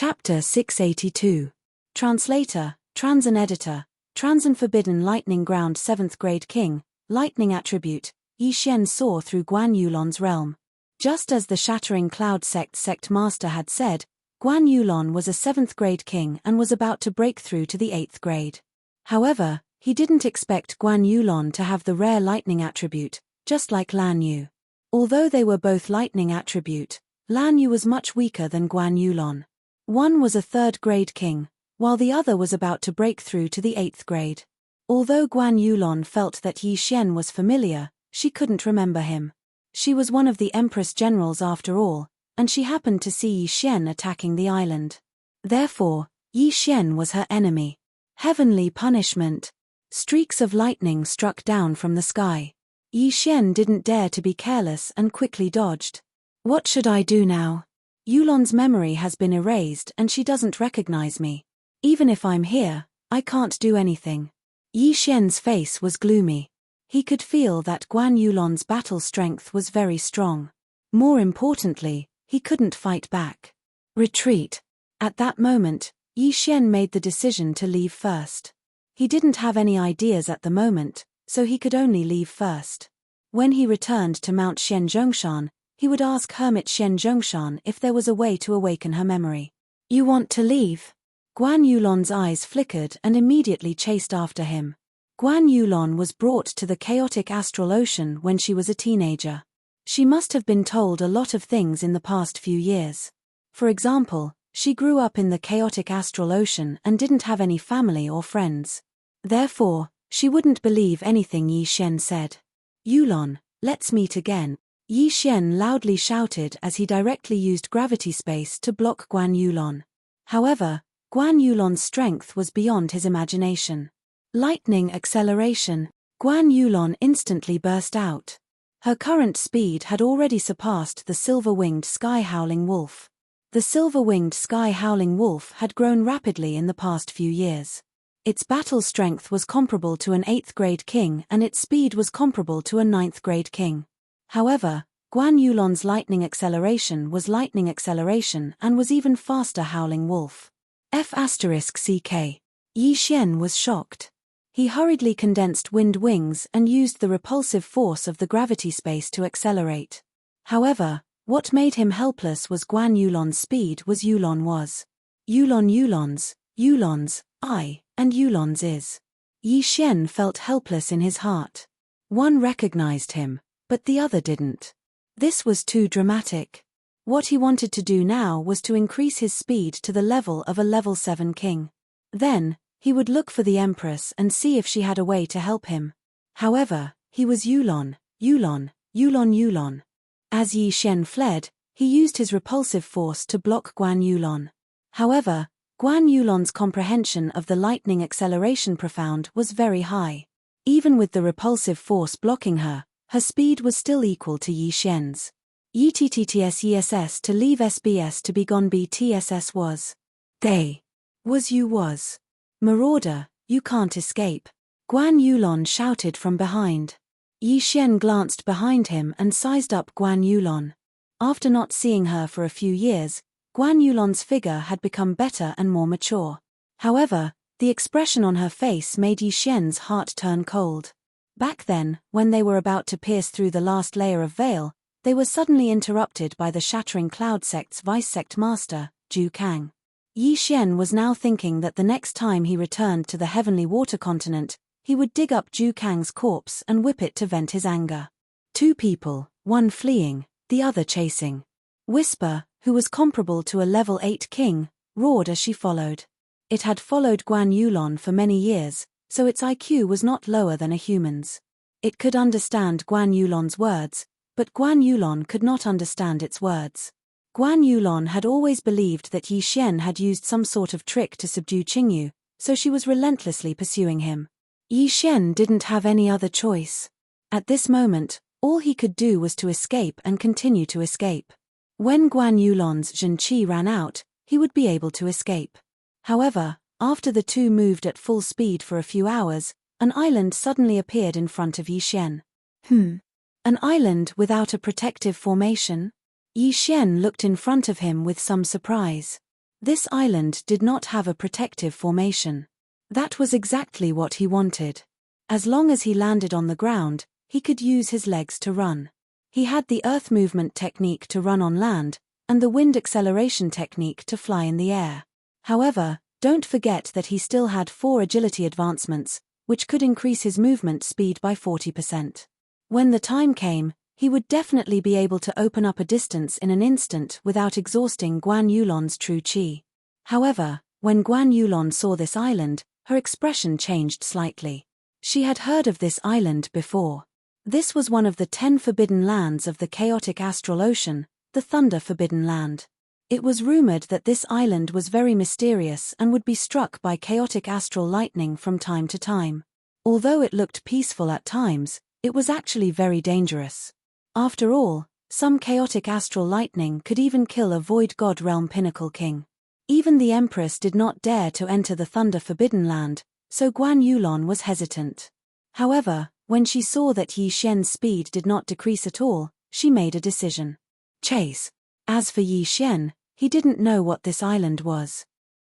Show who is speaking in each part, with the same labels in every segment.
Speaker 1: Chapter 682. Translator, Trans and Editor, Trans and Forbidden Lightning Ground 7th Grade King, Lightning Attribute, Yi Xian saw through Guan Yulon's realm. Just as the Shattering Cloud Sect Master had said, Guan Yulon was a 7th grade king and was about to break through to the 8th grade. However, he didn't expect Guan Yulon to have the rare lightning attribute, just like Lan Yu. Although they were both lightning attribute, Lan Yu was much weaker than Guan Yulon. One was a 3rd grade king, while the other was about to break through to the 8th grade. Although Guan Yulon felt that Yi Xian was familiar, she couldn't remember him. She was one of the Empress generals after all, and she happened to see Yi Xian attacking the island. Therefore, Yi Xian was her enemy. Heavenly punishment. Streaks of lightning struck down from the sky. Yi Xian didn't dare to be careless and quickly dodged. What should I do now? Yulon's memory has been erased and she doesn't recognize me. Even if I'm here, I can't do anything. Yi Xian's face was gloomy. He could feel that Guan Yulon's battle strength was very strong. More importantly, he couldn't fight back. Retreat. At that moment, Yi Xian made the decision to leave first. He didn't have any ideas at the moment, so he could only leave first. When he returned to Mount Xianzhongshan, he would ask Hermit Xianzhongshan if there was a way to awaken her memory. You want to leave? Guan Yulon's eyes flickered and immediately chased after him. Guan Yulon was brought to the chaotic astral ocean when she was a teenager. She must have been told a lot of things in the past few years. For example, she grew up in the chaotic astral ocean and didn't have any family or friends. Therefore, she wouldn't believe anything Yi Xian said. Yulon, let's meet again. Yi Xian loudly shouted as he directly used gravity space to block Guan Yulon. However, Guan Yulon's strength was beyond his imagination. Lightning acceleration. Guan Yulon instantly burst out. Her current speed had already surpassed the silver-winged sky-howling wolf. The silver-winged sky-howling wolf had grown rapidly in the past few years. Its battle strength was comparable to an 8th grade king and its speed was comparable to a 9th grade king. However, Guan Yulon's lightning acceleration was lightning acceleration and was even faster howling wolf. F***ck. Yi Xian was shocked. He hurriedly condensed wind wings and used the repulsive force of the gravity space to accelerate. However, what made him helpless was Guan Yulon's speed was Yulon's, I, and Yulon's is. Yi Xian felt helpless in his heart. One recognized him, but the other didn't. This was too dramatic. What he wanted to do now was to increase his speed to the level of a level 7 king. Then, he would look for the Empress and see if she had a way to help him. However, he was Yulon. As Yi Xian fled, he used his repulsive force to block Guan Yulon. However, Guan Yulon's comprehension of the lightning acceleration profound was very high. Even with the repulsive force blocking her, her speed was still equal to Yi Xian's. YTTTS to leave SBS to be gone BTSS was. They. Was you was. Marauder, you can't escape. Guan Yulon shouted from behind. Yi Xian glanced behind him and sized up Guan Yulon. After not seeing her for a few years, Guan Yulon's figure had become better and more mature. However, the expression on her face made Yi Xian's heart turn cold. Back then, when they were about to pierce through the last layer of veil, they were suddenly interrupted by the Shattering Cloud Sect's Vice-Sect Master, Zhu Kang. Yi Xian was now thinking that the next time he returned to the Heavenly Water Continent, he would dig up Zhu Kang's corpse and whip it to vent his anger. 2 people, one fleeing, the other chasing. Whisper, who was comparable to a level 8 king, roared as she followed. It had followed Guan Yulon for many years, so its IQ was not lower than a human's. It could understand Guan Yulon's words, but Guan Yulon could not understand its words. Guan Yulon had always believed that Yi Xian had used some sort of trick to subdue Qingyu, so she was relentlessly pursuing him. Yi Xian didn't have any other choice. At this moment, all he could do was to escape and continue to escape. When Guan Yulon's Zhen Qi ran out, he would be able to escape. However, after the two moved at full speed for a few hours, an island suddenly appeared in front of Yi Xian. An island without a protective formation? Yi Xian looked in front of him with some surprise. This island did not have a protective formation. That was exactly what he wanted. As long as he landed on the ground, he could use his legs to run. He had the earth movement technique to run on land, and the wind acceleration technique to fly in the air. However, don't forget that he still had 4 agility advancements, which could increase his movement speed by 40%. When the time came, he would definitely be able to open up a distance in an instant without exhausting Guan Yulon's true chi. However, when Guan Yulon saw this island, her expression changed slightly. She had heard of this island before. This was one of the 10 forbidden lands of the chaotic astral ocean, the Thunder Forbidden Land. It was rumored that this island was very mysterious and would be struck by chaotic astral lightning from time to time. Although it looked peaceful at times, it was actually very dangerous. After all, some chaotic astral lightning could even kill a void god realm pinnacle king. Even the Empress did not dare to enter the Thunder Forbidden Land, so Guan Yulon was hesitant. However, when she saw that Yi Xian's speed did not decrease at all, she made a decision. Chase. As for Yi Xian, he didn't know what this island was.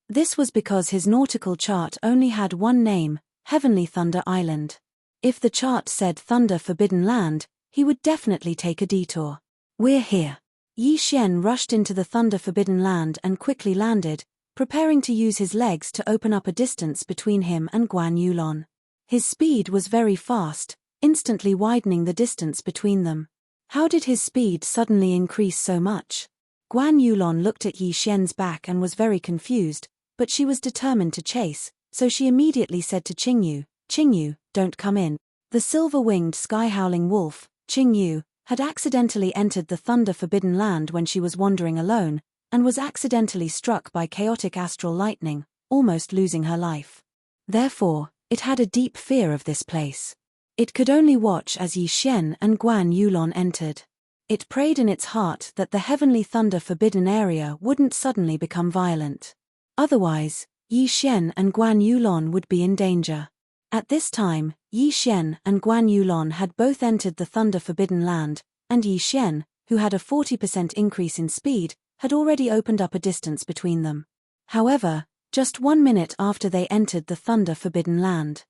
Speaker 1: This was because his nautical chart only had one name, Heavenly Thunder Island. If the chart said Thunder Forbidden Land, he would definitely take a detour. We're here. Yi Xian rushed into the Thunder Forbidden Land and quickly landed, preparing to use his legs to open up a distance between him and Guan Yulon. His speed was very fast, instantly widening the distance between them. How did his speed suddenly increase so much? Guan Yulon looked at Yi Xian's back and was very confused, but she was determined to chase, so she immediately said to Qingyu, don't come in. The silver-winged sky-howling wolf, Qingyu, had accidentally entered the Thunder Forbidden Land when she was wandering alone, and was accidentally struck by chaotic astral lightning, almost losing her life. Therefore, it had a deep fear of this place. It could only watch as Yi Xian and Guan Yulon entered. It prayed in its heart that the Heavenly Thunder Forbidden area wouldn't suddenly become violent. Otherwise, Yi Xian and Guan Yulon would be in danger. At this time, Yi Xian and Guan Yulon had both entered the Thunder Forbidden Land, and Yi Xian, who had a 40% increase in speed, had already opened up a distance between them. However, just 1 minute after they entered the Thunder Forbidden Land.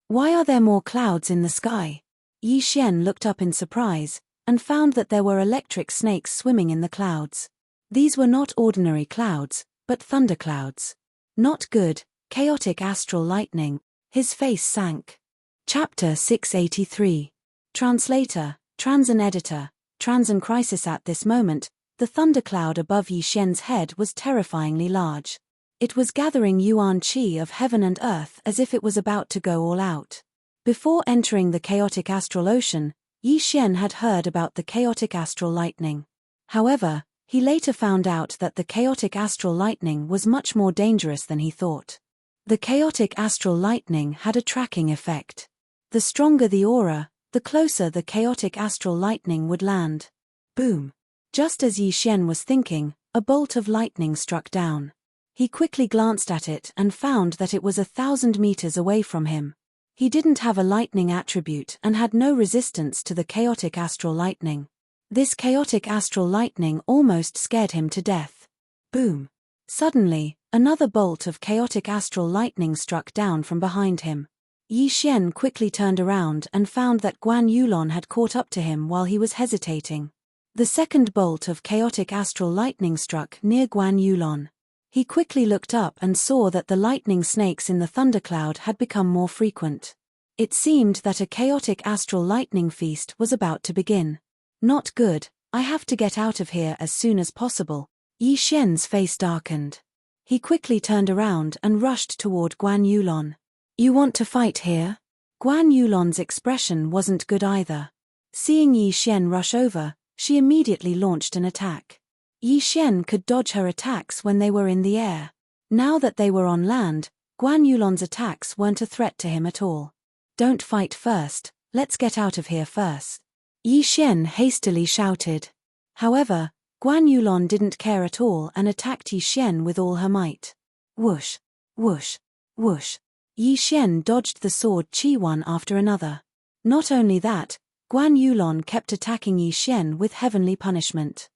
Speaker 1: Why are there more clouds in the sky? Yi Xian looked up in surprise, and found that there were electric snakes swimming in the clouds. These were not ordinary clouds, but thunderclouds. Not good, chaotic astral lightning. His face sank. Chapter 683. Translator, Transan Editor, Transan Crisis. At this moment, the thundercloud above Yi Xian's head was terrifyingly large. It was gathering yuan qi of heaven and earth as if it was about to go all out. Before entering the chaotic astral ocean, Yi Xian had heard about the chaotic astral lightning. However, he later found out that the chaotic astral lightning was much more dangerous than he thought. The chaotic astral lightning had a tracking effect. The stronger the aura, the closer the chaotic astral lightning would land. Boom! Just as Yi Xian was thinking, a bolt of lightning struck down. He quickly glanced at it and found that it was 1,000 meters away from him. He didn't have a lightning attribute and had no resistance to the chaotic astral lightning. This chaotic astral lightning almost scared him to death. Boom! Suddenly, another bolt of chaotic astral lightning struck down from behind him. Yi Xian quickly turned around and found that Guan Yulon had caught up to him while he was hesitating. The second bolt of chaotic astral lightning struck near Guan Yulon. He quickly looked up and saw that the lightning snakes in the thundercloud had become more frequent. It seemed that a chaotic astral lightning feast was about to begin. Not good, I have to get out of here as soon as possible. Yi Xian's face darkened. He quickly turned around and rushed toward Guan Yulon. You want to fight here? Guan Yulon's expression wasn't good either. Seeing Yi Xian rush over, she immediately launched an attack. Yi Xian could dodge her attacks when they were in the air. Now that they were on land, Guan Yulon's attacks weren't a threat to him at all. Don't fight first, let's get out of here first. Yi Xian hastily shouted. However, Guan Yulon didn't care at all and attacked Yi Xian with all her might. Whoosh, whoosh, whoosh. Yi Xian dodged the sword qi one after another. Not only that, Guan Yulon kept attacking Yi Xian with heavenly punishment.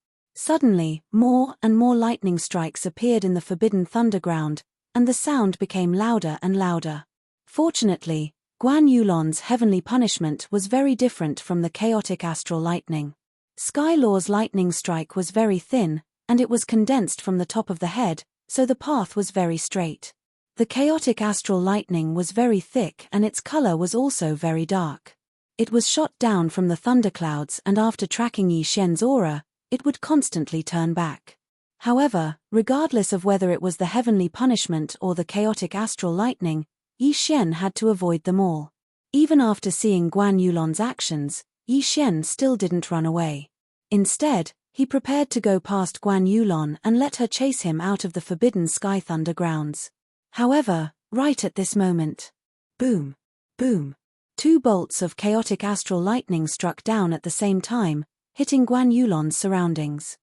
Speaker 1: Suddenly, more and more lightning strikes appeared in the forbidden thunderground, and the sound became louder and louder. Fortunately, Guan Yulon's heavenly punishment was very different from the chaotic astral lightning. Sky Law's lightning strike was very thin, and it was condensed from the top of the head, so the path was very straight. The chaotic astral lightning was very thick and its color was also very dark. It was shot down from the thunderclouds, and after tracking Yi Xian's aura, it would constantly turn back. However, regardless of whether it was the heavenly punishment or the chaotic astral lightning, Yi Xian had to avoid them all. Even after seeing Guan Yulon's actions, Yi Xian still didn't run away. Instead, he prepared to go past Guan Yulon and let her chase him out of the forbidden sky thunder grounds. However, right at this moment, boom, boom, 2 bolts of chaotic astral lightning struck down at the same time, hitting Guan Yulon's surroundings.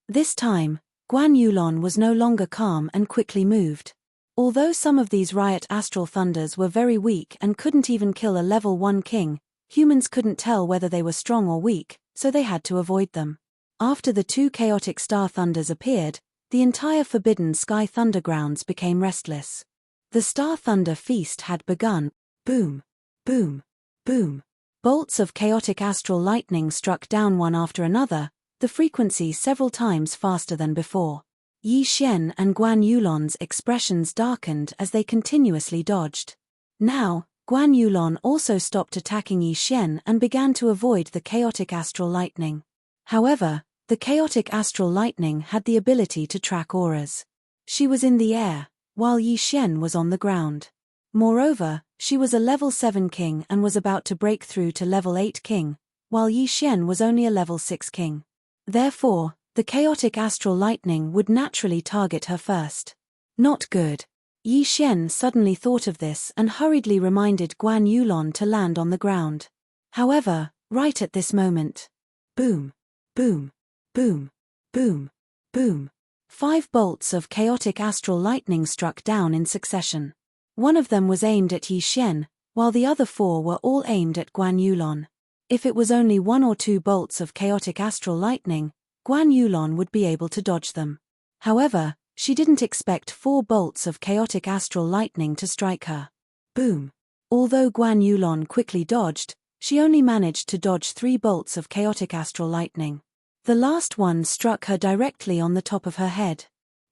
Speaker 1: This time, Guan Yulon was no longer calm and quickly moved. Although some of these riot astral thunders were very weak and couldn't even kill a level 1 king, humans couldn't tell whether they were strong or weak, so they had to avoid them. After the 2 chaotic star thunders appeared, the entire forbidden sky thundergrounds became restless. The star thunder feast had begun. Boom, boom, boom. Bolts of chaotic astral lightning struck down one after another, the frequency several times faster than before. Yi Xian and Guan Yulon's expressions darkened as they continuously dodged. Now, Guan Yulon also stopped attacking Yi Xian and began to avoid the chaotic astral lightning. However, the chaotic astral lightning had the ability to track auras. She was in the air, while Yi Xian was on the ground. Moreover, she was a level 7 king and was about to break through to level 8 king, while Yi Xian was only a level 6 king. Therefore, the chaotic astral lightning would naturally target her first. Not good. Yi Xian suddenly thought of this and hurriedly reminded Guan Yulon to land on the ground. However, right at this moment, boom, boom, boom, boom, boom. 5 bolts of chaotic astral lightning struck down in succession. One of them was aimed at Yi Xian, while the other 4 were all aimed at Guan Yulon. If it was only 1 or 2 bolts of chaotic astral lightning, Guan Yulon would be able to dodge them. However, she didn't expect 4 bolts of chaotic astral lightning to strike her. Boom. Although Guan Yulon quickly dodged, she only managed to dodge 3 bolts of chaotic astral lightning. The last one struck her directly on the top of her head.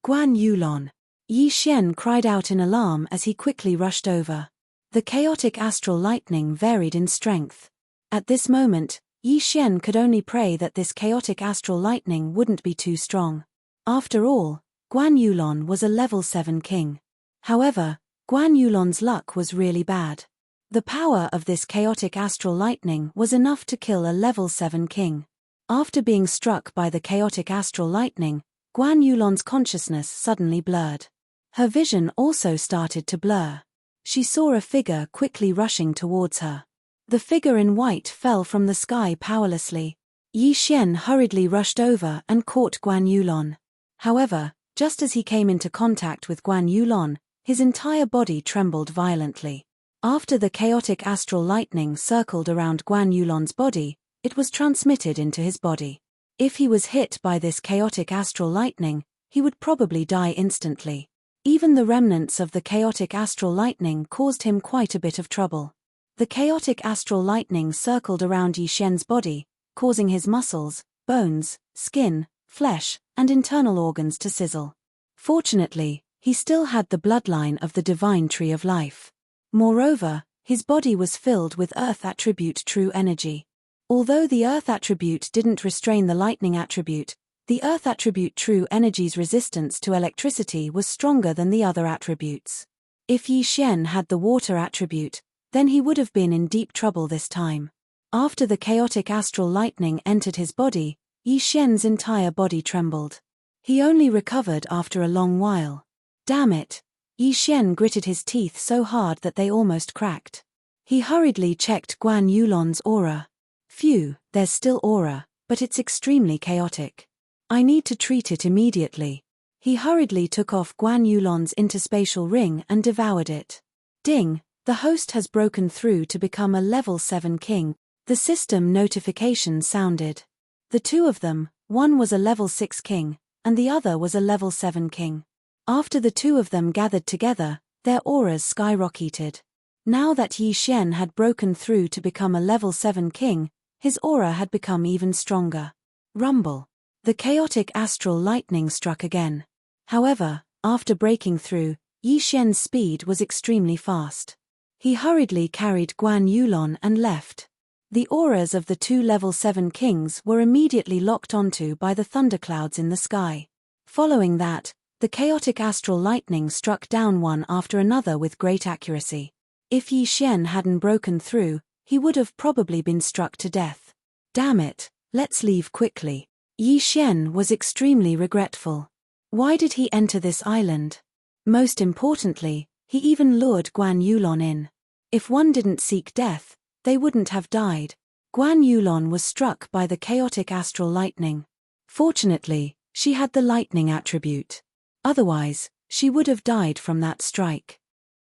Speaker 1: Guan Yulon. Yi Xian cried out in alarm as he quickly rushed over. The chaotic astral lightning varied in strength. At this moment, Yi Xian could only pray that this chaotic astral lightning wouldn't be too strong. After all, Guan Yulon was a level 7 king. However, Guan Yulon's luck was really bad. The power of this chaotic astral lightning was enough to kill a level 7 king. After being struck by the chaotic astral lightning, Guan Yulon's consciousness suddenly blurred. Her vision also started to blur. She saw a figure quickly rushing towards her. The figure in white fell from the sky powerlessly. Yi Xian hurriedly rushed over and caught Guan Yulon. However, just as he came into contact with Guan Yulon, his entire body trembled violently. After the chaotic astral lightning circled around Guan Yulon's body, it was transmitted into his body. If he was hit by this chaotic astral lightning, he would probably die instantly. Even the remnants of the chaotic astral lightning caused him quite a bit of trouble. The chaotic astral lightning circled around Yi Xian's body, causing his muscles, bones, skin, flesh, and internal organs to sizzle. Fortunately, he still had the bloodline of the divine tree of life. Moreover, his body was filled with earth attribute true energy. Although the earth attribute didn't restrain the lightning attribute, the earth attribute true energy's resistance to electricity was stronger than the other attributes. If Yi Xian had the water attribute, then he would have been in deep trouble this time. After the chaotic astral lightning entered his body, Yi Xian's entire body trembled. He only recovered after a long while. Damn it! Yi Xian gritted his teeth so hard that they almost cracked. He hurriedly checked Guan Yulon's aura. Phew, there's still aura, but it's extremely chaotic. I need to treat it immediately. He hurriedly took off Guan Yulon's interspatial ring and devoured it. Ding! The host has broken through to become a level 7 king. The system notification sounded. The 2 of them, One was a level 6 king, and the other was a level 7 king. After the two of them gathered together, their auras skyrocketed. Now that Yi Xian had broken through to become a level 7 king, his aura had become even stronger. Rumble. The chaotic astral lightning struck again. However, after breaking through, Yi Xian's speed was extremely fast. He hurriedly carried Guan Yulon and left. The auras of the two level 7 kings were immediately locked onto by the thunderclouds in the sky. Following that, the chaotic astral lightning struck down one after another with great accuracy. If Yi Xian hadn't broken through, he would have probably been struck to death. Damn it, let's leave quickly. Yi Xian was extremely regretful. Why did he enter this island? Most importantly, he even lured Guan Yulon in. If one didn't seek death, they wouldn't have died. Guan Yulon was struck by the chaotic astral lightning. Fortunately, she had the lightning attribute. Otherwise, she would have died from that strike.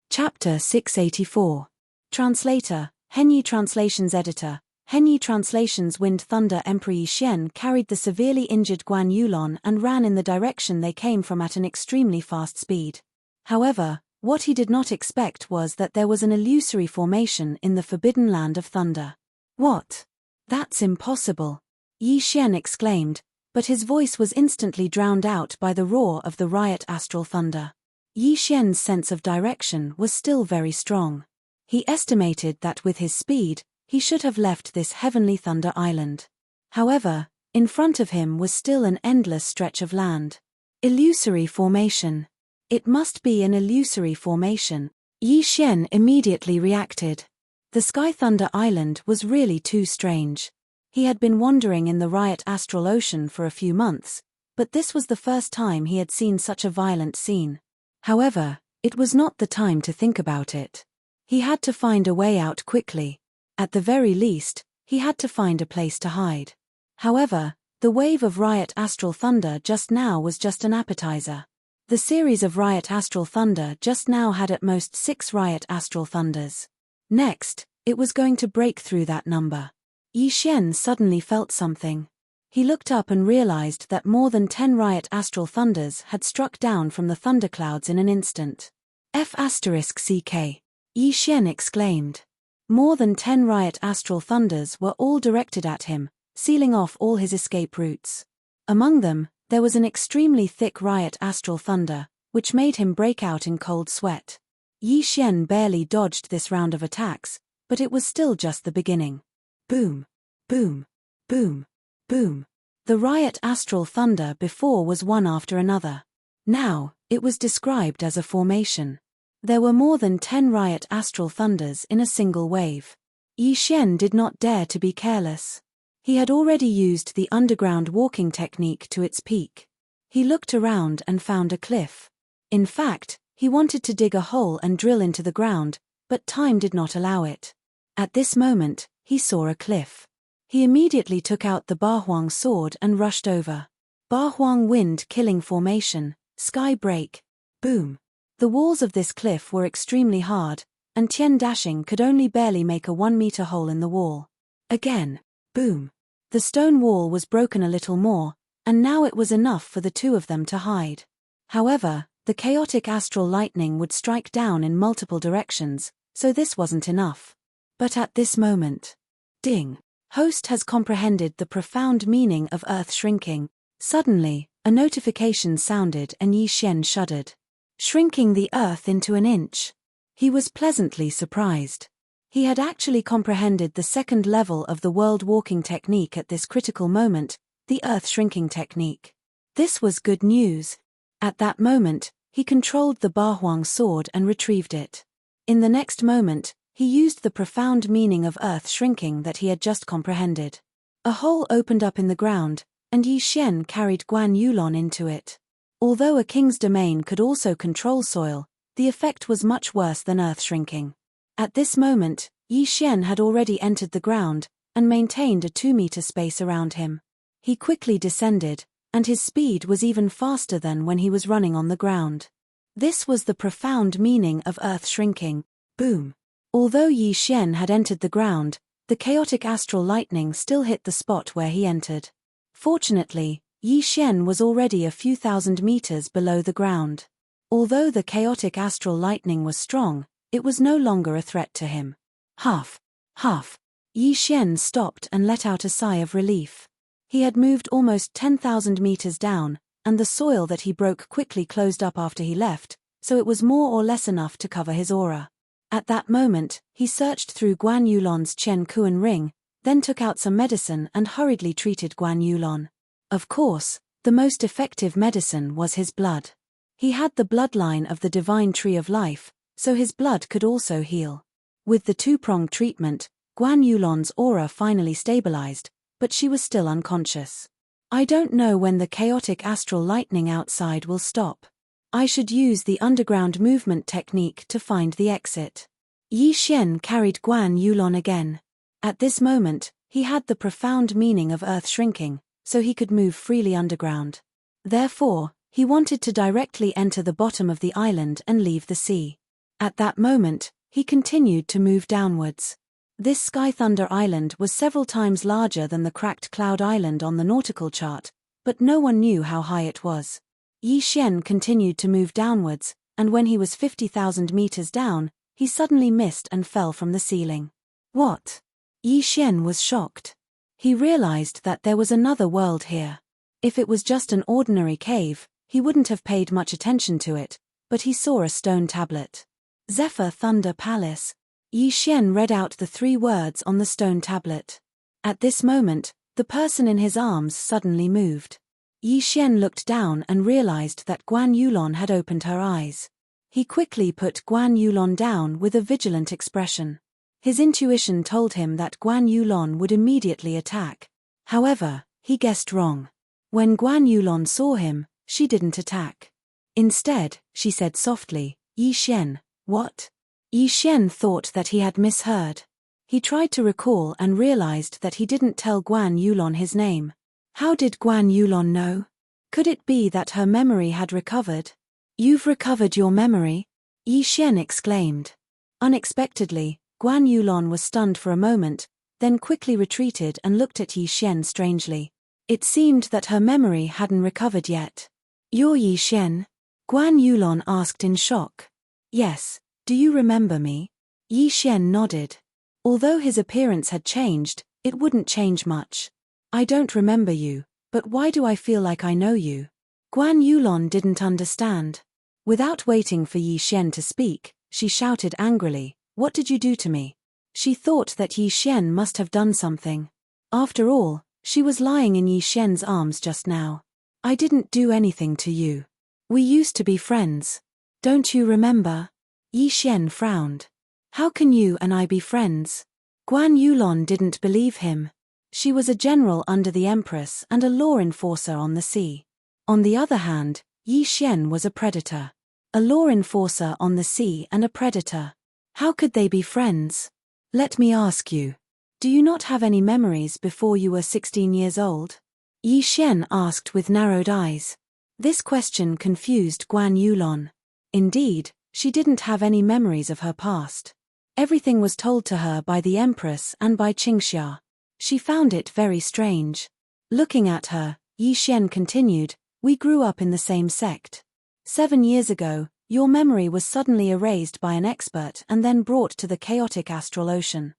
Speaker 1: Chapter 684. Translator, Henyi Translations Editor, Henyi Translations Wind Thunder Emperor Yi Xian carried the severely injured Guan Yulon and ran in the direction they came from at an extremely fast speed. However, what he did not expect was that there was an illusory formation in the forbidden land of thunder. What? That's impossible! Yi Xian exclaimed, but his voice was instantly drowned out by the roar of the riot astral thunder. Yi Xian's sense of direction was still very strong. He estimated that with his speed, he should have left this heavenly thunder island. However, in front of him was still an endless stretch of land. Illusory formation. It must be an illusory formation. Yi Xian immediately reacted. The Sky Thunder Island was really too strange. He had been wandering in the riot astral ocean for a few months, but this was the first time he had seen such a violent scene. However, it was not the time to think about it. He had to find a way out quickly. At the very least, he had to find a place to hide. However, the wave of riot astral thunder just now was just an appetizer. The series of riot astral thunder just now had at most 6 riot astral thunders. Next, it was going to break through that number. Yi Xian suddenly felt something. He looked up and realized that more than 10 riot astral thunders had struck down from the thunderclouds in an instant. F***CK. Yi Xian exclaimed. More than 10 riot astral thunders were all directed at him, sealing off all his escape routes. Among them, there was an extremely thick riot astral thunder, which made him break out in cold sweat. Yi Xian barely dodged this round of attacks, but it was still just the beginning. Boom, boom, boom, boom. The riot astral thunder before was one after another. Now, it was described as a formation. There were more than 10 riot astral thunders in a single wave. Yi Xian did not dare to be careless. He had already used the underground walking technique to its peak. He looked around and found a cliff. In fact, he wanted to dig a hole and drill into the ground, but time did not allow it. At this moment, he saw a cliff. He immediately took out the Bahuang sword and rushed over. Bahuang wind killing formation, sky break, boom. The walls of this cliff were extremely hard, and Tian Dashing could only barely make a 1-meter hole in the wall. Again, boom. The stone wall was broken a little more, and now it was enough for the two of them to hide. However, the chaotic astral lightning would strike down in multiple directions, so this wasn't enough. But at this moment, ding! Host has comprehended the profound meaning of earth shrinking. Suddenly, a notification sounded and Yi Xian shuddered. Shrinking the earth into an inch. He was pleasantly surprised. He had actually comprehended the second level of the world walking technique at this critical moment, the earth shrinking technique. This was good news. At that moment, he controlled the Bahuang sword and retrieved it. In the next moment, he used the profound meaning of earth shrinking that he had just comprehended. A hole opened up in the ground, and Yi Xian carried Guan Yulon into it. Although a king's domain could also control soil, the effect was much worse than earth shrinking. At this moment, Yi Xian had already entered the ground, and maintained a 2-meter space around him. He quickly descended, and his speed was even faster than when he was running on the ground. This was the profound meaning of earth shrinking, boom. Although Yi Xian had entered the ground, the chaotic astral lightning still hit the spot where he entered. Fortunately, Yi Xian was already a few thousand meters below the ground. Although the chaotic astral lightning was strong, it was no longer a threat to him. Huff, huff. Yi Xian stopped and let out a sigh of relief. He had moved almost 10,000 meters down, and the soil that he broke quickly closed up after he left, so it was more or less enough to cover his aura. At that moment, he searched through Guan Yulon's Chen Kuan ring, then took out some medicine and hurriedly treated Guan Yulon. Of course, the most effective medicine was his blood. He had the bloodline of the divine tree of life, so his blood could also heal. With the two-pronged treatment, Guan Yulon's aura finally stabilized, but she was still unconscious. I don't know when the chaotic astral lightning outside will stop. I should use the underground movement technique to find the exit. Yi Xian carried Guan Yulon again. At this moment, he had the profound meaning of earth shrinking, so he could move freely underground. Therefore, he wanted to directly enter the bottom of the island and leave the sea. At that moment, he continued to move downwards. This Sky Thunder Island was several times larger than the cracked Cloud Island on the nautical chart, but no one knew how high it was. Yi Xian continued to move downwards, and when he was 50,000 meters down, he suddenly missed and fell from the ceiling. What? Yi Xian was shocked. He realized that there was another world here. If it was just an ordinary cave, he wouldn't have paid much attention to it, but he saw a stone tablet. Zephyr Thunder Palace. Yi Xian read out the 3 words on the stone tablet. At this moment, the person in his arms suddenly moved. Yi Xian looked down and realized that Guan Yulon had opened her eyes. He quickly put Guan Yulon down with a vigilant expression. His intuition told him that Guan Yulon would immediately attack. However, he guessed wrong. When Guan Yulon saw him, she didn't attack. Instead, she said softly, "Yi Xian, what?" Yi Xian thought that he had misheard. He tried to recall and realized that he didn't tell Guan Yulon his name. How did Guan Yulon know? Could it be that her memory had recovered? "You've recovered your memory?" Yi Xian exclaimed. Unexpectedly, Guan Yulon was stunned for a moment, then quickly retreated and looked at Yi Xian strangely. It seemed that her memory hadn't recovered yet. "You're Yi Xian?" Guan Yulon asked in shock. "Yes, do you remember me?" Yi Xian nodded. Although his appearance had changed, it wouldn't change much. "I don't remember you, but why do I feel like I know you?" Guan Yulon didn't understand. Without waiting for Yi Xian to speak, she shouted angrily, "What did you do to me?" She thought that Yi Xian must have done something. After all, she was lying in Yi Xian's arms just now. "I didn't do anything to you. We used to be friends. Don't you remember?" Yi Xian frowned. "How can you and I be friends?" Guan Yulon didn't believe him. She was a general under the Empress and a law enforcer on the sea. On the other hand, Yi Xian was a predator. A law enforcer on the sea and a predator. How could they be friends? "Let me ask you. Do you not have any memories before you were 16 years old?" Yi Xian asked with narrowed eyes. This question confused Guan Yulon. Indeed, she didn't have any memories of her past. Everything was told to her by the Empress and by Qingxia. She found it very strange. Looking at her, Yi Xian continued, "We grew up in the same sect. 7 years ago, your memory was suddenly erased by an expert and then brought to the chaotic astral ocean."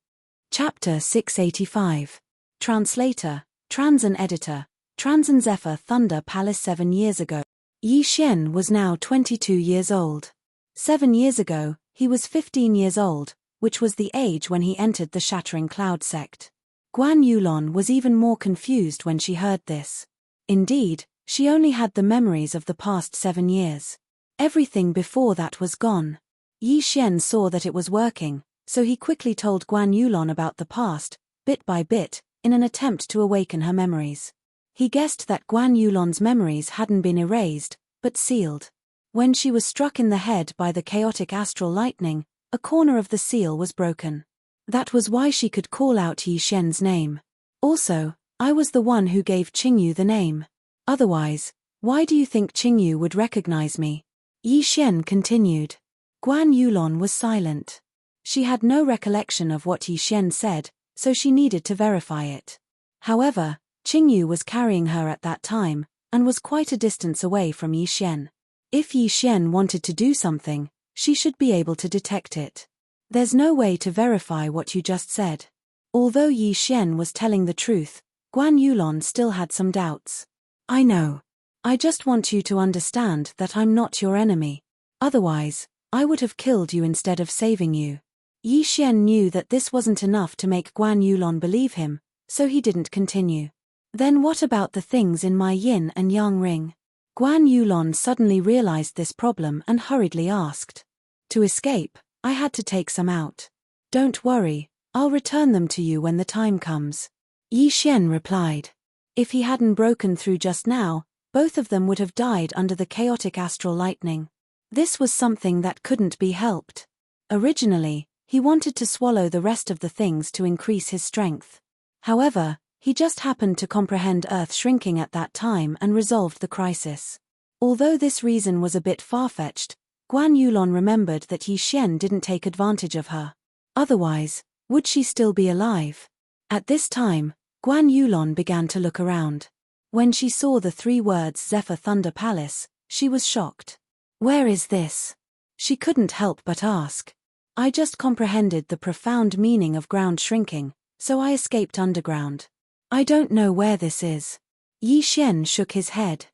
Speaker 1: Chapter 685. Translator, Transan Editor, Transan Zephyr Thunder Palace. 7 years ago. Yi Xian was now 22 years old. 7 years ago, he was 15 years old, which was the age when he entered the Shattering Cloud sect. Guan Yulon was even more confused when she heard this. Indeed, she only had the memories of the past 7 years. Everything before that was gone. Yi Xian saw that it was working, so he quickly told Guan Yulon about the past, bit by bit, in an attempt to awaken her memories. He guessed that Guan Yulon's memories hadn't been erased, but sealed. When she was struck in the head by the chaotic astral lightning, a corner of the seal was broken. That was why she could call out Yi Xian's name. "Also, I was the one who gave Qingyu the name. Otherwise, why do you think Qingyu would recognize me?" Yi Xian continued. Guan Yulon was silent. She had no recollection of what Yi Xian said, so she needed to verify it. However, Qingyu was carrying her at that time, and was quite a distance away from Yi Xian. If Yi Xian wanted to do something, she should be able to detect it. There's no way to verify what you just said. Although Yi Xian was telling the truth, Guan Yulon still had some doubts. I know. I just want you to understand that I'm not your enemy. Otherwise, I would have killed you instead of saving you. Yi Xian knew that this wasn't enough to make Guan Yulon believe him, so he didn't continue. Then what about the things in my yin and yang ring? Guan Yulon suddenly realized this problem and hurriedly asked. To escape, I had to take some out. Don't worry, I'll return them to you when the time comes. Yi Xian replied. If he hadn't broken through just now, both of them would have died under the chaotic astral lightning. This was something that couldn't be helped. Originally, he wanted to swallow the rest of the things to increase his strength. However, he just happened to comprehend Earth shrinking at that time and resolved the crisis. Although this reason was a bit far-fetched, Guan Yulon remembered that Yi Xian didn't take advantage of her. Otherwise, would she still be alive? At this time, Guan Yulon began to look around. When she saw the 3 words Zephyr Thunder Palace, she was shocked. Where is this? She couldn't help but ask. I just comprehended the profound meaning of ground shrinking, so I escaped underground. I don't know where this is. Yi Xian shook his head.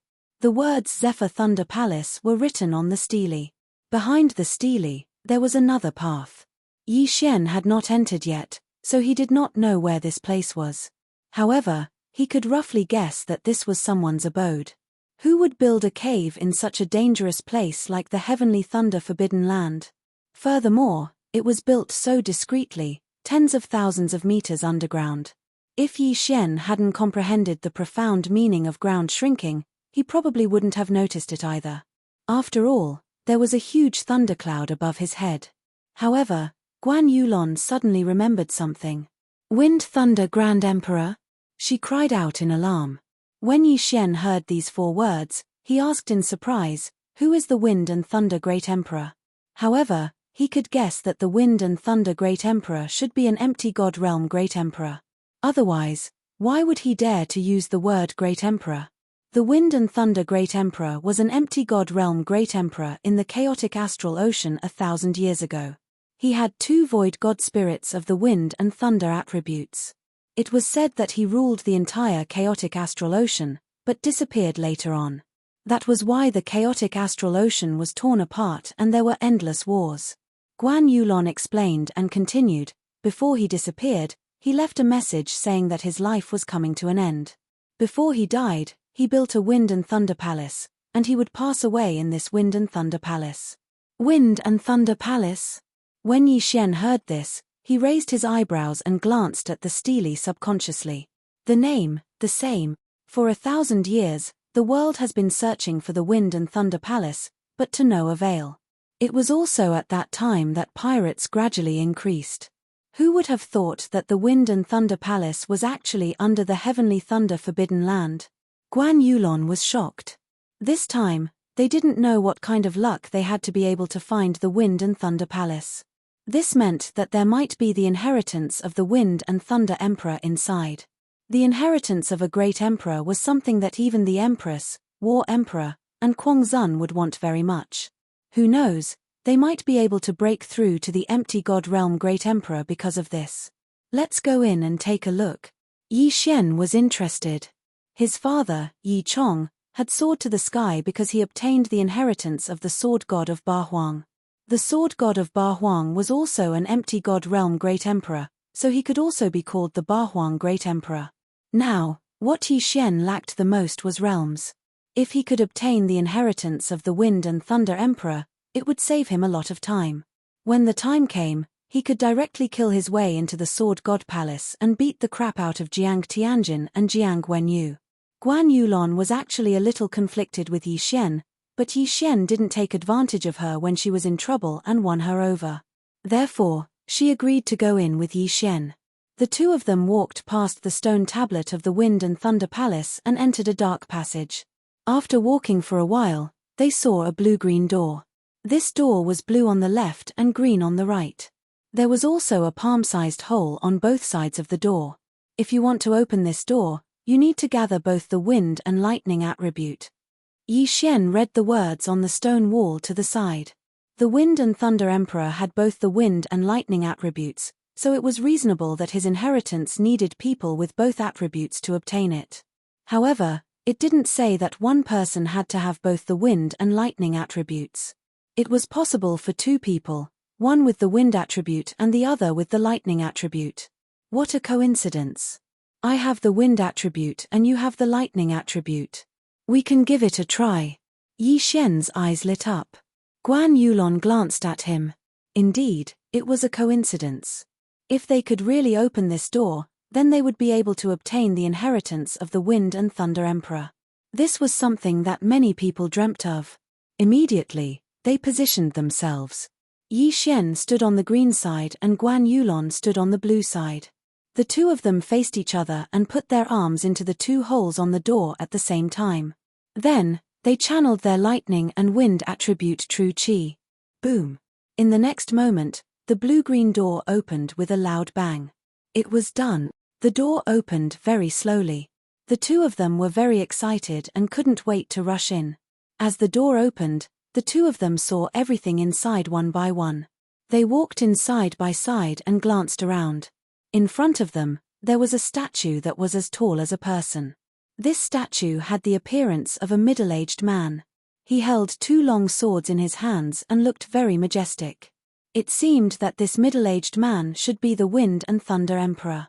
Speaker 1: The words Zephyr Thunder Palace were written on the stele. Behind the stele, there was another path. Yi Xian had not entered yet, so he did not know where this place was. However, he could roughly guess that this was someone's abode. Who would build a cave in such a dangerous place like the Heavenly Thunder Forbidden Land? Furthermore, it was built so discreetly, tens of thousands of meters underground. If Yi Xian hadn't comprehended the profound meaning of ground shrinking, he probably wouldn't have noticed it either. After all, there was a huge thundercloud above his head. However, Guan Yulon suddenly remembered something. Wind Thunder Grand Emperor? She cried out in alarm. When Yi Xian heard these 4 words, he asked in surprise, who is the Wind and Thunder Great Emperor? However, he could guess that the Wind and Thunder Great Emperor should be an empty God Realm Great Emperor. Otherwise, why would he dare to use the word Great Emperor? The Wind and Thunder Great Emperor was an empty God Realm Great Emperor in the chaotic astral ocean 1,000 years ago. He had 2 void god spirits of the wind and thunder attributes. It was said that he ruled the entire chaotic astral ocean, but disappeared later on. That was why the chaotic astral ocean was torn apart and there were endless wars. Guan Yulon explained and continued. Before he disappeared, he left a message saying that his life was coming to an end. Before he died, he built a Wind and Thunder Palace, and he would pass away in this Wind and Thunder Palace. Wind and Thunder Palace? When Yi Xian heard this, he raised his eyebrows and glanced at the stele subconsciously. The name, the same. For 1,000 years, the world has been searching for the Wind and Thunder Palace, but to no avail. It was also at that time that pirates gradually increased. Who would have thought that the Wind and Thunder Palace was actually under the Heavenly Thunder Forbidden Land? Guan Yulon was shocked. This time, they didn't know what kind of luck they had to be able to find the Wind and Thunder Palace. This meant that there might be the inheritance of the Wind and Thunder Emperor inside. The inheritance of a great emperor was something that even the Empress, War Emperor, and Kuang-Zun would want very much. Who knows, they might be able to break through to the empty God Realm Great Emperor because of this. Let's go in and take a look. Yi Xian was interested. His father, Yi Chong, had soared to the sky because he obtained the inheritance of the Sword God of Ba Huang. The Sword God of Ba Huang was also an empty God Realm Great Emperor, so he could also be called the Ba Huang Great Emperor. Now, what Yi Xian lacked the most was realms. If he could obtain the inheritance of the Wind and Thunder Emperor, it would save him a lot of time. When the time came, he could directly kill his way into the Sword God Palace and beat the crap out of Jiang Tianjin and Jiang Wenyu. Guan Yulon was actually a little conflicted with Yi Xian, but Yi Xian didn't take advantage of her when she was in trouble and won her over. Therefore, she agreed to go in with Yi Xian. The 2 of them walked past the stone tablet of the Wind and Thunder Palace and entered a dark passage. After walking for a while, they saw a blue-green door. This door was blue on the left and green on the right. There was also a palm-sized hole on both sides of the door. If you want to open this door, You need to gather both the wind and lightning attribute. Yi Xian read the words on the stone wall to the side. The Wind and Thunder Emperor had both the wind and lightning attributes, so it was reasonable that his inheritance needed people with both attributes to obtain it. However, it didn't say that one person had to have both the wind and lightning attributes. It was possible for two people, one with the wind attribute and the other with the lightning attribute. What a coincidence. I have the wind attribute and you have the lightning attribute. We can give it a try. Yi Xian's eyes lit up. Guan Yulon glanced at him. Indeed, it was a coincidence. If they could really open this door, then they would be able to obtain the inheritance of the Wind and Thunder Emperor. This was something that many people dreamt of. Immediately, they positioned themselves. Yi Xian stood on the green side and Guan Yulon stood on the blue side. The two of them faced each other and put their arms into the two holes on the door at the same time. Then, they channeled their lightning and wind attribute True Qi. Boom. In the next moment, the blue-green door opened with a loud bang. It was done. The door opened very slowly. The two of them were very excited and couldn't wait to rush in. As the door opened, the two of them saw everything inside one by one. They walked in side by side and glanced around. In front of them, there was a statue that was as tall as a person. This statue had the appearance of a middle-aged man. He held two long swords in his hands and looked very majestic. It seemed that this middle-aged man should be the Wind and Thunder Emperor.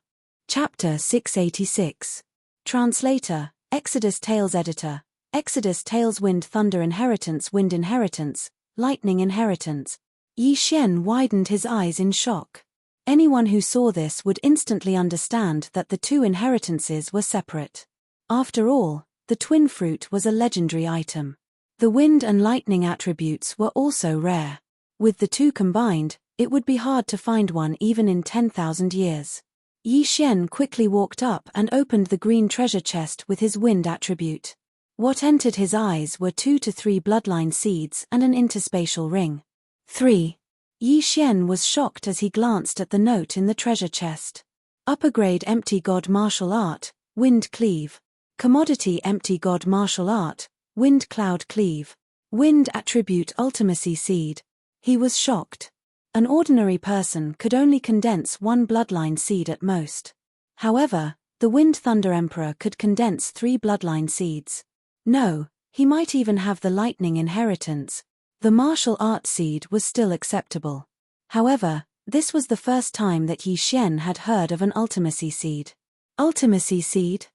Speaker 1: Chapter 686. Translator, Exodus Tales Editor, Exodus Tales Wind Thunder Inheritance Wind Inheritance, Lightning Inheritance. Yi Xian widened his eyes in shock. Anyone who saw this would instantly understand that the two inheritances were separate. After all, the twin fruit was a legendary item. The wind and lightning attributes were also rare. With the two combined, it would be hard to find one even in 10,000 years. Yi Xian quickly walked up and opened the green treasure chest with his wind attribute. What entered his eyes were 2 to 3 bloodline seeds and an interspatial ring. 3. Yi Xian was shocked as he glanced at the note in the treasure chest. Upper grade empty god martial art, wind cleave. Commodity empty god martial art, wind cloud cleave. Wind attribute ultimacy seed. He was shocked. An ordinary person could only condense one bloodline seed at most. However, the Wind Thunder Emperor could condense 3 bloodline seeds. No, he might even have the lightning inheritance. The martial art seed was still acceptable. However, this was the first time that Yi Xian had heard of an ultimacy seed. Ultimacy seed?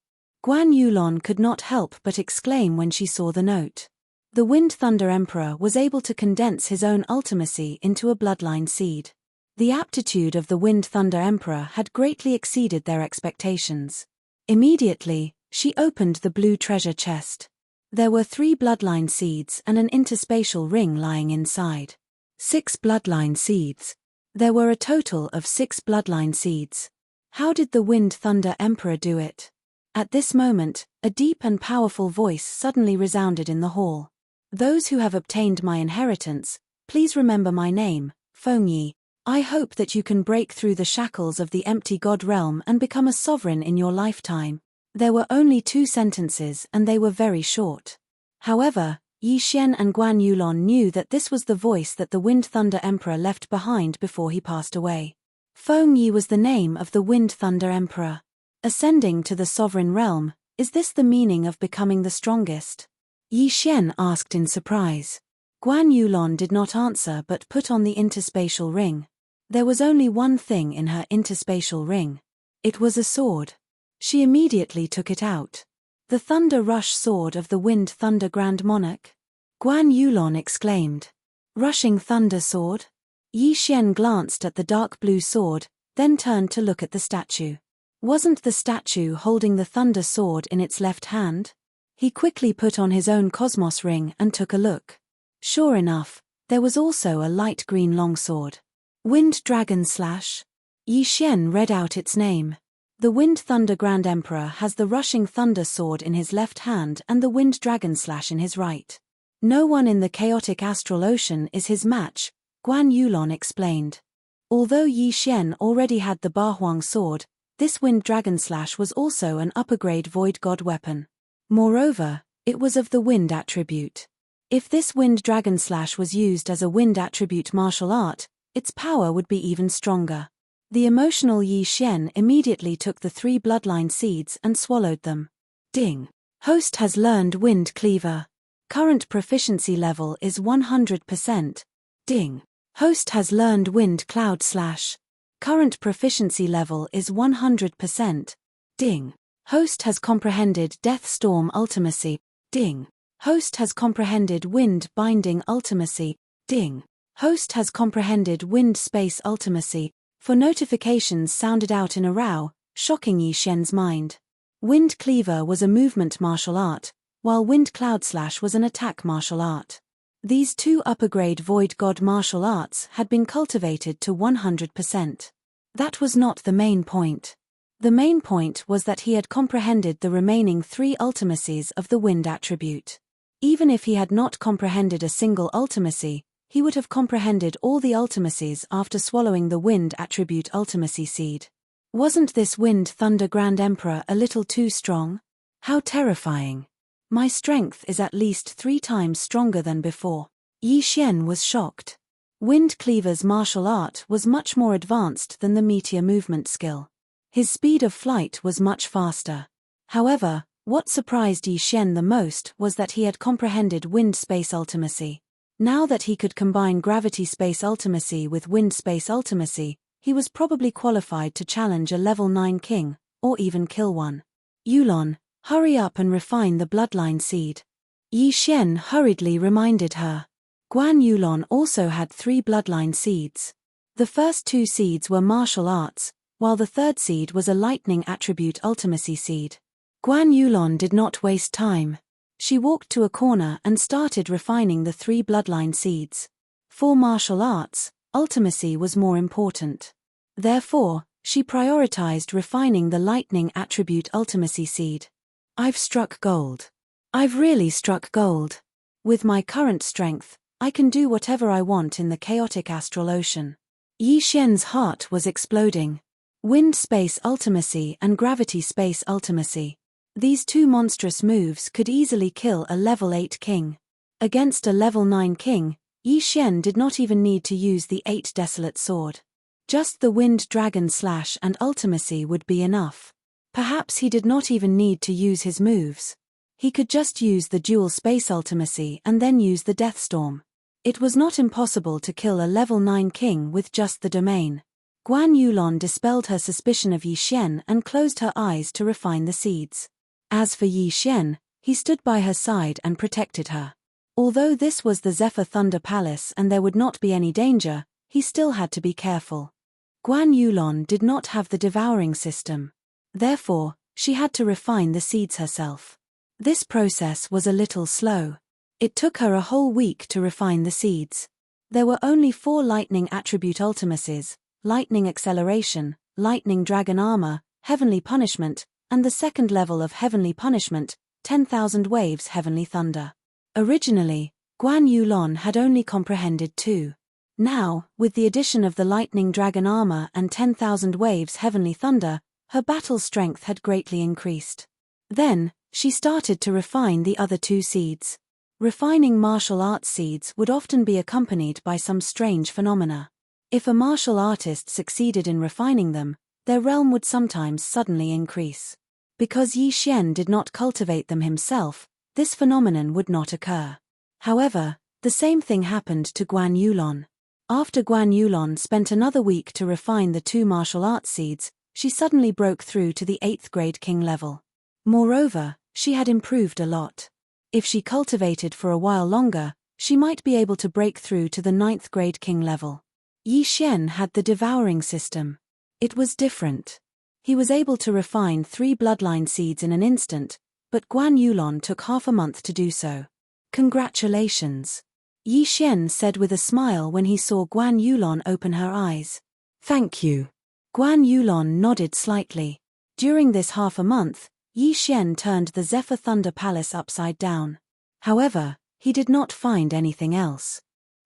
Speaker 1: Guan Yulon could not help but exclaim when she saw the note. The Wind Thunder Emperor was able to condense his own ultimacy into a bloodline seed. The aptitude of the Wind Thunder Emperor had greatly exceeded their expectations. Immediately, she opened the blue treasure chest. There were 3 bloodline seeds and an interspatial ring lying inside. 6 bloodline seeds. There were a total of 6 bloodline seeds. How did the Wind Thunder Emperor do it? At this moment, a deep and powerful voice suddenly resounded in the hall. Those who have obtained my inheritance, please remember my name, Fengyi. I hope that you can break through the shackles of the empty god realm and become a sovereign in your lifetime. There were only 2 sentences and they were very short. However, Yi Xian and Guan Yulon knew that this was the voice that the Wind Thunder Emperor left behind before he passed away. Fengyi was the name of the Wind Thunder Emperor. Ascending to the sovereign realm, is this the meaning of becoming the strongest? Yi Xian asked in surprise. Guan Yulon did not answer but put on the interspatial ring. There was only one thing in her interspatial ring. It was a sword. She immediately took it out. The Thunder Rush Sword of the Wind Thunder Grand Monarch? Guan Yulon exclaimed. Rushing Thunder Sword? Yi Xian glanced at the dark blue sword, then turned to look at the statue. Wasn't the statue holding the Thunder Sword in its left hand? He quickly put on his own Cosmos ring and took a look. Sure enough, there was also a light green longsword. Wind Dragon Slash? Yi Xian read out its name. The Wind Thunder Grand Emperor has the Rushing Thunder Sword in his left hand and the Wind Dragon Slash in his right. No one in the chaotic astral ocean is his match, Guan Yulon explained. Although Yi Xian already had the Ba Huang sword, This wind dragon slash was also an upper-grade void god weapon. Moreover, it was of the wind attribute. If this wind dragon slash was used as a wind attribute martial art, its power would be even stronger. The emotional Yi Xian immediately took the 3 bloodline seeds and swallowed them. Ding. Host has learned Wind Cleaver. Current proficiency level is 100%. Ding. Host has learned Wind Cloud Slash. Current proficiency level is 100%. Ding. Host has comprehended Death Storm Ultimacy. Ding. Host has comprehended Wind Binding Ultimacy. Ding. Host has comprehended Wind Space Ultimacy. For notifications sounded out in a row, shocking Yi Xian's mind. Wind Cleaver was a movement martial art, while Wind Cloud Slash was an attack martial art. These 2 upper-grade void god martial arts had been cultivated to 100%. That was not the main point. The main point was that he had comprehended the remaining 3 ultimacies of the wind attribute. Even if he had not comprehended a single ultimacy, he would have comprehended all the ultimacies after swallowing the wind attribute ultimacy seed. Wasn't this Wind Thunder Grand Emperor a little too strong? How terrifying. My strength is at least 3 times stronger than before. Yi Xian was shocked. Wind Cleaver's martial art was much more advanced than the meteor movement skill. His speed of flight was much faster. However, what surprised Yi Xian the most was that he had comprehended Wind Space Ultimacy. Now that he could combine Gravity Space Ultimacy with Wind Space Ultimacy, he was probably qualified to challenge a level 9 king, or even kill one. Yulon, hurry up and refine the bloodline seed. Yi Xian hurriedly reminded her. Guan Yulon also had 3 bloodline seeds. The first 2 seeds were martial arts, while the third seed was a lightning attribute ultimacy seed. Guan Yulon did not waste time. She walked to a corner and started refining the 3 bloodline seeds. For martial arts, ultimacy was more important. Therefore, she prioritized refining the lightning attribute ultimacy seed. I've struck gold. I've really struck gold. With my current strength, I can do whatever I want in the chaotic astral ocean. Yi Xian's heart was exploding. Wind Space Ultimacy and Gravity Space Ultimacy. These 2 monstrous moves could easily kill a level 8 king. Against a level 9 king, Yi Xian did not even need to use the 8 Desolate Sword. Just the Wind Dragon Slash and Ultimacy would be enough. Perhaps he did not even need to use his moves. He could just use the Dual Space Ultimacy and then use the Death Storm. It was not impossible to kill a level 9 king with just the domain. Guan Yulon dispelled her suspicion of Yi Xian and closed her eyes to refine the seeds. As for Yi Xian, he stood by her side and protected her. Although this was the Zephyr Thunder Palace and there would not be any danger, he still had to be careful. Guan Yulon did not have the devouring system. Therefore, she had to refine the seeds herself. This process was a little slow. It took her a whole week to refine the seeds. There were only 4 lightning attribute ultimacies: Lightning Acceleration, Lightning Dragon Armor, Heavenly Punishment, and the second level of Heavenly Punishment, 10,000 Waves Heavenly Thunder. Originally, Guan Yulon had only comprehended 2. Now, with the addition of the Lightning Dragon Armor and 10,000 Waves Heavenly Thunder, her battle strength had greatly increased. Then, she started to refine the other 2 seeds. Refining martial arts seeds would often be accompanied by some strange phenomena. If a martial artist succeeded in refining them, their realm would sometimes suddenly increase. Because Yi Xian did not cultivate them himself, this phenomenon would not occur. However, the same thing happened to Guan Yulon. After Guan Yulon spent another week to refine the 2 martial arts seeds, she suddenly broke through to the 8th grade king level. Moreover, she had improved a lot. If she cultivated for a while longer, she might be able to break through to the 9th grade king level. Yi Xian had the devouring system. It was different. He was able to refine 3 bloodline seeds in an instant, but Guan Yulon took half a month to do so. Congratulations. Yi Xian said with a smile when he saw Guan Yulon open her eyes. Thank you. Guan Yulon nodded slightly. During this half a month, Yi Xian turned the Zephyr Thunder Palace upside down. However, he did not find anything else.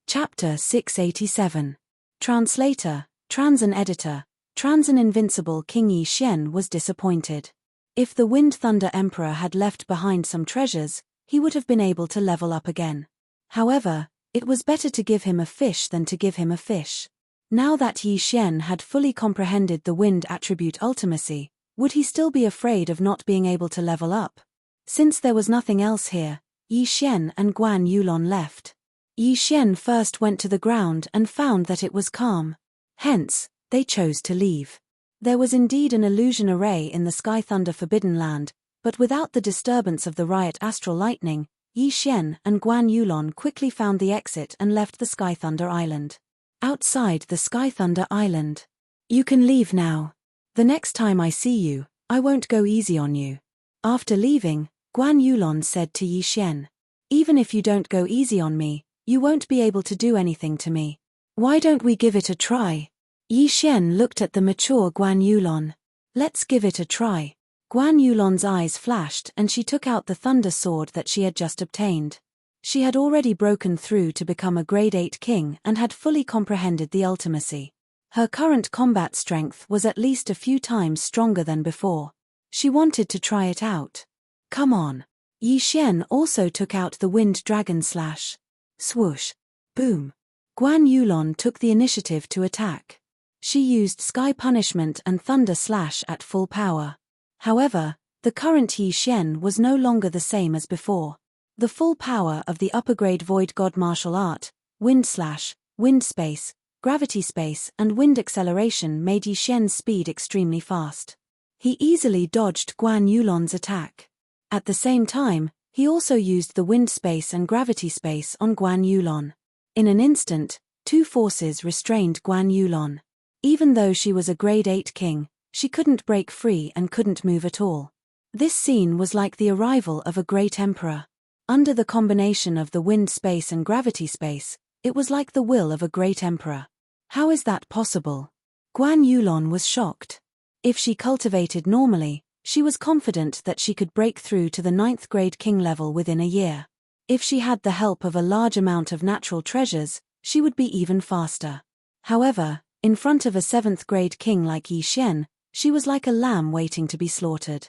Speaker 1: Chapter 687. Translator, Trans and Editor, Transan invincible King Yi Xian was disappointed. If the Wind Thunder Emperor had left behind some treasures, he would have been able to level up again. However, it was better to give him a fish than to give him a fish. Now that Yi Xian had fully comprehended the wind attribute ultimacy, would he still be afraid of not being able to level up? Since there was nothing else here, Yi Xian and Guan Yulon left. Yi Xian first went to the ground and found that it was calm. Hence, they chose to leave. There was indeed an illusion array in the Sky Thunder Forbidden Land, but without the disturbance of the riot astral lightning, Yi Xian and Guan Yulon quickly found the exit and left the Sky Thunder Island. Outside the Sky Thunder Island. You can leave now. The next time I see you, I won't go easy on you. After leaving, Guan Yulon said to Yi Xian, even if you don't go easy on me, you won't be able to do anything to me. Why don't we give it a try? Yi Xian looked at the mature Guan Yulon. Let's give it a try. Guan Yulon's eyes flashed and she took out the thunder sword that she had just obtained. She had already broken through to become a grade 8 king and had fully comprehended the ultimacy. Her current combat strength was at least a few times stronger than before. She wanted to try it out. Come on. Yi Xian also took out the Wind Dragon Slash. Swoosh. Boom. Guan Yulon took the initiative to attack. She used Sky Punishment and Thunder Slash at full power. However, the current Yi Xian was no longer the same as before. The full power of the upper-grade Void God martial art, Wind Slash, Wind Space, Gravity Space and Wind Acceleration made Yi Xian's speed extremely fast. He easily dodged Guan Yulon's attack. At the same time, he also used the Wind Space and Gravity Space on Guan Yulon. In an instant, two forces restrained Guan Yulon. Even though she was a grade 8 king, she couldn't break free and couldn't move at all. This scene was like the arrival of a great emperor. Under the combination of the wind space and gravity space, it was like the will of a great emperor. How is that possible? Guan Yulon was shocked. If she cultivated normally, she was confident that she could break through to the 9th grade king level within a year. If she had the help of a large amount of natural treasures, she would be even faster. However, in front of a 7th grade king like Yi Xian, she was like a lamb waiting to be slaughtered.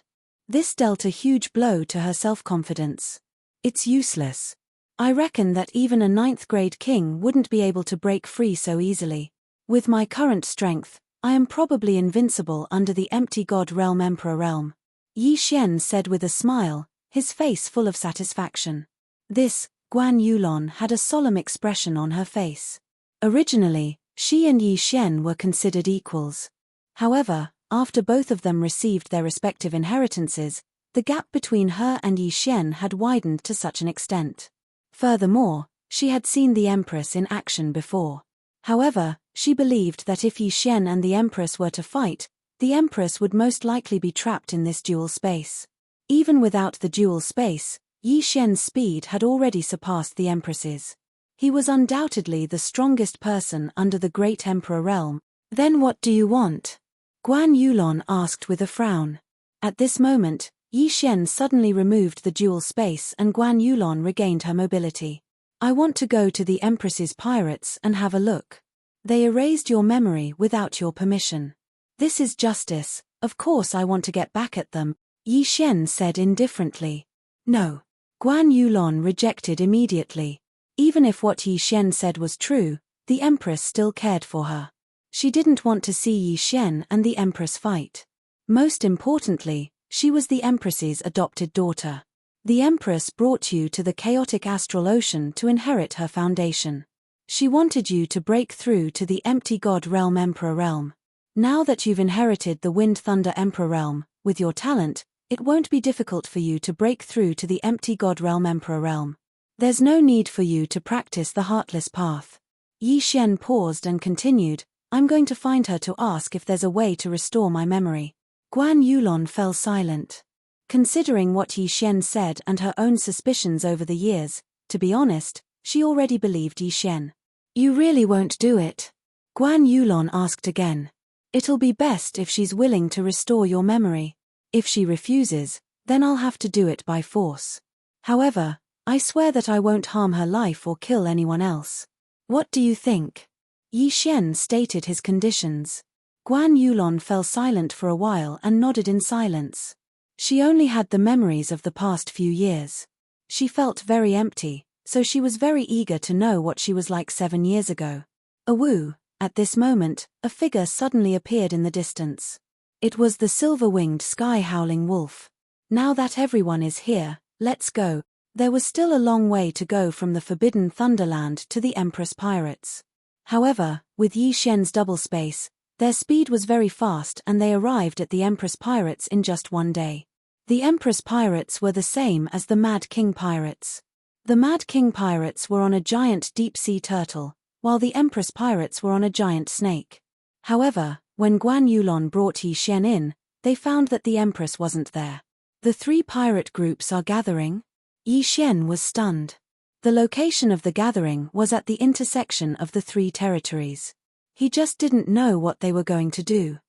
Speaker 1: This dealt a huge blow to her self-confidence. It's useless. I reckon that even a 9th grade king wouldn't be able to break free so easily. With my current strength, I am probably invincible under the empty God Realm Emperor Realm. Yi Xian said with a smile, his face full of satisfaction. This, Guan Yulon had a solemn expression on her face. Originally, she and Yi Xian were considered equals. However, after both of them received their respective inheritances, the gap between her and Yi Xian had widened to such an extent. Furthermore, she had seen the Empress in action before. However, she believed that if Yi Xian and the Empress were to fight, the Empress would most likely be trapped in this dual space. Even without the dual space, Yi Xian's speed had already surpassed the Empress's. He was undoubtedly the strongest person under the Great Emperor Realm. Then what do you want? Guan Yulon asked with a frown. At this moment, Yi Xian suddenly removed the dual space and Guan Yulon regained her mobility. I want to go to the Empress's pirates and have a look. They erased your memory without your permission. This is justice, of course I want to get back at them, Yi Xian said indifferently. No. Guan Yulon rejected immediately. Even if what Yi Xian said was true, the Empress still cared for her. She didn't want to see Yi Xian and the Empress fight. Most importantly, she was the Empress's adopted daughter. The Empress brought you to the chaotic astral ocean to inherit her foundation. She wanted you to break through to the empty God Realm Emperor Realm. Now that you've inherited the Wind Thunder Emperor Realm, with your talent, it won't be difficult for you to break through to the empty God Realm Emperor Realm. There's no need for you to practice the Heartless Path. Yi Xian paused and continued, I'm going to find her to ask if there's a way to restore my memory. Guan Yulon fell silent. Considering what Yi Xian said and her own suspicions over the years, to be honest, she already believed Yi Xian. You really won't do it? Guan Yulon asked again. It'll be best if she's willing to restore your memory. If she refuses, then I'll have to do it by force. However, I swear that I won't harm her life or kill anyone else. What do you think? Yi Xian stated his conditions. Guan Yulon fell silent for a while and nodded in silence. She only had the memories of the past few years. She felt very empty, so she was very eager to know what she was like 7 years ago. Awoo! At this moment, a figure suddenly appeared in the distance. It was the silver-winged sky-howling wolf. Now that everyone is here, let's go. There was still a long way to go from the forbidden Thunderland to the Empress pirates. However, with Yi Xian's double space, their speed was very fast and they arrived at the Empress pirates in just 1 day. The Empress pirates were the same as the Mad King pirates. The Mad King pirates were on a giant deep-sea turtle, while the Empress pirates were on a giant snake. However, when Guan Yulon brought Yi Xian in, they found that the Empress wasn't there. The 3 pirate groups are gathering? Yi Xian was stunned. The location of the gathering was at the intersection of the 3 territories. He just didn't know what they were going to do.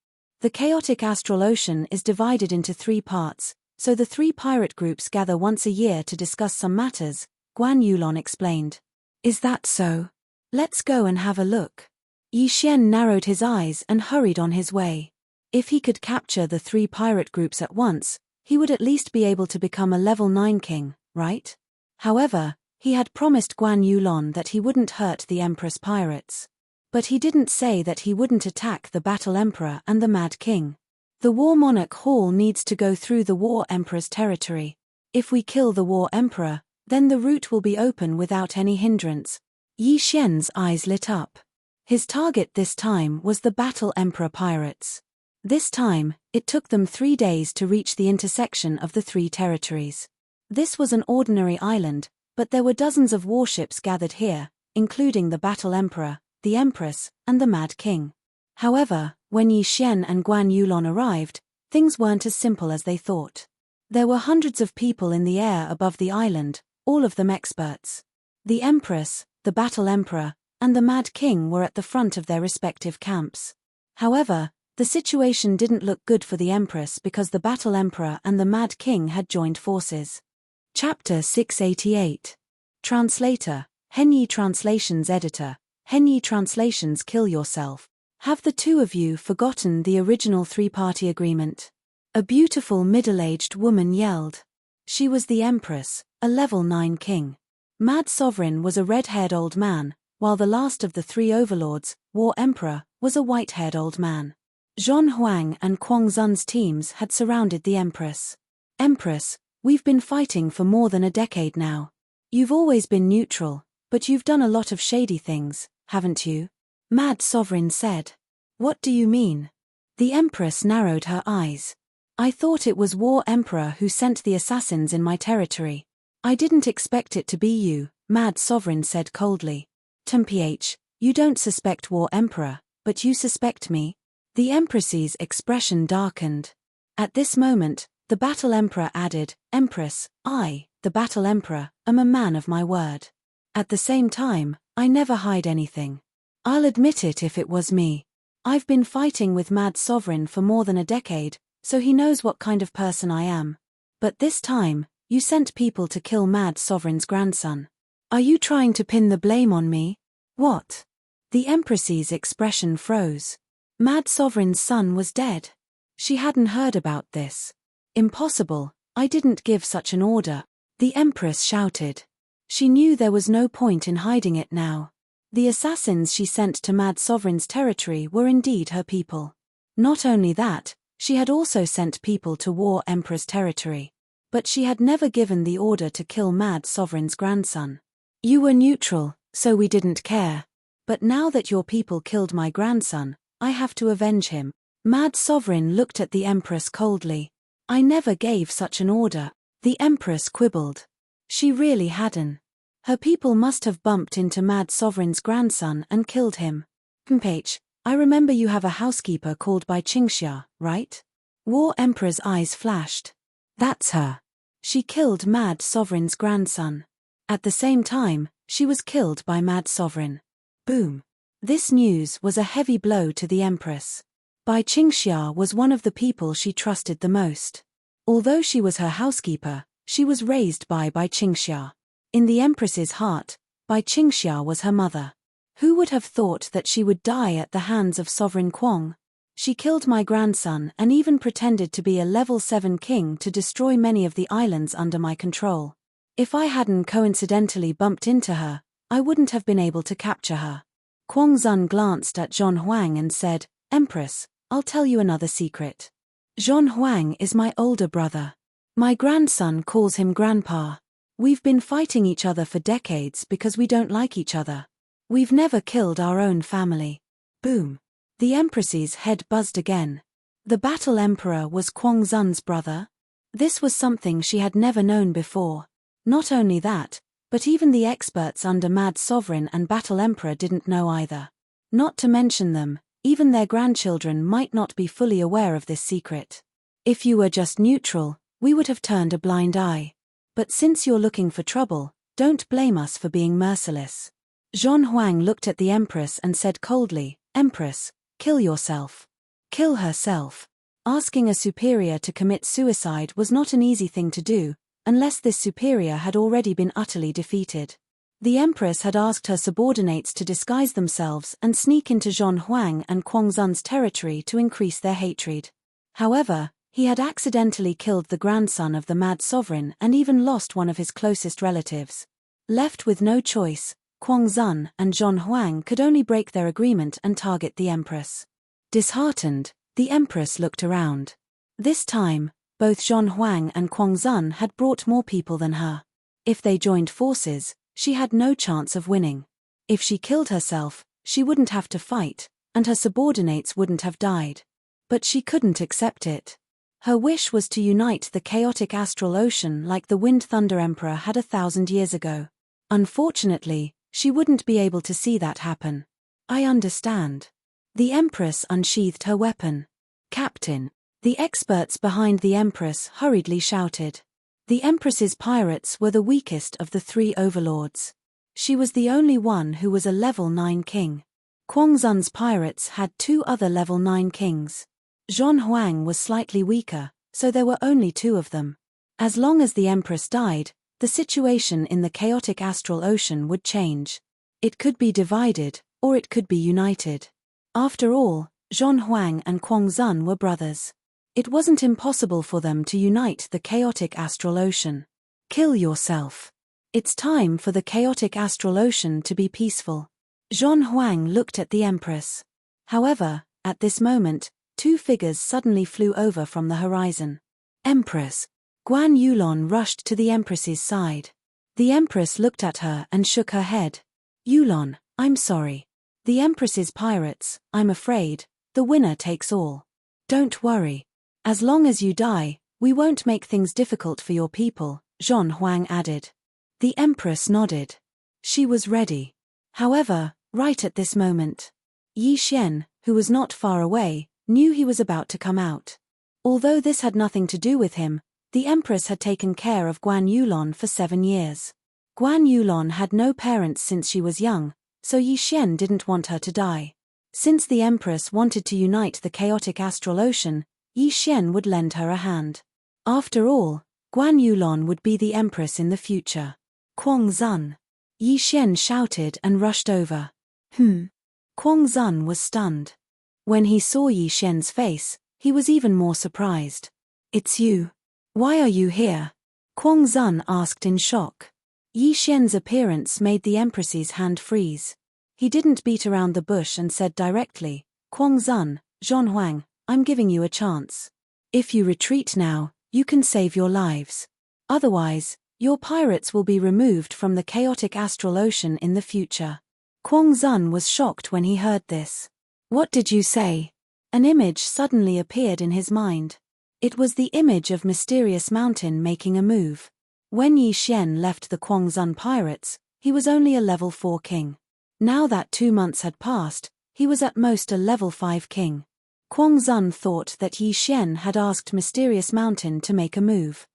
Speaker 1: The chaotic astral ocean is divided into 3 parts, so the 3 pirate groups gather once a year to discuss some matters, Guan Yulon explained. Is that so? Let's go and have a look. Yi Xian narrowed his eyes and hurried on his way. If he could capture the 3 pirate groups at once, he would at least be able to become a level 9 king, right? However, he had promised Guan Yulon that he wouldn't hurt the Empress pirates. But he didn't say that he wouldn't attack the Battle Emperor and the Mad King. The War Monarch Hall needs to go through the War Emperor's territory. If we kill the War Emperor, then the route will be open without any hindrance. Yi Xian's eyes lit up. His target this time was the Battle Emperor pirates. This time, it took them 3 days to reach the intersection of the 3 territories. This was an ordinary island, but there were dozens of warships gathered here, including the Battle Emperor, the Empress, and the Mad King. However, when Yi Xian and Guan Yulon arrived, things weren't as simple as they thought. There were hundreds of people in the air above the island, all of them experts. The Empress, the Battle Emperor, and the Mad King were at the front of their respective camps. However, the situation didn't look good for the Empress because the Battle Emperor and the Mad King had joined forces. Chapter 688. Translator, Henyi Translations Editor, Henyi Translations Kill Yourself. Have the 2 of you forgotten the original 3-party agreement? A beautiful middle-aged woman yelled. She was the Empress, a level 9 king. Mad Sovereign was a red-haired old man, while the last of the 3 overlords, War Emperor, was a white-haired old man. Zhon Huang and Kuang Zun's teams had surrounded the Empress. Empress, we've been fighting for more than a decade now. You've always been neutral, but you've done a lot of shady things, haven't you? Mad Sovereign said. What do you mean? The Empress narrowed her eyes. I thought it was War Emperor who sent the assassins in my territory. I didn't expect it to be you, Mad Sovereign said coldly. Mph, you don't suspect War Emperor, but you suspect me? The Empress's expression darkened. At this moment, the Battle Emperor added, Empress, I, the Battle Emperor, am a man of my word. At the same time, I never hide anything. I'll admit it if it was me. I've been fighting with Mad Sovereign for more than a decade, so he knows what kind of person I am. But this time, you sent people to kill Mad Sovereign's grandson. Are you trying to pin the blame on me? What? The Empress's expression froze. Mad Sovereign's son was dead. She hadn't heard about this. Impossible, I didn't give such an order, the Empress shouted. She knew there was no point in hiding it now. The assassins she sent to Mad Sovereign's territory were indeed her people. Not only that, she had also sent people to War Emperor's territory. But she had never given the order to kill Mad Sovereign's grandson. You were neutral, so we didn't care. But now that your people killed my grandson, I have to avenge him. Mad Sovereign looked at the Empress coldly. I never gave such an order, the Empress quibbled. She really hadn't. Her people must have bumped into Mad Sovereign's grandson and killed him. Mph, I remember you have a housekeeper called Bai Qingxia, right? War Emperor's eyes flashed. That's her. She killed Mad Sovereign's grandson. At the same time, she was killed by Mad Sovereign. Boom. This news was a heavy blow to the Empress. Bai Qingxia was one of the people she trusted the most. Although she was her housekeeper, she was raised by Bai Qingxia. In the Empress's heart, Bai Qingxia was her mother. Who would have thought that she would die at the hands of Sovereign Kuang? She killed my grandson and even pretended to be a level 7 king to destroy many of the islands under my control. If I hadn't coincidentally bumped into her, I wouldn't have been able to capture her. Quang glanced at Zhong Huang and said, Empress, I'll tell you another secret. Zhong Huang is my older brother. My grandson calls him Grandpa. We've been fighting each other for decades because we don't like each other. We've never killed our own family. Boom. The Empress's head buzzed again. The Battle Emperor was Quang Zun's brother? This was something she had never known before. Not only that, but even the experts under Mad Sovereign and Battle Emperor didn't know either. Not to mention them, even their grandchildren might not be fully aware of this secret. If you were just neutral, we would have turned a blind eye. But since you're looking for trouble, don't blame us for being merciless. Zhong Huang looked at the Empress and said coldly, Empress, kill yourself. Kill herself. Asking a superior to commit suicide was not an easy thing to do, unless this superior had already been utterly defeated. The Empress had asked her subordinates to disguise themselves and sneak into Zhong Huang and Quang Zun's territory to increase their hatred. However, he had accidentally killed the grandson of the Mad Sovereign and even lost one of his closest relatives. Left with no choice, Quang Zun and Zhong Huang could only break their agreement and target the Empress. Disheartened, the Empress looked around. This time, both Zhong Huang and Quang Zun had brought more people than her. If they joined forces, she had no chance of winning. If she killed herself, she wouldn't have to fight, and her subordinates wouldn't have died. But she couldn't accept it. Her wish was to unite the chaotic astral ocean like the Wind Thunder Emperor had 1,000 years ago. Unfortunately, she wouldn't be able to see that happen. I understand. The Empress unsheathed her weapon. Captain. The experts behind the Empress hurriedly shouted. The Empress's pirates were the weakest of the 3 overlords. She was the only one who was a level 9 king. Quang Zun's pirates had 2 other level 9 kings. Zhong Huang was slightly weaker, so there were only 2 of them. As long as the Empress died, the situation in the chaotic astral ocean would change. It could be divided, or it could be united. After all, Zhong Huang and Quang Zun were brothers. It wasn't impossible for them to unite the chaotic astral ocean. Kill yourself. It's time for the chaotic astral ocean to be peaceful. Zhong Huang looked at the Empress. However, at this moment, 2 figures suddenly flew over from the horizon. Empress. Guan Yulon rushed to the Empress's side. The Empress looked at her and shook her head. Yulon, I'm sorry. The Empress's pirates, I'm afraid, the winner takes all. Don't worry. As long as you die, we won't make things difficult for your people, Zhong Huang added. The Empress nodded. She was ready. However, right at this moment, Yi Xian, who was not far away, knew he was about to come out. Although this had nothing to do with him, the Empress had taken care of Guan Yulon for 7 years. Guan Yulon had no parents since she was young, so Yi Xian didn't want her to die. Since the Empress wanted to unite the chaotic astral ocean, Yi Xian would lend her a hand. After all, Guan Yulon would be the Empress in the future. Quang Zun. Yi Xian shouted and rushed over. Quang Zun was stunned. When he saw Yi Xian's face, he was even more surprised. It's you. Why are you here? Quang Zun asked in shock. Yi Xian's appearance made the Empress's hand freeze. He didn't beat around the bush and said directly, Quang Zun, Zhong Huang, I'm giving you a chance. If you retreat now, you can save your lives. Otherwise, your pirates will be removed from the chaotic astral ocean in the future. Quang Zun was shocked when he heard this. What did you say? An image suddenly appeared in his mind. It was the image of Mysterious Mountain making a move. When Yi Xian left the Quang Zun pirates, he was only a level 4 king. Now that 2 months had passed, he was at most a level 5 king. Quang Zun thought that Yi Xian had asked Mysterious Mountain to make a move.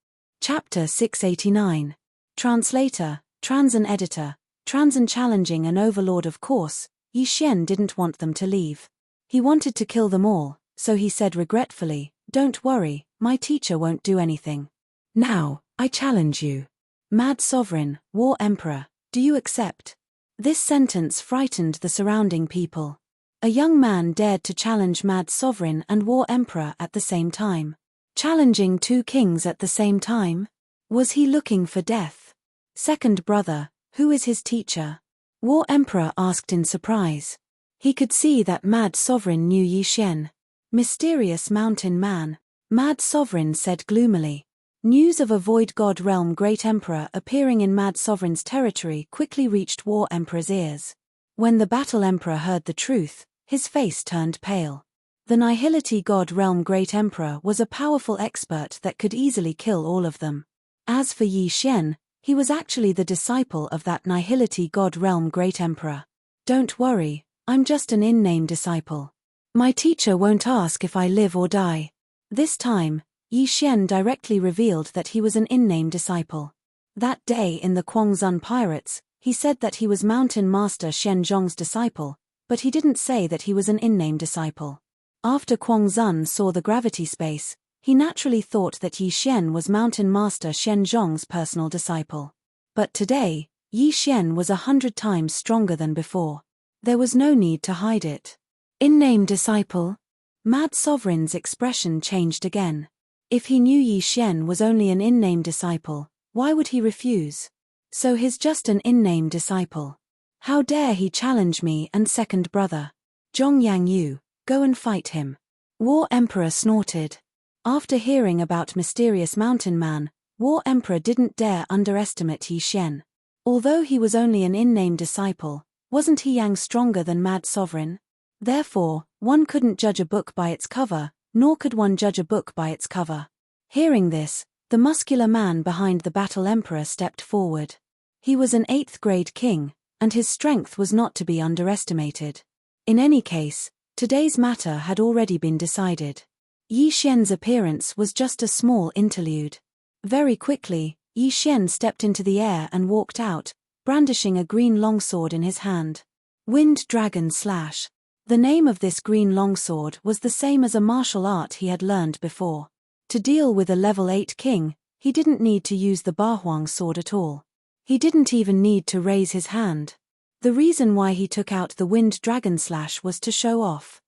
Speaker 1: Chapter 689. Translator, Transan Editor, Transan challenging an overlord. Of course, Yi Xian didn't want them to leave. He wanted to kill them all, so he said regretfully, Don't worry, my teacher won't do anything. Now, I challenge you. Mad Sovereign, War Emperor, do you accept? This sentence frightened the surrounding people. A young man dared to challenge Mad Sovereign and War Emperor at the same time. Challenging two kings at the same time? Was he looking for death? Second brother, who is his teacher? War Emperor asked in surprise. He could see that Mad Sovereign knew Yi Xian. Mysterious mountain man, Mad Sovereign said gloomily. News of a Void God Realm Great Emperor appearing in Mad Sovereign's territory quickly reached War Emperor's ears. When the Battle Emperor heard the truth, his face turned pale. The Nihility God Realm Great Emperor was a powerful expert that could easily kill all of them. As for Yi Xian, he was actually the disciple of that Nihility God Realm Great Emperor. Don't worry, I'm just an in-name disciple. My teacher won't ask if I live or die. This time, Yi Xian directly revealed that he was an in-name disciple. That day in the Quangzhun Pirates, he said that he was Mountain Master Shen Zhong's disciple, but he didn't say that he was an in-name disciple. After Quangzhun saw the gravity space, he naturally thought that Yi Xian was Mountain Master Shen Zhong's personal disciple. But today, Yi Xian was 100 times stronger than before. There was no need to hide it. In-name disciple? Mad Sovereign's expression changed again. If he knew Yi Xian was only an in-name disciple, why would he refuse? So he's just an in-name disciple. How dare he challenge me and second brother? Zhongyang Yu, go and fight him. War Emperor snorted. After hearing about mysterious mountain man, War Emperor didn't dare underestimate Yi Xian. Although he was only an in-name disciple, wasn't he Yang stronger than Mad Sovereign? Therefore, one couldn't judge a book by its cover, nor could one judge a book by its cover. Hearing this, the muscular man behind the Battle Emperor stepped forward. He was an 8th grade king, and his strength was not to be underestimated. In any case, today's matter had already been decided. Yi Xian's appearance was just a small interlude. Very quickly, Yi Xian stepped into the air and walked out, brandishing a green longsword in his hand. Wind Dragon Slash. The name of this green longsword was the same as a martial art he had learned before. To deal with a level 8 king, he didn't need to use the Bahuang sword at all. He didn't even need to raise his hand. The reason why he took out the Wind Dragon Slash was to show off.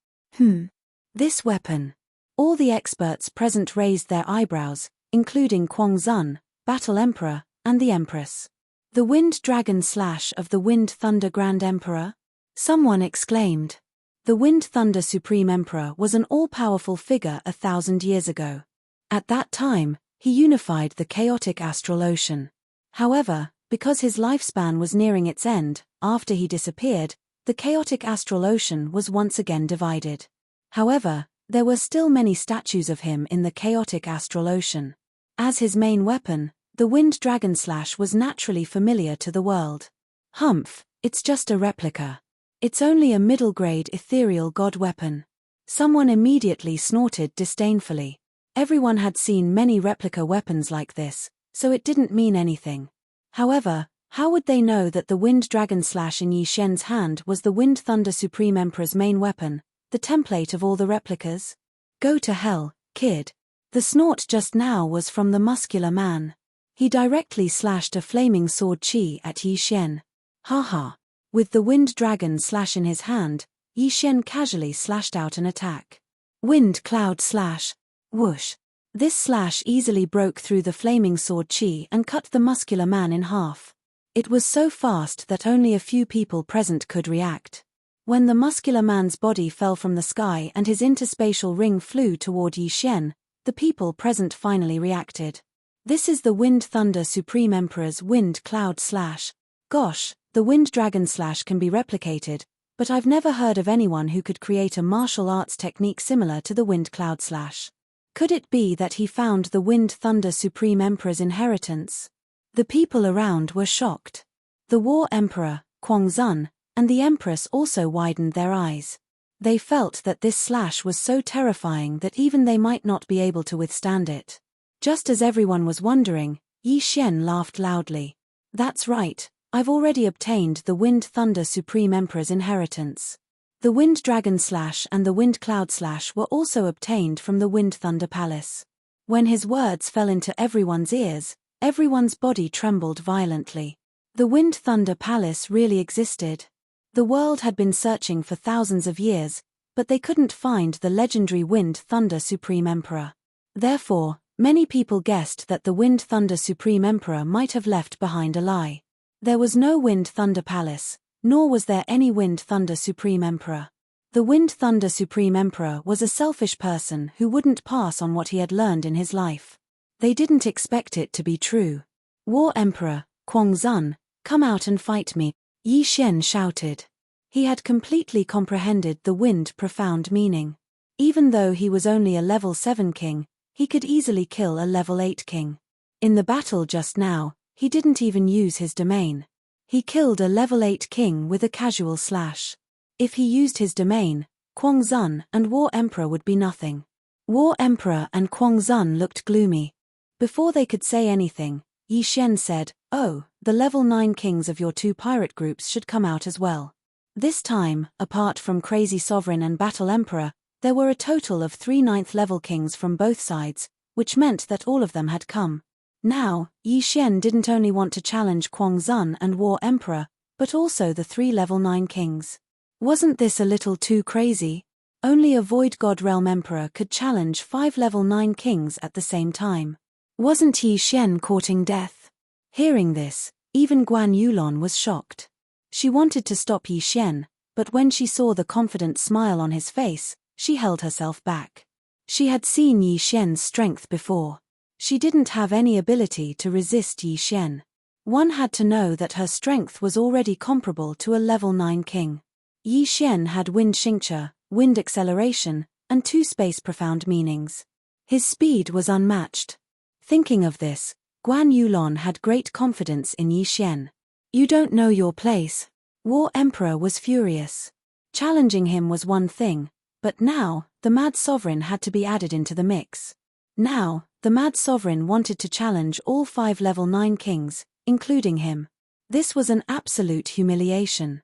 Speaker 1: This weapon. All the experts present raised their eyebrows, including Quangzhun, Battle Emperor, and the Empress. The Wind Dragon Slash of the Wind Thunder Grand Emperor? Someone exclaimed. The Wind Thunder Supreme Emperor was an all-powerful figure 1,000 years ago. At that time, he unified the chaotic astral ocean. However, because his lifespan was nearing its end, after he disappeared, the chaotic astral ocean was once again divided. However, there were still many statues of him in the chaotic astral ocean. As his main weapon, the Wind Dragon Slash was naturally familiar to the world. Humph, it's just a replica. It's only a middle-grade ethereal god weapon. Someone immediately snorted disdainfully. Everyone had seen many replica weapons like this, so it didn't mean anything. However, how would they know that the Wind Dragon Slash in Yi Xian's hand was the Wind Thunder Supreme Emperor's main weapon, the template of all the replicas? Go to hell, kid. The snort just now was from the muscular man. He directly slashed a flaming sword chi at Yi Xian. Haha. With the Wind Dragon Slash in his hand, Yi Xian casually slashed out an attack. Wind Cloud Slash. Whoosh. This slash easily broke through the flaming sword chi and cut the muscular man in half. It was so fast that only a few people present could react. When the muscular man's body fell from the sky and his interspatial ring flew toward Yi Xian, the people present finally reacted. This is the Wind Thunder Supreme Emperor's Wind Cloud Slash. Gosh, the Wind Dragon Slash can be replicated, but I've never heard of anyone who could create a martial arts technique similar to the Wind Cloud Slash. Could it be that he found the Wind Thunder Supreme Emperor's inheritance? The people around were shocked. The War Emperor, Quangzhun, and the Empress also widened their eyes. They felt that this slash was so terrifying that even they might not be able to withstand it. Just as everyone was wondering, Yi Xian laughed loudly. That's right, I've already obtained the Wind Thunder Supreme Emperor's inheritance. The Wind Dragon Slash and the Wind Cloud Slash were also obtained from the Wind Thunder Palace. When his words fell into everyone's ears, everyone's body trembled violently. The Wind Thunder Palace really existed. The world had been searching for thousands of years, but they couldn't find the legendary Wind Thunder Supreme Emperor. Therefore, many people guessed that the Wind Thunder Supreme Emperor might have left behind a lie. There was no Wind Thunder Palace, nor was there any Wind Thunder Supreme Emperor. The Wind Thunder Supreme Emperor was a selfish person who wouldn't pass on what he had learned in his life. They didn't expect it to be true. War Emperor, Quang-Zun, come out and fight me, Yi Xian shouted. He had completely comprehended the wind profound meaning. Even though he was only a level 7 king, he could easily kill a level 8 king. In the battle just now, he didn't even use his domain. He killed a level 8 king with a casual slash. If he used his domain, Quang-Zun and War Emperor would be nothing. War Emperor and Quang-Zun looked gloomy. Before they could say anything, Yi Xian said, "Oh, the level 9 kings of your 2 pirate groups should come out as well." This time, apart from Crazy Sovereign and Battle Emperor, there were a total of 3 9th level kings from both sides, which meant that all of them had come. Now, Yi Xian didn't only want to challenge Quang-Zun and War Emperor, but also the 3 level 9 kings. Wasn't this a little too crazy? Only a Void God Realm Emperor could challenge 5 level 9 kings at the same time. Wasn't Yi Xian courting death? Hearing this, even Guan Yulon was shocked. She wanted to stop Yi Xian, but when she saw the confident smile on his face, she held herself back. She had seen Yi Xian's strength before. She didn't have any ability to resist Yi Xian. One had to know that her strength was already comparable to a level 9 king. Yi Xian had wind Xingqia, wind acceleration, and 2 space profound meanings. His speed was unmatched. Thinking of this, Guan Yulon had great confidence in Yi Xian. "You don't know your place." War Emperor was furious. Challenging him was one thing, but now, the Mad Sovereign had to be added into the mix. Now, the Mad Sovereign wanted to challenge all 5 level 9 kings, including him. This was an absolute humiliation.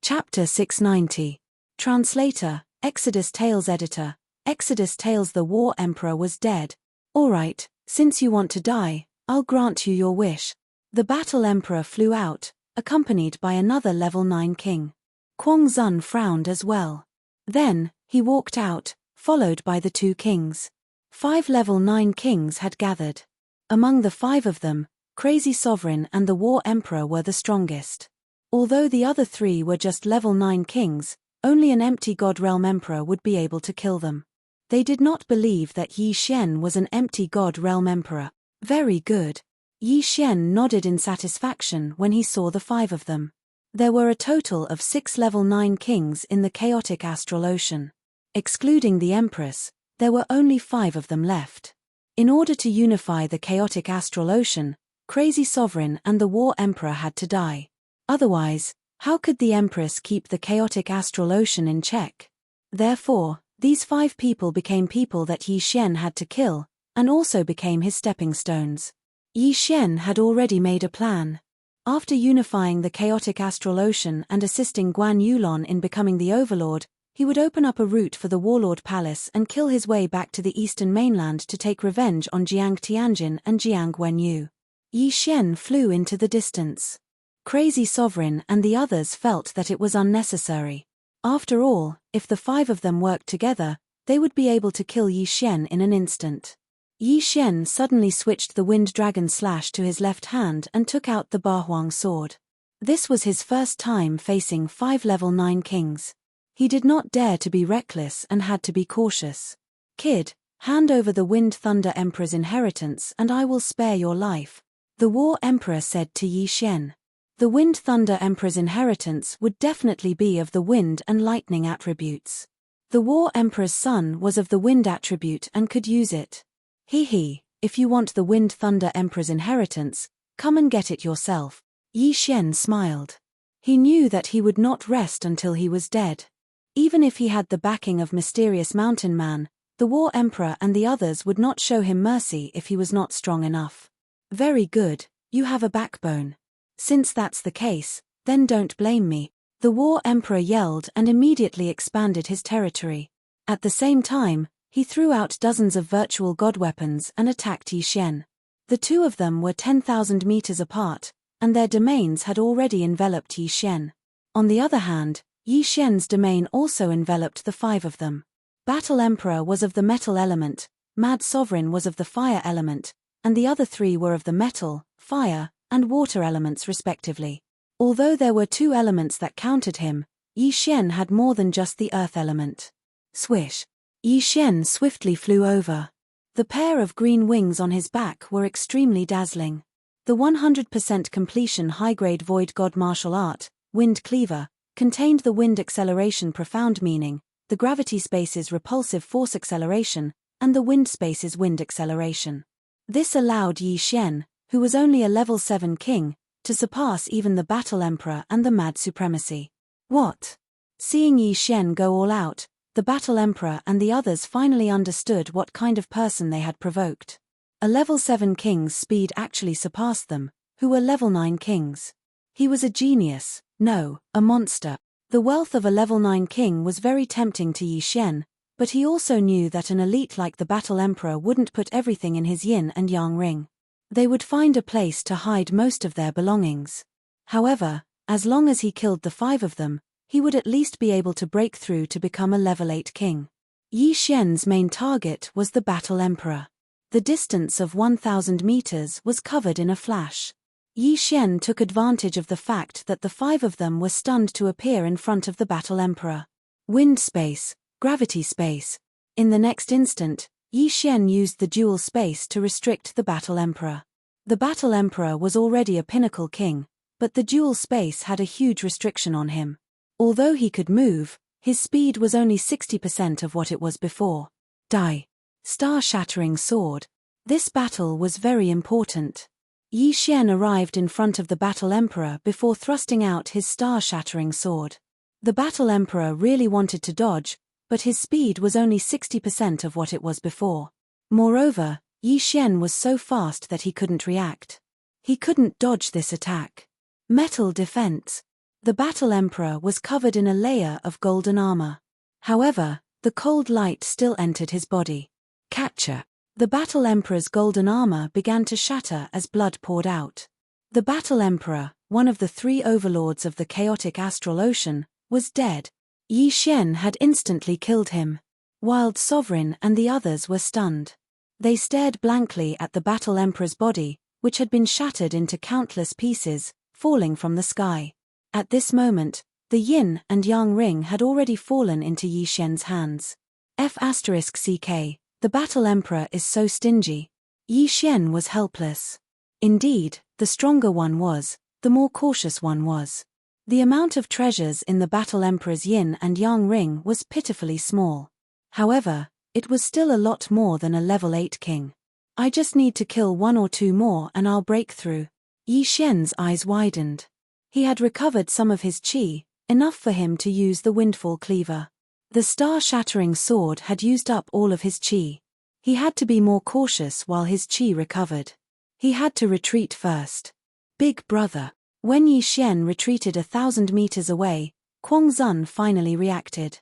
Speaker 1: Chapter 690. Translator, Exodus Tales Editor. Exodus Tales. The War Emperor was dead. Alright, since you want to die, I'll grant you your wish. The Battle Emperor flew out, accompanied by another level 9 king. Quang-Zun frowned as well. Then, he walked out, followed by the 2 kings. 5 level 9 kings had gathered. Among the 5 of them, Crazy Sovereign and the War Emperor were the strongest. Although the other 3 were just level 9 kings, only an empty God Realm Emperor would be able to kill them. They did not believe that Yi Xian was an empty God Realm Emperor. Very good. Yi Xian nodded in satisfaction when he saw the 5 of them. There were a total of 6 level 9 kings in the chaotic astral ocean. Excluding the Empress, there were only 5 of them left. In order to unify the chaotic astral ocean, Crazy Sovereign and the War Emperor had to die. Otherwise, how could the Empress keep the chaotic astral ocean in check? Therefore, these 5 people became people that Yi Xian had to kill, and also became his stepping stones. Yi Xian had already made a plan. After unifying the chaotic astral ocean and assisting Guan Yulon in becoming the Overlord, he would open up a route for the Warlord Palace and kill his way back to the eastern mainland to take revenge on Jiang Tianjin and Jiang Wenyu. Yi Xian flew into the distance. Crazy Sovereign and the others felt that it was unnecessary. After all, if the 5 of them worked together, they would be able to kill Yi Xian in an instant. Yi Xian suddenly switched the Wind Dragon Slash to his left hand and took out the Bahuang sword. This was his first time facing 5 level 9 kings. He did not dare to be reckless and had to be cautious. "Kid, hand over the Wind Thunder Emperor's inheritance and I will spare your life," the War Emperor said to Yi Xian. The Wind Thunder Emperor's inheritance would definitely be of the wind and lightning attributes. The War Emperor's son was of the wind attribute and could use it. If you want the Wind Thunder Emperor's inheritance, come and get it yourself. Yi Xian smiled. He knew that he would not rest until he was dead. Even if he had the backing of Mysterious Mountain Man, the War Emperor and the others would not show him mercy if he was not strong enough. "Very good, you have a backbone. Since that's the case, then don't blame me," the War Emperor yelled and immediately expanded his territory. At the same time, he threw out dozens of virtual god weapons and attacked Yi Xian. The 2 of them were 10,000 meters apart, and their domains had already enveloped Yi Xian. On the other hand, Yi Xian's domain also enveloped the 5 of them. Battle Emperor was of the metal element, Mad Sovereign was of the fire element, and the other 3 were of the metal, fire, and water elements respectively. Although there were 2 elements that countered him, Yi Xian had more than just the earth element. Swish! Yi Xian swiftly flew over. The pair of green wings on his back were extremely dazzling. The 100% completion high-grade Void God martial art, Wind Cleaver, contained the wind acceleration profound meaning, the gravity space's repulsive force acceleration, and the wind space's wind acceleration. This allowed Yi Xian, who was only a level 7 king, to surpass even the Battle Emperor and the Mad Supremacy. What? Seeing Yi Xian go all out, the Battle Emperor and the others finally understood what kind of person they had provoked. A level 7 king's speed actually surpassed them, who were level 9 kings. He was a genius, no, a monster. The wealth of a level 9 king was very tempting to Yi Xian, but he also knew that an elite like the Battle Emperor wouldn't put everything in his yin and yang ring. They would find a place to hide most of their belongings. However, as long as he killed the 5 of them, he would at least be able to break through to become a level 8 king. Yi Xian's main target was the Battle Emperor. The distance of 1,000 meters was covered in a flash. Yi Xian took advantage of the fact that the 5 of them were stunned to appear in front of the Battle Emperor. Wind space, gravity space. In the next instant, Yi Xian used the dual space to restrict the Battle Emperor. The Battle Emperor was already a pinnacle king, but the dual space had a huge restriction on him. Although he could move, his speed was only 60% of what it was before. Die. Star-shattering sword. This battle was very important. Yi Xian arrived in front of the Battle Emperor before thrusting out his star-shattering sword. The Battle Emperor really wanted to dodge, but his speed was only 60% of what it was before. Moreover, Yi Xian was so fast that he couldn't react. He couldn't dodge this attack. Metal defense. The Battle Emperor was covered in a layer of golden armor. However, the cold light still entered his body. Capture. The Battle Emperor's golden armor began to shatter as blood poured out. The Battle Emperor, one of the 3 overlords of the chaotic astral ocean, was dead. Yi Xian had instantly killed him. Wild Sovereign and the others were stunned. They stared blankly at the Battle Emperor's body, which had been shattered into countless pieces, falling from the sky. At this moment, the yin and yang ring had already fallen into Yi Xian's hands. F***ck, the Battle Emperor is so stingy. Yi Xian was helpless. Indeed, the stronger one was, the more cautious one was. The amount of treasures in the Battle Emperor's yin and yang ring was pitifully small. However, it was still a lot more than a level 8 king. I just need to kill 1 or 2 more and I'll break through. Yi Xian's eyes widened. He had recovered some of his qi, enough for him to use the Windfall Cleaver. The star-shattering sword had used up all of his qi. He had to be more cautious while his qi recovered. He had to retreat first. Big brother. When Yi Xian retreated 1,000 meters away, Quang Zun finally reacted.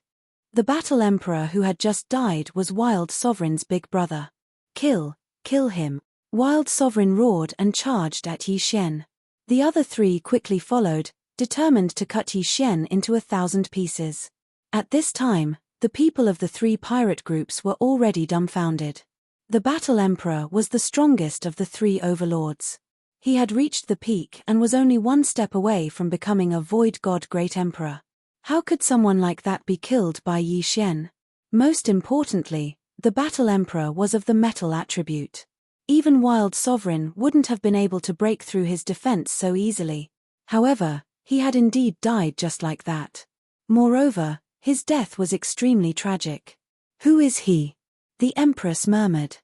Speaker 1: The Battle Emperor who had just died was Wild Sovereign's big brother. Kill him. Wild Sovereign roared and charged at Yi Xian. The other 3 quickly followed, determined to cut Yi Xian into 1,000 pieces. At this time, the people of the 3 pirate groups were already dumbfounded. The Battle Emperor was the strongest of the 3 overlords. He had reached the peak and was only 1 step away from becoming a Void God Great Emperor. How could someone like that be killed by Yi Xian? Most importantly, the Battle Emperor was of the metal attribute. Even Wild Sovereign wouldn't have been able to break through his defense so easily. However, he had indeed died just like that. Moreover, his death was extremely tragic. Who is he? The Empress murmured.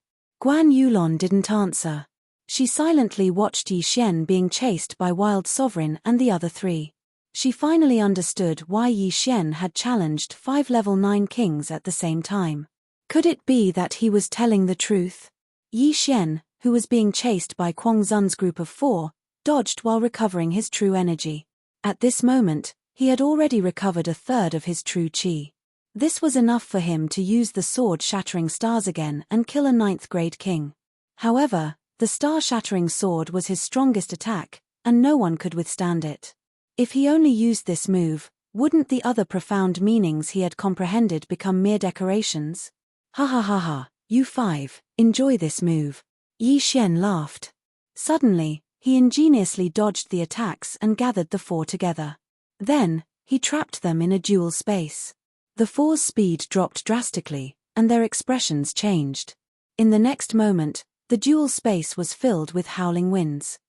Speaker 1: Guan Yulon didn't answer. She silently watched Yi Xian being chased by Wild Sovereign and the other 3. She finally understood why Yi Xian had challenged 5 level 9 kings at the same time. Could it be that he was telling the truth? Yi Xian, who was being chased by Quang Zun's group of 4, dodged while recovering his true energy. At this moment, he had already recovered 1/3 of his true qi. This was enough for him to use the sword-shattering stars again and kill a 9th grade king. However, the star-shattering sword was his strongest attack, and no one could withstand it. If he only used this move, wouldn't the other profound meanings he had comprehended become mere decorations? Ha ha ha ha, you five, enjoy this move. Yi Xian laughed. Suddenly, he ingeniously dodged the attacks and gathered the four together. Then, he trapped them in a dual space. The four's speed dropped drastically, and their expressions changed. In the next moment, the dual space was filled with howling winds.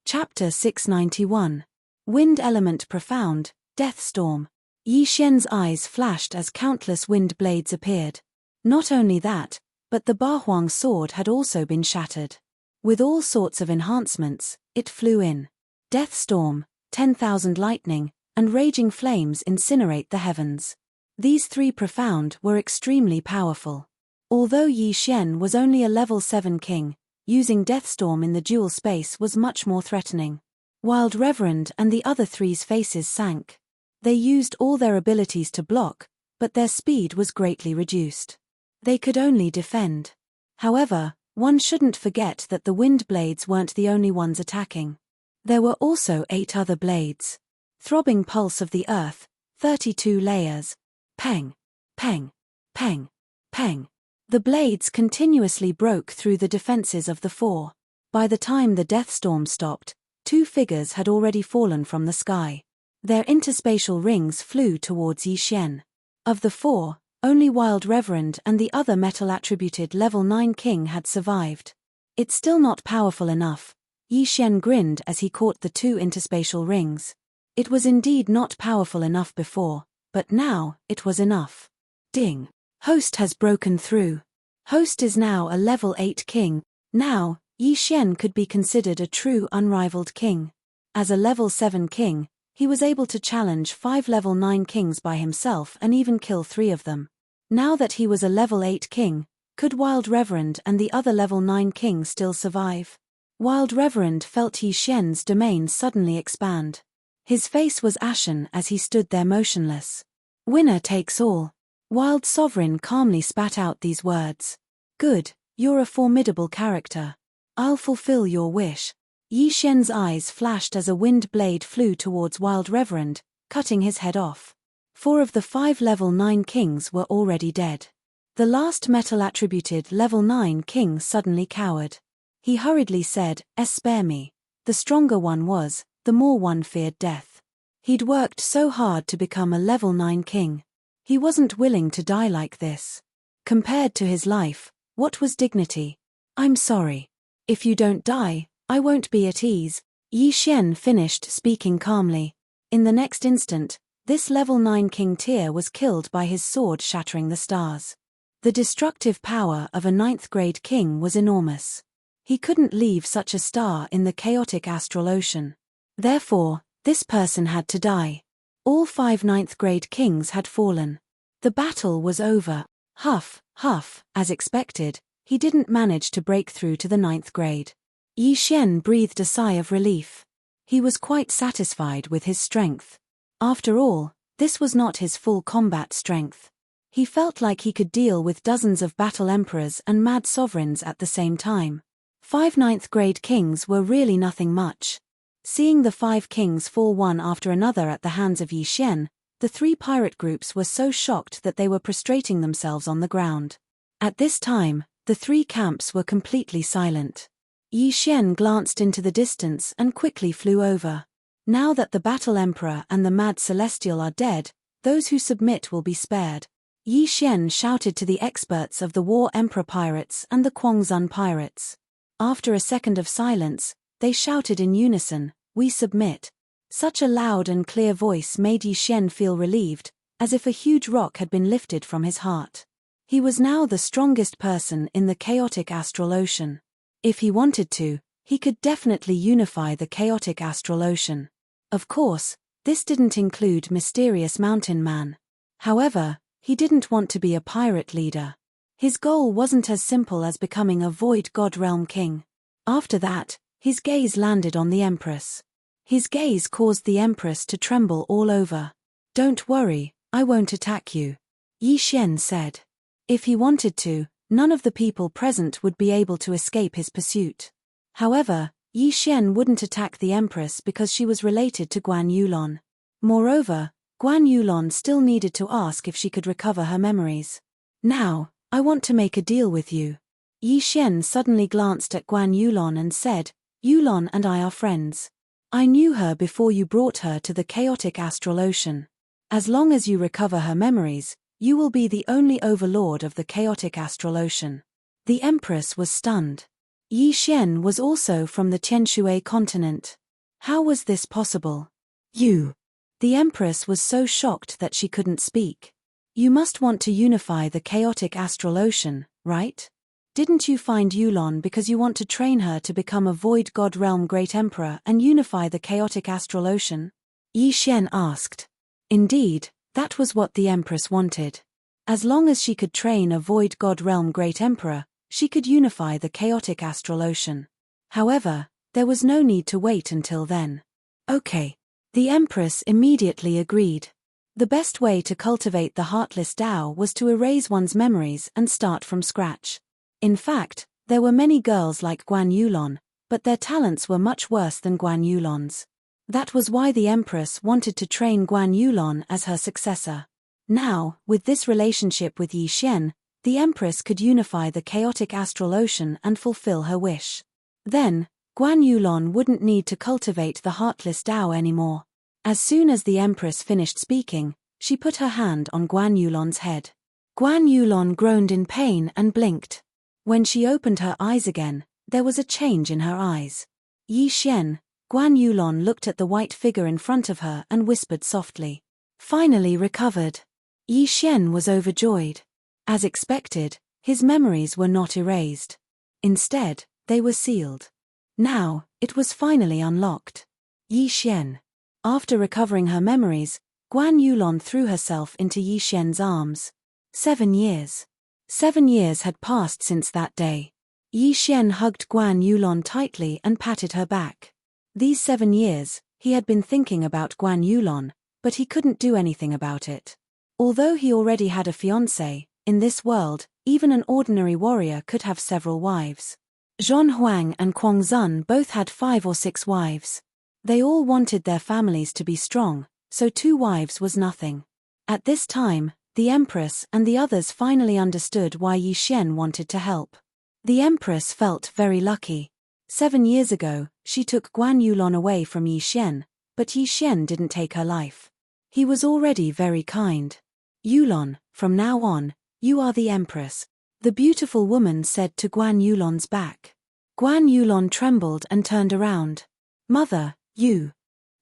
Speaker 1: Chapter 691. Wind Element Profound, Death Storm. Yi Xian's eyes flashed as countless wind blades appeared. Not only that, but the Ba Huang sword had also been shattered. With all sorts of enhancements, it flew in. Death Storm, 10,000 lightning, and raging flames incinerate the heavens. These three profound were extremely powerful. Although Yi Xian was only a level 7 king, using Deathstorm in the dual space was much more threatening. Wild Reverend and the other three's faces sank. They used all their abilities to block, but their speed was greatly reduced. They could only defend. However, one shouldn't forget that the wind blades weren't the only ones attacking. There were also 8 other blades. Throbbing pulse of the earth, 32 layers. Peng, peng, peng, peng. The blades continuously broke through the defenses of the four. By the time the death storm stopped, 2 figures had already fallen from the sky. Their interspatial rings flew towards Yi Xian. Of the 4, only Wild Reverend and the other metal-attributed level 9 king had survived. It's still not powerful enough. Yi Xian grinned as he caught the 2 interspatial rings. It was indeed not powerful enough before, but now, it was enough. Ding! Host has broken through. Host is now a level 8 king. Now, Yi Xian could be considered a true unrivaled king. As a level 7 king, he was able to challenge 5 level 9 kings by himself and even kill 3 of them. Now that he was a level 8 king, could Wild Reverend and the other level 9 king still survive? Wild Reverend felt Yi Xian's domain suddenly expand. His face was ashen as he stood there motionless. Winner takes all. Wild Sovereign calmly spat out these words. Good, you're a formidable character. I'll fulfill your wish. Yi Xian's eyes flashed as a wind blade flew towards Wild Reverend, cutting his head off. 4 of the 5 level 9 kings were already dead. The last metal-attributed level 9 king suddenly cowered. He hurriedly said, "Spare me." The stronger one was, the more one feared death. He'd worked so hard to become a level 9 king. He wasn't willing to die like this. Compared to his life, what was dignity? I'm sorry. If you don't die, I won't be at ease. Yi Xian finished speaking calmly. In the next instant, this level 9 king tier was killed by his sword shattering the stars. The destructive power of a 9th grade king was enormous. He couldn't leave such a star in the chaotic astral ocean. Therefore, this person had to die. All 5 9th grade kings had fallen. The battle was over. Huff, huff, as expected, he didn't manage to break through to the 9th grade. Yi Xian breathed a sigh of relief. He was quite satisfied with his strength. After all, this was not his full combat strength. He felt like he could deal with dozens of battle emperors and mad sovereigns at the same time. 5 9th grade kings were really nothing much. Seeing the 5 kings fall one after another at the hands of Yi Xian, the 3 pirate groups were so shocked that they were prostrating themselves on the ground. At this time, the 3 camps were completely silent. Yi Xian glanced into the distance and quickly flew over. Now that the Battle Emperor and the Mad Celestial are dead, those who submit will be spared. Yi Xian shouted to the experts of the War Emperor pirates and the Quangzun pirates. After a second of silence, they shouted in unison, "We submit." Such a loud and clear voice made Yi Xian feel relieved, as if a huge rock had been lifted from his heart. He was now the strongest person in the chaotic astral ocean. If he wanted to, he could definitely unify the chaotic astral ocean. Of course, this didn't include Mysterious Mountain Man. However, he didn't want to be a pirate leader. His goal wasn't as simple as becoming a Void God Realm king. After that, his gaze landed on the Empress. His gaze caused the Empress to tremble all over. "Don't worry, I won't attack you," Yi Xian said. If he wanted to, none of the people present would be able to escape his pursuit. However, Yi Xian wouldn't attack the empress because she was related to Guan Yulon. Moreover, Guan Yulon still needed to ask if she could recover her memories. Now, I want to make a deal with you. Yi Xian suddenly glanced at Guan Yulon and said, Yulon and I are friends. I knew her before you brought her to the chaotic astral ocean. As long as you recover her memories, you will be the only overlord of the chaotic astral ocean. The empress was stunned. Yi Xian was also from the Qianshui continent. How was this possible? You. The empress was so shocked that she couldn't speak. You must want to unify the chaotic astral ocean, right? Didn't you find Yulon because you want to train her to become a void god realm great emperor and unify the chaotic astral ocean? Yi Xian asked. Indeed, that was what the empress wanted. As long as she could train a void god realm great emperor, she could unify the chaotic astral ocean. However, there was no need to wait until then. Okay. The empress immediately agreed. The best way to cultivate the heartless Tao was to erase one's memories and start from scratch. In fact, there were many girls like Guan Yulon, but their talents were much worse than Guan Yulon's. That was why the empress wanted to train Guan Yulon as her successor. Now, with this relationship with Yi Xian, the empress could unify the chaotic astral ocean and fulfill her wish. Then, Guan Yulon wouldn't need to cultivate the heartless Tao anymore. As soon as the empress finished speaking, she put her hand on Guan Yulon's head. Guan Yulon groaned in pain and blinked. When she opened her eyes again, there was a change in her eyes. Yi Xian, Guan Yulon looked at the white figure in front of her and whispered softly. Finally recovered. Yi Xian was overjoyed. As expected, his memories were not erased. Instead, they were sealed. Now, it was finally unlocked. Yi Xian. After recovering her memories, Guan Yulon threw herself into Yi Xian's arms. 7 years. 7 years had passed since that day. Yi Xian hugged Guan Yulon tightly and patted her back. These 7 years, he had been thinking about Guan Yulon, but he couldn't do anything about it. Although he already had a fiancée, in this world, even an ordinary warrior could have several wives. Zhon Huang and Kuang Zun both had 5 or 6 wives. They all wanted their families to be strong, so 2 wives was nothing. At this time, the empress and the others finally understood why Yi Xian wanted to help. The empress felt very lucky. 7 years ago, she took Guan Yulon away from Yi Xian, but Yi Xian didn't take her life. He was already very kind. Yulon, from now on, you are the empress, the beautiful woman said to Guan Yulon's back. Guan Yulon trembled and turned around. Mother, you.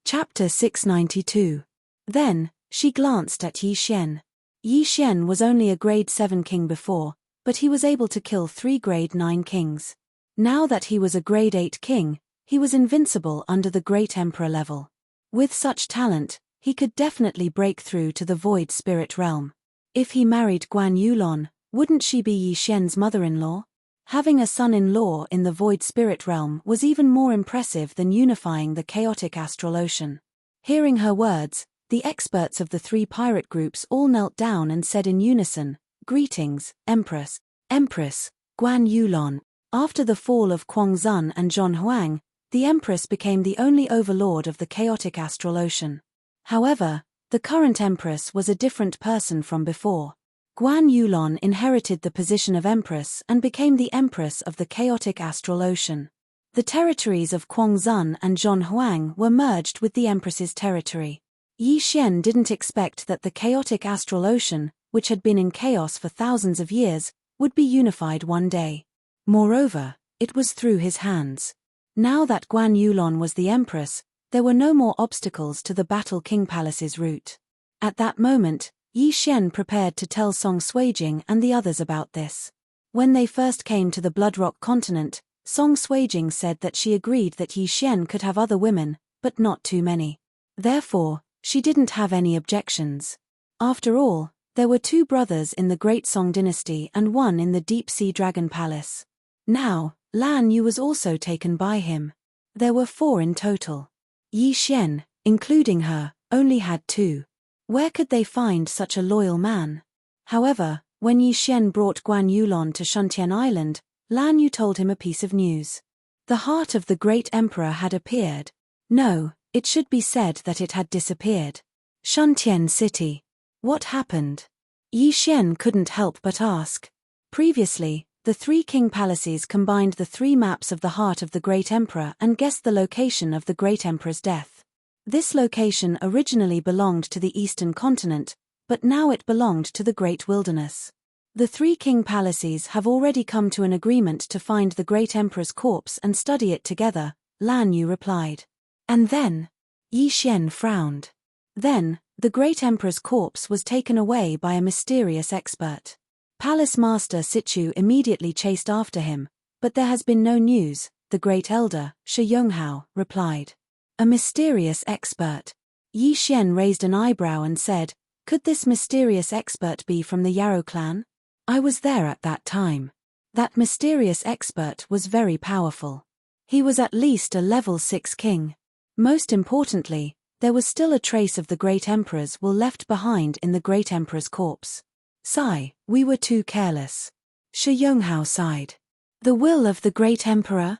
Speaker 1: Chapter 692. Then, she glanced at Yi Xian. Yi Xian was only a grade 7 king before, but he was able to kill 3 grade 9 kings. Now that he was a grade 8 king, he was invincible under the great emperor level. With such talent, he could definitely break through to the void spirit realm. If he married Guan Yulon, wouldn't she be Yi Xian's mother-in-law? Having a son-in-law in the void spirit realm was even more impressive than unifying the chaotic astral ocean. Hearing her words, the experts of the 3 pirate groups all knelt down and said in unison, Greetings, Empress, Empress, Guan Yulon. After the fall of Kuang Zun and Zhon Huang, the Empress became the only overlord of the chaotic astral ocean. However, the current Empress was a different person from before. Guan Yulon inherited the position of Empress and became the Empress of the chaotic astral ocean. The territories of Kuang Zun and Zhon Huang were merged with the Empress's territory. Yi Xian didn't expect that the chaotic astral ocean, which had been in chaos for thousands of years, would be unified one day. Moreover, it was through his hands. Now that Guan Yulon was the Empress, there were no more obstacles to the Battle King Palace's route. At that moment, Yi Xian prepared to tell Song Suijing and the others about this. When they first came to the Bloodrock continent, Song Suijing said that she agreed that Yi Xian could have other women, but not too many. Therefore, she didn't have any objections. After all, there were 2 brothers in the Great Song dynasty and 1 in the Deep Sea Dragon Palace. Now, Lan Yu was also taken by him. There were 4 in total. Yi Xian, including her, only had 2. Where could they find such a loyal man? However, when Yi Xian brought Guan Yulon to Shuntian Island, Lan Yu told him a piece of news. The heart of the great emperor had appeared. No, it should be said that it had disappeared. Shuntian City. What happened? Yi Xian couldn't help but ask. Previously, the three king palaces combined the three maps of the heart of the great emperor and guessed the location of the great emperor's death. This location originally belonged to the eastern continent, but now it belonged to the great wilderness. The three king palaces have already come to an agreement to find the great emperor's corpse and study it together, Lan Yu replied. And then? Yi Xian frowned. Then, the great emperor's corpse was taken away by a mysterious expert. Palace Master Sichu immediately chased after him, but there has been no news, the great elder, Shi Yonghao, replied. A mysterious expert. Yi Xian raised an eyebrow and said, could this mysterious expert be from the Yarrow clan? I was there at that time. That mysterious expert was very powerful. He was at least a level 6 king. Most importantly, there was still a trace of the great emperor's will left behind in the great emperor's corpse. Sigh, we were too careless. Shi Yonghao sighed. The will of the great emperor?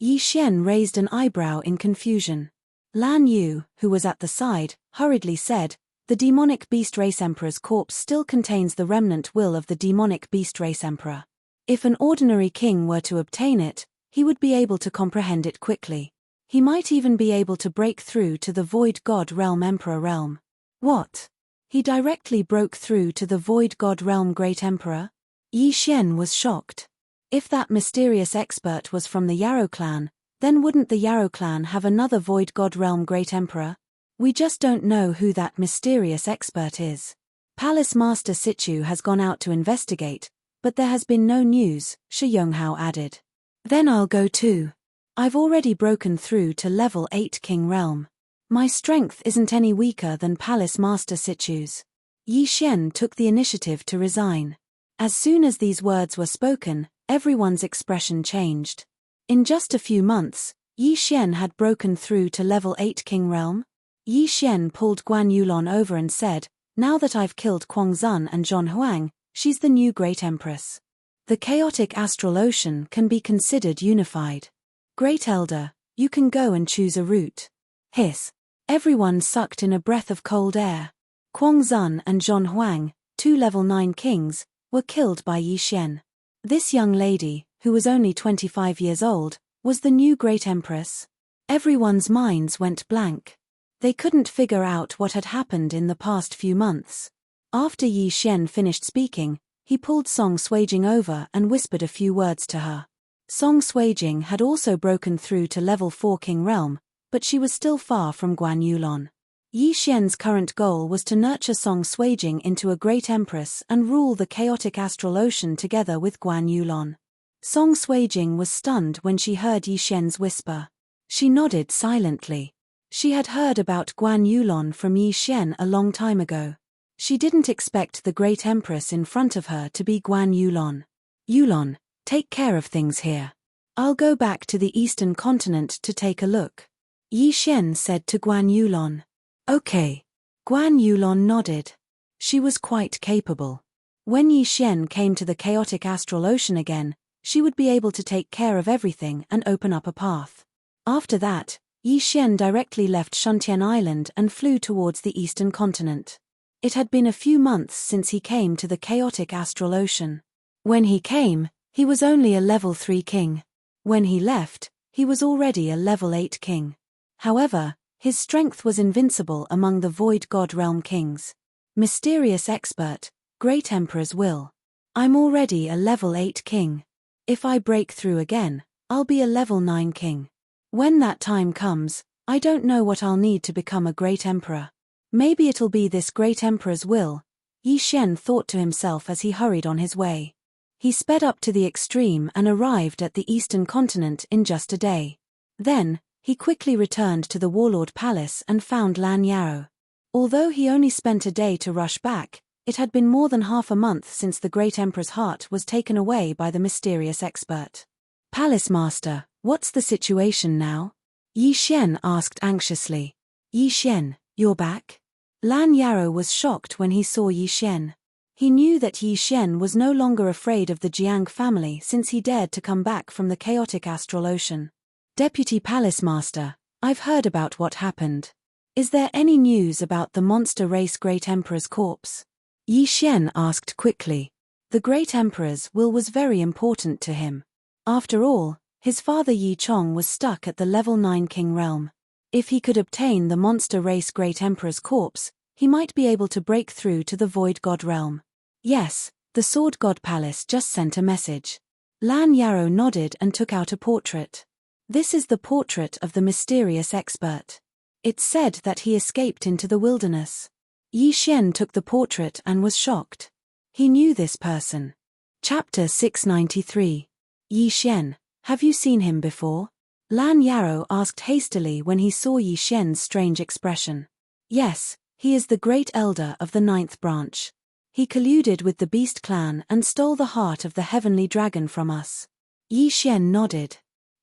Speaker 1: Yi Xian raised an eyebrow in confusion. Lan Yu, who was at the side, hurriedly said, the demonic beast race emperor's corpse still contains the remnant will of the demonic beast race emperor. If an ordinary king were to obtain it, he would be able to comprehend it quickly. He might even be able to break through to the Void God Realm Emperor realm. What? He directly broke through to the Void God Realm Great Emperor? Yi Xian was shocked. If that mysterious expert was from the Yarrow clan, then wouldn't the Yarrow clan have another Void God Realm Great Emperor? We just don't know who that mysterious expert is. Palace Master Sichu has gone out to investigate, but there has been no news, Shi Yonghao added. Then I'll go too. I've already broken through to level 8 King Realm. My strength isn't any weaker than Palace Master Sichu's. Yi Xian took the initiative to resign. As soon as these words were spoken, everyone's expression changed. In just a few months, Yi Xian had broken through to level 8 King Realm. Yi Xian pulled Guan Yulon over and said, now that I've killed Kuang Zun and Zhon Huang, she's the new Great Empress. The chaotic astral ocean can be considered unified. Great Elder, you can go and choose a route. Hiss. Everyone sucked in a breath of cold air. Kuang Zun and Zhon Huang, 2 level 9 kings, were killed by Yi Xian. This young lady, who was only 25 years old, was the new Great Empress. Everyone's minds went blank. They couldn't figure out what had happened in the past few months. After Yi Xian finished speaking, he pulled Song Suijing over and whispered a few words to her. Song Suijing had also broken through to level 4 King Realm, but she was still far from Guan Yulon. Yi Xian's current goal was to nurture Song Suijing into a great empress and rule the chaotic astral ocean together with Guan Yulon. Song Suijing was stunned when she heard Yi Xian's whisper. She nodded silently. She had heard about Guan Yulon from Yi Xian a long time ago. She didn't expect the great empress in front of her to be Guan Yulon. Yulon, take care of things here. I'll go back to the eastern continent to take a look. Yi Xian said to Guan Yulon. Okay. Guan Yulon nodded. She was quite capable. When Yi Xian came to the chaotic astral ocean again, she would be able to take care of everything and open up a path. After that, Yi Xian directly left Shuntian Island and flew towards the eastern continent. It had been a few months since he came to the chaotic astral ocean. When he came, he was only a level 3 king. When he left, he was already a level 8 king. However, his strength was invincible among the Void God Realm kings. Mysterious expert, Great Emperor's will. I'm already a level 8 king. If I break through again, I'll be a level 9 king. When that time comes, I don't know what I'll need to become a great emperor. Maybe it'll be this great emperor's will, Yi Xian thought to himself as he hurried on his way. He sped up to the extreme and arrived at the eastern continent in just a day. Then, he quickly returned to the Warlord Palace and found Lan Yarrow. Although he only spent a day to rush back, it had been more than half a month since the great emperor's heart was taken away by the mysterious expert. Palace Master, what's the situation now? Yi Xian asked anxiously. Yi Xian, you're back? Lan Yarrow was shocked when he saw Yi Xian. He knew that Yi Xian was no longer afraid of the Jiang family since he dared to come back from the chaotic astral ocean. Deputy Palace Master, I've heard about what happened. Is there any news about the monster race Great Emperor's corpse? Yi Xian asked quickly. The Great Emperor's will was very important to him. After all, his father Yi Chong was stuck at the level 9 king realm. If he could obtain the monster race Great Emperor's corpse, he might be able to break through to the Void God realm. Yes, the Sword God Palace just sent a message. Lan Yarrow nodded and took out a portrait. This is the portrait of the mysterious expert. It said that he escaped into the wilderness. Yi Xian took the portrait and was shocked. He knew this person. Chapter 693. Yi Xian, have you seen him before? Lan Yarrow asked hastily when he saw Yi Xian's strange expression. Yes, he is the great elder of the 9th branch. He colluded with the Beast clan and stole the heart of the heavenly dragon from us. Yi Xian nodded.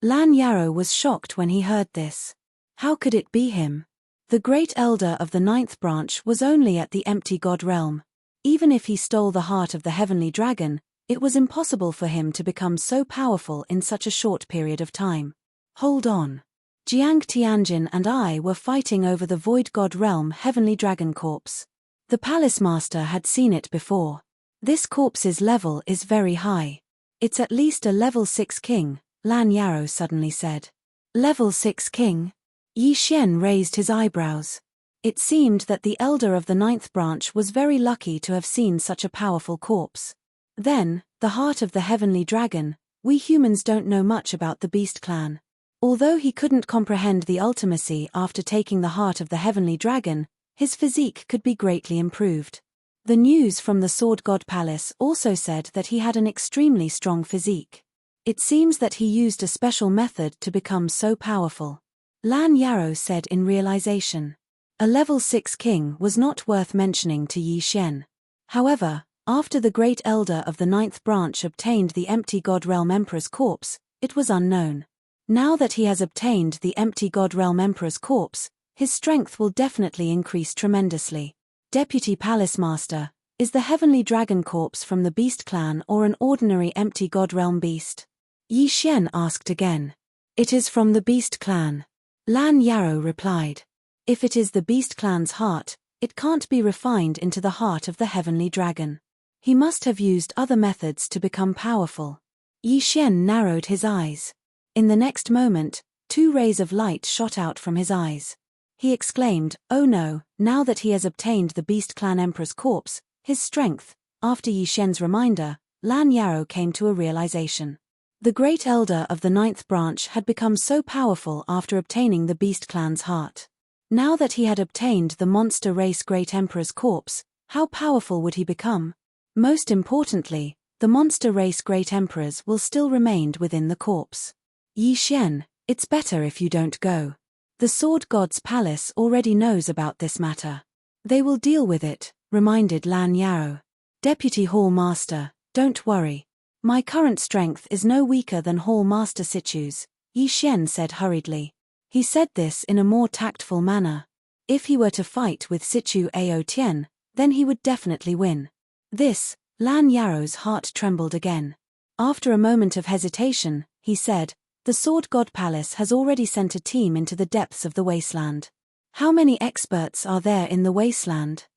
Speaker 1: Lan Yarrow was shocked when he heard this. How could it be him? The great elder of the 9th branch was only at the empty god realm. Even if he stole the heart of the heavenly dragon, it was impossible for him to become so powerful in such a short period of time. Hold on. Jiang Tianjin and I were fighting over the Void God realm heavenly dragon corpse. The palace master had seen it before. This corpse's level is very high. It's at least a level 6 king, Lan Yarrow suddenly said. Level 6 king? Yi Xian raised his eyebrows. It seemed that the elder of the 9th branch was very lucky to have seen such a powerful corpse. Then, the heart of the heavenly dragon, we humans don't know much about the Beast clan. Although he couldn't comprehend the ultimacy after taking the heart of the heavenly dragon, his physique could be greatly improved. The news from the Sword God Palace also said that he had an extremely strong physique. It seems that he used a special method to become so powerful. Lan Yarrow said in realization. A level 6 king was not worth mentioning to Yi Xian. However, after the great elder of the 9th branch obtained the empty god realm emperor's corpse, it was unknown. Now that he has obtained the empty god realm emperor's corpse, his strength will definitely increase tremendously. Deputy Palace Master, is the heavenly dragon corpse from the Beast clan or an ordinary empty god realm beast? Yi Xian asked again. It is from the Beast clan. Lan Yarrow replied. If it is the Beast clan's heart, it can't be refined into the heart of the heavenly dragon. He must have used other methods to become powerful. Yi Xian narrowed his eyes. In the next moment, 2 rays of light shot out from his eyes. He exclaimed, oh no, now that he has obtained the Beast clan emperor's corpse, his strength. After Yi Xian's reminder, Lan Yarrow came to a realization. The great elder of the 9th branch had become so powerful after obtaining the Beast clan's heart. Now that he had obtained the monster race Great Emperor's corpse, how powerful would he become? Most importantly, the monster race Great Emperors will still remain within the corpse. Yi Xian, it's better if you don't go. The Sword God's palace already knows about this matter. They will deal with it, reminded Lan Yarrow. Deputy Hall Master, don't worry. My current strength is no weaker than Hall Master Situ's, Yi Xian said hurriedly. He said this in a more tactful manner. If he were to fight with Situ Ao Tian, then he would definitely win. This, Lan Yarrow's heart trembled again. After a moment of hesitation, he said, the Sword God Palace has already sent a team into the depths of the wasteland. How many experts are there in the wasteland?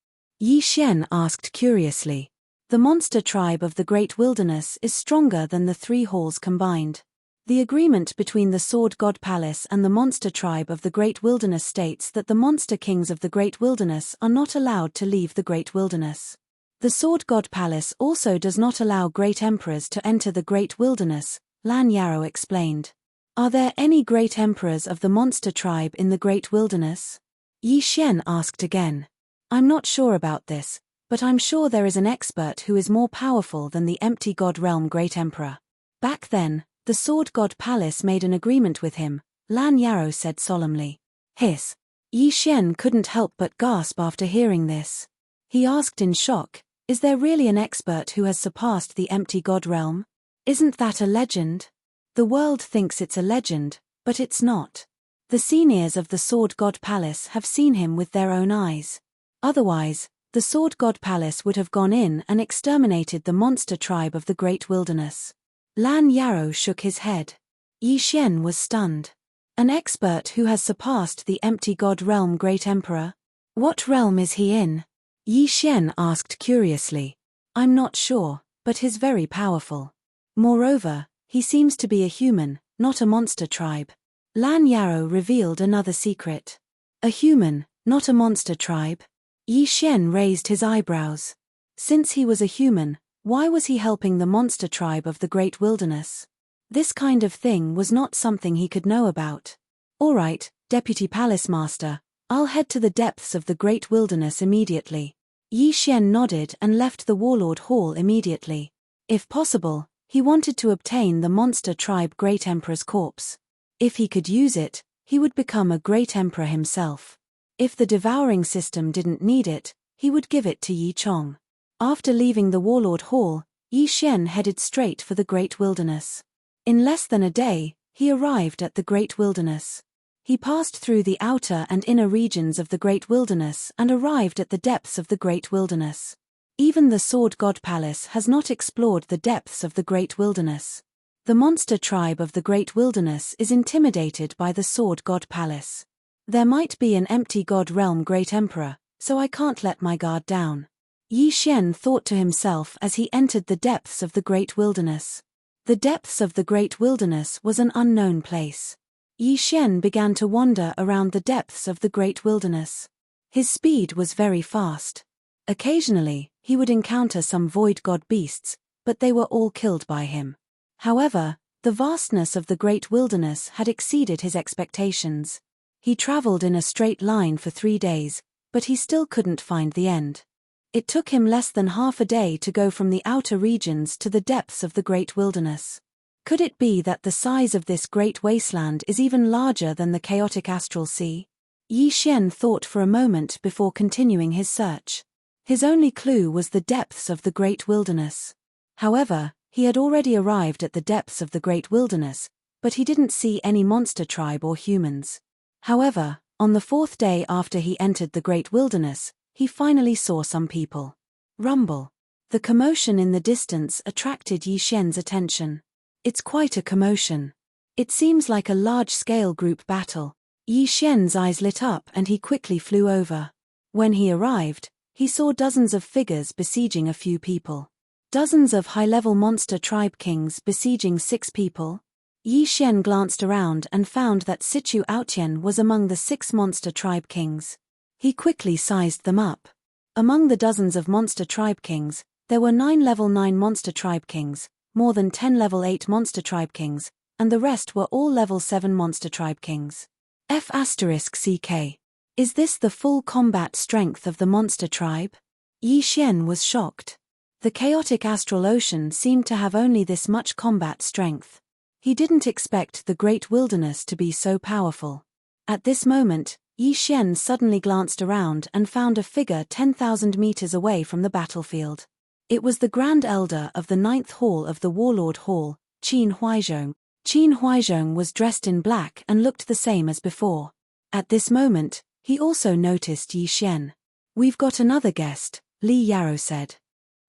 Speaker 1: Yi Xian asked curiously. The monster tribe of the Great Wilderness is stronger than the 3 halls combined. The agreement between the Sword God Palace and the monster tribe of the Great Wilderness states that the monster kings of the Great Wilderness are not allowed to leave the Great Wilderness. The Sword God Palace also does not allow great emperors to enter the Great Wilderness, Lan Yarrow explained. Are there any great emperors of the monster tribe in the Great Wilderness? Yi Xian asked again. I'm not sure about this, but I'm sure there is an expert who is more powerful than the empty god realm Great Emperor. Back then, the Sword God Palace made an agreement with him, Lan Yarrow said solemnly. Hiss. Yi Xian couldn't help but gasp after hearing this. He asked in shock, is there really an expert who has surpassed the empty god realm? Isn't that a legend? The world thinks it's a legend, but it's not. The seniors of the Sword God Palace have seen him with their own eyes. Otherwise, the Sword God Palace would have gone in and exterminated the monster tribe of the Great Wilderness. Lan Yarrow shook his head. Yi Xian was stunned. An expert who has surpassed the empty god realm, Great Emperor? What realm is he in? Yi Xian asked curiously. I'm not sure, but he's very powerful. Moreover, he seems to be a human, not a monster tribe. Lan Yarrow revealed another secret. A human, not a monster tribe? Yi Xian raised his eyebrows. Since he was a human, why was he helping the monster tribe of the Great Wilderness? This kind of thing was not something he could know about. All right, Deputy Palace Master, I'll head to the depths of the Great Wilderness immediately. Yi Xian nodded and left the Warlord Hall immediately. If possible, he wanted to obtain the monster tribe Great Emperor's corpse. If he could use it, he would become a Great Emperor himself. If the devouring system didn't need it, he would give it to Yi Chong. After leaving the Warlord Hall, Yi Xian headed straight for the Great Wilderness. In less than a day, he arrived at the Great Wilderness. He passed through the outer and inner regions of the Great Wilderness and arrived at the depths of the Great Wilderness. Even the Sword God Palace has not explored the depths of the Great Wilderness. The monster tribe of the Great Wilderness is intimidated by the Sword God Palace. There might be an empty god realm Great Emperor, so I can't let my guard down. Yi Xian thought to himself as he entered the depths of the Great Wilderness. The depths of the Great Wilderness was an unknown place. Yi Xian began to wander around the depths of the Great Wilderness. His speed was very fast. Occasionally, he would encounter some void god beasts, but they were all killed by him. However, the vastness of the Great Wilderness had exceeded his expectations. He traveled in a straight line for 3 days, but he still couldn't find the end. It took him less than half a day to go from the outer regions to the depths of the Great Wilderness. Could it be that the size of this great wasteland is even larger than the chaotic astral sea? Yi Xian thought for a moment before continuing his search. His only clue was the depths of the Great Wilderness. However, he had already arrived at the depths of the Great Wilderness, but he didn't see any monster tribe or humans. However, on the 4th day after he entered the Great Wilderness, he finally saw some people. Rumble. The commotion in the distance attracted Yi Xian's attention. It's quite a commotion. It seems like a large-scale group battle. Yi Xian's eyes lit up and he quickly flew over. When he arrived, he saw dozens of figures besieging a few people. Dozens of high-level monster tribe kings besieging 6 people. Yi Xian glanced around and found that Sichu Aotian was among the 6 monster tribe kings. He quickly sized them up. Among the dozens of monster tribe kings, there were 9 level 9 monster tribe kings, more than 10 level 8 monster tribe kings, and the rest were all level 7 monster tribe kings. F***CK. Is this the full combat strength of the monster tribe? Yi Xian was shocked. The chaotic astral ocean seemed to have only this much combat strength. He didn't expect the Great Wilderness to be so powerful. At this moment, Yi Xian suddenly glanced around and found a figure 10,000 meters away from the battlefield. It was the Grand Elder of the 9th Hall of the Warlord Hall, Qin Huaizhong. Qin Huaizhong was dressed in black and looked the same as before. At this moment, he also noticed Yi Xian. We've got another guest, Li Yarrow said.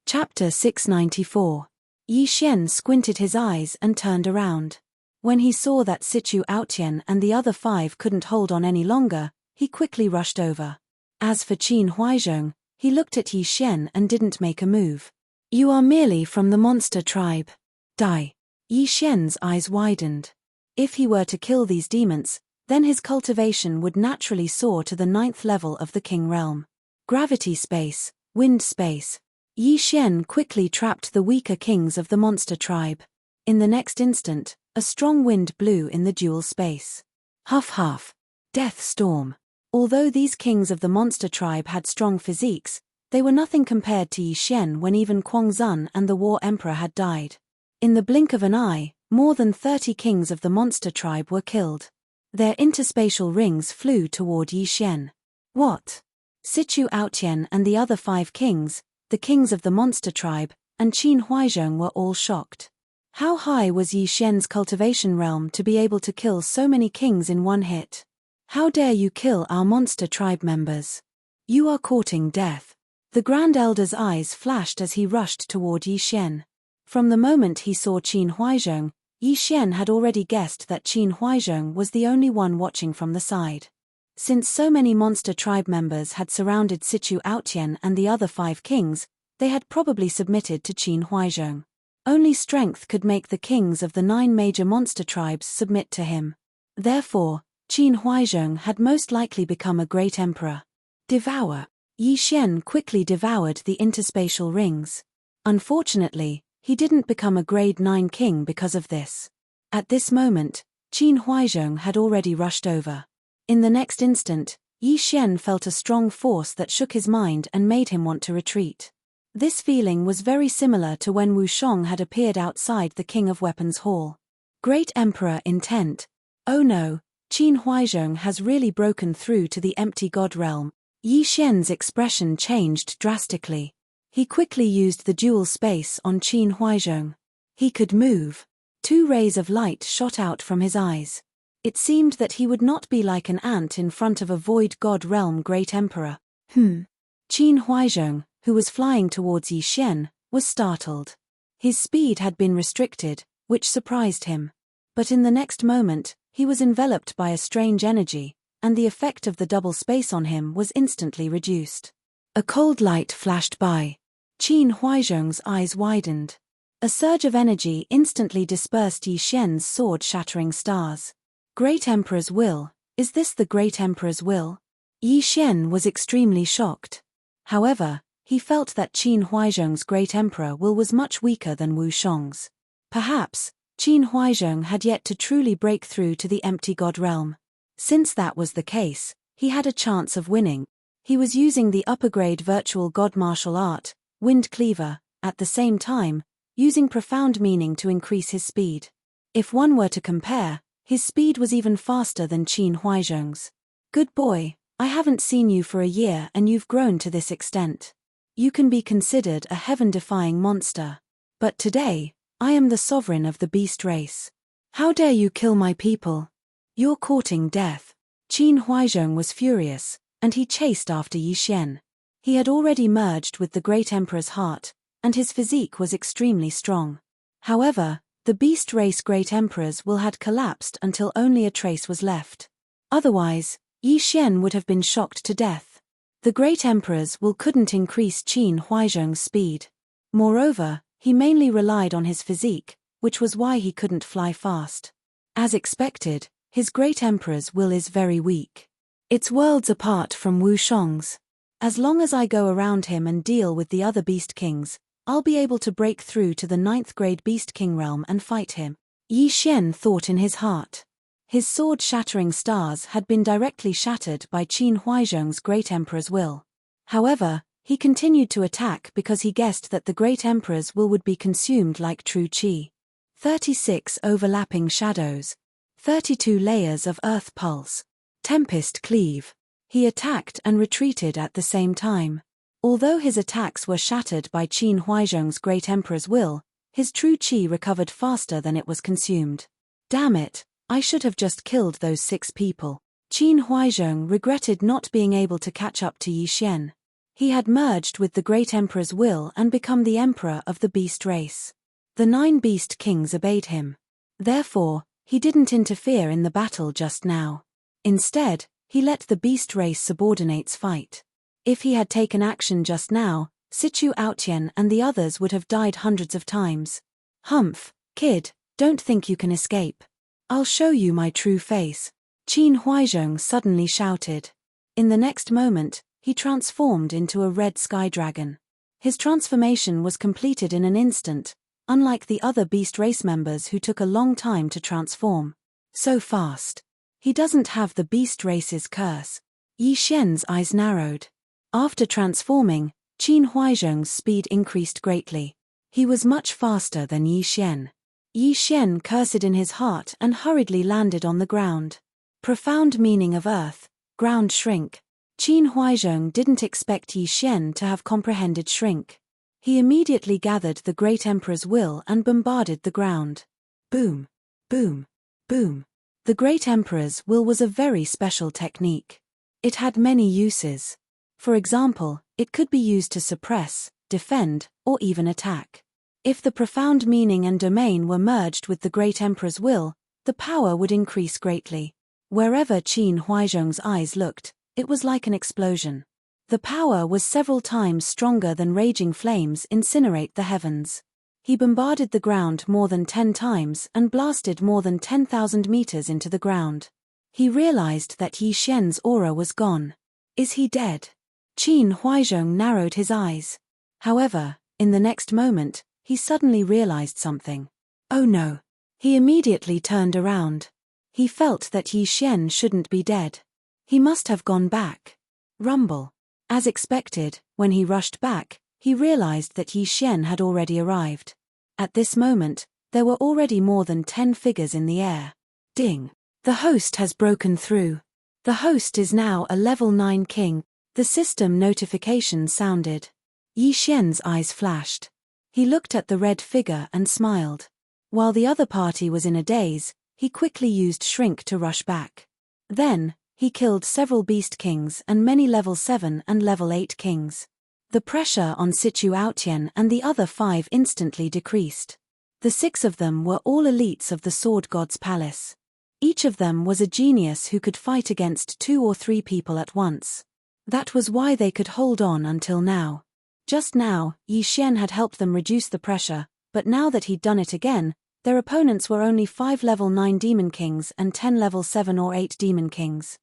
Speaker 1: Chapter 694. Yi Xian squinted his eyes and turned around. When he saw that Sichu Aotian and the other 5 couldn't hold on any longer, he quickly rushed over. As for Qin Huaizhong, he looked at Yi Xian and didn't make a move. You are merely from the monster tribe. Die. Yi Xian's eyes widened. If he were to kill these demons, then his cultivation would naturally soar to the 9th level of the king realm. Gravity space, wind space. Yi Xian quickly trapped the weaker kings of the monster tribe. In the next instant, a strong wind blew in the dual space. Huff huff. Death storm. Although these kings of the monster tribe had strong physiques, they were nothing compared to Yi Xian when even Kuang Zun and the War Emperor had died. In the blink of an eye, more than 30 kings of the monster tribe were killed. Their interspatial rings flew toward Yi Xian. What? Sichu Aotian and the other 5 kings, the kings of the monster tribe, and Qin Huaizhong were all shocked. How high was Yi Xian's cultivation realm to be able to kill so many kings in one hit? How dare you kill our monster tribe members? You are courting death. The Grand Elder's eyes flashed as he rushed toward Yi Xian. From the moment he saw Qin Huaizhong, Yi Xian had already guessed that Qin Huaizhong was the only one watching from the side. Since so many monster tribe members had surrounded Situ Aotian and the other 5 kings, they had probably submitted to Qin Huaizhong. Only strength could make the kings of the 9 major monster tribes submit to him. Therefore, Qin Huaizhong had most likely become a great emperor. Devour. Yi Xian quickly devoured the interspatial rings. Unfortunately, he didn't become a grade 9 king because of this. At this moment, Qin Huaizhong had already rushed over. In the next instant, Yi Xian felt a strong force that shook his mind and made him want to retreat. This feeling was very similar to when Wu Shong had appeared outside the King of Weapons Hall. Great Emperor intent. Oh no, Qin Huaizhong has really broken through to the empty god realm. Yi Xian's expression changed drastically. He quickly used the dual space on Qin Huaizhong. He could move. 2 rays of light shot out from his eyes. It seemed that he would not be like an ant in front of a void god realm great emperor. Qin Huaizhong, who was flying towards Yi Xian, was startled. His speed had been restricted, which surprised him. But in the next moment, he was enveloped by a strange energy, and the effect of the double space on him was instantly reduced. A cold light flashed by. Qin Huaizhong's eyes widened. A surge of energy instantly dispersed Yi Xian's sword-shattering stars. Great Emperor's will, is this the Great Emperor's will? Yi Xian was extremely shocked. However, he felt that Qin Huaizhong's Great Emperor will was much weaker than Wu Shong's. Perhaps, Qin Huaizhong had yet to truly break through to the empty god realm. Since that was the case, he had a chance of winning. He was using the upper-grade virtual god martial art, Wind Cleaver, at the same time, using profound meaning to increase his speed. If one were to compare, his speed was even faster than Qin Huaizhong's. Good boy, I haven't seen you for a year and you've grown to this extent. You can be considered a heaven-defying monster. But today, I am the sovereign of the beast race. How dare you kill my people? You're courting death. Qin Huaizhong was furious, and he chased after Yi Xian. He had already merged with the Great Emperor's heart, and his physique was extremely strong. However, the beast race Great Emperor's will had collapsed until only a trace was left. Otherwise, Yi Xian would have been shocked to death. The Great Emperor's will couldn't increase Qin Huaizhong's speed. Moreover, he mainly relied on his physique, which was why he couldn't fly fast. As expected, his Great Emperor's will is very weak. It's worlds apart from Wu Shong's. As long as I go around him and deal with the other Beast Kings, I'll be able to break through to the 9th grade Beast King realm and fight him. Yi Xian thought in his heart. His sword-shattering stars had been directly shattered by Qin Huaizhong's Great Emperor's will. However, he continued to attack because he guessed that the Great Emperor's will would be consumed like true qi. 36 overlapping shadows. 32 layers of earth pulse. Tempest cleave. He attacked and retreated at the same time. Although his attacks were shattered by Qin Huaizhong's Great Emperor's will, his true qi recovered faster than it was consumed. Damn it, I should have just killed those 6 people. Qin Huaizhong regretted not being able to catch up to Yi Xian. He had merged with the Great Emperor's will and become the emperor of the beast race. The 9 beast kings obeyed him. Therefore, he didn't interfere in the battle just now. Instead, he let the beast race subordinates fight. If he had taken action just now, Situ Aotian and the others would have died hundreds of times. Humph, kid, don't think you can escape. I'll show you my true face. Qin Huaizhong suddenly shouted. In the next moment, he transformed into a red sky dragon. His transformation was completed in an instant, unlike the other beast race members who took a long time to transform. So fast. He doesn't have the beast race's curse. Yi Xian's eyes narrowed. After transforming, Qin Huaizhong's speed increased greatly. He was much faster than Yi Xian. Yi Xian cursed in his heart and hurriedly landed on the ground. Profound meaning of earth, ground shrink. Qin Huaizhong didn't expect Yi Xian to have comprehended shrink. He immediately gathered the Great Emperor's will and bombarded the ground. Boom, boom, boom. The Great Emperor's will was a very special technique. It had many uses. For example, it could be used to suppress, defend, or even attack. If the profound meaning and domain were merged with the great emperor's will, the power would increase greatly. Wherever Qin Huaizhong's eyes looked, it was like an explosion. The power was several times stronger than raging flames incinerate the heavens. He bombarded the ground more than 10 times and blasted more than 10,000 meters into the ground. He realized that Yi Xian's aura was gone. Is he dead? Qin Huaizhong narrowed his eyes. However, in the next moment, he suddenly realized something. Oh no. He immediately turned around. He felt that Yi Xian shouldn't be dead. He must have gone back. Rumble. As expected, when he rushed back, he realized that Yi Xian had already arrived. At this moment, there were already more than 10 figures in the air. Ding! The host has broken through. The host is now a level 9 king. The system notification sounded. Yi Xian's eyes flashed. He looked at the red figure and smiled. While the other party was in a daze, he quickly used Shrink to rush back. Then, he killed several beast kings and many level 7 and level 8 kings. The pressure on Situ Aotian and the other 5 instantly decreased. The 6 of them were all elites of the Sword God's palace. Each of them was a genius who could fight against 2 or 3 people at once. That was why they could hold on until now. Just now, Yi Xian had helped them reduce the pressure, but now that he'd done it again, their opponents were only 5 level 9 demon kings and 10 level 7 or 8 demon kings.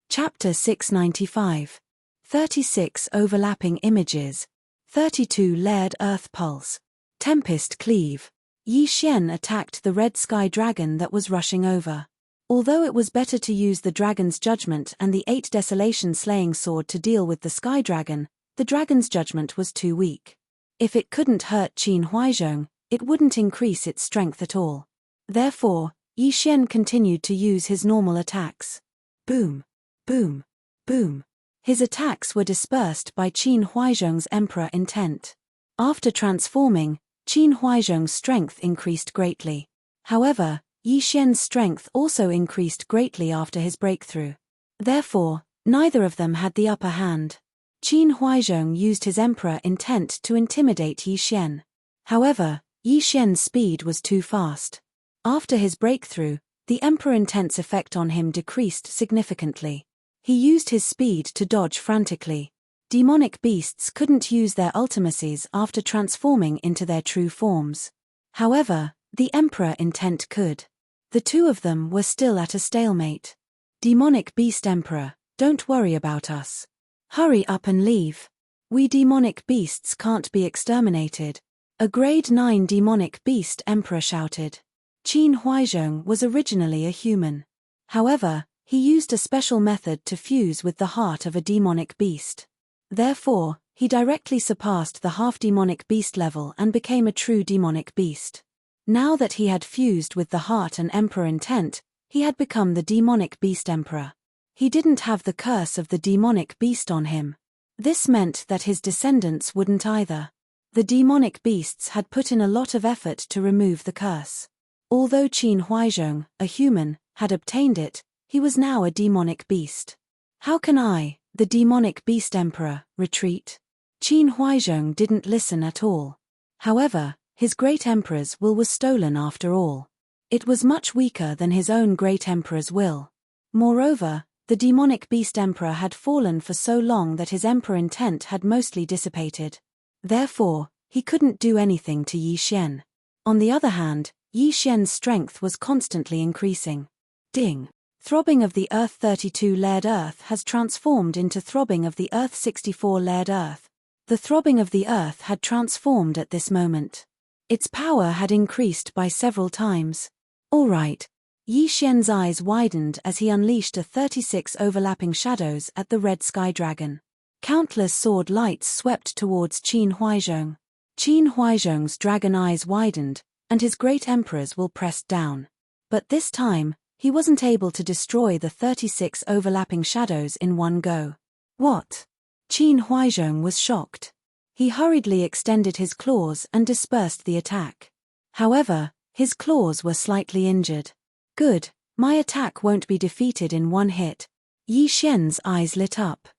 Speaker 1: Chapter 695. 36 Overlapping Images. 32 Layered Earth Pulse. Tempest Cleave. Yi Xian attacked the red sky dragon that was rushing over. Although it was better to use the dragon's judgment and the 8 desolation slaying sword to deal with the sky dragon, the dragon's judgment was too weak. If it couldn't hurt Qin Huaizhong, it wouldn't increase its strength at all. Therefore, Yi Xian continued to use his normal attacks. Boom! Boom! Boom! His attacks were dispersed by Qin Huaizhong's emperor intent. After transforming, Qin Huaizhong's strength increased greatly. However, Yi Xian's strength also increased greatly after his breakthrough. Therefore, neither of them had the upper hand. Qin Huaizhong used his emperor intent to intimidate Yi Xian. However, Yi Xian's speed was too fast. After his breakthrough, the emperor intent's effect on him decreased significantly. He used his speed to dodge frantically. Demonic beasts couldn't use their ultimacies after transforming into their true forms. However, the emperor intent could. The two of them were still at a stalemate. Demonic beast emperor, don't worry about us. Hurry up and leave. We demonic beasts can't be exterminated. A grade 9 demonic beast emperor shouted. Qin Huaizhong was originally a human. However, he used a special method to fuse with the heart of a demonic beast. Therefore, he directly surpassed the half-demonic beast level and became a true demonic beast. Now that he had fused with the heart and emperor intent, he had become the demonic beast emperor. He didn't have the curse of the demonic beast on him. This meant that his descendants wouldn't either. The demonic beasts had put in a lot of effort to remove the curse. Although Qin Huaizhong, a human, had obtained it, he was now a demonic beast. How can I, the demonic beast emperor, retreat? Qin Huaizhong didn't listen at all. However, his great emperor's will was stolen after all. It was much weaker than his own great emperor's will. Moreover, the demonic beast emperor had fallen for so long that his emperor intent had mostly dissipated. Therefore, he couldn't do anything to Yi Xian. On the other hand, Yi Xian's strength was constantly increasing. Ding! Throbbing of the Earth 32 layered Earth has transformed into throbbing of the Earth 64 layered Earth. The throbbing of the Earth had transformed at this moment. Its power had increased by several times. All right. Yi Xian's eyes widened as he unleashed a 36 overlapping shadows at the red sky dragon. Countless sword lights swept towards Qin Huaizhong. Qin Huaizhong's dragon eyes widened, and his great emperor's will pressed down. But this time, he wasn't able to destroy the 36 overlapping shadows in one go. What? Qin Huaizhong was shocked. He hurriedly extended his claws and dispersed the attack. However, his claws were slightly injured. Good, my attack won't be defeated in one hit. Yi Xian's eyes lit up.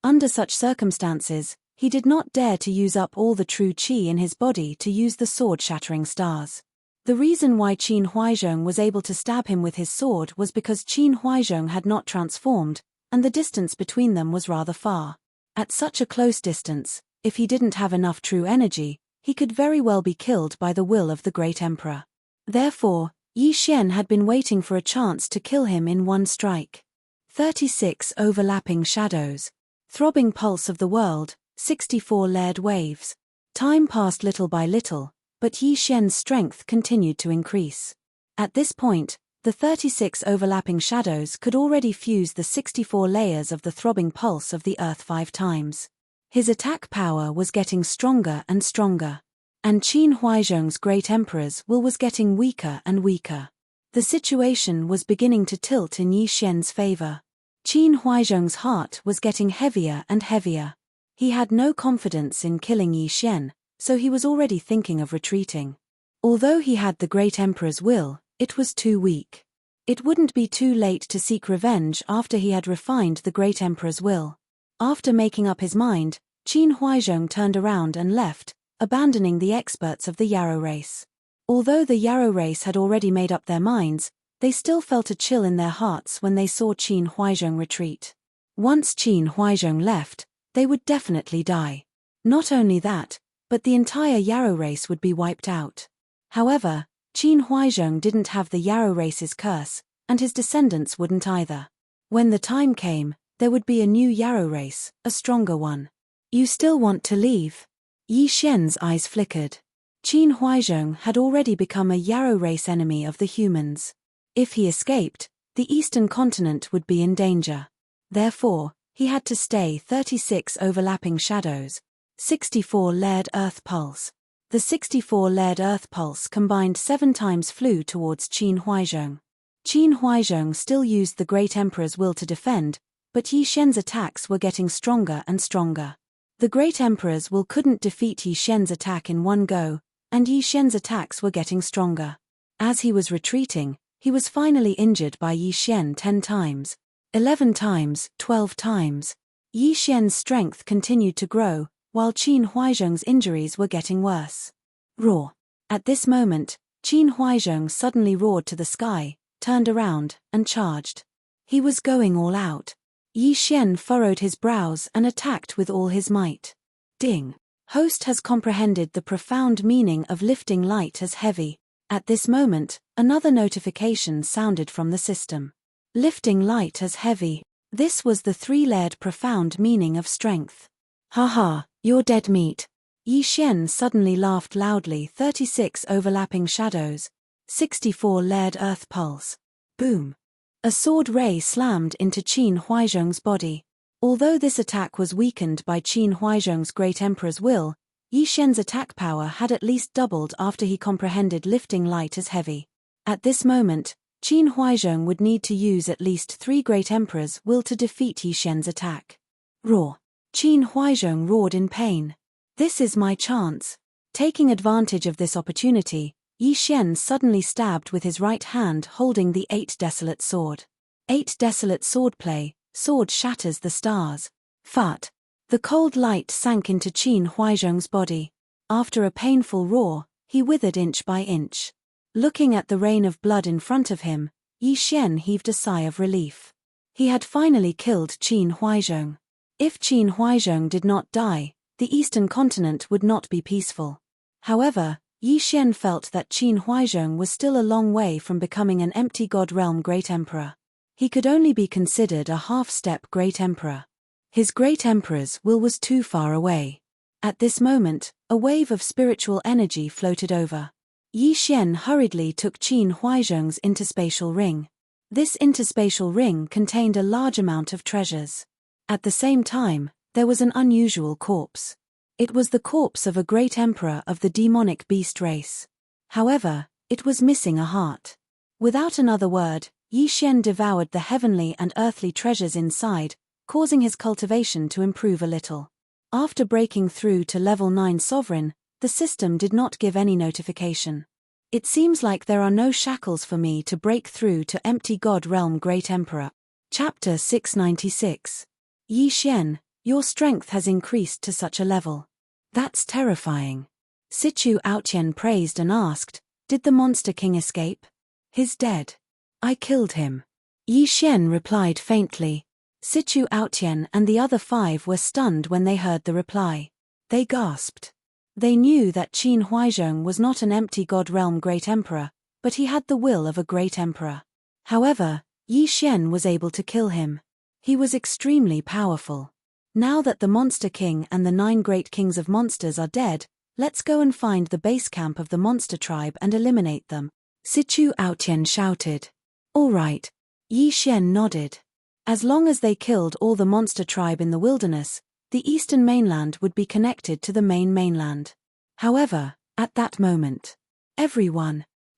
Speaker 1: Under such circumstances, He did not dare to use up all the true qi in his body to use the sword-shattering stars. The reason why Qin Huaizhong was able to stab him with his sword was because Qin Huaizhong had not transformed, and the distance between them was rather far. At such a close distance, if he didn't have enough true energy, he could very well be killed by the will of the great emperor. Therefore, Yi Xian had been waiting for a chance to kill him in one strike. 36 overlapping shadows. Throbbing pulse of the world, 64 layered waves. Time passed little by little, but Yi Xian's strength continued to increase. At this point, the 36 overlapping shadows could already fuse the 64 layers of the throbbing pulse of the earth 5 times. His attack power was getting stronger and stronger. And Qin Huaizhong's great emperor's will was getting weaker and weaker. The situation was beginning to tilt in Yi Xian's favor. Qin Huaizhong's heart was getting heavier and heavier. He had no confidence in killing Yi Xian, so he was already thinking of retreating. Although he had the great emperor's will, it was too weak. It wouldn't be too late to seek revenge after he had refined the great emperor's will. After making up his mind, Qin Huaizhong turned around and left, abandoning the experts of the Yarrow race. Although the Yarrow race had already made up their minds, they still felt a chill in their hearts when they saw Qin Huaizhong retreat. Once Qin Huaizhong left, they would definitely die. Not only that, but the entire Yarrow race would be wiped out. However, Qin Huaizhong didn't have the Yarrow race's curse, and his descendants wouldn't either. When the time came, there would be a new Yarrow race, a stronger one. You still want to leave? Yi Xian's eyes flickered. Qin Huaizhong had already become a Yarrow race enemy of the humans. If he escaped, the eastern continent would be in danger. Therefore, he had to stay. 36 overlapping shadows. 64 layered earth pulse. The 64 layered earth pulse combined 7 times flew towards Qin Huaizhong. Qin Huaizhong still used the great emperor's will to defend, but Yi Xian's attacks were getting stronger and stronger. The great emperor's will couldn't defeat Yi Xian's attack in one go, and Yi Xian's attacks were getting stronger. As he was retreating, he was finally injured by Yi Xian 10 times, 11 times, 12 times. Yi Xian's strength continued to grow, while Qin Huaizhong's injuries were getting worse. Roar. At this moment, Qin Huaizhong suddenly roared to the sky, turned around, and charged. He was going all out. Yi Xian furrowed his brows and attacked with all his might. Ding. Host has comprehended the profound meaning of lifting light as heavy. At this moment, another notification sounded from the system. Lifting light as heavy. This was the 3-layered profound meaning of strength. Haha, you're dead meat. Yi Xian suddenly laughed loudly. 36 overlapping shadows. 64 layered earth pulse. Boom. A sword ray slammed into Qin Huaizhong's body. Although this attack was weakened by Qin Huaizhong's great emperor's will, Yi Xian's attack power had at least doubled after he comprehended lifting light as heavy. At this moment, Qin Huaizhong would need to use at least 3 great emperors' will to defeat Yi Xian's attack. Roar. Qin Huaizhong roared in pain. This is my chance. Taking advantage of this opportunity, Yi Xian suddenly stabbed with his right hand holding the 8 desolate sword. 8 desolate swordplay, sword shatters the stars. Fut. The cold light sank into Qin Huaizhong's body. After a painful roar, he withered inch by inch. Looking at the rain of blood in front of him, Yi Xian heaved a sigh of relief. He had finally killed Qin Huaizhong. If Qin Huaizhong did not die, the eastern continent would not be peaceful. However, Yi Xian felt that Qin Huaizhong was still a long way from becoming an empty god realm great emperor. He could only be considered a half-step great emperor. His great emperor's will was too far away. At this moment, a wave of spiritual energy floated over. Yi Xian hurriedly took Qin Huaizhong's interspatial ring. This interspatial ring contained a large amount of treasures. At the same time, there was an unusual corpse. It was the corpse of a great emperor of the demonic beast race. However, it was missing a heart. Without another word, Yi Xian devoured the heavenly and earthly treasures inside, causing his cultivation to improve a little. After breaking through to level 9 sovereign, the system did not give any notification. It seems like there are no shackles for me to break through to empty god realm great emperor. Chapter 696. Yi Xian, Your strength has increased to such a level. That's terrifying. Sichu Aotian praised and asked, did the monster king escape? He's dead. I killed him. Yi Xian replied faintly. Sichu Aotian and the other 5 were stunned when they heard the reply. They gasped. They knew that Qin Huaizhong was not an empty god realm great emperor, but he had the will of a great emperor. However, Yi Xian was able to kill him. He was extremely powerful. Now that the Monster King and the 9 great kings of monsters are dead, let's go and find the base camp of the monster tribe and eliminate them, Sichu Aotian shouted. All right. Yi Xian nodded. As long as they killed all the monster tribe in the wilderness, the eastern mainland would be connected to the main mainland. However, at that moment,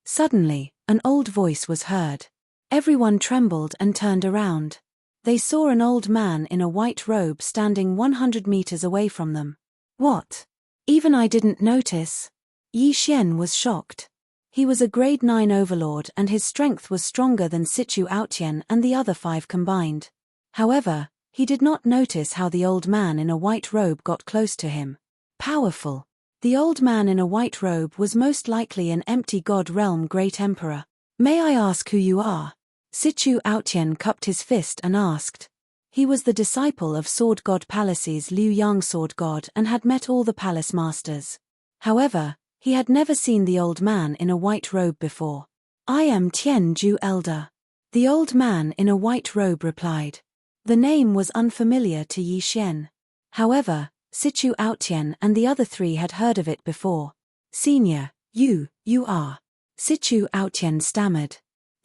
Speaker 1: suddenly, an old voice was heard. Everyone trembled and turned around. They saw an old man in a white robe standing 100 meters away from them. What? Even I didn't notice. Yi Xian was shocked. He was a grade 9 overlord and his strength was stronger than Sichu Aotian and the other 5 combined. However, he did not notice how the old man in a white robe got close to him. Powerful. The old man in a white robe was most likely an empty god realm great emperor. May I ask who you are? Sichu Aotian cupped his fist and asked. He was the disciple of Sword God Palace's Liu Yang Sword God and had met all the palace masters. However, he had never seen the old man in a white robe before. I am Tian Ju Elder. The old man in a white robe replied. The name was unfamiliar to Yi Xian. However, Sichu Aotian and the other 3 had heard of it before. Senior, you are. Sichu Aotian stammered.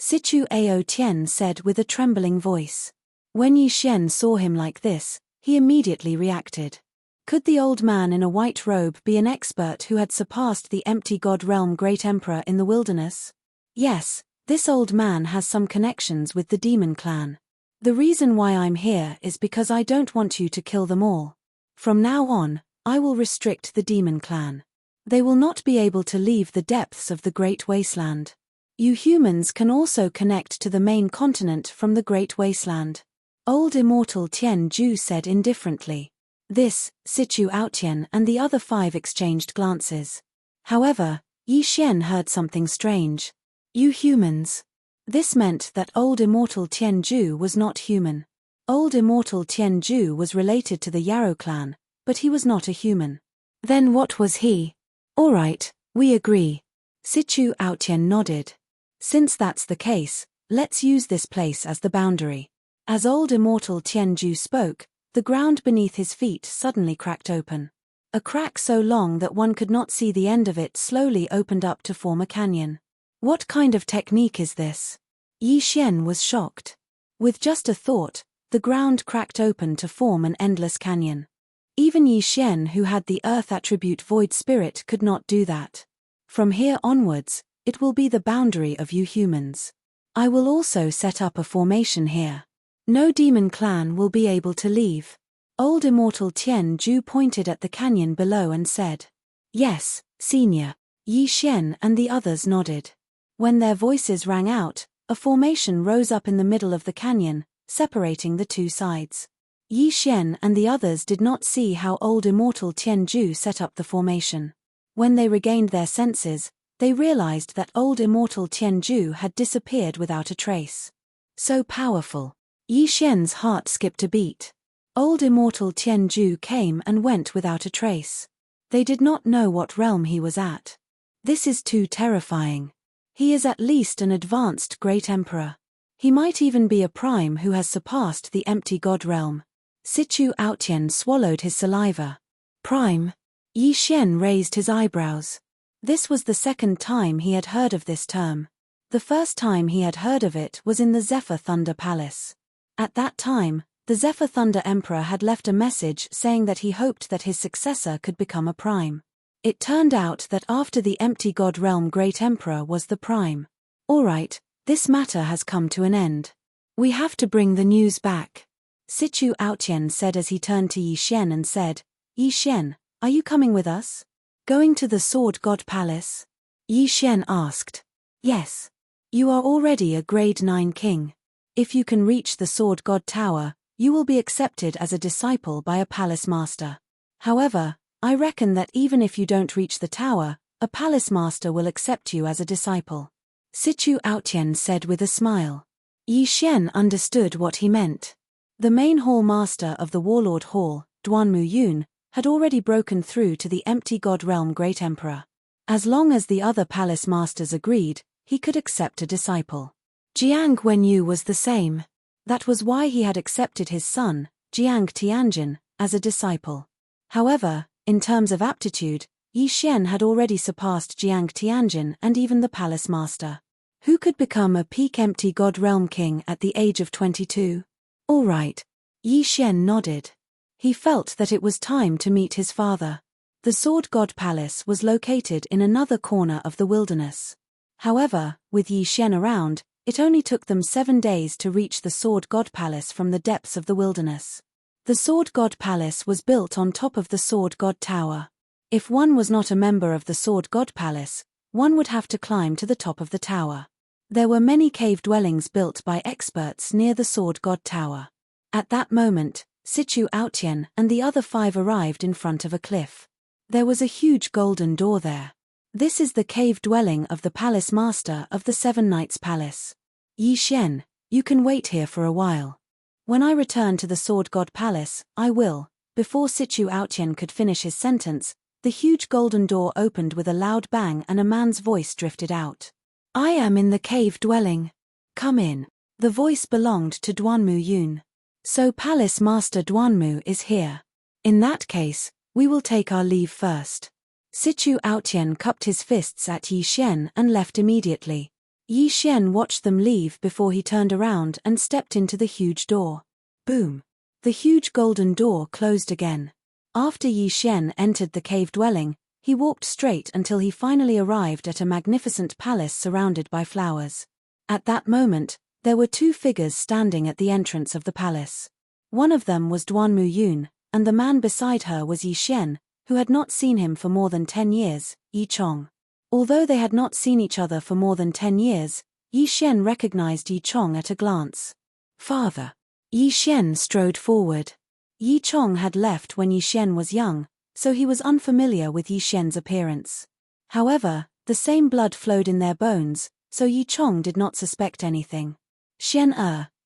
Speaker 1: Sichu Aotian said with a trembling voice. When Yi Xian saw him like this, he immediately reacted. Could the old man in a white robe be an expert who had surpassed the empty god realm great emperor in the wilderness? Yes, this old man has some connections with the demon clan. The reason why I'm here is because I don't want you to kill them all. From now on, I will restrict the demon clan. They will not be able to leave the depths of the Great Wasteland. You humans can also connect to the main continent from the Great Wasteland. Old Immortal Tian Ju said indifferently. This, Sichu Aotian and the other 5 exchanged glances. However, Yi Xian heard something strange. You humans. This meant that Old Immortal Tian Ju was not human. Old Immortal Tian Ju was related to the Yarrow clan, but he was not a human. Then what was he? Alright, we agree. Sichu Aotian nodded. Since that's the case, let's use this place as the boundary. As Old Immortal Tian Ju spoke, the ground beneath his feet suddenly cracked open. A crack so long that one could not see the end of it slowly opened up to form a canyon. What kind of technique is this? Yi Xian was shocked. With just a thought, the ground cracked open to form an endless canyon. Even Yi Xian, who had the earth attribute Void Spirit, could not do that. From here onwards, it will be the boundary of you humans. I will also set up a formation here. No demon clan will be able to leave. Old Immortal Tian Ju pointed at the canyon below and said. Yes, Senior. Yi Xian and the others nodded. When their voices rang out, a formation rose up in the middle of the canyon, separating the 2 sides. Yi Xian and the others did not see how Old Immortal Tian Ju set up the formation. When they regained their senses, they realized that Old Immortal Tian Ju had disappeared without a trace. So powerful. Yi Xian's heart skipped a beat. Old Immortal Tian Ju came and went without a trace. They did not know what realm he was at. This is too terrifying. He is at least an advanced great emperor. He might even be a prime who has surpassed the empty god realm. Sichu Aotian swallowed his saliva. Prime? Yi Xian raised his eyebrows. This was the second time he had heard of this term. The first time he had heard of it was in the Zephyr Thunder Palace. At that time, the Zephyr Thunder Emperor had left a message saying that he hoped that his successor could become a prime. It turned out that after the empty god realm great emperor was the prime. Alright, this matter has come to an end. We have to bring the news back. Sichu Aotian said as he turned to Yi Xian and said, Yi Xian, are you coming with us? Going to the Sword God Palace? Yi Xian asked. Yes. You are already a grade 9 king. If you can reach the Sword God Tower, you will be accepted as a disciple by a palace master. However, I reckon that even if you don't reach the tower, a palace master will accept you as a disciple. Sichu Aotian said with a smile. Yi Xian understood what he meant. The main hall master of the Warlord Hall, Duanmu Yun, had already broken through to the empty god realm Great Emperor. As long as the other palace masters agreed, he could accept a disciple. Jiang Wenyu was the same. That was why he had accepted his son, Jiang Tianjin, as a disciple. However, in terms of aptitude, Yi Xian had already surpassed Jiang Tianjin and even the palace master. Who could become a peak empty god realm king at the age of 22? All right. Yi Xian nodded. He felt that it was time to meet his father. The Sword God Palace was located in another corner of the wilderness. However, with Yi Xian around, it only took them 7 days to reach the Sword God Palace from the depths of the wilderness. The Sword God Palace was built on top of the Sword God Tower. If one was not a member of the Sword God Palace, one would have to climb to the top of the tower. There were many cave dwellings built by experts near the Sword God Tower. At that moment, Sichu Aotian and the other 5 arrived in front of a cliff. There was a huge golden door there. This is the cave dwelling of the palace master of the 7 Knights Palace. Yi Xian, you can wait here for a while. When I return to the Sword God Palace, I will. Before Sichu Aotian could finish his sentence, the huge golden door opened with a loud bang and a man's voice drifted out. I am in the cave dwelling. Come in. The voice belonged to Duanmu Yun. So Palace Master Duanmu is here. In that case, we will take our leave first. Sichu Aotian cupped his fists at Yi Xian and left immediately. Yi Xian watched them leave before he turned around and stepped into the huge door. Boom. The huge golden door closed again. After Yi Xian entered the cave dwelling, he walked straight until he finally arrived at a magnificent palace surrounded by flowers. At that moment, there were 2 figures standing at the entrance of the palace. One of them was Duanmu Yun, and the man beside her was Yi Xian, who had not seen him for more than 10 years, Yi Chong. Although they had not seen each other for more than 10 years, Yi Xian recognized Yi Chong at a glance. Father. Yi Xian strode forward. Yi Chong had left when Yi Xian was young, so he was unfamiliar with Yi Xian's appearance. However, the same blood flowed in their bones, so Yi Chong did not suspect anything. Xian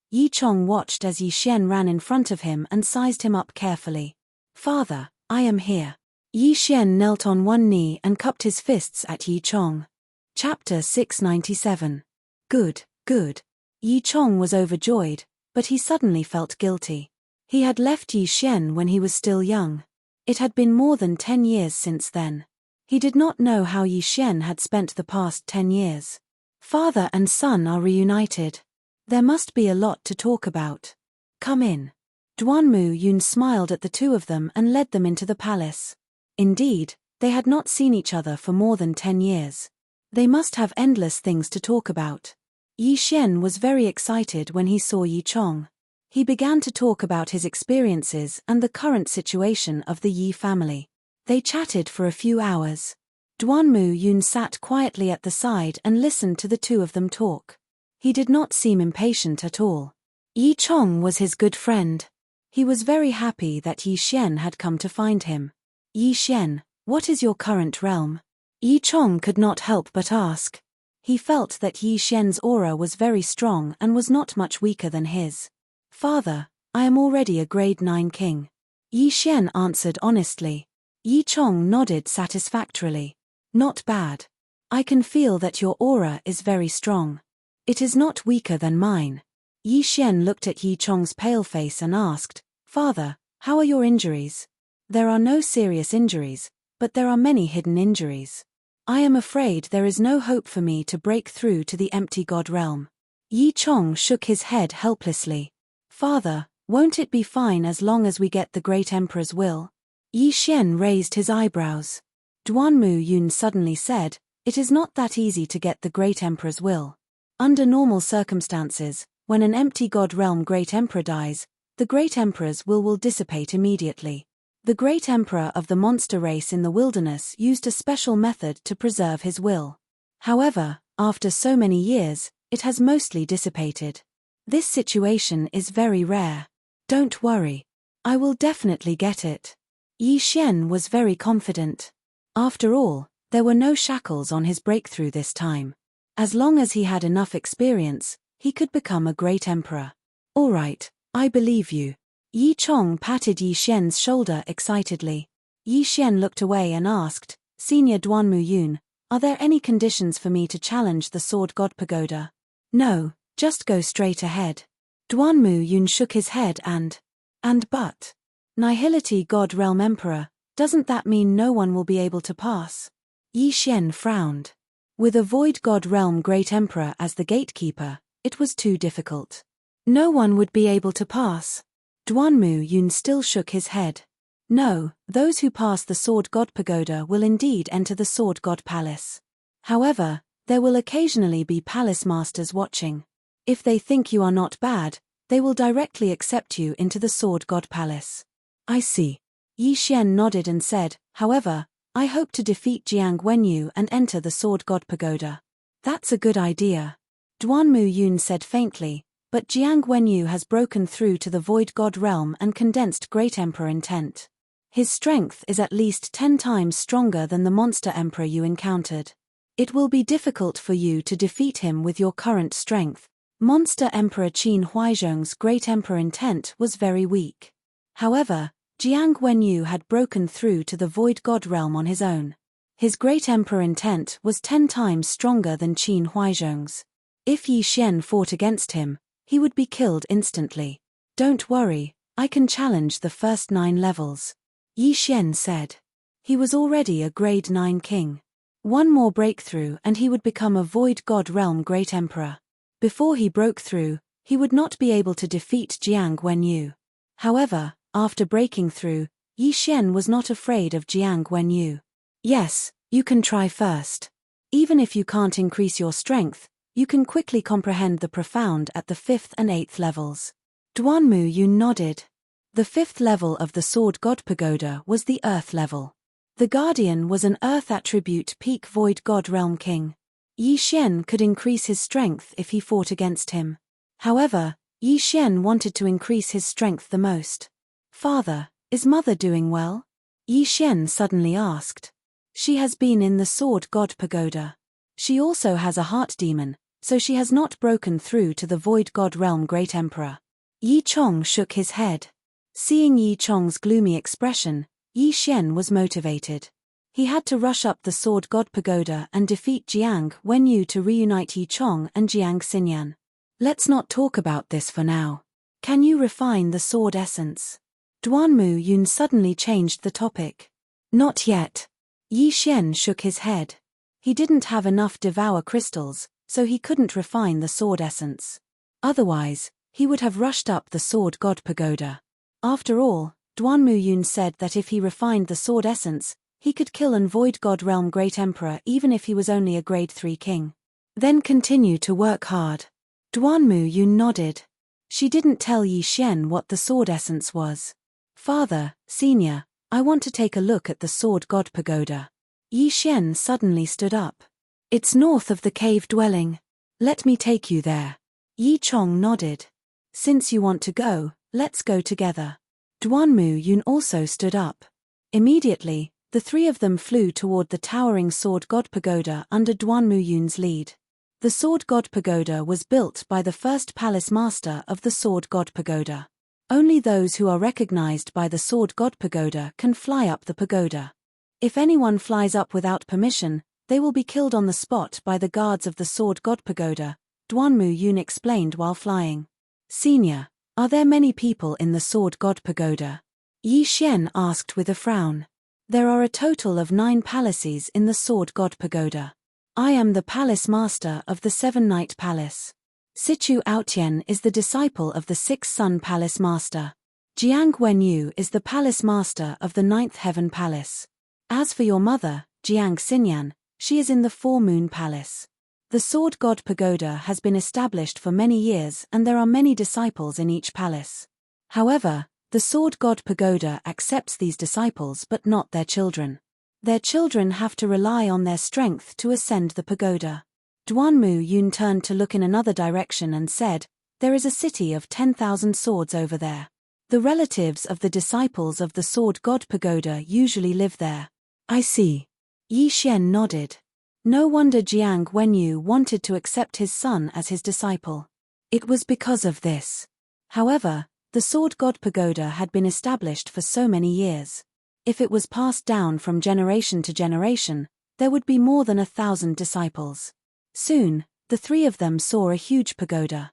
Speaker 1: Yi Chong watched as Yi Xian ran in front of him and sized him up carefully. Father, I am here. Yi Xian knelt on one knee and cupped his fists at Yi Chong. Chapter 697. Good, good. Yi Chong was overjoyed, but he suddenly felt guilty. He had left Yi Xian when he was still young. It had been more than 10 years since then. He did not know how Yi Xian had spent the past 10 years. Father and son are reunited. There must be a lot to talk about. Come in. Duanmu Yun smiled at the 2 of them and led them into the palace. Indeed, they had not seen each other for more than 10 years. They must have endless things to talk about. Yi Xian was very excited when he saw Yi Chong. He began to talk about his experiences and the current situation of the Yi family. They chatted for a few hours. Duanmu Yun sat quietly at the side and listened to the 2 of them talk. He did not seem impatient at all. Yi Chong was his good friend. He was very happy that Yi Xian had come to find him. Yi Xian, what is your current realm? Yi Chong could not help but ask. He felt that Yi Xian's aura was very strong and was not much weaker than his. Father, I am already a grade 9 king. Yi Xian answered honestly. Yi Chong nodded satisfactorily. Not bad. I can feel that your aura is very strong. It is not weaker than mine. Yi Xian looked at Yi Chong's pale face and asked, Father, how are your injuries? There are no serious injuries, but there are many hidden injuries. I am afraid there is no hope for me to break through to the empty god realm. Yi Chong shook his head helplessly. Father, won't it be fine as long as we get the great emperor's will? Yi Xian raised his eyebrows. Duanmu Yun suddenly said, it is not that easy to get the great emperor's will. Under normal circumstances, when an empty god realm great emperor dies, the great emperor's will dissipate immediately. The great emperor of the monster race in the wilderness used a special method to preserve his will. However, after so many years, it has mostly dissipated. This situation is very rare. Don't worry. I will definitely get it. Yi Xian was very confident. After all, there were no shackles on his breakthrough this time. As long as he had enough experience, he could become a great emperor. All right, I believe you. Yi Chong patted Yi Xian's shoulder excitedly. Yi Xian looked away and asked, Senior Duanmu Yun, are there any conditions for me to challenge the Sword God Pagoda? No, just go straight ahead. Duanmu Yun shook his head but. Nihility God Realm Emperor, doesn't that mean no one will be able to pass? Yi Xian frowned. With a Void God Realm Great Emperor as the gatekeeper, it was too difficult. No one would be able to pass. Duanmu Yun still shook his head. No, those who pass the Sword God Pagoda will indeed enter the Sword God Palace. However, there will occasionally be palace masters watching. If they think you are not bad, they will directly accept you into the Sword God Palace. I see. Yi Xian nodded and said, however, I hope to defeat Jiang Wenyu and enter the Sword God Pagoda. That's a good idea. Duanmu Yun said faintly, but Jiang Wenyu has broken through to the Void God realm and condensed Great Emperor intent. His strength is at least 10 times stronger than the monster emperor you encountered. It will be difficult for you to defeat him with your current strength. Monster Emperor Qin Huaizhong's Great Emperor intent was very weak. However, Jiang Wenyu had broken through to the Void God realm on his own. His Great Emperor intent was 10 times stronger than Qin Huaizhong's. If Yi Xian fought against him, he would be killed instantly. Don't worry, I can challenge the first 9 levels. Yi Xian said. He was already a grade 9 king. One more breakthrough and he would become a Void God realm Great Emperor. Before he broke through, he would not be able to defeat Jiang Wenyu. However, after breaking through, Yi Xian was not afraid of Jiang Wenyu. Yes, you can try first. Even if you can't increase your strength, you can quickly comprehend the profound at the 5th and 8th levels. Duanmu Yun nodded. The 5th level of the Sword God Pagoda was the Earth level. The Guardian was an Earth attribute peak Void God Realm King. Yi Xian could increase his strength if he fought against him. However, Yi Xian wanted to increase his strength the most. Father, is Mother doing well? Yi Xian suddenly asked. She has been in the Sword God Pagoda. She also has a heart demon, so she has not broken through to the Void God Realm Great Emperor. Yi Chong shook his head. Seeing Yi Chong's gloomy expression, Yi Xian was motivated. He had to rush up the Sword God Pagoda and defeat Jiang Wenyu to reunite Yi Chong and Jiang Xinyan. Let's not talk about this for now. Can you refine the sword essence? Duanmu Yun suddenly changed the topic. Not yet. Yi Xian shook his head. He didn't have enough Devour crystals, so he couldn't refine the sword essence. Otherwise, he would have rushed up the Sword God Pagoda. After all, Duanmu Yun said that if he refined the sword essence, he could kill an Void God Realm Great Emperor even if he was only a grade 3 king. Then continue to work hard. Duanmu Yun nodded. She didn't tell Yi Xian what the sword essence was. Father, Senior, I want to take a look at the Sword God Pagoda. Yi Xian suddenly stood up. It's north of the cave dwelling. Let me take you there. Yi Chong nodded. Since you want to go, let's go together. Duanmu Yun also stood up. Immediately, the 3 of them flew toward the towering Sword God Pagoda under Duanmu Yun's lead. The Sword God Pagoda was built by the first palace master of the Sword God Pagoda. Only those who are recognized by the Sword God Pagoda can fly up the pagoda. If anyone flies up without permission, they will be killed on the spot by the guards of the Sword God Pagoda, Duanmu Yun explained while flying. Senior, are there many people in the Sword God Pagoda? Yi Xian asked with a frown. There are a total of 9 palaces in the Sword God Pagoda. I am the palace master of the 7-night palace. Sichu Aotian is the disciple of the 6-sun palace master. Jiang Wenyu is the palace master of the 9th heaven palace. As for your mother, Jiang Xinyan, she is in the 4-moon palace. The Sword God Pagoda has been established for many years and there are many disciples in each palace. However, the Sword God Pagoda accepts these disciples but not their children. Their children have to rely on their strength to ascend the pagoda. Duanmu Yun turned to look in another direction and said, there is a city of 10,000 swords over there. The relatives of the disciples of the Sword God Pagoda usually live there. I see. Yi Xian nodded. No wonder Jiang Wenyu wanted to accept his son as his disciple. It was because of this. However, the Sword God Pagoda had been established for so many years. If it was passed down from generation to generation, there would be more than 1,000 disciples. Soon, the three of them saw a huge pagoda.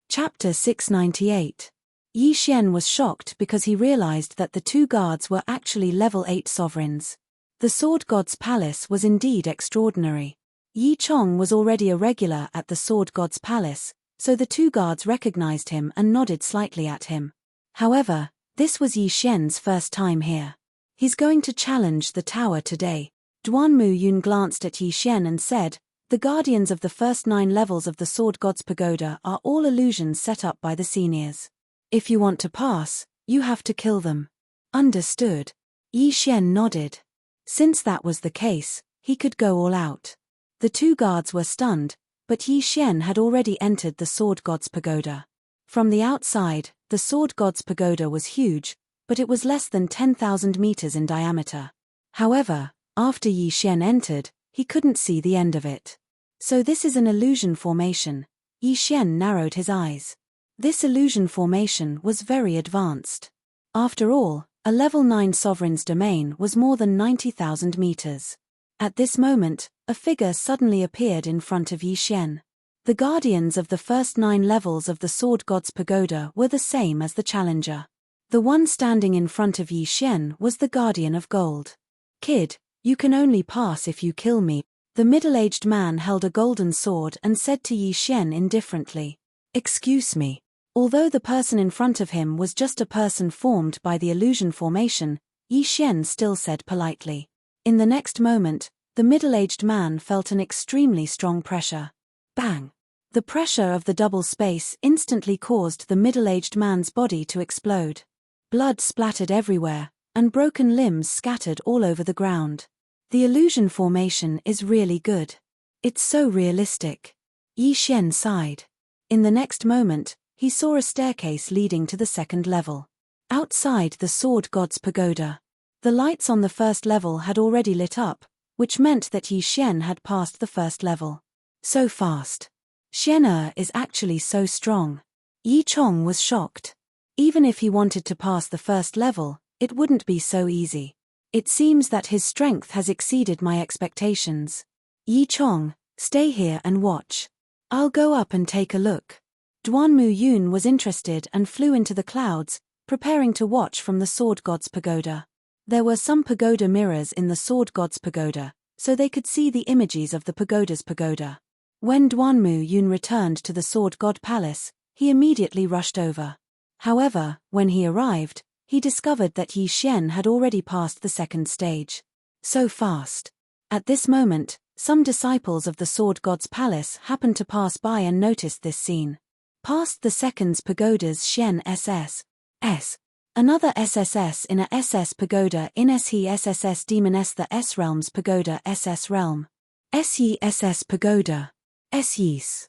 Speaker 1: Chapter 698. Yi Xian was shocked because he realized that the two guards were actually level 8 sovereigns. The Sword God's palace was indeed extraordinary. Yi Chong was already a regular at the Sword God's palace, so the two guards recognized him and nodded slightly at him. However, this was Yi Xian's first time here. He's going to challenge the tower today. Duanmu Yun glanced at Yi Xian and said, "The guardians of the first 9 levels of the Sword God's pagoda are all illusions set up by the seniors. If you want to pass, you have to kill them." Understood. Yi Xian nodded. Since that was the case, he could go all out. The two guards were stunned, but Yi Xian had already entered the Sword God's pagoda. From the outside, the Sword God's pagoda was huge, but it was less than 10,000 meters in diameter. However, after Yi Xian entered, he couldn't see the end of it. So this is an illusion formation. Yi Xian narrowed his eyes. This illusion formation was very advanced. After all, a level 9 sovereign's domain was more than 90,000 meters. At this moment, a figure suddenly appeared in front of Yi Xian. The guardians of the first 9 levels of the Sword God's pagoda were the same as the challenger. The one standing in front of Yi Xian was the Guardian of Gold. "Kid, you can only pass if you kill me." The middle-aged man held a golden sword and said to Yi Xian indifferently, "Excuse me." Although the person in front of him was just a person formed by the illusion formation, Yi Xian still said politely. In the next moment, the middle-aged man felt an extremely strong pressure. Bang! The pressure of the double space instantly caused the middle-aged man's body to explode. Blood splattered everywhere, and broken limbs scattered all over the ground. The illusion formation is really good. It's so realistic. Yi Xian sighed. In the next moment, he saw a staircase leading to the second level. Outside the Sword God's pagoda, the lights on the first level had already lit up, which meant that Yi Xian had passed the first level. So fast. Xian is actually so strong. Yi Chong was shocked. Even if he wanted to pass the first level, it wouldn't be so easy. It seems that his strength has exceeded my expectations. Yi Chong, stay here and watch. I'll go up and take a look. Duanmu Yun was interested and flew into the clouds, preparing to watch from the Sword God's pagoda. There were some pagoda mirrors in the Sword God's pagoda, so they could see the images of the pagoda's pagoda. When Duanmu Yun returned to the Sword God Palace, he immediately rushed over. However, when he arrived, he discovered that Yi Xian had already passed the second stage. So fast. At this moment, some disciples of the Sword God's palace happened to pass by and noticed this scene. Past the second's pagoda's Xian S. Another SSS in a SS pagoda in SE SSS Demon S the S Realm's pagoda SS Realm. SE SS pagoda. SES.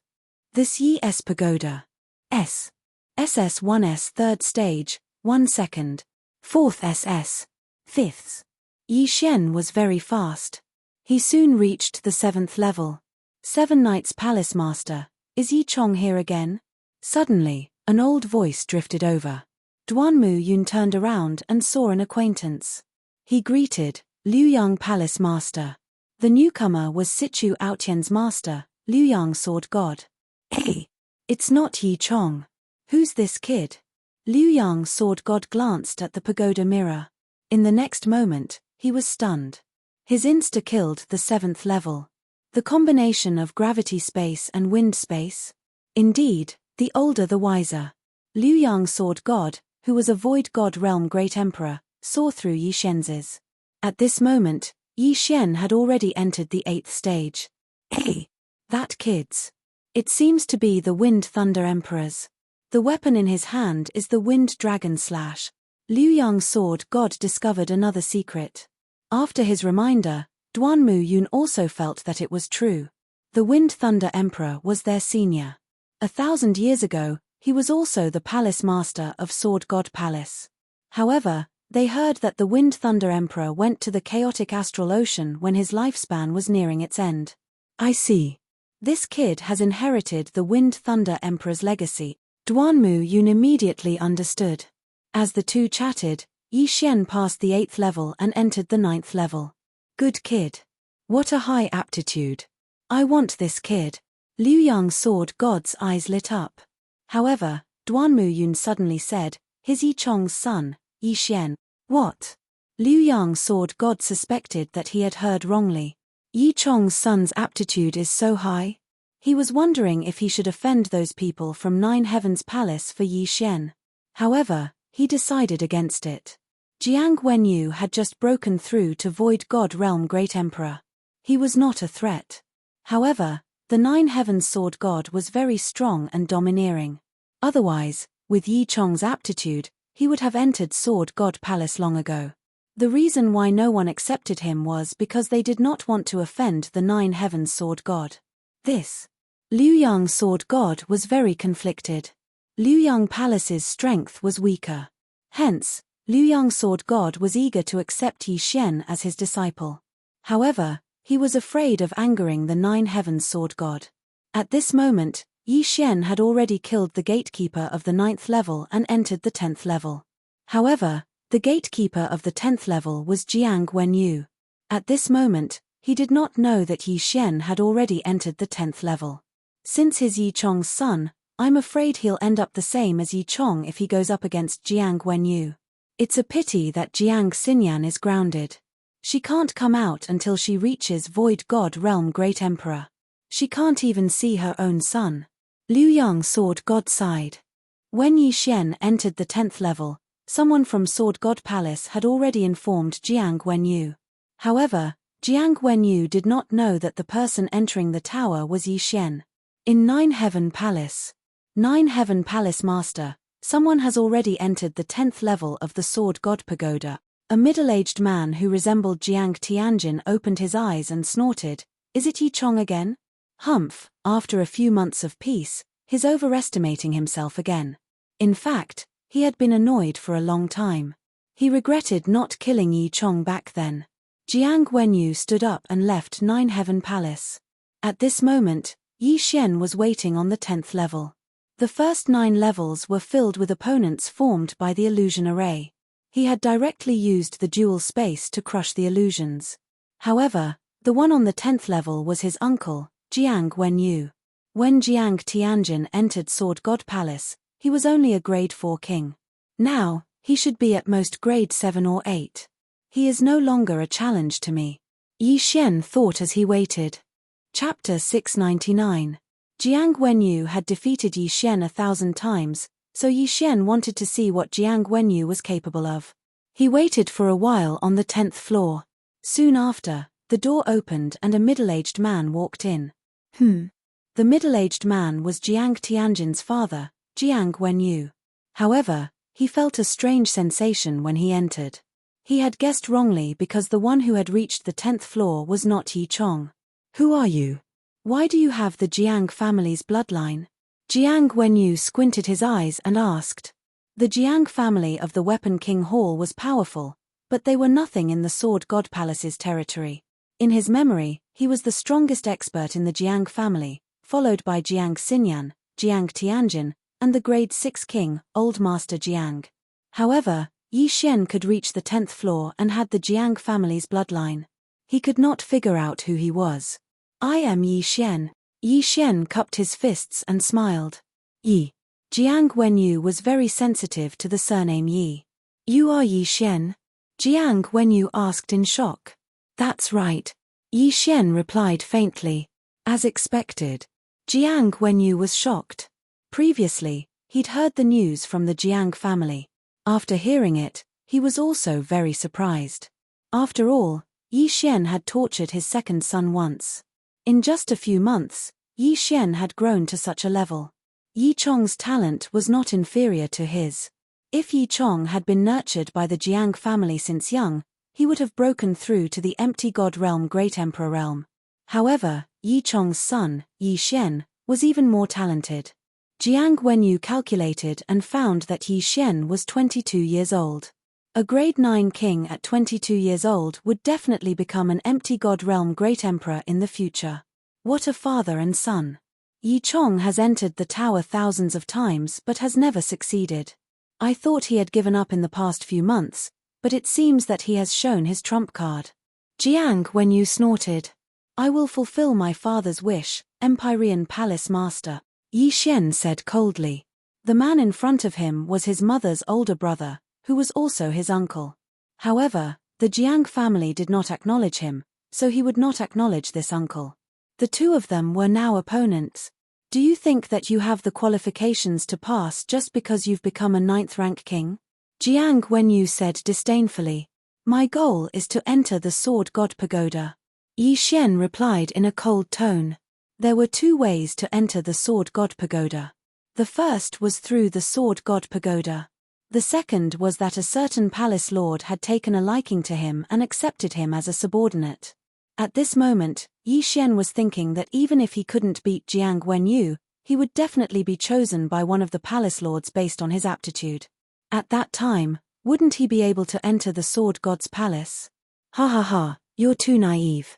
Speaker 1: This Yi S pagoda. S. SS1S third stage, 1 second. 4th SS. 5th. Yi Xian was very fast. He soon reached the 7th level. 7 Knights Palace Master, is Yi Chong here again? Suddenly, an old voice drifted over. Duanmu Yun turned around and saw an acquaintance. He greeted, Liu Yang Palace Master. The newcomer was Sichu Aotian's master, Liu Yang Sword God. Hey! It's not Yi Chong. Who's this kid? Liu Yang Sword God glanced at the pagoda mirror. In the next moment, he was stunned. His insta-killed the 7th level. The combination of gravity space and wind space? Indeed, the older the wiser. Liu Yang Sword God, who was a Void God Realm Great Emperor, saw through Yi Xian's. At this moment, Yi Xian had already entered the 8th stage. Hey! That kid's. It seems to be the Wind Thunder Emperor's. The weapon in his hand is the Wind Dragon Slash. Liu Yang Sword God discovered another secret. After his reminder, Duanmu Yun also felt that it was true. The Wind Thunder Emperor was their senior. 1,000 years ago, He was also the palace master of Sword God Palace. However, they heard that the Wind Thunder Emperor went to the chaotic astral ocean when his lifespan was nearing its end. I see. This kid has inherited the Wind Thunder Emperor's legacy. Duanmu Yun immediately understood. As the two chatted, Yi Xian passed the 8th level and entered the 9th level. Good kid. What a high aptitude. I want this kid. Liu Yang's Sword God's eyes lit up. However, Duanmu Yun suddenly said, "His Yi Chong's son, Yi Xian." What? Liu Yang's Sword God suspected that he had heard wrongly. Yi Chong's son's aptitude is so high? He was wondering if he should offend those people from Nine Heavens Palace for Yi Xian. However, he decided against it. Jiang Wenyu had just broken through to Void God Realm Great Emperor. He was not a threat. However, the Nine Heavens Sword God was very strong and domineering. Otherwise, with Yi Chong's aptitude, he would have entered Sword God Palace long ago. The reason why no one accepted him was because they did not want to offend the Nine Heavens Sword God. Liu Yang's Sword God was very conflicted. Liu Yang Palace's strength was weaker. Hence, Liu Yang's Sword God was eager to accept Yi Xian as his disciple. However, he was afraid of angering the Nine Heavens Sword God. At this moment, Yi Xian had already killed the gatekeeper of the 9th level and entered the 10th level. However, the gatekeeper of the 10th level was Jiang Wenyu. At this moment, he did not know that Yi Xian had already entered the 10th level. Since he's Yi Chong's son, I'm afraid he'll end up the same as Yi Chong if he goes up against Jiang Wenyu. It's a pity that Jiang Xinyan is grounded. She can't come out until she reaches Void God Realm Great Emperor. She can't even see her own son. Liu Yang's Sword God sighed. When Yi Xian entered the 10th level, someone from Sword God Palace had already informed Jiang Wenyu. However, Jiang Wenyu did not know that the person entering the tower was Yi Xian. In Nine Heaven Palace Master, someone has already entered the 10th level of the Sword God Pagoda. A middle-aged man who resembled Jiang Tianjin opened his eyes and snorted, "Is it Yi Chong again?" Humph, after a few months of peace, he's overestimating himself again. In fact, he had been annoyed for a long time. He regretted not killing Yi Chong back then. Jiang Wenyu stood up and left Nine Heaven Palace. At this moment, Yi Xian was waiting on the 10th level. The first 9 levels were filled with opponents formed by the illusion array. He had directly used the dual space to crush the illusions. However, the one on the 10th level was his uncle, Jiang Wenyu. When Jiang Tianjin entered Sword God Palace, he was only a grade 4 king. Now, he should be at most grade 7 or 8. He is no longer a challenge to me. Yi Xian thought as he waited. Chapter 699. Jiang Wenyu had defeated Yi Xian 1,000 times, so Yi Xian wanted to see what Jiang Wenyu was capable of. He waited for a while on the 10th floor. Soon after, the door opened and a middle-aged man walked in. The middle-aged man was Jiang Tianjin's father, Jiang Wenyu. However, he felt a strange sensation when he entered. He had guessed wrongly because the one who had reached the 10th floor was not Yi Chong. "Who are you? Why do you have the Jiang family's bloodline?" Jiang Wenyu squinted his eyes and asked. The Jiang family of the Weapon King Hall was powerful, but they were nothing in the Sword God Palace's territory. In his memory, he was the strongest expert in the Jiang family, followed by Jiang Xinyan, Jiang Tianjin, and the grade 6 king, Old Master Jiang. However, Yi Xian could reach the 10th floor and had the Jiang family's bloodline. He could not figure out who he was. "I am Yi Xian." Yi Xian cupped his fists and smiled. "Yi." Jiang Wenyu was very sensitive to the surname Yi. "You are Yi Xian?" Jiang Wenyu asked in shock. "That's right." Yi Xian replied faintly. As expected. Jiang Wenyu was shocked. Previously, he'd heard the news from the Jiang family. After hearing it, he was also very surprised. After all, Yi Xian had tortured his second son once. In just a few months, Yi Xian had grown to such a level. Yi Chong's talent was not inferior to his. If Yi Chong had been nurtured by the Jiang family since young, he would have broken through to the empty god realm Great Emperor realm. However, Yi Chong's son, Yi Xian, was even more talented. Jiang Wenyu calculated and found that Yi Xian was 22 years old. A grade 9 king at 22 years old would definitely become an empty god realm great emperor in the future. What a father and son. Yi Chong has entered the tower thousands of times but has never succeeded. I thought he had given up in the past few months, but it seems that he has shown his trump card. Jiang Wenyu snorted. I will fulfill my father's wish, Empyrean Palace Master, Yi Xian said coldly. The man in front of him was his mother's older brother, who was also his uncle. However, the Jiang family did not acknowledge him, so he would not acknowledge this uncle. The two of them were now opponents. Do you think that you have the qualifications to pass just because you've become a 9th-rank king? Jiang Wenyu said disdainfully. My goal is to enter the Sword God Pagoda. Yi Xian replied in a cold tone. There were 2 ways to enter the Sword God Pagoda. The first was through the Sword God Pagoda. The second was that a certain palace lord had taken a liking to him and accepted him as a subordinate. At this moment, Yi Xian was thinking that even if he couldn't beat Jiang Wenyu, he would definitely be chosen by one of the palace lords based on his aptitude. At that time, wouldn't he be able to enter the Sword God's palace? Ha ha ha, you're too naive.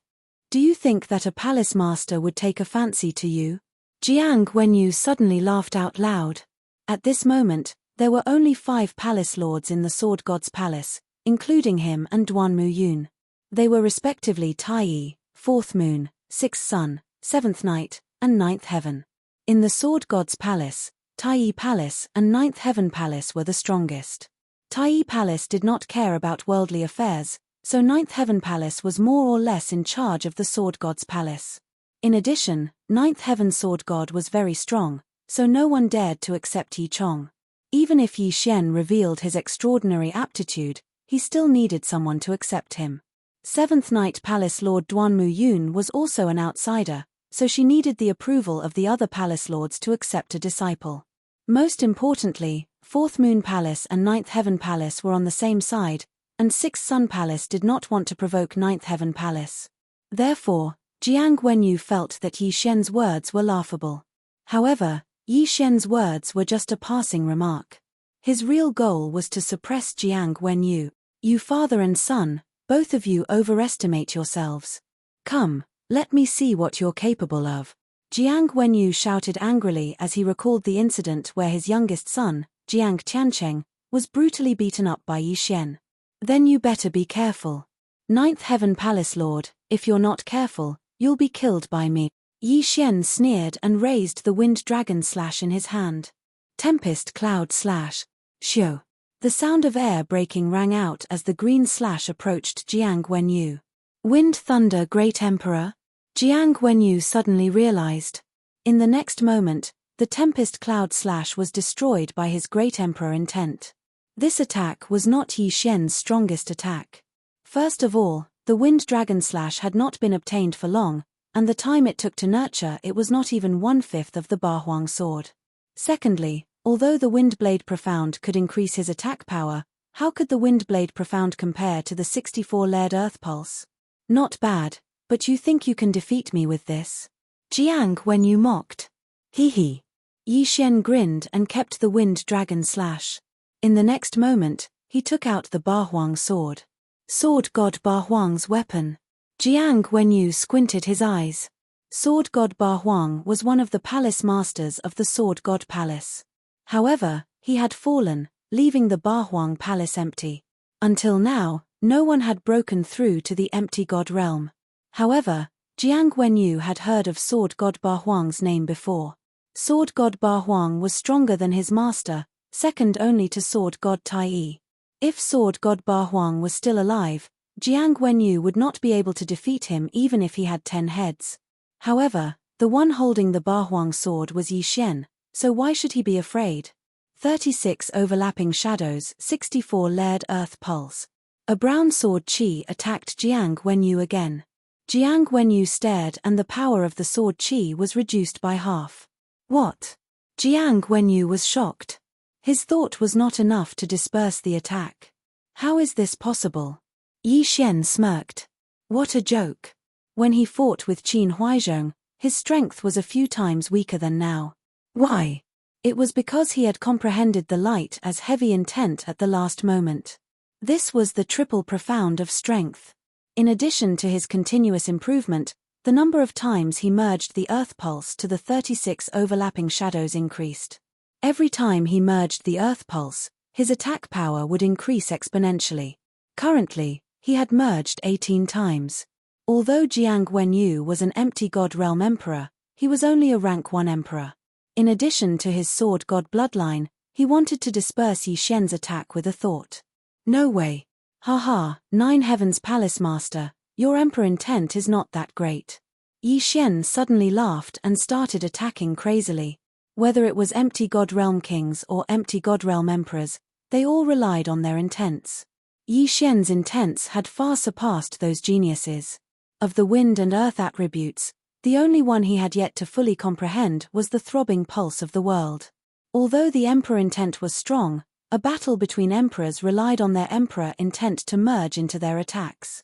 Speaker 1: Do you think that a palace master would take a fancy to you? Jiang Wenyu suddenly laughed out loud. At this moment, there were only 5 palace lords in the Sword God's palace, including him and Duan Muyun. They were respectively Taiyi, 4th moon, 6th sun, 7th night, and 9th heaven. In the Sword God's palace, Taiyi Palace and 9th Heaven Palace were the strongest. Taiyi Palace did not care about worldly affairs, so 9th Heaven Palace was more or less in charge of the Sword God's palace. In addition, 9th Heaven Sword God was very strong, so no one dared to accept Yi Chong. Even if Yi Xian revealed his extraordinary aptitude, he still needed someone to accept him. 7th Night Palace Lord Duan Muyun was also an outsider, so she needed the approval of the other palace lords to accept a disciple. Most importantly, 4th Moon Palace and 9th Heaven Palace were on the same side, and 6th Sun Palace did not want to provoke 9th Heaven Palace. Therefore, Jiang Wenyu felt that Yi Xian's words were laughable. However, Yi Xian's words were just a passing remark. His real goal was to suppress Jiang Wenyu. You father and son, both of you overestimate yourselves. Come, let me see what you're capable of. Jiang Wenyu shouted angrily as he recalled the incident where his youngest son, Jiang Tiancheng, was brutally beaten up by Yi Xian. Then you better be careful. 9th Heaven Palace Lord, if you're not careful, you'll be killed by me. Yi Xian sneered and raised the wind dragon slash in his hand. Tempest Cloud Slash. Shio. The sound of air breaking rang out as the green slash approached Jiang Wenyu. Wind Thunder Great Emperor? Jiang Wenyu suddenly realized. In the next moment, the Tempest Cloud Slash was destroyed by his Great Emperor intent. This attack was not Yi Xian's strongest attack. First of all, the Wind Dragon Slash had not been obtained for long, and the time it took to nurture it was not even 1/5 of the Ba Huang sword. Secondly, although the Wind Blade Profound could increase his attack power, how could the Wind Blade Profound compare to the 64-layered Earth Pulse? Not bad, but you think you can defeat me with this? Jiang Wenyu mocked. Hee hee. Yi Xian grinned and kept the Wind Dragon Slash. In the next moment, he took out the Ba Huang sword. Sword God Ba Huang's weapon. Jiang Wenyu squinted his eyes. Sword God Ba Huang was one of the palace masters of the Sword God Palace. However, he had fallen, leaving the Ba Huang Palace empty. Until now, no one had broken through to the empty god realm. However, Jiang Wenyu had heard of Sword God Ba Huang's name before. Sword God Ba Huang was stronger than his master, second only to Sword God Taiyi. If Sword God Ba Huang was still alive, Jiang Wenyu would not be able to defeat him even if he had 10 heads. However, the one holding the Ba Huang sword was Yi Xian, so why should he be afraid? 36 Overlapping Shadows, 64 Layered Earth Pulse. A brown sword chi attacked Jiang Wenyu again. Jiang Wenyu stared and the power of the sword chi was reduced by half. What? Jiang Wenyu was shocked. His thought was not enough to disperse the attack. How is this possible? Yi Xian smirked. What a joke. When he fought with Qin Huaizhong, his strength was a few times weaker than now. Why? It was because he had comprehended the light as heavy intent at the last moment. This was the triple profound of strength. In addition to his continuous improvement, the number of times he merged the earth pulse to the 36 overlapping shadows increased. Every time he merged the earth pulse, his attack power would increase exponentially. Currently, he had merged 18 times. Although Jiang Wenyu was an empty god realm emperor, he was only a rank 1 emperor. In addition to his sword god bloodline, he wanted to disperse Yi Xian's attack with a thought. No way. Haha, 9 Heavens Palace Master, your emperor intent is not that great. Yi Xian suddenly laughed and started attacking crazily. Whether it was empty god realm kings or empty god realm emperors, they all relied on their intents. Yi Xian's intents had far surpassed those geniuses. Of the wind and earth attributes, the only one he had yet to fully comprehend was the throbbing pulse of the world. Although the emperor intent was strong, a battle between emperors relied on their emperor intent to merge into their attacks.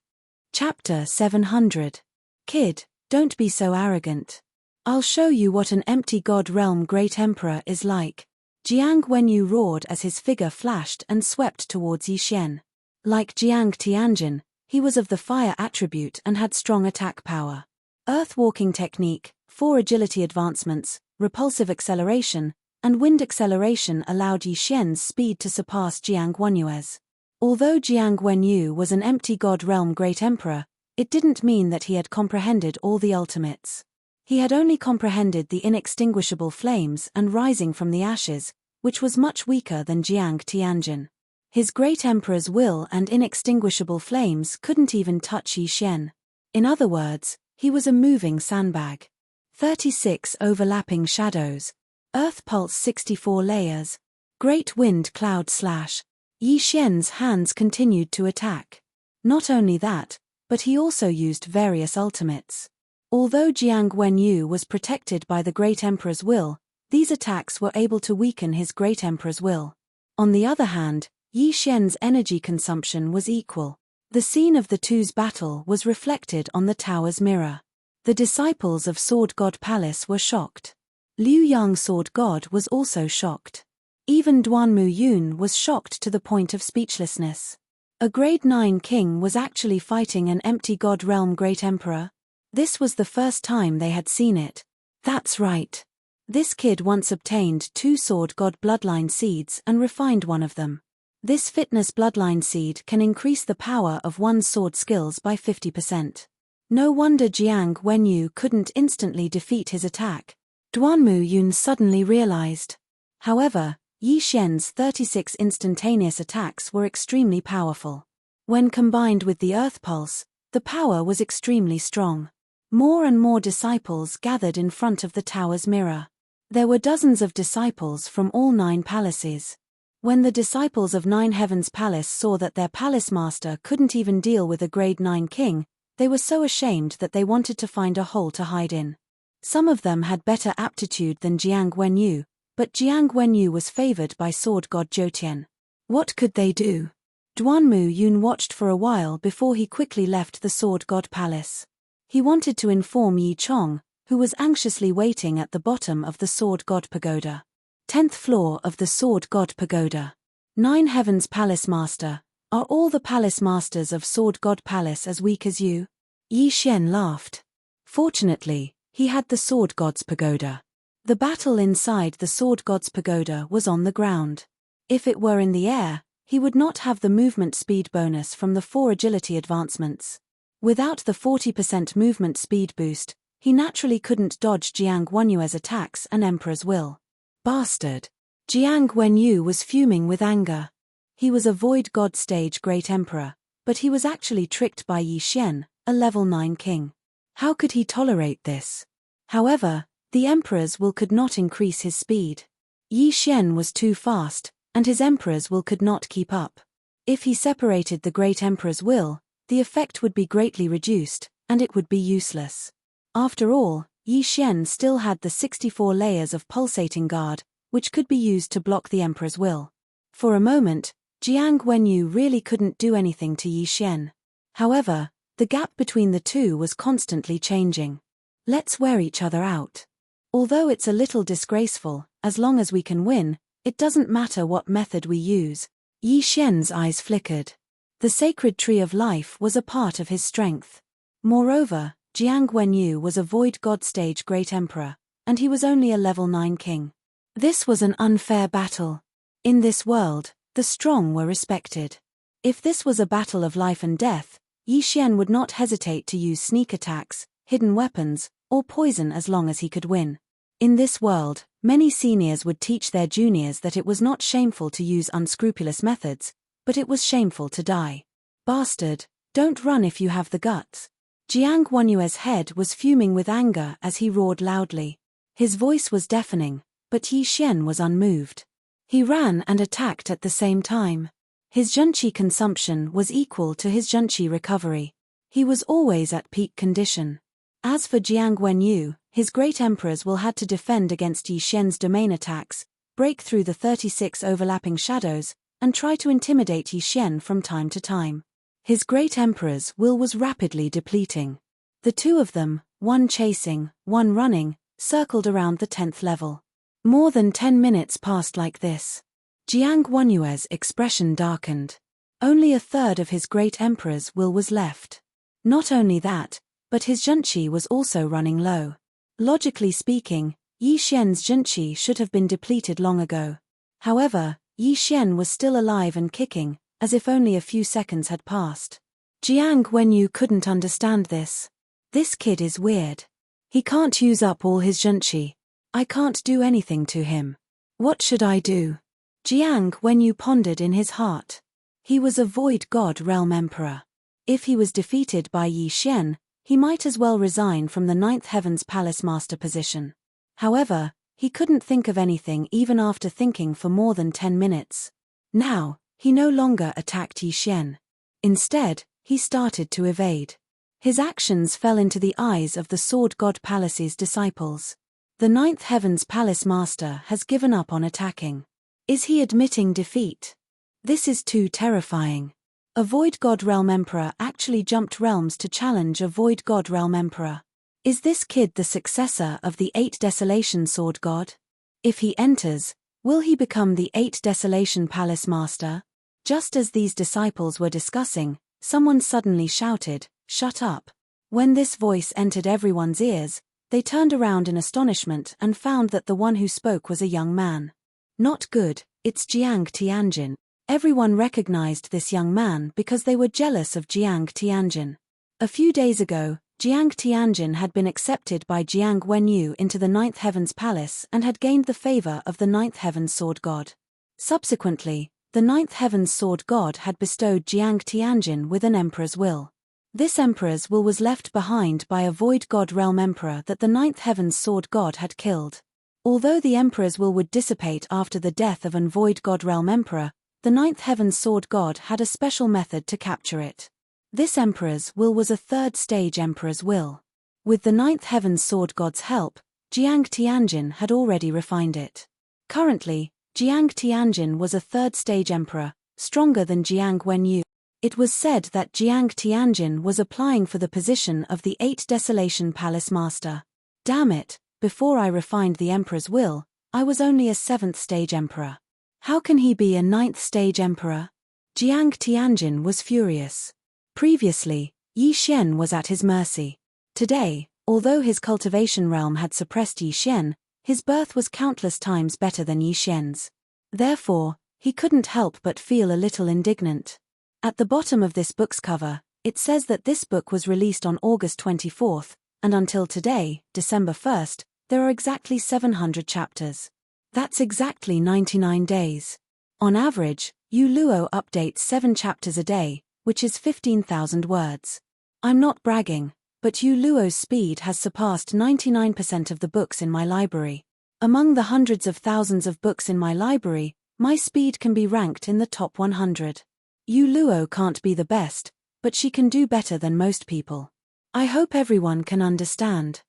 Speaker 1: Chapter 700. Kid, don't be so arrogant. I'll show you what an empty god realm great emperor is like. Jiang Wenyu roared as his figure flashed and swept towards Yi Xian. Like Jiang Tianjin, he was of the fire attribute and had strong attack power. Earth walking technique, 4 agility advancements, repulsive acceleration, and wind acceleration allowed Yi Xian's speed to surpass Jiang Wenyu's. Although Jiang Wenyu was an empty god realm great emperor, it didn't mean that he had comprehended all the ultimates. He had only comprehended the inextinguishable flames and rising from the ashes, which was much weaker than Jiang Tianjin. His great emperor's will and inextinguishable flames couldn't even touch Yi Xian. In other words, he was a moving sandbag. 36 overlapping shadows. Earth pulse 64 layers. Great wind cloud slash. Yi Xian's hands continued to attack. Not only that, but he also used various ultimates. Although Jiang Wenyu was protected by the great emperor's will, these attacks were able to weaken his great emperor's will. On the other hand, Yi Xian's energy consumption was equal. The scene of the two's battle was reflected on the tower's mirror. The disciples of Sword God Palace were shocked. Liu Yang Sword God was also shocked. Even Duanmu Yun was shocked to the point of speechlessness. A grade 9 king was actually fighting an empty god realm great emperor? This was the first time they had seen it. That's right. This kid once obtained 2 sword god bloodline seeds and refined one of them. This fitness bloodline seed can increase the power of one's sword skills by 50%. No wonder Jiang Wenyu couldn't instantly defeat his attack. Duanmu Yun suddenly realized. However, Yi Xian's 36 instantaneous attacks were extremely powerful. When combined with the earth pulse, the power was extremely strong. More and more disciples gathered in front of the tower's mirror. There were dozens of disciples from all 9 palaces. When the disciples of 9 Heavens Palace saw that their palace master couldn't even deal with a grade 9 king, they were so ashamed that they wanted to find a hole to hide in. Some of them had better aptitude than Jiang Wenyu, but Jiang Wenyu was favored by sword god Zhoutian. What could they do? Duanmu Yun watched for a while before he quickly left the sword god palace. He wanted to inform Yi Chong, who was anxiously waiting at the bottom of the sword god pagoda. 10th floor of the Sword God Pagoda. 9 Heavens Palace Master, are all the palace masters of Sword God Palace as weak as you? Yi Xian laughed. Fortunately, he had the Sword God's Pagoda. The battle inside the Sword God's Pagoda was on the ground. If it were in the air, he would not have the movement speed bonus from the 4 agility advancements. Without the 40% movement speed boost, he naturally couldn't dodge Jiang Wenyu's attacks and Emperor's will. Bastard. Jiang Wenyu was fuming with anger. He was a void god stage great emperor, but he was actually tricked by Yi Xian, a level 9 king. How could he tolerate this? However, the emperor's will could not increase his speed. Yi Xian was too fast, and his emperor's will could not keep up. If he separated the great emperor's will, the effect would be greatly reduced, and it would be useless. After all, Yi Xian still had the 64 layers of pulsating guard, which could be used to block the emperor's will. For a moment, Jiang Wenyu really couldn't do anything to Yi Xian. However, the gap between the two was constantly changing. Let's wear each other out. Although it's a little disgraceful, as long as we can win, it doesn't matter what method we use. Yi Xian's eyes flickered. The sacred tree of life was a part of his strength. Moreover, Jiang Wenyu was a void god stage great emperor, and he was only a level 9 king. This was an unfair battle. In this world, the strong were respected. If this was a battle of life and death, Yi Xian would not hesitate to use sneak attacks, hidden weapons, or poison as long as he could win. In this world, many seniors would teach their juniors that it was not shameful to use unscrupulous methods, but it was shameful to die. Bastard, don't run if you have the guts. Jiang Wenyue's head was fuming with anger as he roared loudly. His voice was deafening, but Yi Xian was unmoved. He ran and attacked at the same time. His Junqi consumption was equal to his Junqi recovery. He was always at peak condition. As for Jiang Wenyu, his great emperors will had to defend against Yi Xian's domain attacks, break through the 36 overlapping shadows, and try to intimidate Yi Xian from time to time. His great emperor's will was rapidly depleting. The two of them, one chasing, one running, circled around the 10th level. More than 10 minutes passed like this. Jiang Wenyue's expression darkened. Only a third of his great emperor's will was left. Not only that, but his Junqi was also running low. Logically speaking, Yi Xian's Junqi should have been depleted long ago. However, Yi Xian was still alive and kicking, as if only a few seconds had passed. Jiang Wenyu couldn't understand this. This kid is weird. He can't use up all his Junqi. I can't do anything to him. What should I do? Jiang Wenyu pondered in his heart. He was a void god realm emperor. If he was defeated by Yi Xian, he might as well resign from the 9th Heaven's Palace Master position. However, he couldn't think of anything even after thinking for more than 10 minutes. Now, he no longer attacked Yi Xian. Instead, he started to evade. His actions fell into the eyes of the Sword God Palace's disciples. The 9th Heaven's Palace Master has given up on attacking. Is he admitting defeat? This is too terrifying. A Void God Realm Emperor actually jumped realms to challenge a Void God Realm Emperor. Is this kid the successor of the 8 Desolation Sword God? If he enters, will he become the 8 Desolation Palace Master? Just as these disciples were discussing, someone suddenly shouted, "Shut up." When this voice entered everyone's ears, they turned around in astonishment and found that the one who spoke was a young man. Not good, it's Jiang Tianjin. Everyone recognized this young man because they were jealous of Jiang Tianjin. A few days ago, Jiang Tianjin had been accepted by Jiang Wenyu into the 9th Heaven's Palace and had gained the favor of the 9th Heaven's Sword God. Subsequently, the 9th Heaven's Sword God had bestowed Jiang Tianjin with an emperor's will. This emperor's will was left behind by a Void God Realm Emperor that the 9th Heaven's Sword God had killed. Although the emperor's will would dissipate after the death of an Void God Realm Emperor, the 9th Heaven's Sword God had a special method to capture it. This emperor's will was a 3rd stage emperor's will. With the 9th Heaven's Sword God's help, Jiang Tianjin had already refined it. Currently, Jiang Tianjin was a 3rd stage emperor, stronger than Jiang Wenyu. It was said that Jiang Tianjin was applying for the position of the 8 Desolation Palace Master. Damn it, before I refined the emperor's will, I was only a 7th stage emperor. How can he be a 9th stage emperor? Jiang Tianjin was furious. Previously, Yi Xian was at his mercy. Today, although his cultivation realm had suppressed Yi Xian, his birth was countless times better than Yi Xian's. Therefore, he couldn't help but feel a little indignant. At the bottom of this book's cover, it says that this book was released on August 24th, and until today, December 1st, there are exactly 700 chapters. That's exactly 99 days. On average, Yu Luo updates 7 chapters a day, which is 15,000 words. I'm not bragging, but Yu Luo's speed has surpassed 99% of the books in my library. Among the hundreds of thousands of books in my library, my speed can be ranked in the top 100. Yu Luo can't be the best, but she can do better than most people. I hope everyone can understand.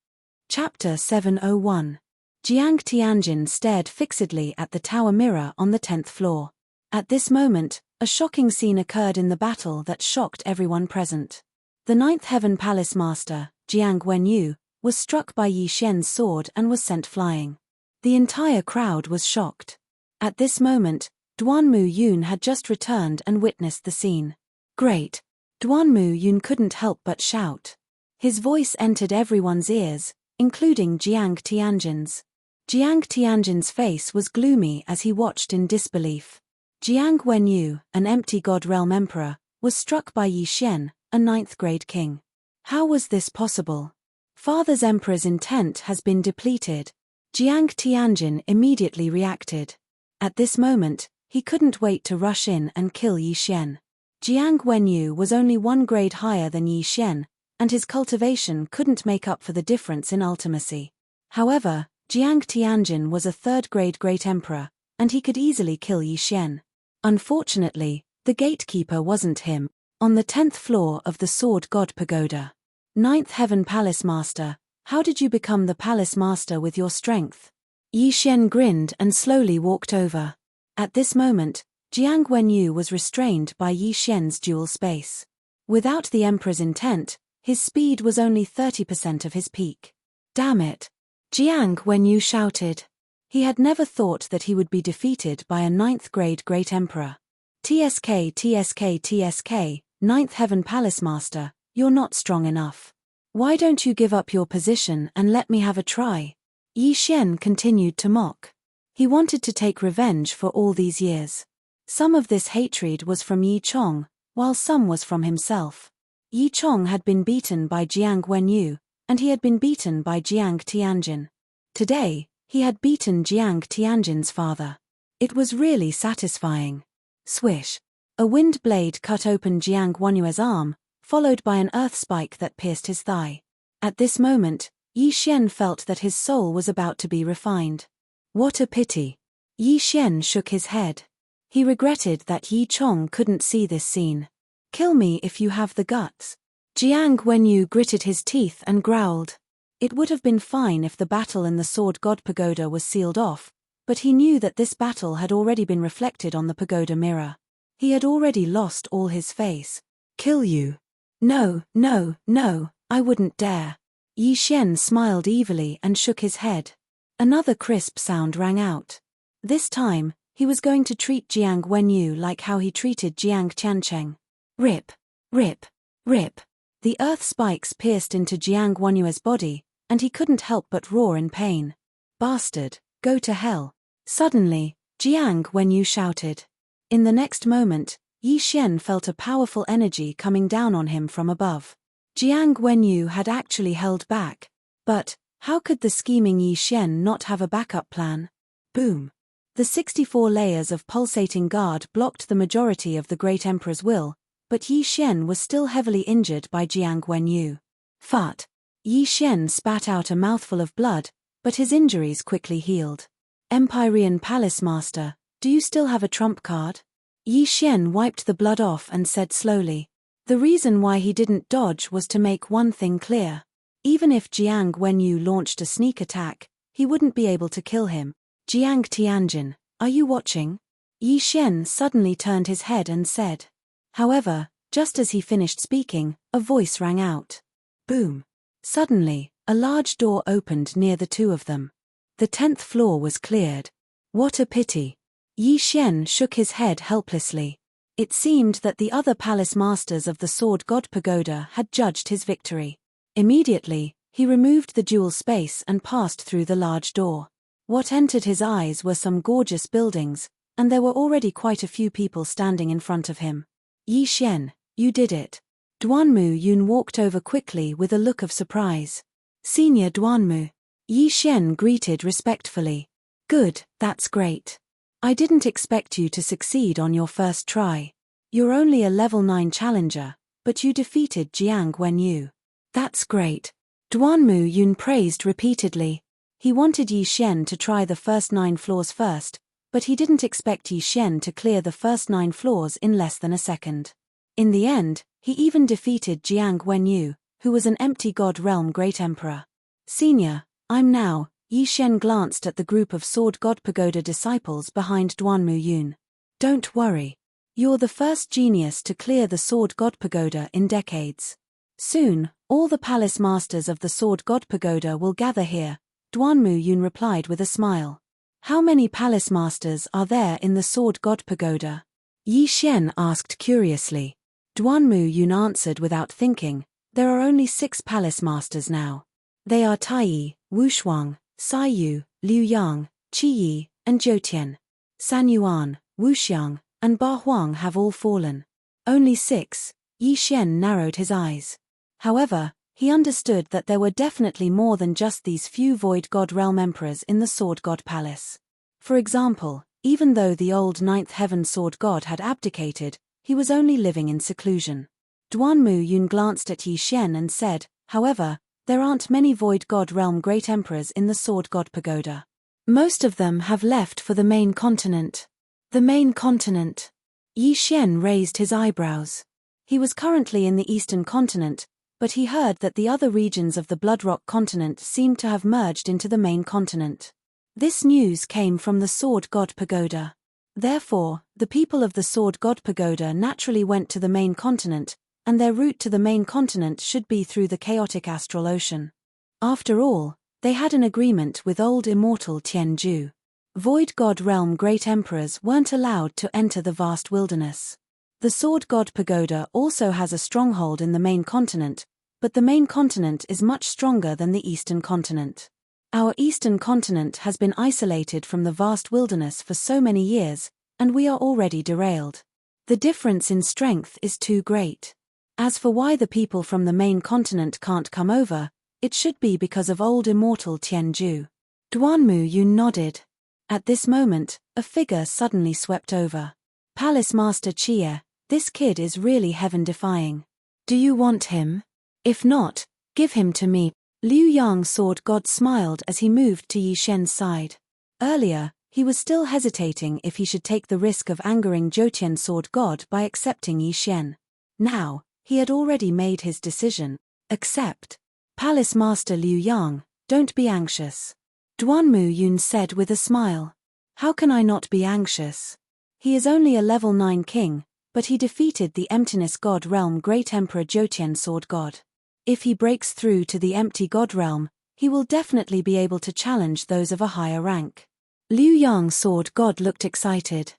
Speaker 1: Chapter 701. Jiang Tianjin stared fixedly at the tower mirror on the 10th floor. At this moment, a shocking scene occurred in the battle that shocked everyone present. The 9th Heaven Palace Master, Jiang Wenyu, was struck by Yi Xian's sword and was sent flying. The entire crowd was shocked. At this moment, Duanmu Yun had just returned and witnessed the scene. Great! Duanmu Yun couldn't help but shout. His voice entered everyone's ears, including Jiang Tianjin's. Jiang Tianjin's face was gloomy as he watched in disbelief. Jiang Wenyu, an empty god realm emperor, was struck by Yi Xian, a 9th grade king. How was this possible? Father's emperor's intent has been depleted. Jiang Tianjin immediately reacted. At this moment, he couldn't wait to rush in and kill Yi Xian. Jiang Wenyu was only 1 grade higher than Yi Xian, and his cultivation couldn't make up for the difference in ultimacy. However, Jiang Tianjin was a 3rd grade great emperor, and he could easily kill Yi Xian. Unfortunately, the gatekeeper wasn't him. On the 10th floor of the Sword God Pagoda. 9th Heaven Palace Master, how did you become the Palace Master with your strength? Yi Xian grinned and slowly walked over. At this moment, Jiang Wenyu was restrained by Yi Xian's dual space. Without the Emperor's intent, his speed was only 30% of his peak. Damn it! Jiang Wenyu shouted. He had never thought that he would be defeated by a 9th grade great emperor. TSK TSK TSK, 9th Heaven Palace Master, you're not strong enough. Why don't you give up your position and let me have a try? Yi Xian continued to mock. He wanted to take revenge for all these years. Some of this hatred was from Yi Chong, while some was from himself. Yi Chong had been beaten by Jiang Wenyu, and he had been beaten by Jiang Tianjin. Today, he had beaten Jiang Tianjin's father. It was really satisfying. Swish. A wind blade cut open Jiang Wenyue's arm, followed by an earth spike that pierced his thigh. At this moment, Yi Xian felt that his soul was about to be refined. What a pity. Yi Xian shook his head. He regretted that Yi Chong couldn't see this scene. Kill me if you have the guts. Jiang Wenyu gritted his teeth and growled. It would have been fine if the battle in the Sword God Pagoda was sealed off, but he knew that this battle had already been reflected on the pagoda mirror. He had already lost all his face. Kill you? No, no, no, I wouldn't dare. Yi Xian smiled evilly and shook his head. Another crisp sound rang out. This time, he was going to treat Jiang Wenyu like how he treated Jiang Tiancheng. Rip, rip, rip. The earth spikes pierced into Jiang Wenyue's body, and he couldn't help but roar in pain. Bastard, go to hell. Suddenly, Jiang Wenyu shouted. In the next moment, Yi Xian felt a powerful energy coming down on him from above. Jiang Wenyu had actually held back. But, how could the scheming Yi Xian not have a backup plan? Boom. The 64 layers of pulsating guard blocked the majority of the Great Emperor's will, but Yi Xian was still heavily injured by Jiang Wenyu. Fart. Yi Xian spat out a mouthful of blood, but his injuries quickly healed. Empyrean Palace Master, do you still have a trump card? Yi Xian wiped the blood off and said slowly. The reason why he didn't dodge was to make one thing clear. Even if Jiang Wenyu launched a sneak attack, he wouldn't be able to kill him. Jiang Tianjin, are you watching? Yi Xian suddenly turned his head and said. However, just as he finished speaking, a voice rang out. Boom. Suddenly, a large door opened near the two of them. The 10th floor was cleared. What a pity. Yi Xian shook his head helplessly. It seemed that the other palace masters of the Sword God Pagoda had judged his victory. Immediately, he removed the dual space and passed through the large door. What entered his eyes were some gorgeous buildings, and there were already quite a few people standing in front of him. Yi Xian, you did it. Duanmu Yun walked over quickly with a look of surprise. Senior Duanmu. Yi Xian greeted respectfully. Good, that's great. I didn't expect you to succeed on your first try. You're only a level 9 challenger, but you defeated Jiang Wenyu. That's great. Duanmu Yun praised repeatedly. He wanted Yi Xian to try the first 9 floors first, but he didn't expect Yi Xian to clear the first 9 floors in less than a second. In the end, he even defeated Jiang Wenyu, who was an empty god realm great emperor. Senior, I'm now. Yi Xian glanced at the group of Sword God Pagoda disciples behind Duanmu Yun. Don't worry. You're the first genius to clear the Sword God Pagoda in decades. Soon, All the palace masters of the Sword God Pagoda will gather here, Duanmu Yun replied with a smile. How many palace masters are there in the Sword God Pagoda? Yi Xian asked curiously. Duanmu Yun answered without thinking, there are only 6 palace masters now. They are Taiyi, Wu Shuang, Sai Yu, Liu Yang, Qi Yi, and Zhou Tian. San Yuan, Wu Xiang, and Ba Huang have all fallen. Only 6, Yi Xian narrowed his eyes. However, he understood that there were definitely more than just these few Void God Realm Emperors in the Sword God Palace. For example, even though the old Ninth Heaven Sword God had abdicated, he was only living in seclusion. Duanmu Yun glanced at Yi Xian and said, however, there aren't many Void God Realm Great Emperors in the Sword God Pagoda. Most of them have left for the main continent. The main continent. Yi Xian raised his eyebrows. He was currently in the Eastern continent, but he heard that the other regions of the Bloodrock continent seemed to have merged into the main continent. This news came from the Sword God Pagoda. Therefore, the people of the Sword God Pagoda naturally went to the main continent, and their route to the main continent should be through the chaotic astral ocean. After all, they had an agreement with old immortal Tianju. Void God Realm Great Emperors weren't allowed to enter the vast wilderness. The Sword God Pagoda also has a stronghold in the main continent, but the main continent is much stronger than the Eastern continent. Our Eastern continent has been isolated from the vast wilderness for so many years, and we are already derailed. The difference in strength is too great. As for why the people from the main continent can't come over, it should be because of old immortal Tianju. Duanmu Yun nodded. At this moment, a figure suddenly swept over. Palace Master Chia, this kid is really heaven-defying. Do you want him? If not, give him to me. Liu Yang Sword God smiled as he moved to Yi Xian's side. Earlier, he was still hesitating if he should take the risk of angering Zhou Tian Sword God by accepting Yi Xian. Now, he had already made his decision. Accept. Palace Master Liu Yang, don't be anxious. Duanmu Yun said with a smile. How can I not be anxious? He is only a level 9 king, but he defeated the Emptiness God Realm Great Emperor Zhou Tian Sword God. If he breaks through to the Empty God Realm, he will definitely be able to challenge those of a higher rank. Liu Yang Sword God looked excited.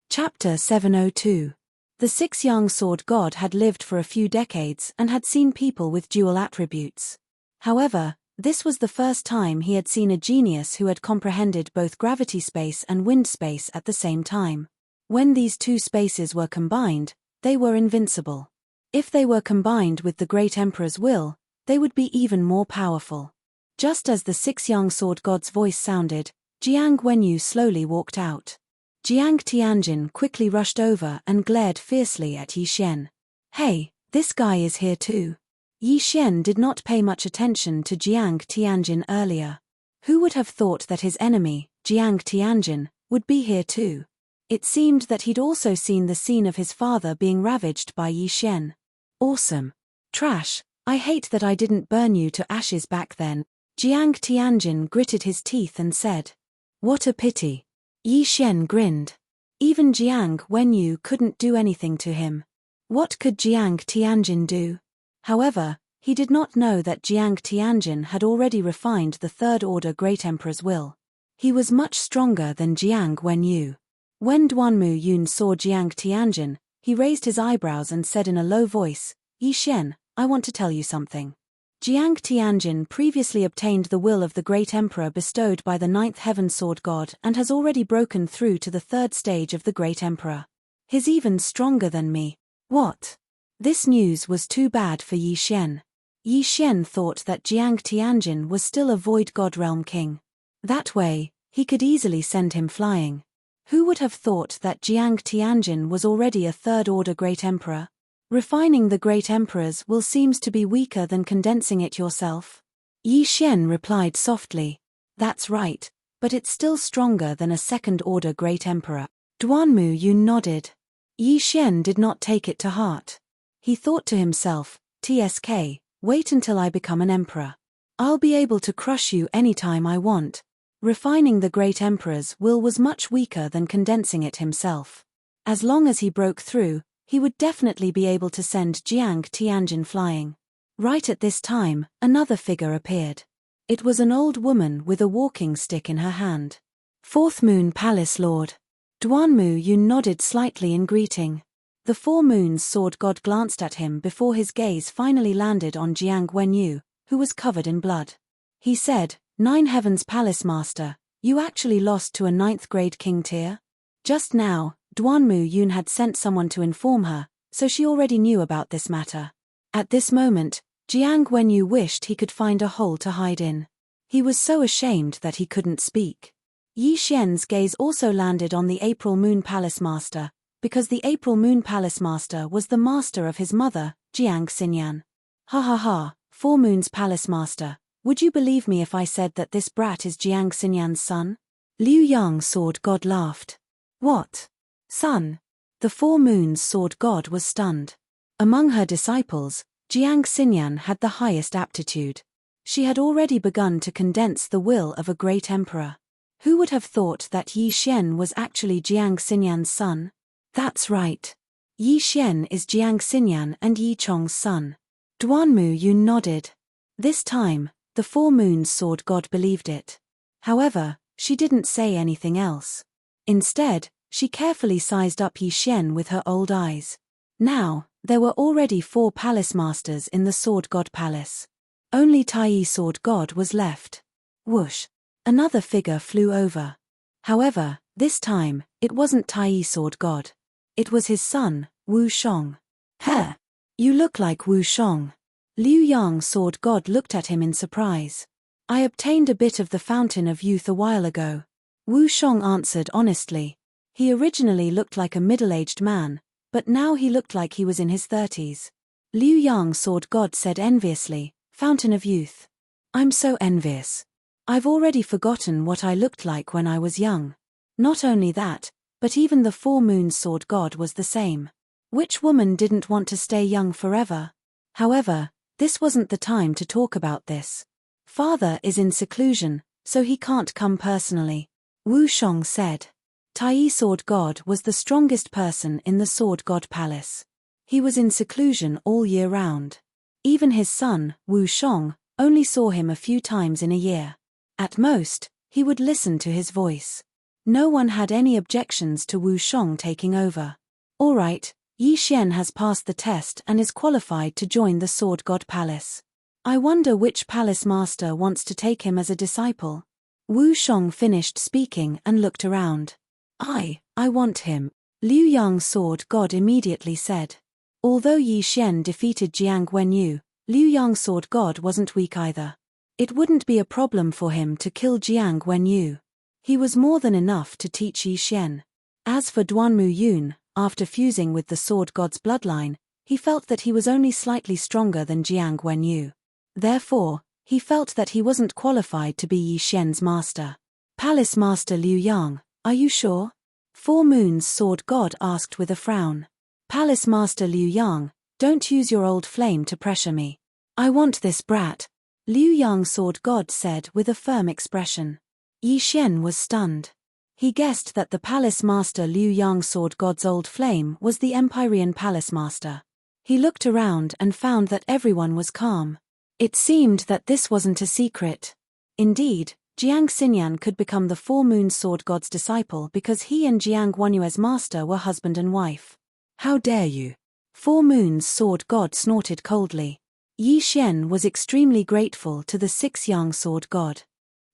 Speaker 1: Chapter 702. The 6 Yang Sword God had lived for a few decades and had seen people with dual attributes. However, this was the first time he had seen a genius who had comprehended both gravity space and wind space at the same time. When these two spaces were combined, they were invincible. If they were combined with the Great Emperor's will, they would be even more powerful. Just as the 6 Yang Sword God's voice sounded, Jiang Wenyu slowly walked out. Jiang Tianjin quickly rushed over and glared fiercely at Yi Xian. Hey, this guy is here too. Yi Xian did not pay much attention to Jiang Tianjin earlier. Who would have thought that his enemy, Jiang Tianjin, would be here too? It seemed that he'd also seen the scene of his father being ravaged by Yi Xian. Awesome. Trash, I hate that I didn't burn you to ashes back then. Jiang Tianjin gritted his teeth and said. What a pity. Yi Xian grinned. Even Jiang Wenyu couldn't do anything to him. What could Jiang Tianjin do? However, he did not know that Jiang Tianjin had already refined the Third Order Great Emperor's will. He was much stronger than Jiang Wenyu. When Duanmu Yun saw Jiang Tianjin, he raised his eyebrows and said in a low voice, Yi Xian, I want to tell you something. Jiang Tianjin previously obtained the will of the Great Emperor bestowed by the Ninth Heaven Sword God and has already broken through to the 3rd stage of the Great Emperor. He's even stronger than me. What? This news was too bad for Yi Xian. Yi Xian thought that Jiang Tianjin was still a Void God Realm king. That way, he could easily send him flying. Who would have thought that Jiang Tianjin was already a 3rd Order Great Emperor? Refining the Great Emperor's will seems to be weaker than condensing it yourself. Yi Xian replied softly. That's right, but it's still stronger than a 2nd Order Great Emperor. Duanmu Yun nodded. Yi Xian did not take it to heart. He thought to himself, TSK, wait until I become an emperor. I'll be able to crush you anytime I want. Refining the Great Emperor's will was much weaker than condensing it himself. As long as he broke through, he would definitely be able to send Jiang Tianjin flying. Right at this time, another figure appeared. It was an old woman with a walking stick in her hand. Fourth Moon Palace Lord. Duanmu Yun nodded slightly in greeting. The Four Moons Sword God glanced at him before his gaze finally landed on Jiang Wenyu, who was covered in blood. He said, Nine Heavens Palace Master, you actually lost to a 9th grade king tier? Just now, Duanmu Yun had sent someone to inform her, so she already knew about this matter. At this moment, Jiang Wenyu wished he could find a hole to hide in. He was so ashamed that he couldn't speak. Yi Xian's gaze also landed on the April Moon Palace Master, because the April Moon Palace Master was the master of his mother, Jiang Xinyan. Ha ha ha, Four Moons Palace Master, would you believe me if I said that this brat is Jiang Xinyan's son? Liu Yang Sword God laughed. What? Son? The Four Moons Sword God was stunned. Among her disciples, Jiang Xinyan had the highest aptitude. She had already begun to condense the will of a great emperor. Who would have thought that Yi Xian was actually Jiang Xinyan's son? That's right. Yi Xian is Jiang Xinyan and Yi Chong's son. Duanmu Yun nodded. This time, the Four Moons Sword God believed it. However, she didn't say anything else. Instead, she carefully sized up Yi Xian with her old eyes. Now, there were already 4 palace masters in the Sword God Palace. Only Tai Sword God was left. Whoosh! Another figure flew over. However, this time, it wasn't Tai Sword God. It was his son, Wu Shong. Heh! You look like Wu Shong. Liu Yang Sword God looked at him in surprise. I obtained a bit of the Fountain of Youth a while ago. Wu Shong answered honestly. He originally looked like a middle-aged man, but now he looked like he was in his 30s. Liu Yang Sword God said enviously, Fountain of Youth. I'm so envious. I've already forgotten what I looked like when I was young. Not only that, but even the Four Moons Sword God was the same. Which woman didn't want to stay young forever? However, this wasn't the time to talk about this. Father is in seclusion, so he can't come personally. Wu Shong said. Tai Sword God was the strongest person in the Sword God Palace. He was in seclusion all year round. Even his son, Wu Shong, only saw him a few times in a year. At most, he would listen to his voice. No one had any objections to Wu Shong taking over. All right, Yi Xian has passed the test and is qualified to join the Sword God Palace. I wonder which palace master wants to take him as a disciple. Wu Shong finished speaking and looked around. I want him, Liu Yang Sword God immediately said. Although Yi Xian defeated Jiang Wenyu, Liu Yang Sword God wasn't weak either. It wouldn't be a problem for him to kill Jiang Wenyu. He was more than enough to teach Yi Xian. As for Duanmu Yun, after fusing with the Sword God's bloodline, he felt that he was only slightly stronger than Jiang Wenyu. Therefore, he felt that he wasn't qualified to be Yi Xian's master. Palace Master Liu Yang, are you sure? Four Moons Sword God asked with a frown. Palace Master Liu Yang, don't use your old flame to pressure me. I want this brat, Liu Yang Sword God said with a firm expression. Yi Xian was stunned. He guessed that the Palace Master Liu Yang Sword God's old flame was the Empyrean Palace Master. He looked around and found that everyone was calm. It seemed that this wasn't a secret. Indeed, Jiang Xinyan could become the Four Moons Sword God's disciple because he and Jiang Guanyue's master were husband and wife. How dare you? Four Moons Sword God snorted coldly. Yi Xian was extremely grateful to the Six Yang Sword God.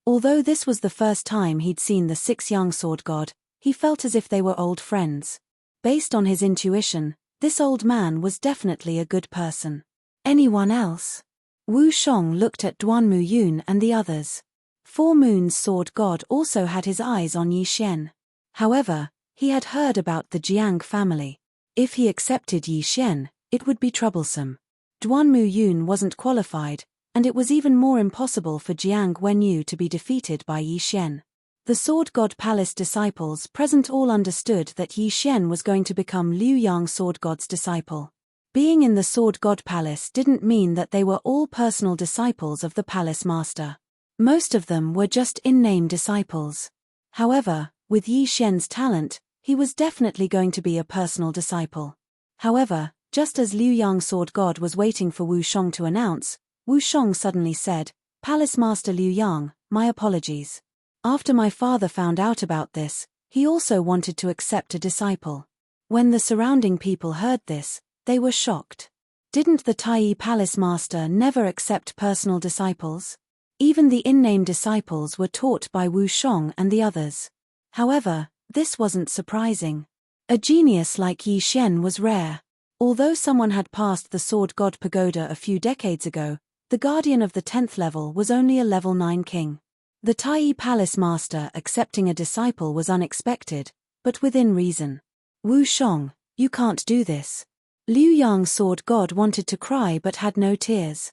Speaker 1: Although this was the first time he'd seen the Six Yang Sword God, he felt as if they were old friends. Based on his intuition, this old man was definitely a good person. Anyone else? Wu Shong looked at Duanmu Yun and the others. Four Moons Sword God also had his eyes on Yi Xian. However, he had heard about the Jiang family. If he accepted Yi Xian, it would be troublesome. Duanmu Yun wasn't qualified, and it was even more impossible for Jiang Wenyu to be defeated by Yi Xian. The Sword God Palace disciples present all understood that Yi Xian was going to become Liu Yang Sword God's disciple. Being in the Sword God Palace didn't mean that they were all personal disciples of the Palace Master. Most of them were just in-name disciples. However, with Yi Xian's talent, he was definitely going to be a personal disciple. However, Just as Liu Yang Sword God was waiting for Wu Shong to announce, Wu Shong suddenly said, "Palace Master Liu Yang, my apologies. After my father found out about this, he also wanted to accept a disciple." When the surrounding people heard this, they were shocked. Didn't the Tai Palace Master never accept personal disciples? Even the in-name disciples were taught by Wu Shong and the others. However, this wasn't surprising. A genius like Yi Xian was rare. Although someone had passed the Sword God Pagoda a few decades ago, the guardian of the 10th level was only a level 9 king. The Tai Palace Master accepting a disciple was unexpected, but within reason. "Wu Shong, you can't do this." Liu Yang Sword God wanted to cry but had no tears.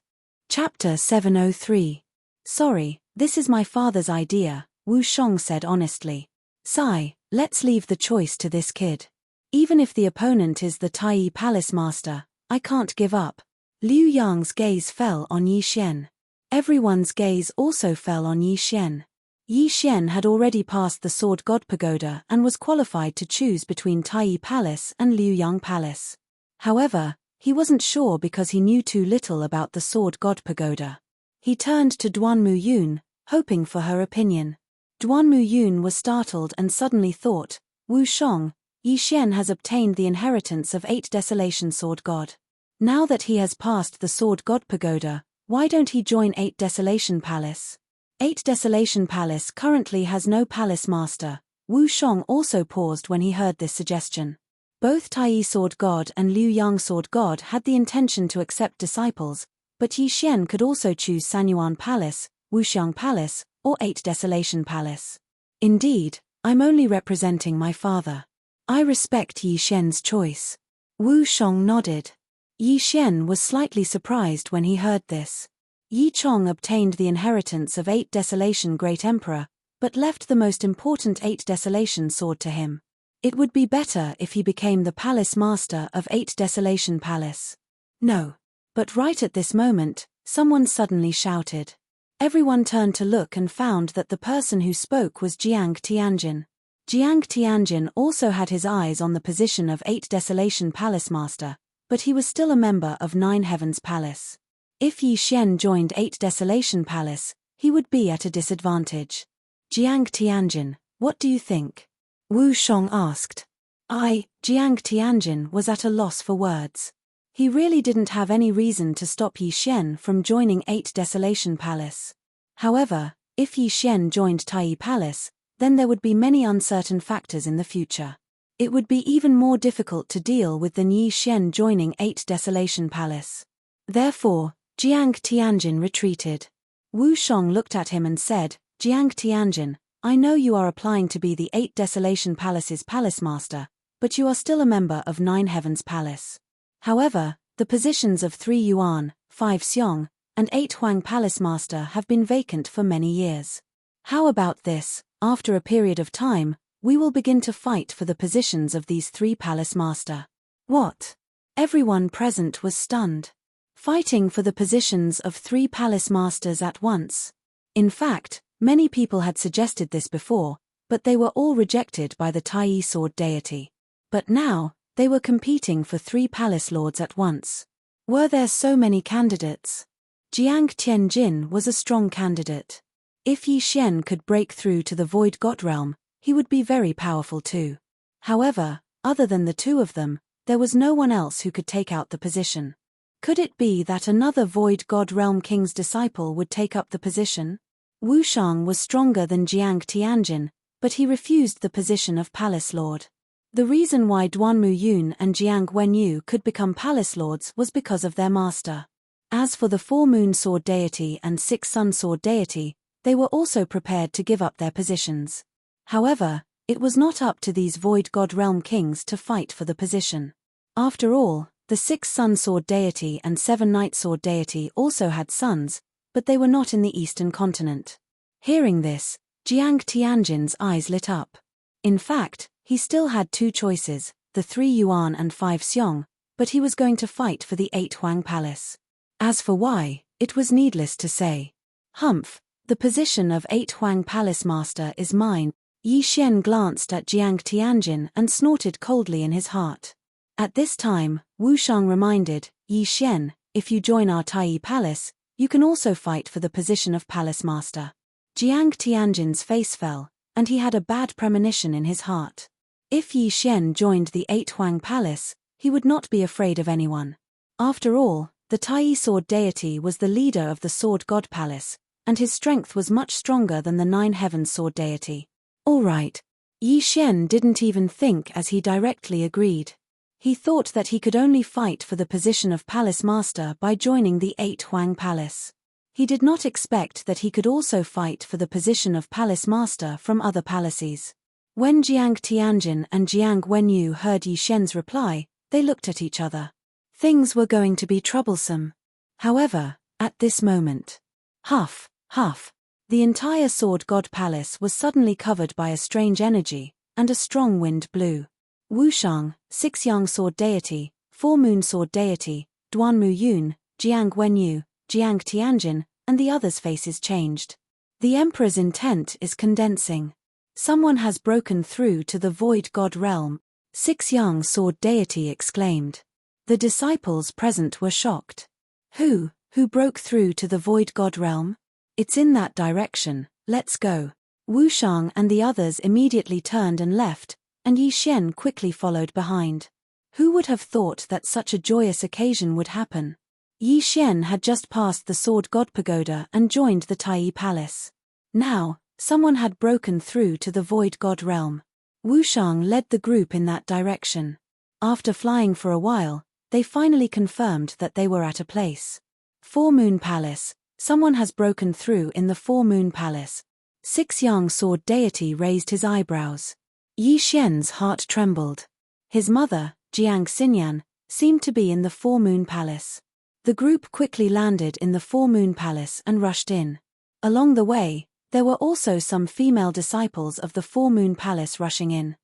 Speaker 1: Chapter 703. "Sorry, this is my father's idea," Wu Shong said honestly. "Sigh, let's leave the choice to this kid. Even if the opponent is the Tai Palace Master, I can't give up." Liu Yang's gaze fell on Yi Xian. Everyone's gaze also fell on Yi Xian. Yi Xian had already passed the Sword God Pagoda and was qualified to choose between Tai Palace and Liu Yang Palace. However, he wasn't sure because he knew too little about the Sword God Pagoda. He turned to Duan Mu Yun, hoping for her opinion. Duan Mu Yun was startled and suddenly thought, "Wu Shong, Yi Xian has obtained the inheritance of 8 Desolation Sword God. Now that he has passed the Sword God Pagoda, why don't he join 8 Desolation Palace? 8 Desolation Palace currently has no palace master." Wu Shong also paused when he heard this suggestion. Both Tai Sword God and Liu Yang Sword God had the intention to accept disciples, but Yi Xian could also choose Sanyuan Palace, Wuxiang Palace, or 8 Desolation Palace. "Indeed, I'm only representing my father. I respect Yi Xian's choice." Wu Shong nodded. Yi Xian was slightly surprised when he heard this. Yi Chong obtained the inheritance of 8 Desolation Great Emperor, but left the most important 8 Desolation Sword to him. It would be better if he became the Palace Master of 8 Desolation Palace. No. But right at this moment, someone suddenly shouted. Everyone turned to look and found that the person who spoke was Jiang Tianjin. Jiang Tianjin also had his eyes on the position of 8 Desolation Palace Master, but he was still a member of 9 Heavens Palace. If Yi Xian joined 8 Desolation Palace, he would be at a disadvantage. "Jiang Tianjin, what do you think?" Wu Shong asked. Jiang Tianjin was at a loss for words. He really didn't have any reason to stop Yi Xian from joining 8 Desolation Palace. However, if Yi Xian joined Tai Palace, then there would be many uncertain factors in the future. It would be even more difficult to deal with than Yi Xian joining 8 Desolation Palace. Therefore, Jiang Tianjin retreated. Wu Shong looked at him and said, "Jiang Tianjin, I know you are applying to be the 8 Desolation Palace's Palace Master, but you are still a member of 9 Heavens Palace. However, the positions of 3 Yuan, 5 Xiong, and 8 Huang Palace Master have been vacant for many years. How about this? After a period of time, we will begin to fight for the positions of these 3 Palace Master." What? Everyone present was stunned. Fighting for the positions of 3 Palace Masters at once. In fact, many people had suggested this before, but they were all rejected by the Tai Sword deity. But now, they were competing for 3 Palace Lords at once. Were there so many candidates? Jiang Tianjin was a strong candidate. If Yi Xian could break through to the Void God Realm, he would be very powerful too. However, other than the 2 of them, there was no one else who could take out the position. Could it be that another Void God Realm King's disciple would take up the position? Wu Shang was stronger than Jiang Tianjin, but he refused the position of Palace Lord. The reason why Duan Mu Yun and Jiang Wenyu could become Palace Lords was because of their master. As for the 4 Moon Sword Deity and 6 Sun Sword Deity, they were also prepared to give up their positions. However, it was not up to these Void God Realm Kings to fight for the position. After all, the 6 Sun Sword Deity and 7 Night Sword Deity also had sons, but they were not in the Eastern Continent. Hearing this, Jiang Tianjin's eyes lit up. In fact, he still had 2 choices, the 3 Yuan and 5 Xiong, but he was going to fight for the 8 Huang Palace. As for why, it was needless to say. "Humph, the position of 8 Huang Palace Master is mine." Yi Xian glanced at Jiang Tianjin and snorted coldly in his heart. At this time, Wu Shang reminded Yi Xian, if you join our Tai Palace, you can also fight for the position of Palace Master. Jiang Tianjin's face fell, and he had a bad premonition in his heart. If Yi Xian joined the 8 Huang Palace, he would not be afraid of anyone. After all, the Tai Sword deity was the leader of the Sword God Palace, and his strength was much stronger than the 9 Heavens Sword deity. All right. Yi Xian didn't even think as he directly agreed. He thought that he could only fight for the position of Palace Master by joining the 8 Huang Palace. He did not expect that he could also fight for the position of Palace Master from other palaces. When Jiang Tianjin and Jiang Wenyu heard Yi Xian's reply, they looked at each other. Things were going to be troublesome. However, at this moment, huff, huff, the entire Sword God Palace was suddenly covered by a strange energy, and a strong wind blew. Wu Shang, 6 Yang Sword deity, 4 Moon Sword deity, Duanmu Yun, Jiang Wenyu, Jiang Tianjin, and the others' faces changed. The Emperor's intent is condensing. Someone has broken through to the Void God realm, 6 Yang Sword deity exclaimed. The disciples present were shocked. Who broke through to the Void God realm? It's in that direction, let's go. Wu Shang and the others immediately turned and left, and Yi Xian quickly followed behind. Who would have thought that such a joyous occasion would happen? Yi Xian had just passed the Sword God Pagoda and joined the Tai Palace. Now, someone had broken through to the Void God realm. Wu Shang led the group in that direction. After flying for a while, they finally confirmed that they were at a place. 4 Moon Palace. Someone has broken through in the 4 Moon Palace. 6 Yang Sword deity raised his eyebrows. Yi Xian's heart trembled. His mother, Jiang Xinyan, seemed to be in the 4 Moon Palace. The group quickly landed in the 4 Moon Palace and rushed in. Along the way, there were also some female disciples of the 4 Moon Palace rushing in.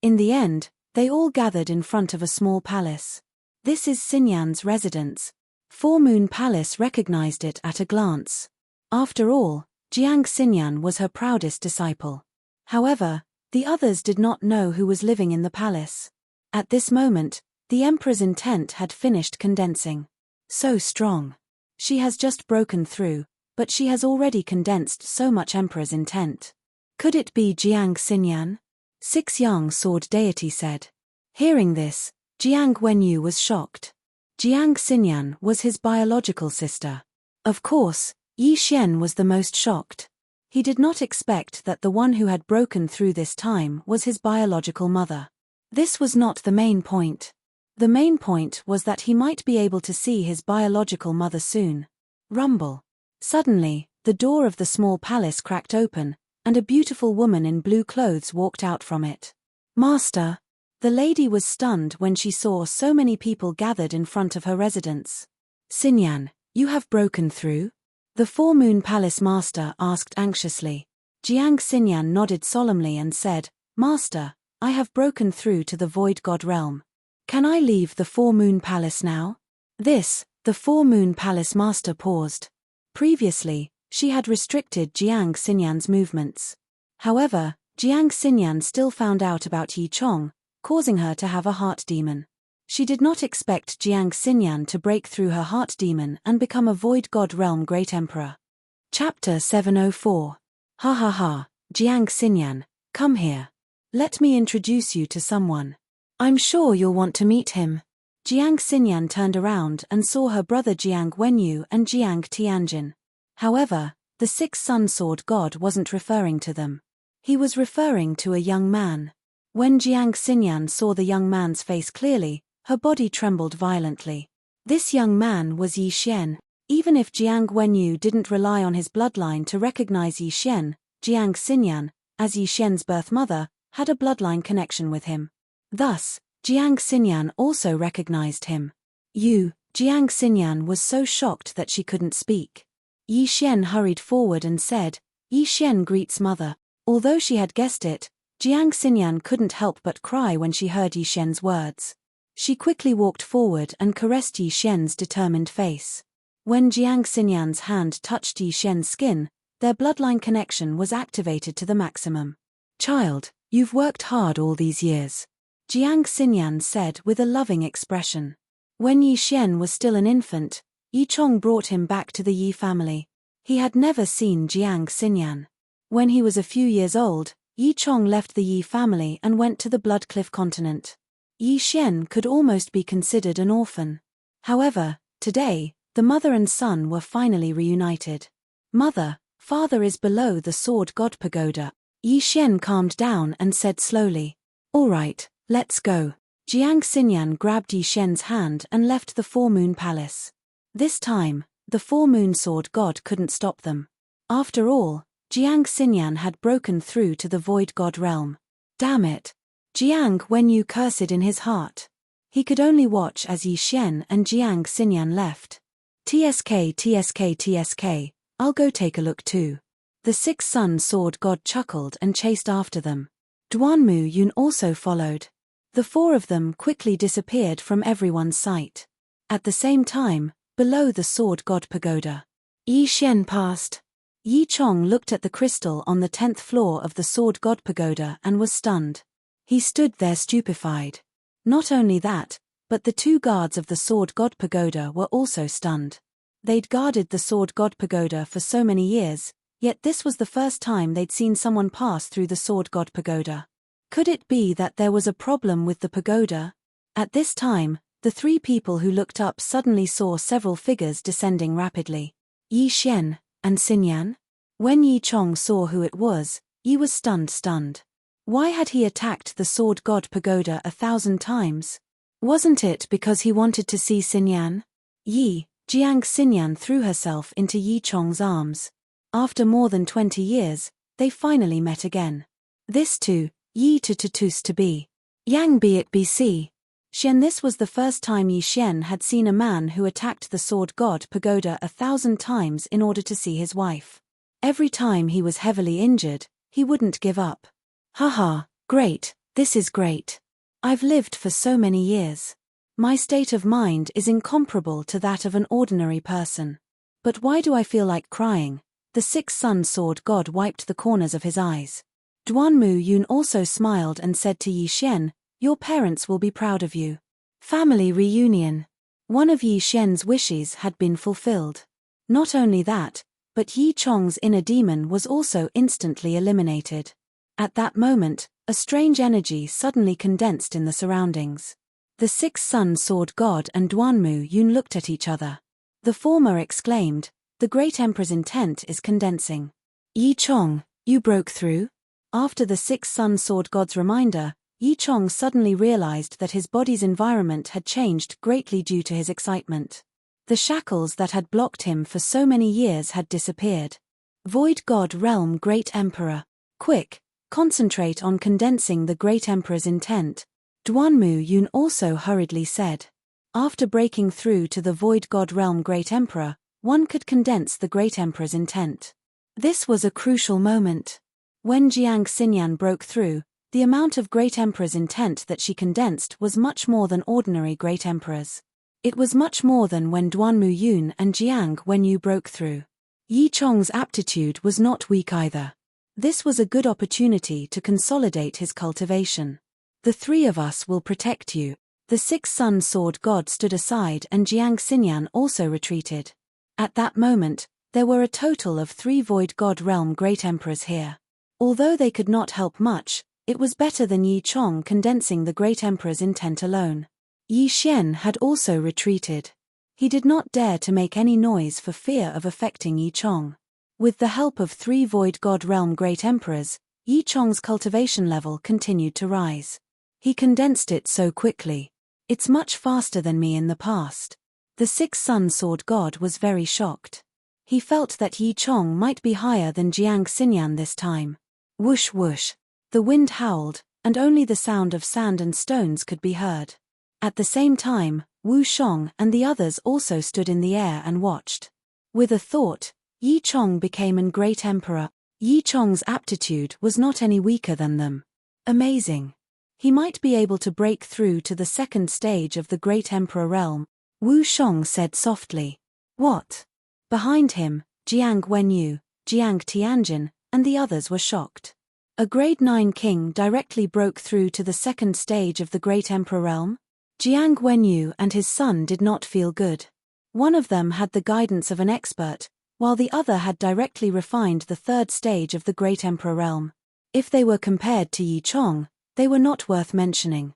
Speaker 1: In the end, they all gathered in front of a small palace. This is Xinyan's residence. 4 Moon Palace recognized it at a glance. After all, Jiang Xinyan was her proudest disciple. However, the others did not know who was living in the palace. At this moment, the Emperor's intent had finished condensing. So strong. She has just broken through, but she has already condensed so much Emperor's intent. Could it be Jiang Xinyan? 6 Yang Sword deity said. Hearing this, Jiang Wenyu was shocked. Jiang Xinyan was his biological sister. Of course, Yi Xian was the most shocked. He did not expect that the one who had broken through this time was his biological mother. This was not the main point. The main point was that he might be able to see his biological mother soon. Rumble. Suddenly, the door of the small palace cracked open, and a beautiful woman in blue clothes walked out from it. Master! The lady was stunned when she saw so many people gathered in front of her residence. Xinyan, you have broken through? The 4 Moon Palace Master asked anxiously. Jiang Xinyan nodded solemnly and said, Master, I have broken through to the Void God realm. Can I leave the 4 Moon Palace now? The 4 Moon Palace Master paused. Previously, she had restricted Jiang Xinyan's movements. However, Jiang Xinyan still found out about Yi Chong, causing her to have a heart demon. She did not expect Jiang Xinyan to break through her heart demon and become a Void God Realm Great Emperor. Chapter 704. Ha ha ha, Jiang Xinyan, come here. Let me introduce you to someone. I'm sure you'll want to meet him. Jiang Xinyan turned around and saw her brother Jiang Wenyu and Jiang Tianjin. However, the 6-Sun Sword God wasn't referring to them. He was referring to a young man. When Jiang Xinyan saw the young man's face clearly, her body trembled violently. This young man was Yi Xian. Even if Jiang Wenyu didn't rely on his bloodline to recognize Yi Xian, Jiang Xinyan, as Yi Xian's birth mother, had a bloodline connection with him. Thus, Jiang Xinyan also recognized him. Jiang Xinyan was so shocked that she couldn't speak. Yi Xian hurried forward and said, Yi Xian greets mother. Although she had guessed it, Jiang Xinyan couldn't help but cry when she heard Yi Xian's words. She quickly walked forward and caressed Yi Xian's determined face. When Jiang Xinyan's hand touched Yi Xian's skin, their bloodline connection was activated to the maximum. Child, you've worked hard all these years. Jiang Xinyan said with a loving expression. When Yi Xian was still an infant, Yi Chong brought him back to the Yi family. He had never seen Jiang Xinyan. When he was a few years old, Yi Chong left the Yi family and went to the Bloodcliff continent. Yi Xian could almost be considered an orphan. However, today, the mother and son were finally reunited. Mother, father is below the Sword God Pagoda. Yi Xian calmed down and said slowly. All right, let's go. Jiang Xinyan grabbed Yi Xian's hand and left the Four Moon Palace. This time, the Four Moon Sword God couldn't stop them. After all, Jiang Xinyan had broken through to the Void God realm. Damn it! Jiang Wenyu cursed in his heart. He could only watch as Yi Xian and Jiang Xinyan left. TSK TSK TSK, I'll go take a look too. The Six-Sun Sword God chuckled and chased after them. Duanmu Yun also followed. The four of them quickly disappeared from everyone's sight. At the same time, below the Sword God Pagoda, Yi Xian passed. Yi Chong looked at the crystal on the 10th floor of the Sword God Pagoda and was stunned. He stood there stupefied. Not only that, but the two guards of the Sword God Pagoda were also stunned. They'd guarded the Sword God Pagoda for so many years, yet this was the first time they'd seen someone pass through the Sword God Pagoda. Could it be that there was a problem with the pagoda? At this time, the three people who looked up suddenly saw several figures descending rapidly. Yi Xian and Xinyan? When Yi Chong saw who it was, Yi was stunned. Why had he attacked the Sword God Pagoda 1,000 times? Wasn't it because he wanted to see Xinyan? Jiang Xinyan threw herself into Yi Chong's arms. After more than 20 years, they finally met again. This too, Yi to be. Yang be it BC. Xian. This was the first time Yi Xian had seen a man who attacked the Sword God Pagoda 1,000 times in order to see his wife. Every time he was heavily injured, he wouldn't give up. Haha, great, this is great. I've lived for so many years. My state of mind is incomparable to that of an ordinary person. But why do I feel like crying? The Six-Sun Sword God wiped the corners of his eyes. Duanmu Yun also smiled and said to Yi Xian, your parents will be proud of you. Family reunion. One of Yi Xian's wishes had been fulfilled. Not only that, but Yi Chong's inner demon was also instantly eliminated. At that moment, a strange energy suddenly condensed in the surroundings. The Six-Sun Sword God and Duanmu Yun looked at each other. The former exclaimed, the Great Emperor's intent is condensing. Yi Chong, you broke through? After the Six-Sun Sword God's reminder, Yi Chong suddenly realized that his body's environment had changed greatly due to his excitement. The shackles that had blocked him for so many years had disappeared. Void God Realm Great Emperor. Quick, concentrate on condensing the Great Emperor's intent. Duanmu Yun also hurriedly said. After breaking through to the Void God Realm Great Emperor, one could condense the Great Emperor's intent. This was a crucial moment. When Jiang Xinyan broke through, the amount of Great Emperor's intent that she condensed was much more than ordinary Great Emperors. It was much more than when Duanmu Yun and Jiang Wenyu broke through. Yi Chong's aptitude was not weak either. This was a good opportunity to consolidate his cultivation. The three of us will protect you. The Six-Sun Sword God stood aside and Jiang Xinyan also retreated. At that moment, there were a total of 3 Void God Realm Great Emperors here. Although they could not help much, it was better than Yi Chong condensing the Great Emperor's intent alone. Yi Xian had also retreated. He did not dare to make any noise for fear of affecting Yi Chong. With the help of 3 Void God Realm Great Emperors, Yi Chong's cultivation level continued to rise. He condensed it so quickly. It's much faster than me in the past. The Six-Sun Sword God was very shocked. He felt that Yi Chong might be higher than Jiang Xinyan this time. Whoosh whoosh. The wind howled, and only the sound of sand and stones could be heard. At the same time, Wu Shong and the others also stood in the air and watched. With a thought, Yi Chong became an Great Emperor. Yi Chong's aptitude was not any weaker than them. Amazing. He might be able to break through to the second stage of the Great Emperor realm, Wu Shong said softly. What? Behind him, Jiang Wenyu, Jiang Tianjin, and the others were shocked. A grade 9 king directly broke through to the second stage of the Great Emperor realm? Jiang Wenyu and his son did not feel good. One of them had the guidance of an expert, while the other had directly refined the third stage of the Great Emperor realm. If they were compared to Yi Chong, they were not worth mentioning.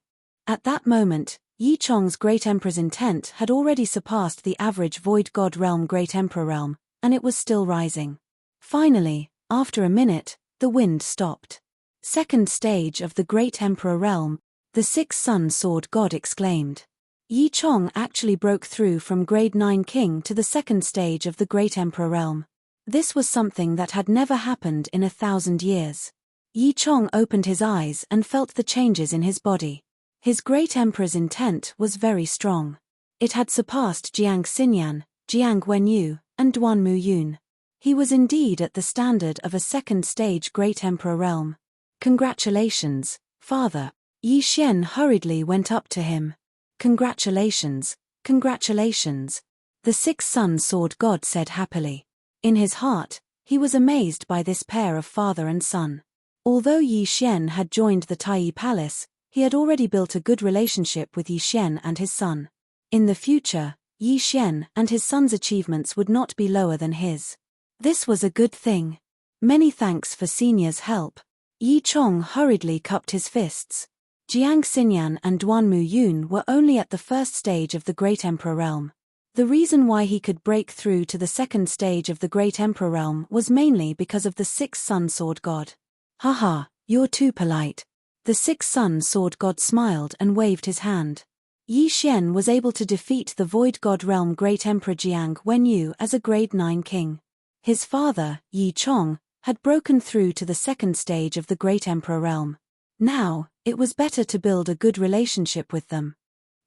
Speaker 1: At that moment, Yi Chong's Great Emperor's intent had already surpassed the average Void God realm Great Emperor realm, and it was still rising. Finally, after a minute, the wind stopped. Second stage of the Great Emperor realm, the six-sun sword god exclaimed. Yi Chong actually broke through from grade 9 king to the second stage of the Great Emperor realm. This was something that had never happened in 1,000 years. Yi Chong opened his eyes and felt the changes in his body. His Great Emperor's intent was very strong. It had surpassed Jiang Xinyan, Jiang Wenyu, and Duan Mu Yun. He was indeed at the standard of a second-stage Great Emperor realm. Congratulations, father. Yi Xian hurriedly went up to him. Congratulations, congratulations. The six-sun sword god said happily. In his heart, he was amazed by this pair of father and son. Although Yi Xian had joined the Taiyi Palace, he had already built a good relationship with Yi Xian and his son. In the future, Yi Xian and his son's achievements would not be lower than his. This was a good thing. Many thanks for senior's help. Yi Chong hurriedly cupped his fists. Jiang Xinyan and Duan Mu Yun were only at the first stage of the Great Emperor realm. The reason why he could break through to the second stage of the Great Emperor realm was mainly because of the six-sun sword god. Haha, you're too polite. The six-sun sword god smiled and waved his hand. Yi Xian was able to defeat the Void God realm Great Emperor Jiang Wenyu as a grade 9 king. His father, Yi Chong, had broken through to the second stage of the Great Emperor realm. Now, it was better to build a good relationship with them.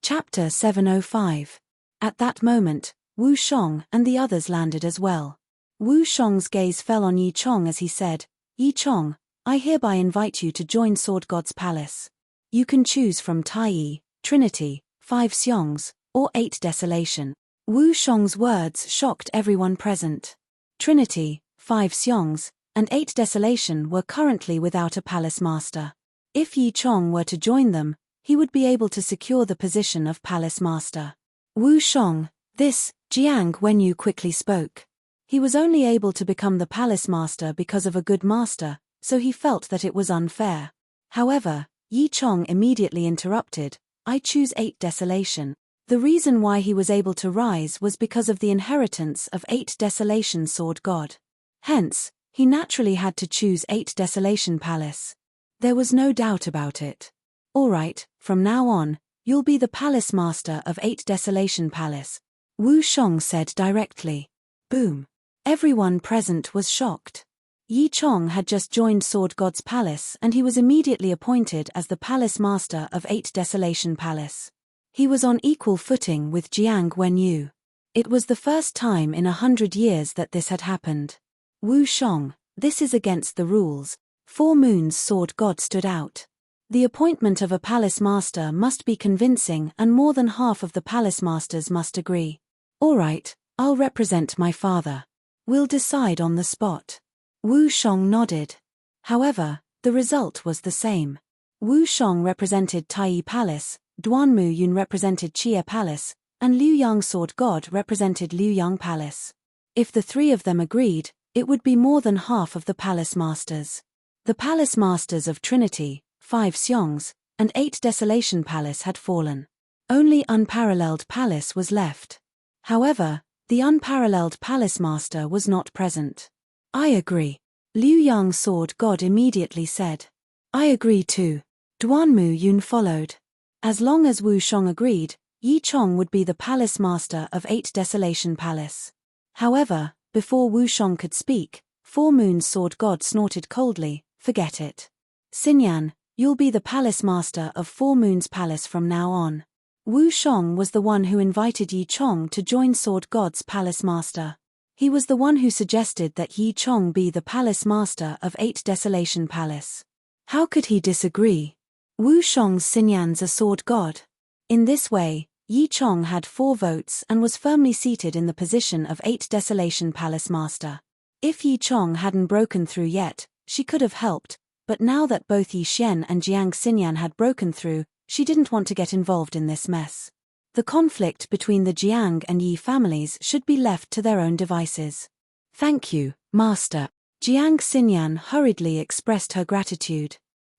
Speaker 1: Chapter 705. At that moment, Wu Shong and the others landed as well. Wu Shong's gaze fell on Yi Chong as he said, Yi Chong, I hereby invite you to join Sword God's palace. You can choose from Taiyi, Trinity, 5 Xiangs, or 8 Desolation. Wu Shong's words shocked everyone present. Trinity, 5 Xiangs, and 8 Desolation were currently without a palace master. If Yi Chong were to join them, he would be able to secure the position of palace master. Wu Shong, this, Jiang Wenyu quickly spoke. He was only able to become the palace master because of a good master, so he felt that it was unfair. However, Yi Chong immediately interrupted, I choose 8 Desolation. The reason why he was able to rise was because of the inheritance of 8 Desolation Sword God. Hence, he naturally had to choose 8 Desolation Palace. There was no doubt about it. Alright, from now on, you'll be the palace master of 8 Desolation Palace, Wu Shong said directly. Boom. Everyone present was shocked. Yi Chong had just joined Sword God's palace and he was immediately appointed as the palace master of 8 Desolation Palace. He was on equal footing with Jiang Wenyu. It was the first time in 100 years that this had happened. Wu Shong, this is against the rules. 4 Moons Sword God stood out. The appointment of a palace master must be convincing and more than half of the palace masters must agree. Alright, I'll represent my father. We'll decide on the spot. Wu Shong nodded. However, the result was the same. Wu Shong represented Taiyi Palace, Duan Mu Yun represented Chia Palace, and Liu Yang Sword God represented Liu Yang Palace. If the 3 of them agreed, it would be more than half of the palace masters. The palace masters of Trinity, 5 Xiangs, and 8 Desolation Palace had fallen. Only Unparalleled Palace was left. However, the Unparalleled Palace Master was not present. I agree. Liu Yang Sword God immediately said. I agree too. Duan Mu Yun followed. As long as Wu Shong agreed, Yi Chong would be the palace master of 8 Desolation Palace. However, before Wu Shong could speak, 4 Moons Sword God snorted coldly, forget it. Xinyan, you'll be the palace master of 4 Moons Palace from now on. Wu Shong was the one who invited Yi Chong to join Sword God's palace master. He was the one who suggested that Yi Chong be the palace master of 8 Desolation Palace. How could he disagree? Wu Shong's Xinyan's a sword god. In this way, Yi Chong had 4 votes and was firmly seated in the position of 8 Desolation Palace master. If Yi Chong hadn't broken through yet, she could have helped, but now that both Yi Xian and Jiang Xinyan had broken through, she didn't want to get involved in this mess. The conflict between the Jiang and Yi families should be left to their own devices. Thank you, Master. Jiang Xinyan hurriedly expressed her gratitude.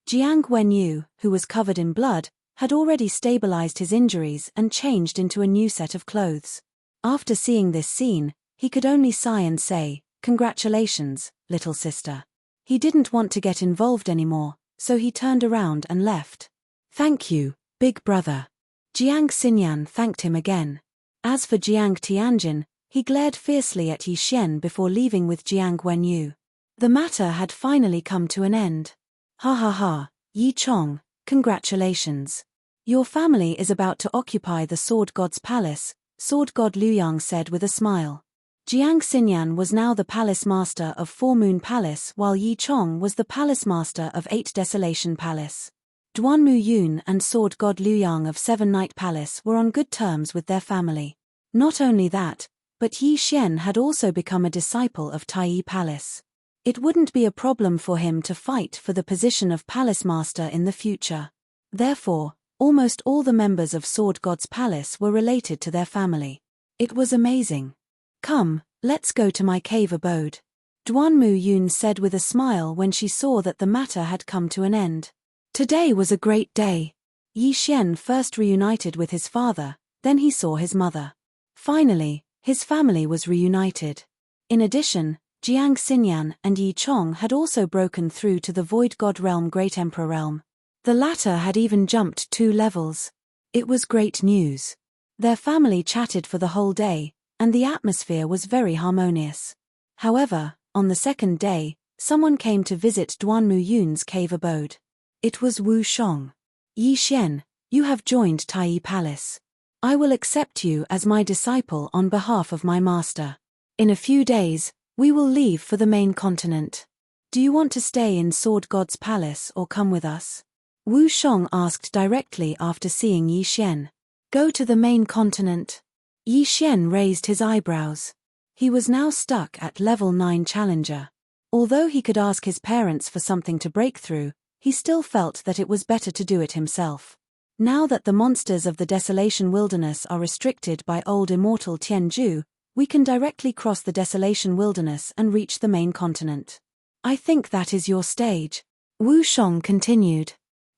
Speaker 1: Jiang Wenyu, who was covered in blood, had already stabilized his injuries and changed into a new set of clothes. After seeing this scene, he could only sigh and say, "Congratulations, little sister." He didn't want to get involved anymore, so he turned around and left. Thank you, big brother. Jiang Xinyan thanked him again. As for Jiang Tianjin, he glared fiercely at Yi Xian before leaving with Jiang Wenyu. The matter had finally come to an end. Ha ha ha, Yi Chong, congratulations. Your family is about to occupy the Sword God's palace, Sword God Luyang said with a smile. Jiang Xinyan was now the palace master of Four Moon Palace while Yi Chong was the palace master of Eight Desolation Palace. Duanmu Yun and Sword God Luyang of Seven Night Palace were on good terms with their family. Not only that, but Yi Xian had also become a disciple of Taiyi Palace. It wouldn't be a problem for him to fight for the position of palace master in the future. Therefore, almost all the members of Sword God's palace were related to their family. It was amazing. Come, let's go to my cave abode. Duanmu Yun said with a smile when she saw that the matter had come to an end. Today was a great day. Yi Xian first reunited with his father, then he saw his mother. Finally, his family was reunited. In addition, Jiang Xinyan and Yi Chong had also broken through to the Void God Realm Great Emperor Realm. The latter had even jumped 2 levels. It was great news. Their family chatted for the whole day, and the atmosphere was very harmonious. However, on the second day, someone came to visit Duanmu Yun's cave abode. It was Wu Shong. Yi Xian, you have joined Taiyi Palace. I will accept you as my disciple on behalf of my master. In a few days, we will leave for the main continent. Do you want to stay in Sword God's palace or come with us? Wu Shong asked directly after seeing Yi Xian. Go to the main continent. Yi Xian raised his eyebrows. He was now stuck at level 9 challenger. Although he could ask his parents for something to break through, he still felt that it was better to do it himself. Now that the monsters of the Desolation Wilderness are restricted by old immortal Tianju, we can directly cross the Desolation Wilderness and reach the main continent. I think that is your stage. Wu Shong continued.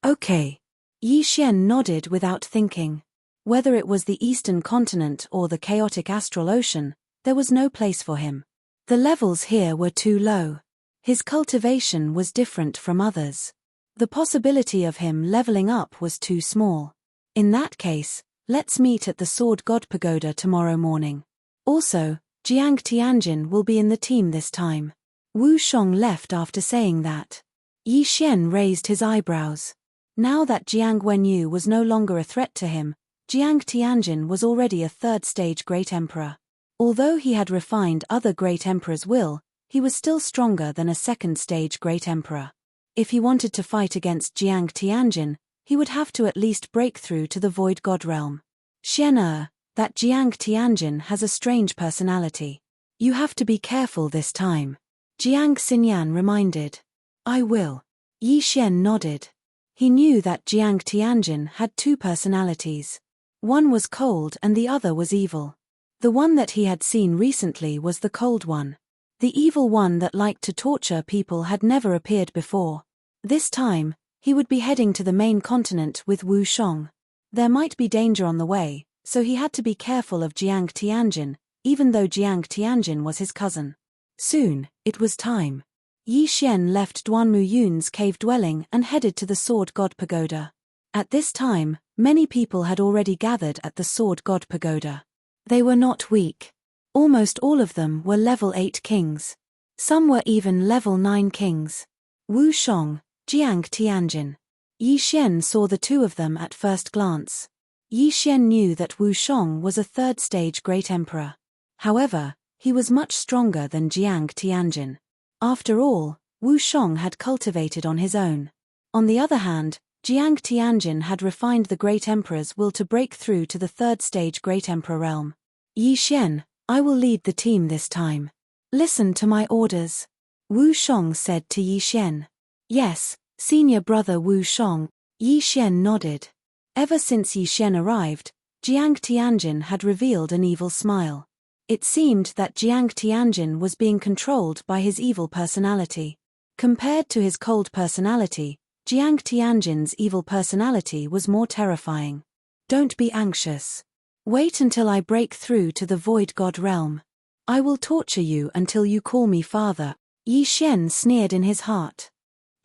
Speaker 1: Okay. Yi Xian nodded without thinking. Whether it was the Eastern Continent or the chaotic astral ocean, there was no place for him. The levels here were too low. His cultivation was different from others. The possibility of him leveling up was too small. In that case, let's meet at the Sword God Pagoda tomorrow morning. Also, Jiang Tianjin will be in the team this time. Wu Shong left after saying that. Yi Xian raised his eyebrows. Now that Jiang Wenyu was no longer a threat to him, Jiang Tianjin was already a third-stage Great Emperor. Although he had refined other Great Emperor's will, he was still stronger than a second-stage Great Emperor. If he wanted to fight against Jiang Tianjin, he would have to at least break through to the Void God Realm. Xian that Jiang Tianjin has a strange personality. You have to be careful this time. Jiang Xinyan reminded. I will. Yi Xian nodded. He knew that Jiang Tianjin had 2 personalities. One was cold and the other was evil. The one that he had seen recently was the cold one. The evil one that liked to torture people had never appeared before. This time, he would be heading to the main continent with Wu Shong. There might be danger on the way, so he had to be careful of Jiang Tianjin, even though Jiang Tianjin was his cousin. Soon, it was time. Yi Xian left Duanmu Yun's cave dwelling and headed to the Sword God Pagoda. At this time, many people had already gathered at the Sword God Pagoda. They were not weak. Almost all of them were level 8 kings. Some were even level 9 kings. Wu Shong, Jiang Tianjin. Yi Xian saw the 2 of them at first glance. Yi Xian knew that Wu Shong was a third-stage Great Emperor. However, he was much stronger than Jiang Tianjin. After all, Wu Shong had cultivated on his own. On the other hand, Jiang Tianjin had refined the Great Emperor's will to break through to the third-stage Great Emperor realm. Yi Xian, I will lead the team this time. Listen to my orders. Wu Shong said to Yi Xian. Yes, Senior brother Wu Shong. Yi Xian nodded. Ever since Yi Xian arrived, Jiang Tianjin had revealed an evil smile. It seemed that Jiang Tianjin was being controlled by his evil personality. Compared to his cold personality, Jiang Tianjin's evil personality was more terrifying. Don't be anxious. Wait until I break through to the Void God realm. I will torture you until you call me father. Yi Xian sneered in his heart.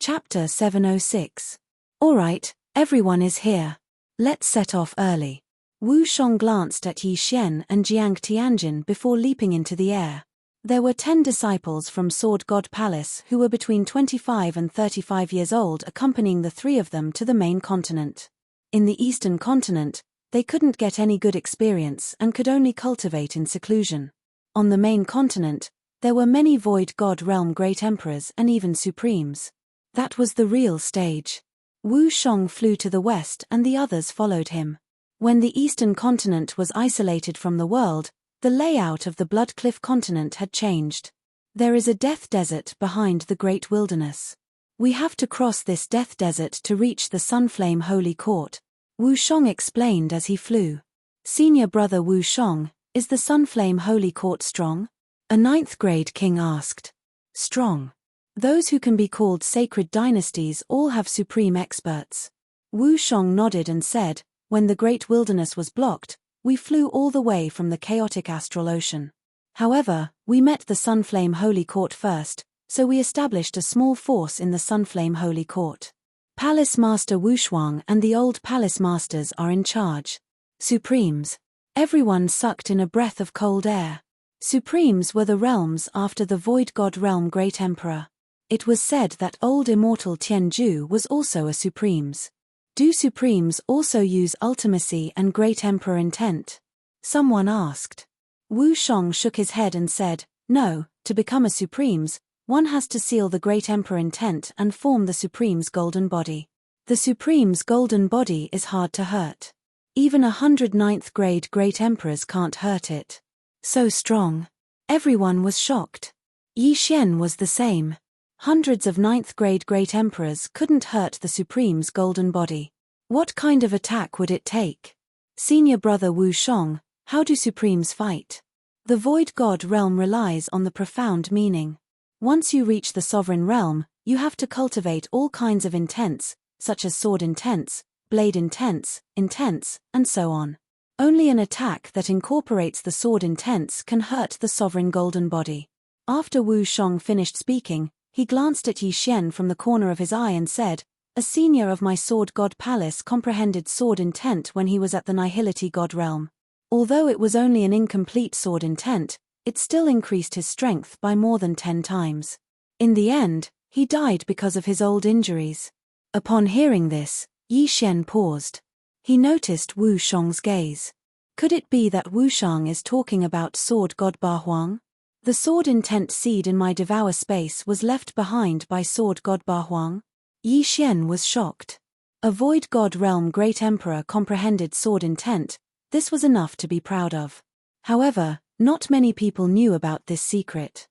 Speaker 1: Chapter 706. Alright, everyone is here. Let's set off early. Wu Shong glanced at Yi Xian and Jiang Tianjin before leaping into the air. There were 10 disciples from Sword God Palace who were between 25 and 35 years old, accompanying the 3 of them to the main continent. In the eastern continent, they couldn't get any good experience and could only cultivate in seclusion. On the main continent, there were many Void God Realm Great Emperors and even Supremes. That was the real stage. Wu Shong flew to the west and the others followed him. When the eastern continent was isolated from the world, the layout of the Blood Cliff continent had changed. There is a death desert behind the Great Wilderness. We have to cross this death desert to reach the Sunflame Holy Court, Wu Shong explained as he flew. Senior brother Wu Shong, is the Sunflame Holy Court strong? A 9th grade king asked. Strong. Those who can be called sacred dynasties all have supreme experts. Wu Shong nodded and said, when the Great Wilderness was blocked, we flew all the way from the chaotic astral ocean. However, we met the Sunflame Holy Court first, so we established a small force in the Sunflame Holy Court. Palace Master Wu Shuang and the old Palace Masters are in charge. Supremes. Everyone sucked in a breath of cold air. Supremes were the realms after the Void God Realm Great Emperor. It was said that old immortal Tianju was also a Supremes. Do Supremes also use ultimacy and Great Emperor intent? Someone asked. Wu Shong shook his head and said, no, to become a Supremes, one has to seal the Great Emperor intent and form the Supreme's golden body. The Supreme's golden body is hard to hurt. Even 100 9th grade Great Emperors can't hurt it. So strong. Everyone was shocked. Yi Xian was the same. Hundreds of 9th grade Great Emperors couldn't hurt the Supreme's golden body. What kind of attack would it take? Senior brother Wu Shong, how do Supremes fight? The Void God realm relies on the profound meaning. Once you reach the sovereign realm, you have to cultivate all kinds of intents, such as sword intents, blade intents, and so on. Only an attack that incorporates the sword intents can hurt the sovereign golden body. After Wu Shong finished speaking, he glanced at Yi Xian from the corner of his eye and said, a senior of my Sword God Palace comprehended sword intent when he was at the Nihility God realm. Although it was only an incomplete sword intent, it still increased his strength by more than 10 times. In the end, he died because of his old injuries. Upon hearing this, Yi Xian paused. He noticed Wu Shong's gaze. Could it be that Wu Shong is talking about Sword God Ba Huang? The sword intent seed in my Devour space was left behind by Sword God Ba Huang? Yi Xian was shocked. A Void God Realm Great Emperor comprehended sword intent, this was enough to be proud of. However, not many people knew about this secret.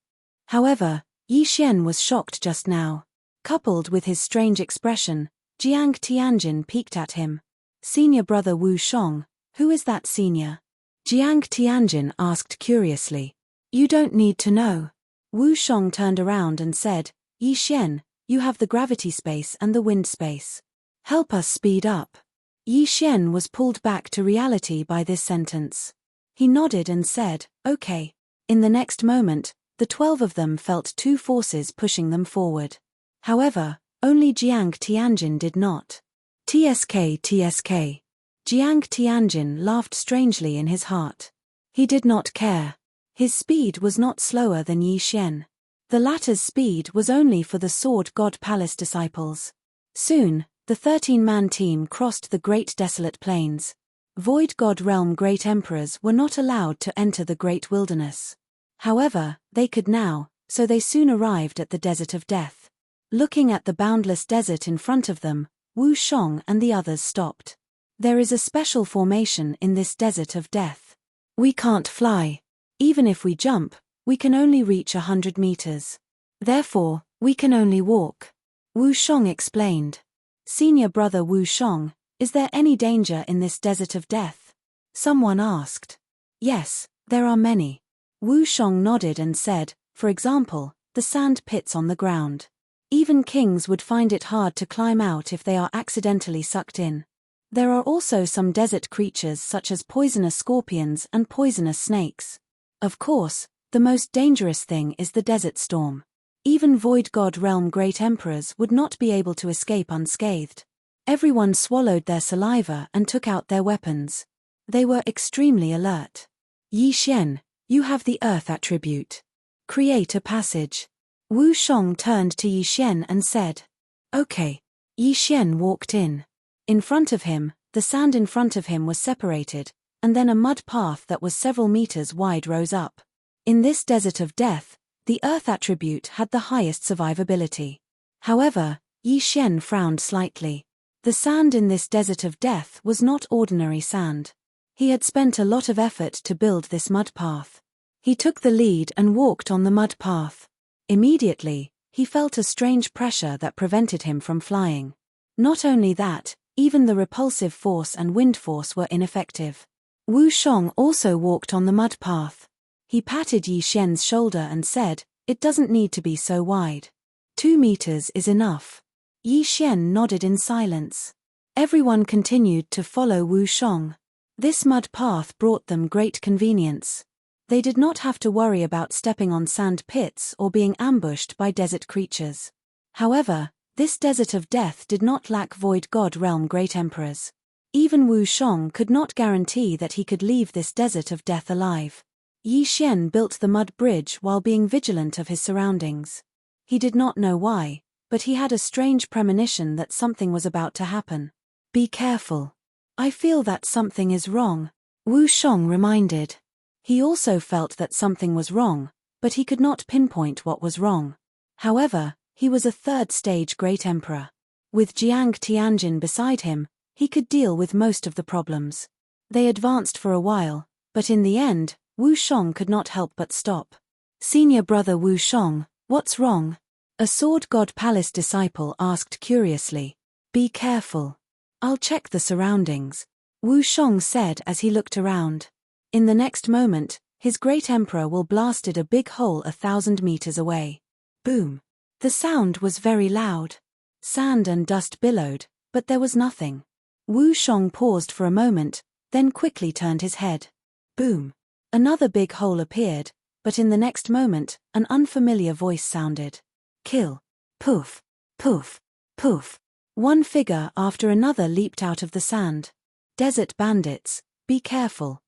Speaker 1: However, Yi Xian was shocked just now. Coupled with his strange expression, Jiang Tianjin peeked at him. Senior brother Wu Shong, who is that senior? Jiang Tianjin asked curiously. You don't need to know. Wu Shong turned around and said, Yi Xian, you have the gravity space and the wind space. Help us speed up. Yi Xian was pulled back to reality by this sentence. He nodded and said, okay. In the next moment, the 12 of them felt 2 forces pushing them forward. However, only Jiang Tianjin did not. TSK. Jiang Tianjin laughed strangely in his heart. He did not care. His speed was not slower than Yi Xian. The latter's speed was only for the Sword God Palace disciples. Soon, the 13-man team crossed the Great Desolate Plains. Void God Realm Great Emperors were not allowed to enter the Great Wilderness. However, they could now, so they soon arrived at the Desert of Death. Looking at the boundless desert in front of them, Wu Shong and the others stopped. There is a special formation in this Desert of Death. We can't fly. Even if we jump, we can only reach 100 meters. Therefore, we can only walk. Wu Shong explained. Senior brother Wu Shong, is there any danger in this desert of death? Someone asked. Yes, there are many. Wu Shong nodded and said, for example, the sand pits on the ground. Even kings would find it hard to climb out if they are accidentally sucked in. There are also some desert creatures such as poisonous scorpions and poisonous snakes. Of course, the most dangerous thing is the desert storm. Even Void God Realm great emperors would not be able to escape unscathed. Everyone swallowed their saliva and took out their weapons. They were extremely alert. Yi Xian, you have the earth attribute. Create a passage. Wu Shong turned to Yi Xian and said. Okay. Yi Xian walked in. In front of him, the sand in front of him was separated, and then a mud path that was several meters wide rose up. In this desert of death, the earth attribute had the highest survivability. However, Yi Xian frowned slightly. The sand in this desert of death was not ordinary sand. He had spent a lot of effort to build this mud path. He took the lead and walked on the mud path. Immediately, he felt a strange pressure that prevented him from flying. Not only that, even the repulsive force and wind force were ineffective. Wu Shong also walked on the mud path. He patted Yi Xian's shoulder and said, it doesn't need to be so wide. 2 meters is enough. Yi Xian nodded in silence. Everyone continued to follow Wu Shong. This mud path brought them great convenience. They did not have to worry about stepping on sand pits or being ambushed by desert creatures. However, this desert of death did not lack Void God Realm great emperors. Even Wu Shong could not guarantee that he could leave this desert of death alive. Yi Xian built the mud bridge while being vigilant of his surroundings. He did not know why, but he had a strange premonition that something was about to happen. Be careful. I feel that something is wrong, Wu Shong reminded. He also felt that something was wrong, but he could not pinpoint what was wrong. However, he was a third-stage great emperor. With Jiang Tianjin beside him, he could deal with most of the problems. They advanced for a while, but in the end, Wu Shong could not help but stop. Senior brother Wu Shong, what's wrong? A Sword God Palace disciple asked curiously. Be careful. I'll check the surroundings, Wu Shong said as he looked around. In the next moment, his great emperor will blasted a big hole 1,000 meters away. Boom. The sound was very loud. Sand and dust billowed, but there was nothing. Wu Shong paused for a moment, then quickly turned his head. Boom. Another big hole appeared, but in the next moment, an unfamiliar voice sounded. Kill. Poof. Poof. Poof. One figure after another leaped out of the sand. Desert bandits, be careful.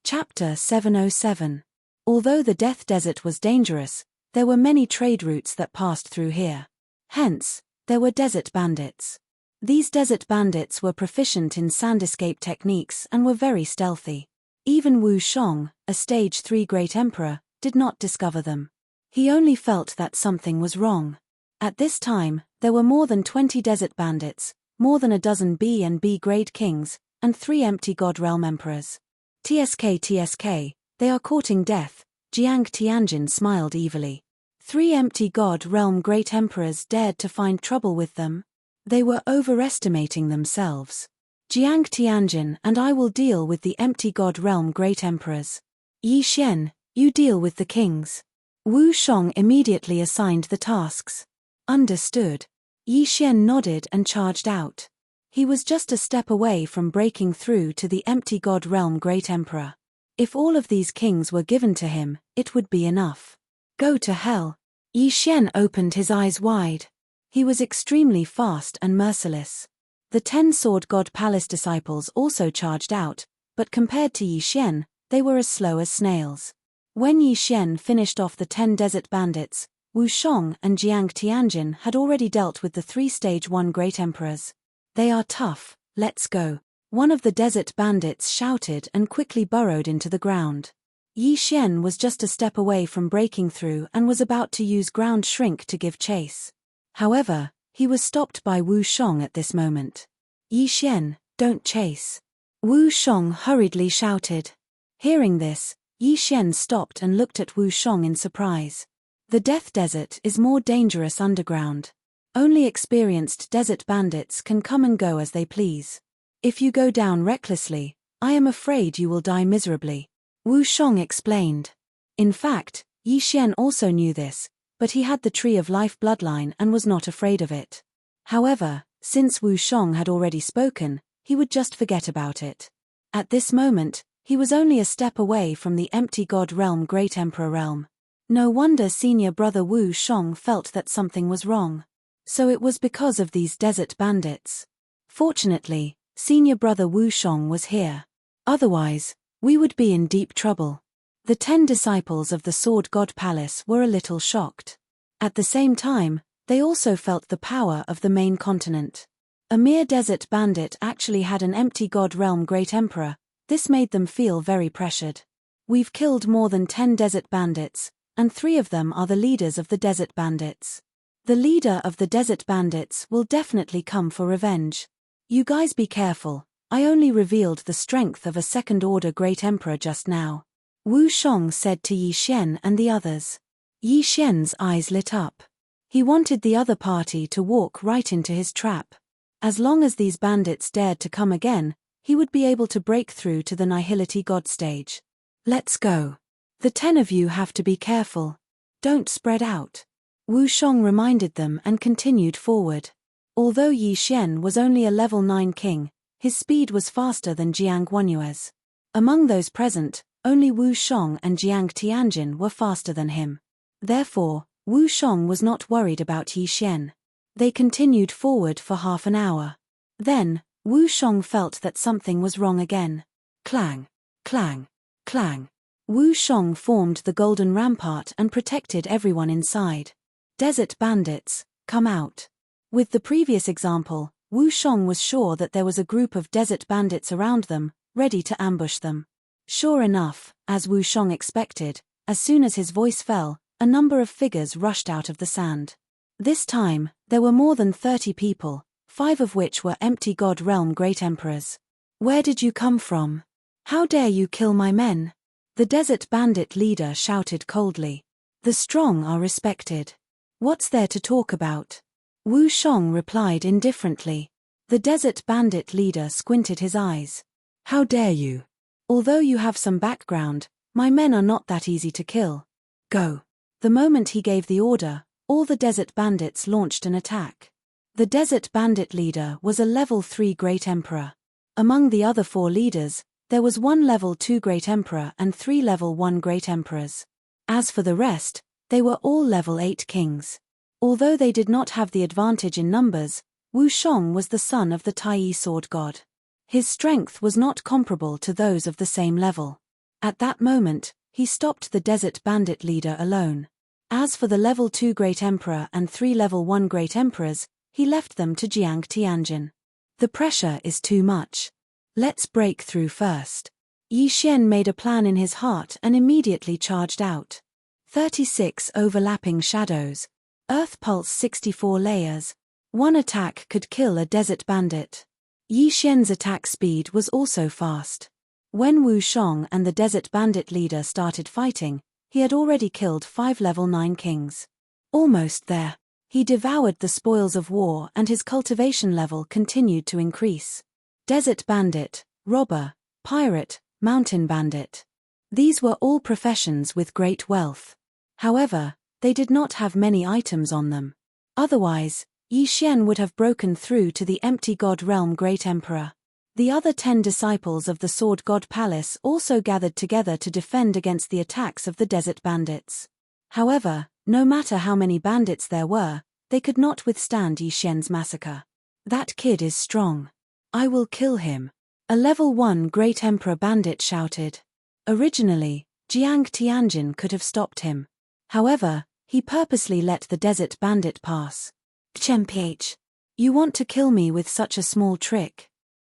Speaker 1: Chapter 707. Although the Death Desert was dangerous, there were many trade routes that passed through here. Hence, there were desert bandits. These desert bandits were proficient in sand escape techniques and were very stealthy. Even Wu Shong, a stage 3 great emperor, did not discover them. He only felt that something was wrong. At this time, there were more than 20 desert bandits, more than a dozen B and B grade kings, and 3 empty God Realm emperors. TSK, they are courting death, Jiang Tianjin smiled evilly. 3 empty God Realm great emperors dared to find trouble with them? They were overestimating themselves. Jiang Tianjin and I will deal with the empty God Realm great emperors. Yi Xian, you deal with the kings. Wu Shong immediately assigned the tasks. Understood. Yi Xian nodded and charged out. He was just a step away from breaking through to the empty God Realm great emperor. If all of these kings were given to him, it would be enough. Go to hell. Yi Xian opened his eyes wide. He was extremely fast and merciless. The 10 Sword God Palace disciples also charged out, but compared to Yi Xian, they were as slow as snails. When Yi Xian finished off the 10 desert bandits, Wu Shong and Jiang Tianjin had already dealt with the 3 stage 1 great emperors. They are tough, let's go. One of the desert bandits shouted and quickly burrowed into the ground. Yi Xian was just a step away from breaking through and was about to use ground shrink to give chase. However, he was stopped by Wu Shong at this moment. Yi Xian, don't chase. Wu Shong hurriedly shouted. Hearing this, Yi Xian stopped and looked at Wu Shong in surprise. The Death Desert is more dangerous underground. Only experienced desert bandits can come and go as they please. If you go down recklessly, I am afraid you will die miserably. Wu Shong explained. In fact, Yi Xian also knew this, but he had the Tree of Life bloodline and was not afraid of it. However, since Wu Shong had already spoken, he would just forget about it. At this moment, he was only a step away from the empty God realm Great Emperor realm. No wonder senior brother Wu Shong felt that something was wrong. So it was because of these desert bandits. Fortunately, senior brother Wu Shong was here. Otherwise, we would be in deep trouble. The 10 disciples of the Sword God Palace were a little shocked. At the same time, they also felt the power of the main continent. A mere desert bandit actually had an empty God realm Great Emperor. This made them feel very pressured. We've killed more than 10 desert bandits, and 3 of them are the leaders of the desert bandits. The leader of the desert bandits will definitely come for revenge. You guys be careful, I only revealed the strength of a second-order Great Emperor just now. Wu Shong said to Yi Xian and the others. Yi Xian's eyes lit up. He wanted the other party to walk right into his trap. As long as these bandits dared to come again, he would be able to break through to the Nihility God stage. Let's go. The 10 of you have to be careful. Don't spread out. Wu Shong reminded them and continued forward. Although Yi Xian was only a level 9 king, his speed was faster than Jiang Guanyue's. Among those present, only Wu Shong and Jiang Tianjin were faster than him. Therefore, Wu Shong was not worried about Yi Xian. They continued forward for half an hour. Then, Wu Shong felt that something was wrong again. Clang, clang, clang. Wu Shong formed the golden rampart and protected everyone inside. Desert bandits, come out. With the previous example, Wu Shong was sure that there was a group of desert bandits around them, ready to ambush them. Sure enough, as Wu Shong expected, as soon as his voice fell, a number of figures rushed out of the sand. This time, there were more than 30 people, 5 of which were empty God realm Great Emperors. Where did you come from? How dare you kill my men? The desert bandit leader shouted coldly. The strong are respected. What's there to talk about? Wu Shong replied indifferently. The desert bandit leader squinted his eyes. How dare you? Although you have some background, my men are not that easy to kill. Go. The moment he gave the order, all the desert bandits launched an attack. The desert bandit leader was a level 3 Great Emperor. Among the other 4 leaders, there was 1 level 2 Great Emperor and 3 level 1 Great Emperors. As for the rest, they were all level 8 kings. Although they did not have the advantage in numbers, Wu Shong was the son of the Tai sword god. His strength was not comparable to those of the same level. At that moment, he stopped the desert bandit leader alone. As for the level 2 Great Emperor and 3 level 1 Great Emperors, he left them to Jiang Tianjin. The pressure is too much. Let's break through first. Yi Xian made a plan in his heart and immediately charged out. 36 overlapping shadows. Earth pulse 64 layers. 1 attack could kill a desert bandit. Yi Xian's attack speed was also fast. When Wu Shong and the desert bandit leader started fighting, he had already killed 5 level 9 kings. Almost there. He devoured the spoils of war and his cultivation level continued to increase. Desert bandit, robber, pirate, mountain bandit. These were all professions with great wealth. However, they did not have many items on them. Otherwise, Yi Xian would have broken through to the empty God realm Great Emperor. The other 10 disciples of the Sword God Palace also gathered together to defend against the attacks of the desert bandits. However, no matter how many bandits there were, they could not withstand Yi Xian's massacre. That kid is strong. I will kill him. A level 1 Great Emperor bandit shouted. Originally, Jiang Tianjin could have stopped him. However, he purposely let the desert bandit pass. Chemph, you want to kill me with such a small trick?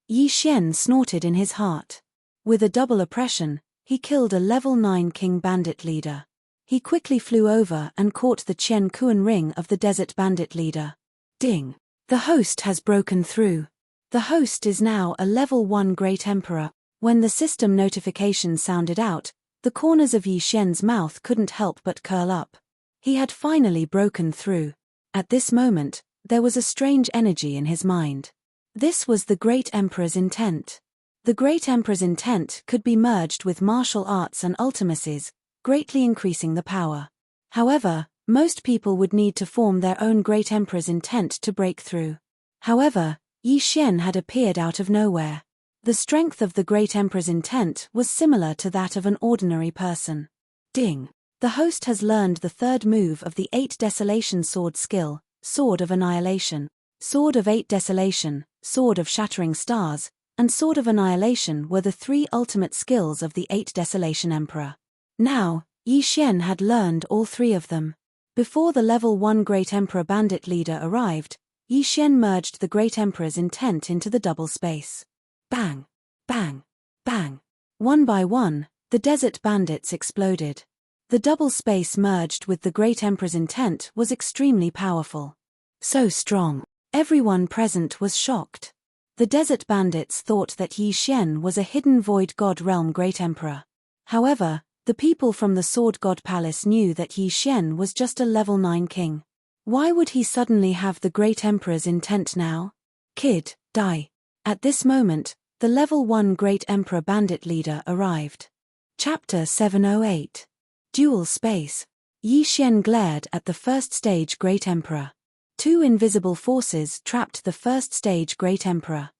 Speaker 1: Yi Xian snorted in his heart. With a double oppression, he killed a level 9 king bandit leader. He quickly flew over and caught the Qian Kuan ring of the desert bandit leader. Ding! The host has broken through. The host is now a level 1 Great Emperor. When the system notification sounded out, the corners of Yi Xian's mouth couldn't help but curl up. He had finally broken through. At this moment, there was a strange energy in his mind. This was the Great Emperor's intent. The Great Emperor's intent could be merged with martial arts and ultimacies, greatly increasing the power. However, most people would need to form their own Great Emperor's intent to break through. However, Yi Xian had appeared out of nowhere. The strength of the Great Emperor's intent was similar to that of an ordinary person. Ding! The host has learned the third move of the 8 Desolation Sword skill, Sword of Annihilation. Sword of 8 Desolation, Sword of Shattering Stars, and Sword of Annihilation were the 3 ultimate skills of the 8 Desolation Emperor. Now, Yi Xian had learned all 3 of them. Before the level 1 Great Emperor Bandit leader arrived, Yi Xian merged the Great Emperor's intent into the double space. Bang! Bang! Bang! One by one, the desert bandits exploded. The double space merged with the Great Emperor's intent was extremely powerful. So strong. Everyone present was shocked. The desert bandits thought that Yi Xian was a hidden Void God Realm Great Emperor. However, the people from the Sword God Palace knew that Yi Xian was just a level 9 king. Why would he suddenly have the Great Emperor's intent now? Kid, die. At this moment, the level 1 Great Emperor Bandit leader arrived. Chapter 708. Dual Space. Yi Xian glared at the first stage Great Emperor. 2 invisible forces trapped the first stage Great Emperor.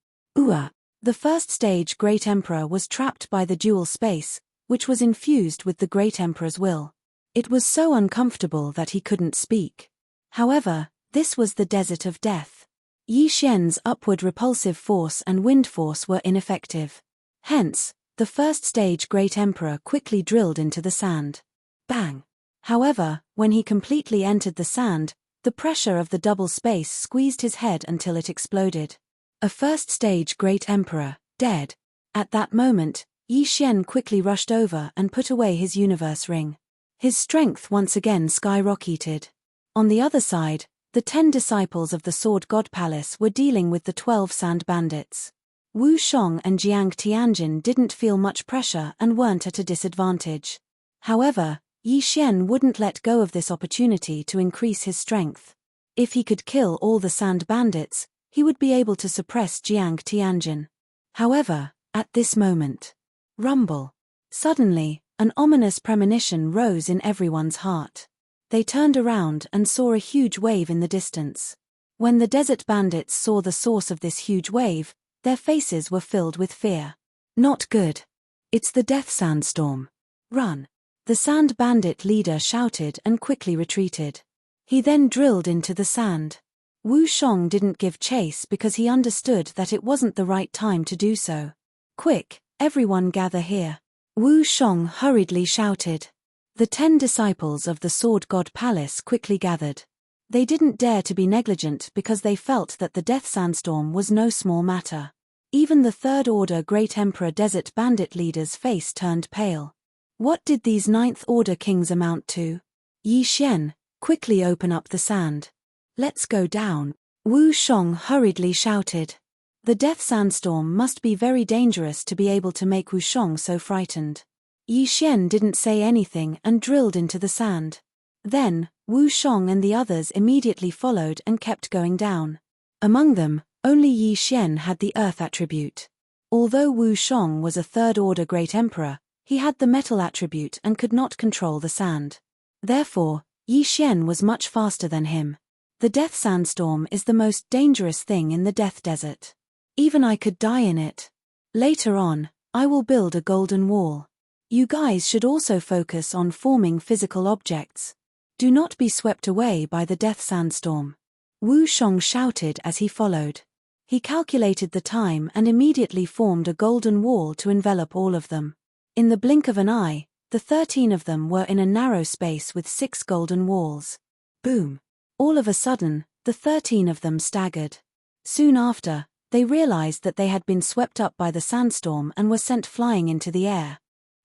Speaker 1: The first stage Great Emperor was trapped by the dual space, which was infused with the Great Emperor's will. It was so uncomfortable that he couldn't speak. However, this was the desert of death. Yi Xian's upward repulsive force and wind force were ineffective. Hence, the first stage Great Emperor quickly drilled into the sand. Bang! However, when he completely entered the sand, the pressure of the double space squeezed his head until it exploded. A first stage Great Emperor, dead. At that moment, Yi Xian quickly rushed over and put away his universe ring. His strength once again skyrocketed. On the other side, the 10 disciples of the Sword God Palace were dealing with the 12 sand bandits. Wu Shong and Jiang Tianjin didn't feel much pressure and weren't at a disadvantage. However, Yi Xian wouldn't let go of this opportunity to increase his strength. If he could kill all the sand bandits, he would be able to suppress Jiang Tianjin. However, at this moment, rumble. Suddenly, an ominous premonition rose in everyone's heart. They turned around and saw a huge wave in the distance. When the desert bandits saw the source of this huge wave, their faces were filled with fear. Not good. It's the death sandstorm. Run. The sand bandit leader shouted and quickly retreated. He then drilled into the sand. Wu Shong didn't give chase because he understood that it wasn't the right time to do so. Quick, everyone gather here. Wu Shong hurriedly shouted. The 10 disciples of the Sword God Palace quickly gathered. They didn't dare to be negligent because they felt that the death sandstorm was no small matter. Even the Third Order Great Emperor Desert Bandit leader's face turned pale. What did these 9th Order kings amount to? Yi Xian, quickly open up the sand. Let's go down. Wu Shong hurriedly shouted. The death sandstorm must be very dangerous to be able to make Wu Shong so frightened. Yi Xian didn't say anything and drilled into the sand. Then, Wu Shong and the others immediately followed and kept going down. Among them, only Yi Xian had the earth attribute. Although Wu Shong was a Third Order Great Emperor, he had the metal attribute and could not control the sand. Therefore, Yi Xian was much faster than him. The death sandstorm is the most dangerous thing in the death desert. Even I could die in it. Later on, I will build a golden wall. You guys should also focus on forming physical objects. Do not be swept away by the death sandstorm. Wu Shong shouted as he followed. He calculated the time and immediately formed a golden wall to envelop all of them. In the blink of an eye, the 13 of them were in a narrow space with 6 golden walls. Boom! All of a sudden, the 13 of them staggered. Soon after, they realized that they had been swept up by the sandstorm and were sent flying into the air.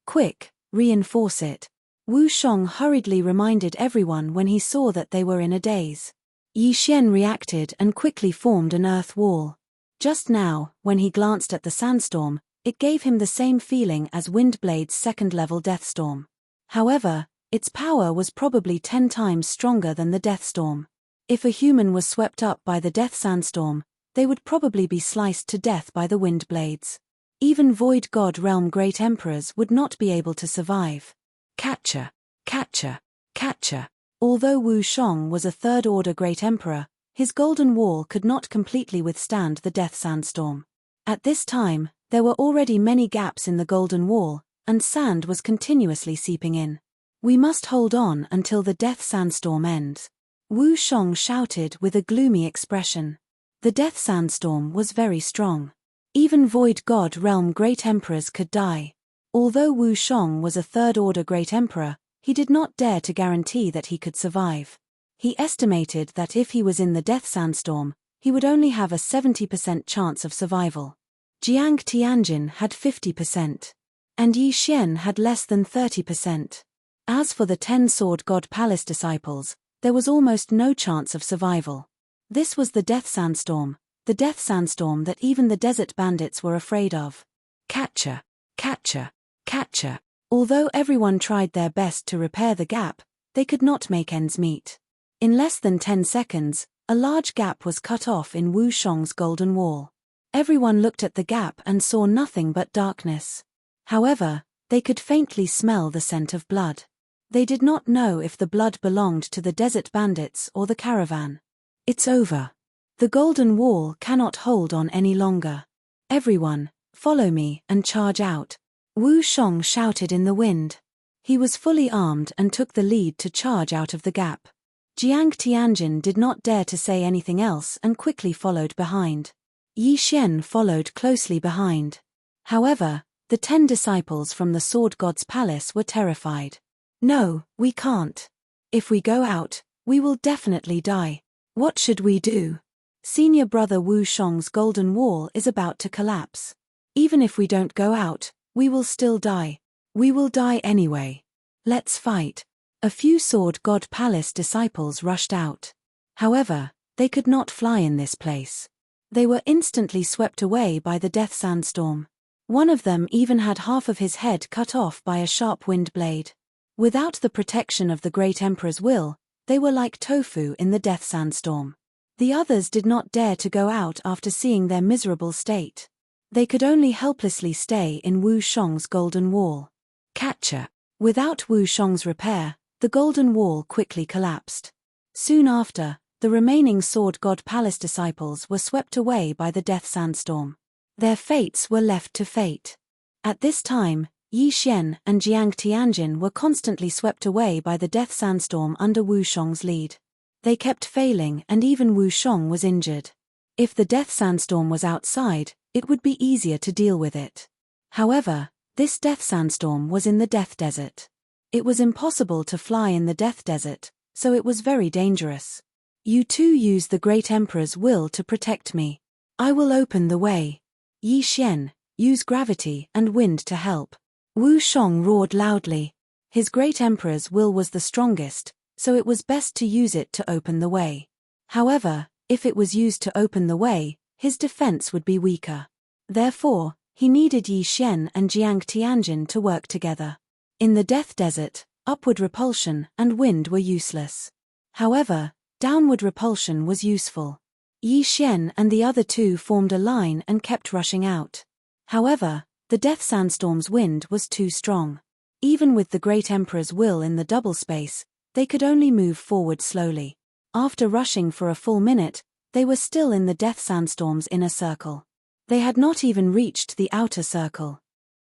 Speaker 1: Quick, reinforce it. Wu Shong hurriedly reminded everyone when he saw that they were in a daze. Yi Xian reacted and quickly formed an earth wall. Just now, when he glanced at the sandstorm, it gave him the same feeling as Windblade's second-level Death Storm. However, its power was probably 10 times stronger than the Death Storm. If a human was swept up by the death sandstorm, they would probably be sliced to death by the wind blades. Even Void God Realm Great Emperors would not be able to survive. Catcher, catcher, catcher. Although Wu Shong was a third-order Great Emperor, his golden wall could not completely withstand the death sandstorm. At this time, there were already many gaps in the golden wall, and sand was continuously seeping in. We must hold on until the death sandstorm ends. Wu Shong shouted with a gloomy expression. The death sandstorm was very strong. Even Void God Realm Great Emperors could die. Although Wu Shong was a third-order Great Emperor, he did not dare to guarantee that he could survive. He estimated that if he was in the death sandstorm, he would only have a 70% chance of survival. Jiang Tianjin had 50%. And Yi Xian had less than 30%. As for the 10 Sword God Palace disciples, there was almost no chance of survival. This was the death sandstorm that even the desert bandits were afraid of. Catcher, catcher, catcher. Although everyone tried their best to repair the gap, they could not make ends meet. In less than 10 seconds, a large gap was cut off in Wu Shong's golden wall. Everyone looked at the gap and saw nothing but darkness. However, they could faintly smell the scent of blood. They did not know if the blood belonged to the desert bandits or the caravan. It's over. The golden wall cannot hold on any longer. Everyone, follow me and charge out. Wu Shong shouted in the wind. He was fully armed and took the lead to charge out of the gap. Jiang Tianjin did not dare to say anything else and quickly followed behind. Yi Xian followed closely behind. However, the 10 disciples from the Sword God's palace were terrified. No, we can't. If we go out, we will definitely die. What should we do? Senior brother Wu Shong's golden wall is about to collapse. Even if we don't go out, we will still die. We will die anyway. Let's fight. A few Sword God Palace disciples rushed out. However, they could not fly in this place. They were instantly swept away by the death sandstorm. One of them even had half of his head cut off by a sharp wind blade. Without the protection of the Great Emperor's will, they were like tofu in the death sandstorm. The others did not dare to go out after seeing their miserable state. They could only helplessly stay in Wu Shong's golden wall. Catcher. Without Wu Shong's repair, the golden wall quickly collapsed. Soon after, the remaining Sword God Palace disciples were swept away by the death sandstorm. Their fates were left to fate. At this time, Yi Xian and Jiang Tianjin were constantly swept away by the death sandstorm under Wu Shong's lead. They kept failing and even Wu Shong was injured. If the death sandstorm was outside, it would be easier to deal with it. However, this death sandstorm was in the death desert. It was impossible to fly in the death desert, so it was very dangerous. You two use the Great Emperor's will to protect me. I will open the way. Yi Xian, use gravity and wind to help. Wu Shong roared loudly. His Great Emperor's will was the strongest, so it was best to use it to open the way. However, if it was used to open the way, his defense would be weaker. Therefore, he needed Yi Xian and Jiang Tianjin to work together. In the death desert, upward repulsion and wind were useless. However, downward repulsion was useful. Yi Xian and the other two formed a line and kept rushing out. However, the death sandstorm's wind was too strong. Even with the Great Emperor's will in the double space, they could only move forward slowly. After rushing for a full minute, they were still in the death sandstorm's inner circle. They had not even reached the outer circle.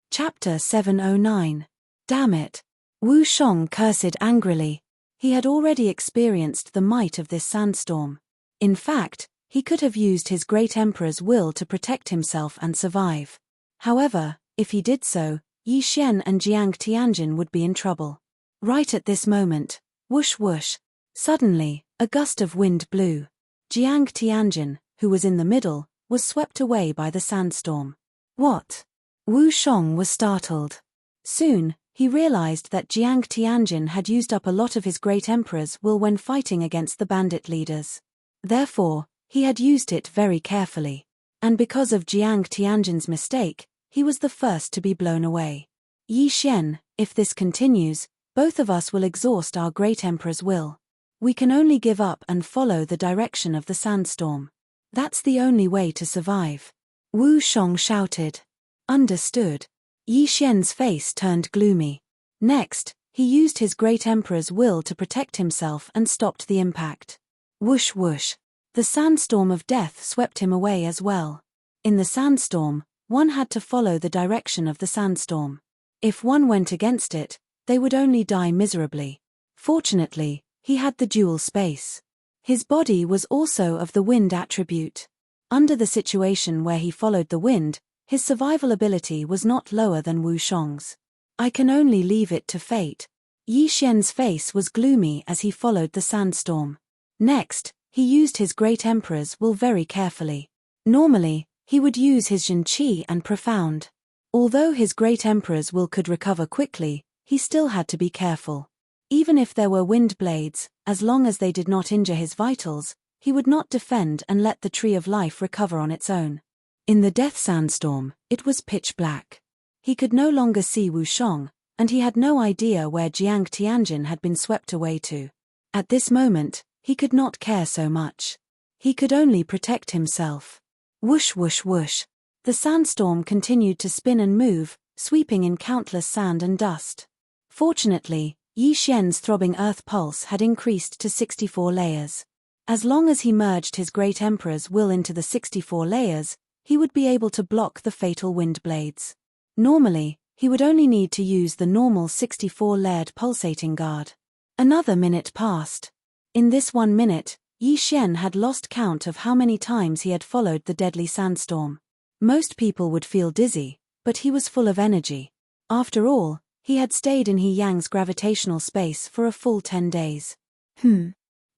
Speaker 1: Chapter 709. Damn it! Wu Shong cursed angrily. He had already experienced the might of this sandstorm. In fact, he could have used his Great Emperor's will to protect himself and survive. However, if he did so, Yi Xian and Jiang Tianjin would be in trouble. Right at this moment, whoosh whoosh. Suddenly, a gust of wind blew. Jiang Tianjin, who was in the middle, was swept away by the sandstorm. What? Wu Shong was startled. Soon, he realized that Jiang Tianjin had used up a lot of his Great Emperor's will when fighting against the bandit leaders. Therefore, he had used it very carefully. And because of Jiang Tianjin's mistake, he was the first to be blown away. Yi Xian, if this continues, both of us will exhaust our Great Emperor's will. We can only give up and follow the direction of the sandstorm. That's the only way to survive. Wu Shong shouted. Understood. Yi Xian's face turned gloomy. Next, he used his great emperor's will to protect himself and stopped the impact. Whoosh whoosh. The sandstorm of death swept him away as well. In the sandstorm, one had to follow the direction of the sandstorm. If one went against it, they would only die miserably. Fortunately, he had the dual space. His body was also of the wind attribute. Under the situation where he followed the wind, his survival ability was not lower than Wu Shong's. I can only leave it to fate. Yi Xian's face was gloomy as he followed the sandstorm. Next, he used his great emperor's will very carefully. Normally, he would use his Jin Qi and profound. Although his great emperor's will could recover quickly, he still had to be careful. Even if there were wind blades, as long as they did not injure his vitals, he would not defend and let the tree of life recover on its own. In the death sandstorm, it was pitch black. He could no longer see Wu Shong, and he had no idea where Jiang Tianjin had been swept away to. At this moment, he could not care so much. He could only protect himself. Whoosh whoosh whoosh. The sandstorm continued to spin and move, sweeping in countless sand and dust. Fortunately, Yi Xian's throbbing earth pulse had increased to 64 layers. As long as he merged his great emperor's will into the 64 layers, he would be able to block the fatal wind blades. Normally, he would only need to use the normal 64-layered pulsating guard. Another minute passed. In this 1 minute, Yi Xian had lost count of how many times he had followed the deadly sandstorm. Most people would feel dizzy, but he was full of energy. After all, he had stayed in He Yang's gravitational space for a full 10 days.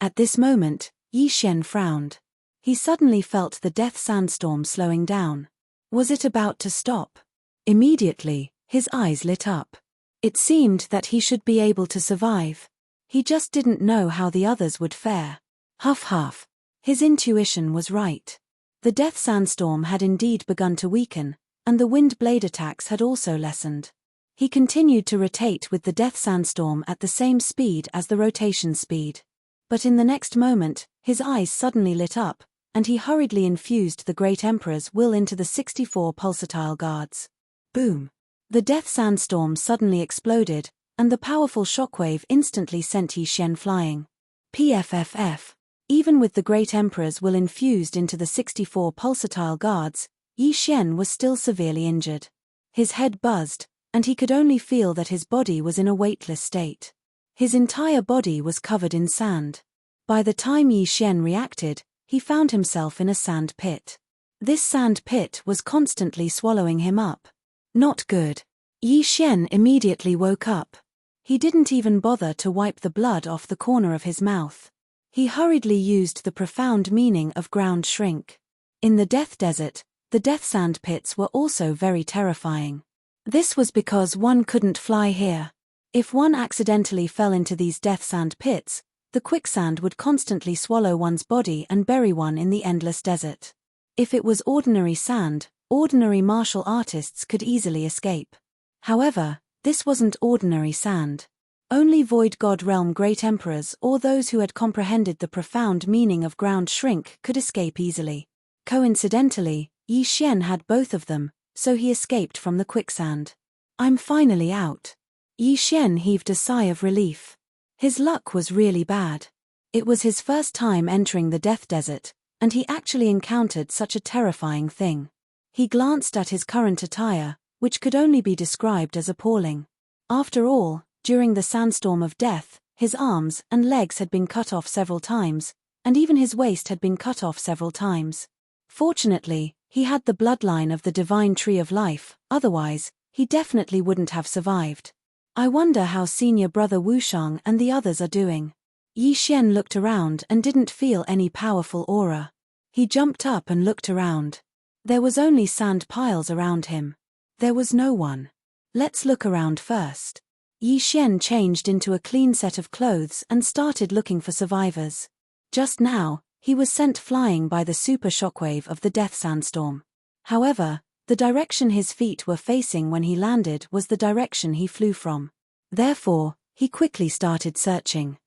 Speaker 1: At this moment, Yi Xian frowned. He suddenly felt the death sandstorm slowing down. Was it about to stop? Immediately, his eyes lit up. It seemed that he should be able to survive. He just didn't know how the others would fare. Huff huff. His intuition was right. The death sandstorm had indeed begun to weaken, and the wind blade attacks had also lessened. He continued to rotate with the death sandstorm at the same speed as the rotation speed. But in the next moment, his eyes suddenly lit up, and he hurriedly infused the great emperor's will into the 64 pulsatile guards. Boom! The death sandstorm suddenly exploded, and the powerful shockwave instantly sent Yi Xian flying. PFFF. Even with the great emperor's will infused into the 64 pulsatile guards, Yi Xian was still severely injured. His head buzzed, and he could only feel that his body was in a weightless state. His entire body was covered in sand. By the time Yi Xian reacted, he found himself in a sand pit. This sand pit was constantly swallowing him up. Not good. Yi Xian immediately woke up. He didn't even bother to wipe the blood off the corner of his mouth. He hurriedly used the profound meaning of ground shrink. In the death desert, the death sand pits were also very terrifying. This was because one couldn't fly here. If one accidentally fell into these death sand pits, the quicksand would constantly swallow one's body and bury one in the endless desert. If it was ordinary sand, ordinary martial artists could easily escape. However, this wasn't ordinary sand. Only Void God Realm Great Emperors or those who had comprehended the profound meaning of ground shrink could escape easily. Coincidentally, Yi Xian had both of them, so he escaped from the quicksand. I'm finally out. Yi Xian heaved a sigh of relief. His luck was really bad. It was his first time entering the death desert, and he actually encountered such a terrifying thing. He glanced at his current attire, which could only be described as appalling. After all, during the sandstorm of death, his arms and legs had been cut off several times, and even his waist had been cut off several times. Fortunately, he had the bloodline of the divine tree of life, otherwise, he definitely wouldn't have survived. I wonder how senior brother Wu Shang and the others are doing. Yi Xian looked around and didn't feel any powerful aura. He jumped up and looked around. There was only sand piles around him. There was no one. Let's look around first. Yi Xian changed into a clean set of clothes and started looking for survivors. Just now, he was sent flying by the super shockwave of the death sandstorm. However, the direction his feet were facing when he landed was the direction he flew from. Therefore, he quickly started searching.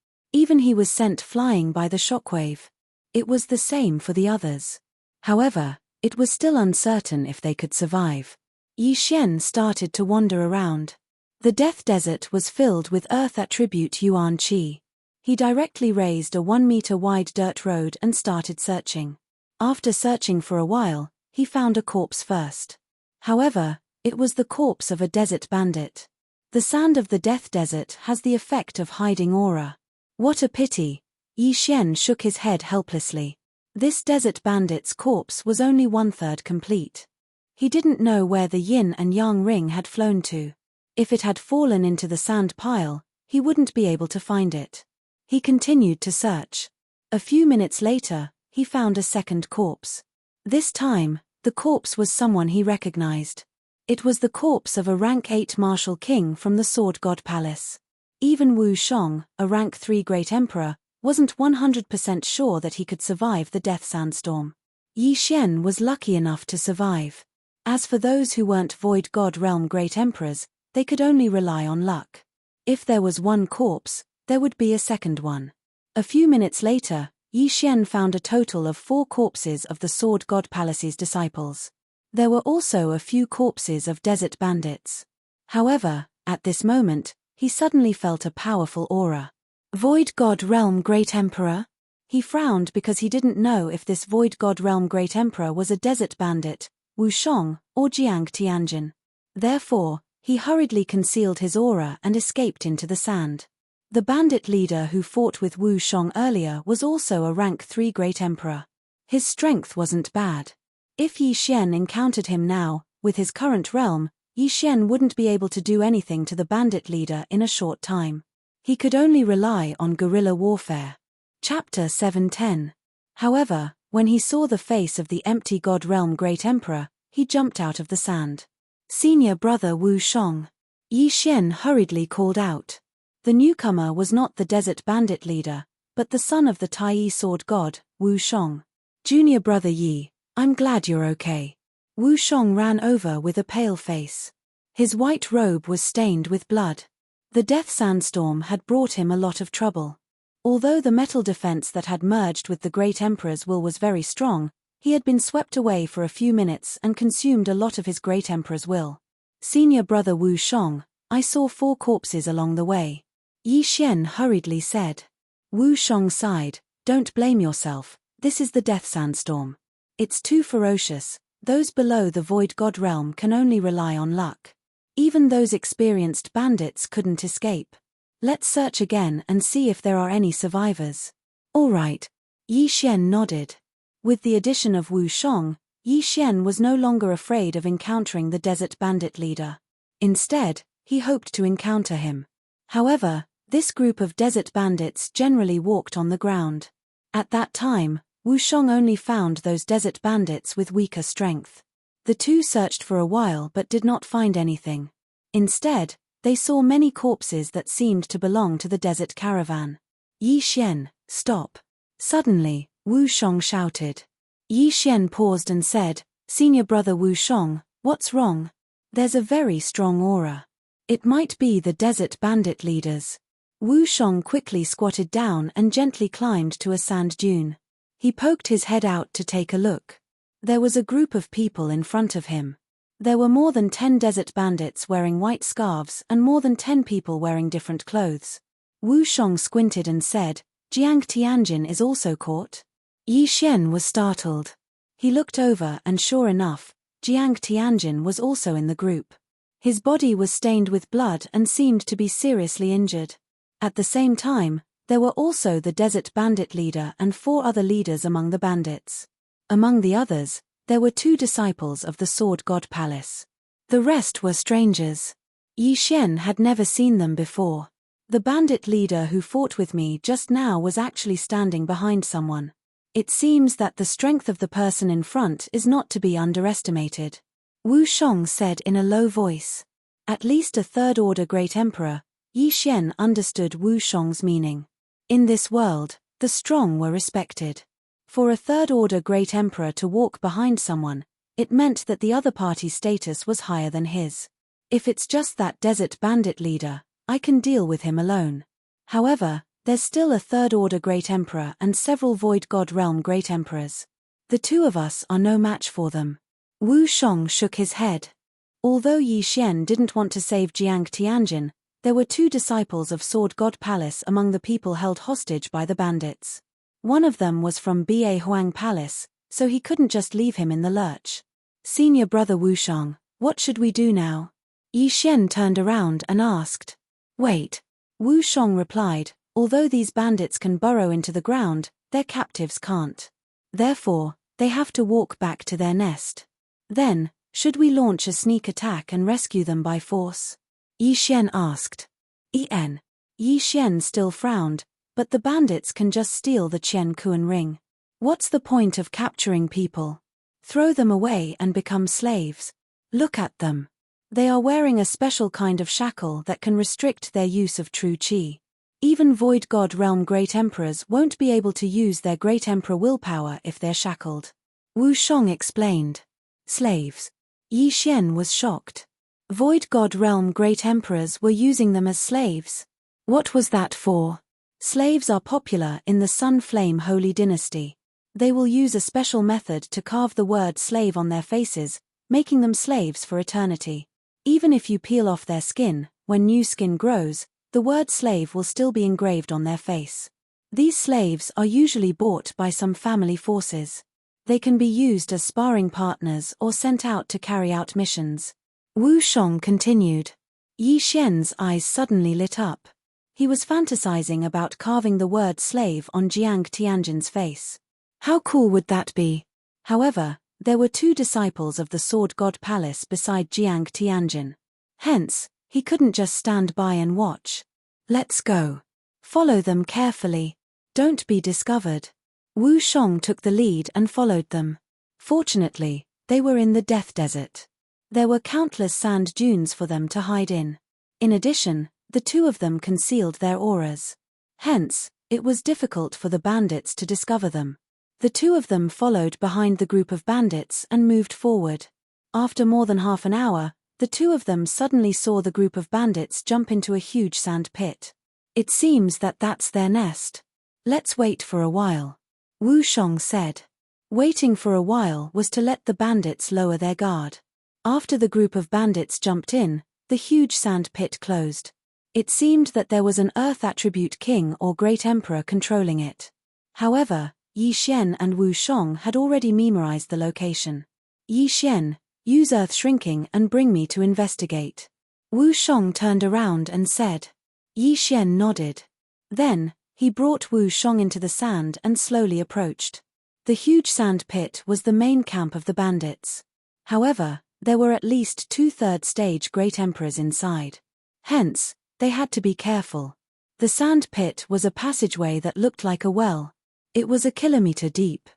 Speaker 1: Even he was sent flying by the shockwave. It was the same for the others. However, it was still uncertain if they could survive. Yi Xian started to wander around. The Death Desert was filled with earth attribute Yuan Qi. He directly raised a 1-meter wide dirt road and started searching. After searching for a while, he found a corpse first. However, it was the corpse of a desert bandit. The sand of the Death Desert has the effect of hiding aura. What a pity! Yi Xian shook his head helplessly. This desert bandit's corpse was only 1/3 complete. He didn't know where the yin and yang ring had flown to. If it had fallen into the sand pile, he wouldn't be able to find it. He continued to search. A few minutes later, he found a second corpse. This time, the corpse was someone he recognized. It was the corpse of a rank 8 martial king from the Sword God Palace. Even Wu Shong, a rank 3 great emperor, wasn't 100% sure that he could survive the death sandstorm. Yi Xian was lucky enough to survive. As for those who weren't Void God Realm great emperors, they could only rely on luck. If there was one corpse, there would be a second one. A few minutes later, Yi Xian found a total of 4 corpses of the Sword God Palace's disciples. There were also a few corpses of desert bandits. However, at this moment, he suddenly felt a powerful aura. Void God Realm Great Emperor? He frowned because he didn't know if this Void God Realm Great Emperor was a desert bandit, Wu Shong, or Jiang Tianjin. Therefore, he hurriedly concealed his aura and escaped into the sand. The bandit leader who fought with Wu Shong earlier was also a rank 3 great emperor. His strength wasn't bad. If Yi Xian encountered him now, with his current realm, Yi Xian wouldn't be able to do anything to the bandit leader in a short time. He could only rely on guerrilla warfare. Chapter 710. However, when he saw the face of the empty God Realm Great Emperor, he jumped out of the sand. Senior brother Wu Shong. Yi Xian hurriedly called out. The newcomer was not the desert bandit leader, but the son of the Tai sword god, Wu Shong. Junior brother Yi, I'm glad you're okay. Wu Shong ran over with a pale face. His white robe was stained with blood. The death sandstorm had brought him a lot of trouble. Although the metal defense that had merged with the great emperor's will was very strong, he had been swept away for a few minutes and consumed a lot of his great emperor's will. Senior brother Wu Shong, I saw 4 corpses along the way. Yi Xian hurriedly said. Wu Shong sighed, don't blame yourself, this is the death sandstorm. It's too ferocious, those below the Void God realm can only rely on luck. Even those experienced bandits couldn't escape. Let's search again and see if there are any survivors. All right. Yi Xian nodded. With the addition of Wu Shong, Yi Xian was no longer afraid of encountering the desert bandit leader. Instead, he hoped to encounter him. However, this group of desert bandits generally walked on the ground. At that time, Wu Shong only found those desert bandits with weaker strength. The two searched for a while but did not find anything. Instead, they saw many corpses that seemed to belong to the desert caravan. Yi Xian, stop. Suddenly, Wu Shong shouted. Yi Xian paused and said, Senior brother Wu Shong, what's wrong? There's a very strong aura. It might be the desert bandit leaders. Wu Shong quickly squatted down and gently climbed to a sand dune. He poked his head out to take a look. There was a group of people in front of him. There were more than 10 desert bandits wearing white scarves and more than 10 people wearing different clothes. Wu Shong squinted and said, Jiang Tianjin is also caught? Yi Xian was startled. He looked over and sure enough, Jiang Tianjin was also in the group. His body was stained with blood and seemed to be seriously injured. At the same time, there were also the desert bandit leader and 4 other leaders among the bandits. Among the others, there were 2 disciples of the Sword God Palace. The rest were strangers. Yi Xian had never seen them before. The bandit leader who fought with me just now was actually standing behind someone. It seems that the strength of the person in front is not to be underestimated. Wu Shong said in a low voice. At least a third-order great emperor, Yi Xian understood Wu Shong's meaning. In this world, the strong were respected. For a third-order great emperor to walk behind someone, it meant that the other party's status was higher than his. If it's just that desert bandit leader, I can deal with him alone. However, There's still a third-order Great Emperor and several Void God Realm Great Emperors. The two of us are no match for them. Wu Shong shook his head. Although Yi Xian didn't want to save Jiang Tianjin, there were two disciples of Sword God Palace among the people held hostage by the bandits. One of them was from Ba Huang Palace, so he couldn't just leave him in the lurch. Senior brother Wu Shong, what should we do now? Yi Xian turned around and asked. Wait. Wu Shong replied, although these bandits can burrow into the ground, their captives can't. Therefore, they have to walk back to their nest. Then, should we launch a sneak attack and rescue them by force? Yi Xian asked. Yi Xian still frowned, but the bandits can just steal the Qian Kuan ring. What's the point of capturing people? Throw them away and become slaves. Look at them. They are wearing a special kind of shackle that can restrict their use of true qi. Even Void God Realm Great Emperors won't be able to use their Great Emperor willpower if they're shackled. Wu Shong explained. Slaves. Yi Xian was shocked. Void God Realm Great Emperors were using them as slaves. What was that for? Slaves are popular in the Sun Flame Holy Dynasty. They will use a special method to carve the word slave on their faces, making them slaves for eternity. Even if you peel off their skin, when new skin grows, the word slave will still be engraved on their face. These slaves are usually bought by some family forces. They can be used as sparring partners or sent out to carry out missions. Wu Shong continued. Yi Xian's eyes suddenly lit up. He was fantasizing about carving the word slave on Jiang Tianjin's face. How cool would that be? However, there were two disciples of the Sword God Palace beside Jiang Tianjin. Hence, he couldn't just stand by and watch. Let's go. Follow them carefully. Don't be discovered. Wu Shong took the lead and followed them. Fortunately, they were in the Death Desert. There were countless sand dunes for them to hide in. In addition, the two of them concealed their auras. Hence, it was difficult for the bandits to discover them. The two of them followed behind the group of bandits and moved forward. After more than half an hour, the two of them suddenly saw the group of bandits jump into a huge sand pit. It seems that that's their nest. Let's wait for a while. Wu Shong said. Waiting for a while was to let the bandits lower their guard. After the group of bandits jumped in, the huge sand pit closed. It seemed that there was an Earth Attribute King or Great Emperor controlling it. However, Yi Xian and Wu Shong had already memorized the location. Yi Xian, use Earth Shrinking and bring me to investigate. Wu Shong turned around and said. Yi Xian nodded. Then, he brought Wu Shong into the sand and slowly approached. The huge sand pit was the main camp of the bandits. However, there were at least 2/3 stage Great Emperors inside. Hence, they had to be careful. The sand pit was a passageway that looked like a well. It was a kilometer deep.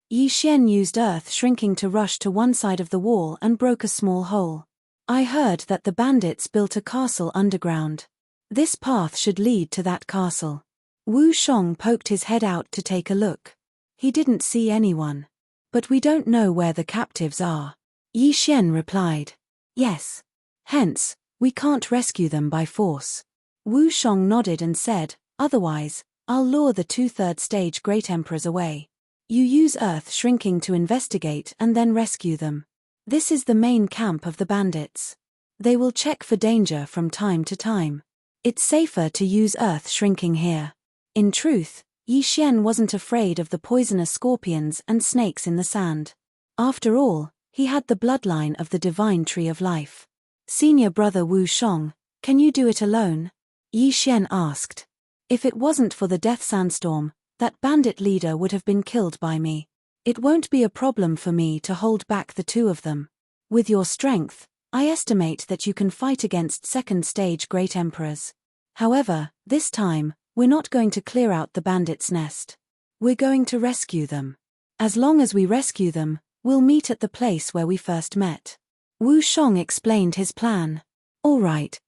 Speaker 1: Yi Xian used Earth Shrinking to rush to one side of the wall and broke a small hole. I heard that the bandits built a castle underground. This path should lead to that castle. Wu Shong poked his head out to take a look. He didn't see anyone. But we don't know where the captives are. Yi Xian replied. Yes. Hence, we can't rescue them by force. Wu Shong nodded and said, otherwise, I'll lure the 2/3 stage Great Emperors away. You use Earth Shrinking to investigate and then rescue them. This is the main camp of the bandits. They will check for danger from time to time. It's safer to use Earth Shrinking here. In truth, Yi Xian wasn't afraid of the poisonous scorpions and snakes in the sand. After all, he had the bloodline of the divine tree of life. Senior brother Wu Shong, can you do it alone? Yi Xian asked. If it wasn't for the death sandstorm, that bandit leader would have been killed by me. It won't be a problem for me to hold back the two of them. With your strength, I estimate that you can fight against second stage Great Emperors. However, this time, we're not going to clear out the bandits' nest. We're going to rescue them. As long as we rescue them, we'll meet at the place where we first met. Wu Shong explained his plan. All right.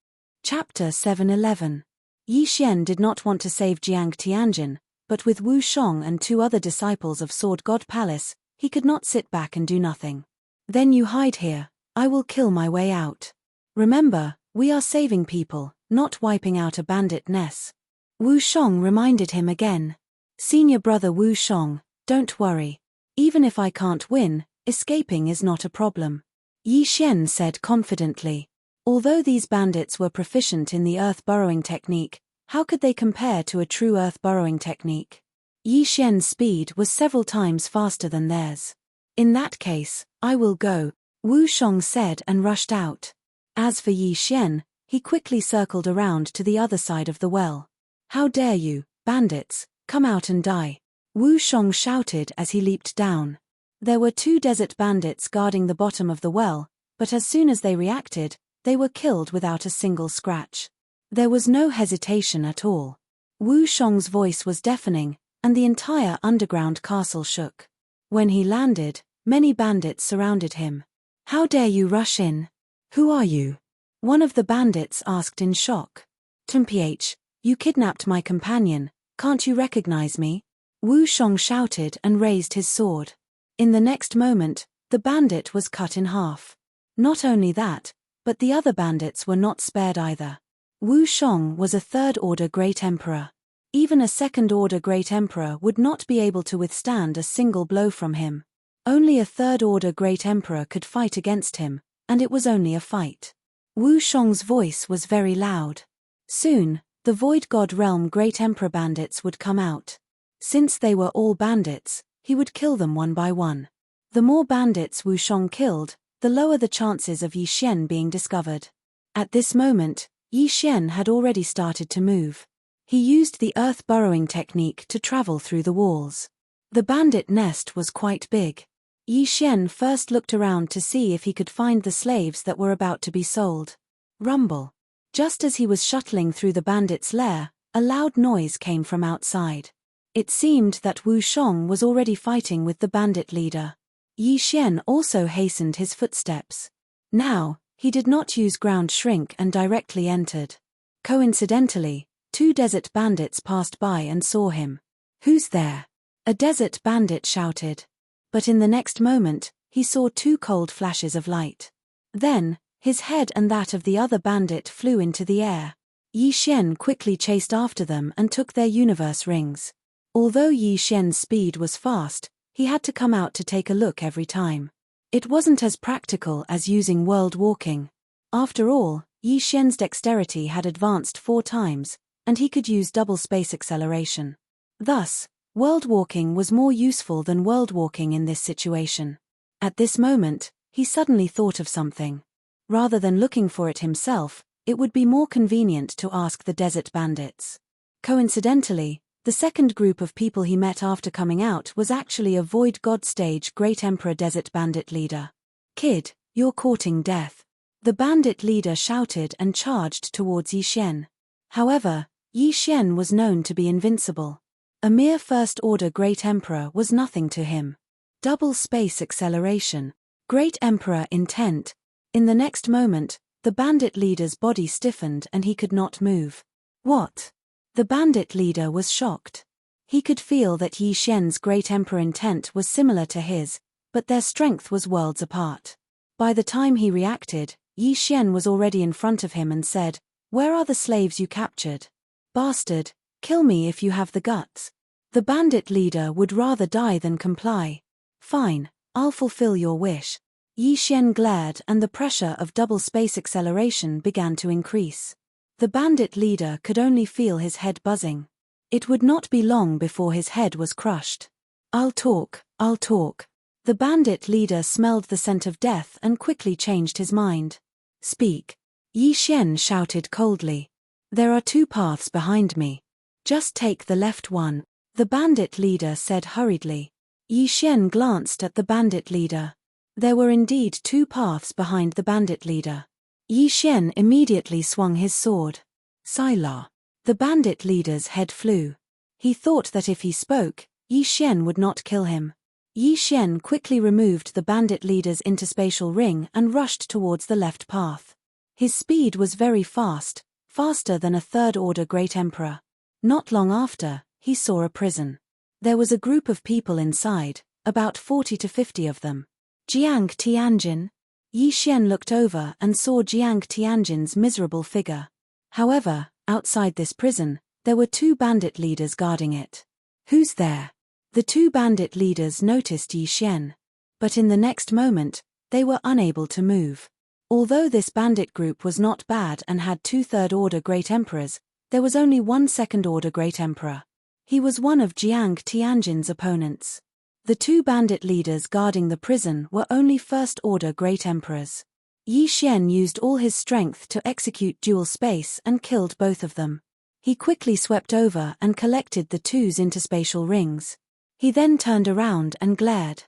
Speaker 1: Chapter 711. Yi Xian did not want to save Jiang Tianjin, but with Wu Shong and two other disciples of Sword God Palace, he could not sit back and do nothing. Then you hide here, I will kill my way out. Remember, we are saving people, not wiping out a bandit nest. Wu Shong reminded him again. Senior brother Wu Shong, don't worry. Even if I can't win, escaping is not a problem. Yi Xian said confidently. Although these bandits were proficient in the earth burrowing technique, how could they compare to a true earth burrowing technique? Yi Xian's speed was several times faster than theirs. In that case, I will go, Wu Shong said and rushed out. As for Yi Xian, he quickly circled around to the other side of the well. How dare you, bandits, come out and die, Wu Shong shouted as he leaped down. There were 2 desert bandits guarding the bottom of the well, but as soon as they reacted, they were killed without a single scratch. There was no hesitation at all. Wu Shong's voice was deafening, and the entire underground castle shook. When he landed, many bandits surrounded him. How dare you rush in? Who are you? One of the bandits asked in shock. Mph, you kidnapped my companion, can't you recognize me? Wu Shong shouted and raised his sword. In the next moment, the bandit was cut in half. Not only that, but the other bandits were not spared either. Wu Shong was a third-order Great Emperor. Even a second-order Great Emperor would not be able to withstand a single blow from him. Only a third-order Great Emperor could fight against him, and it was only a fight. Wu Shong's voice was very loud. Soon, the Void God Realm Great Emperor bandits would come out. Since they were all bandits, he would kill them one by one. The more bandits Wu Shong killed, the lower the chances of Yi Xian being discovered. At this moment, Yi Xian had already started to move. He used the earth burrowing technique to travel through the walls. The bandit nest was quite big. Yi Xian first looked around to see if he could find the slaves that were about to be sold. Rumble. Just as he was shuttling through the bandit's lair, a loud noise came from outside. It seemed that Wu Shong was already fighting with the bandit leader. Yi Xian also hastened his footsteps. Now, he did not use ground shrink and directly entered. Coincidentally, 2 desert bandits passed by and saw him. Who's there? A desert bandit shouted. But in the next moment, he saw 2 cold flashes of light. Then, his head and that of the other bandit flew into the air. Yi Xian quickly chased after them and took their universe rings. Although Yi Xian's speed was fast, he had to come out to take a look every time. It wasn't as practical as using world walking. After all, Yi Xian's dexterity had advanced 4 times, and he could use double space acceleration. Thus, world walking was more useful than world walking in this situation. At this moment, he suddenly thought of something. Rather than looking for it himself, it would be more convenient to ask the desert bandits. Coincidentally, the second group of people he met after coming out was actually a Void God Stage Great Emperor Desert Bandit leader. Kid, you're courting death. The bandit leader shouted and charged towards Yi Xian. However, Yi Xian was known to be invincible. A mere first-order Great Emperor was nothing to him. Double space acceleration. Great Emperor intent. In the next moment, the bandit leader's body stiffened and he could not move. What? The bandit leader was shocked. He could feel that Yi Xian's Great Emperor intent was similar to his, but their strength was worlds apart. By the time he reacted, Yi Xian was already in front of him and said, "Where are the slaves you captured? Bastard, kill me if you have the guts." The bandit leader would rather die than comply. Fine, I'll fulfill your wish. Yi Xian glared and the pressure of double space acceleration began to increase. The bandit leader could only feel his head buzzing. It would not be long before his head was crushed. I'll talk. The bandit leader smelled the scent of death and quickly changed his mind. Speak. Yi Xian shouted coldly. There are 2 paths behind me. Just take the left one, the bandit leader said hurriedly. Yi Xian glanced at the bandit leader. There were indeed 2 paths behind the bandit leader. Yi Xian immediately swung his sword. Sila. The bandit leader's head flew. He thought that if he spoke, Yi Xian would not kill him. Yi Xian quickly removed the bandit leader's interspatial ring and rushed towards the left path. His speed was very fast, faster than a third-order Great Emperor. Not long after, he saw a prison. There was a group of people inside, about 40 to 50 of them. Jiang Tianjin. Yi Xian looked over and saw Jiang Tianjin's miserable figure. However, outside this prison, There were 2 bandit leaders guarding it. Who's there? The 2 bandit leaders noticed Yi Xian. But in the next moment, they were unable to move. Although this bandit group was not bad and had 2 third-order Great Emperors, there was only 1 second-order Great Emperor. He was one of Jiang Tianjin's opponents. The 2 bandit leaders guarding the prison were only first-order Great Emperors. Yi Xian used all his strength to execute dual space and killed both of them. He quickly swept over and collected the 2's interspatial rings. He then turned around and glared.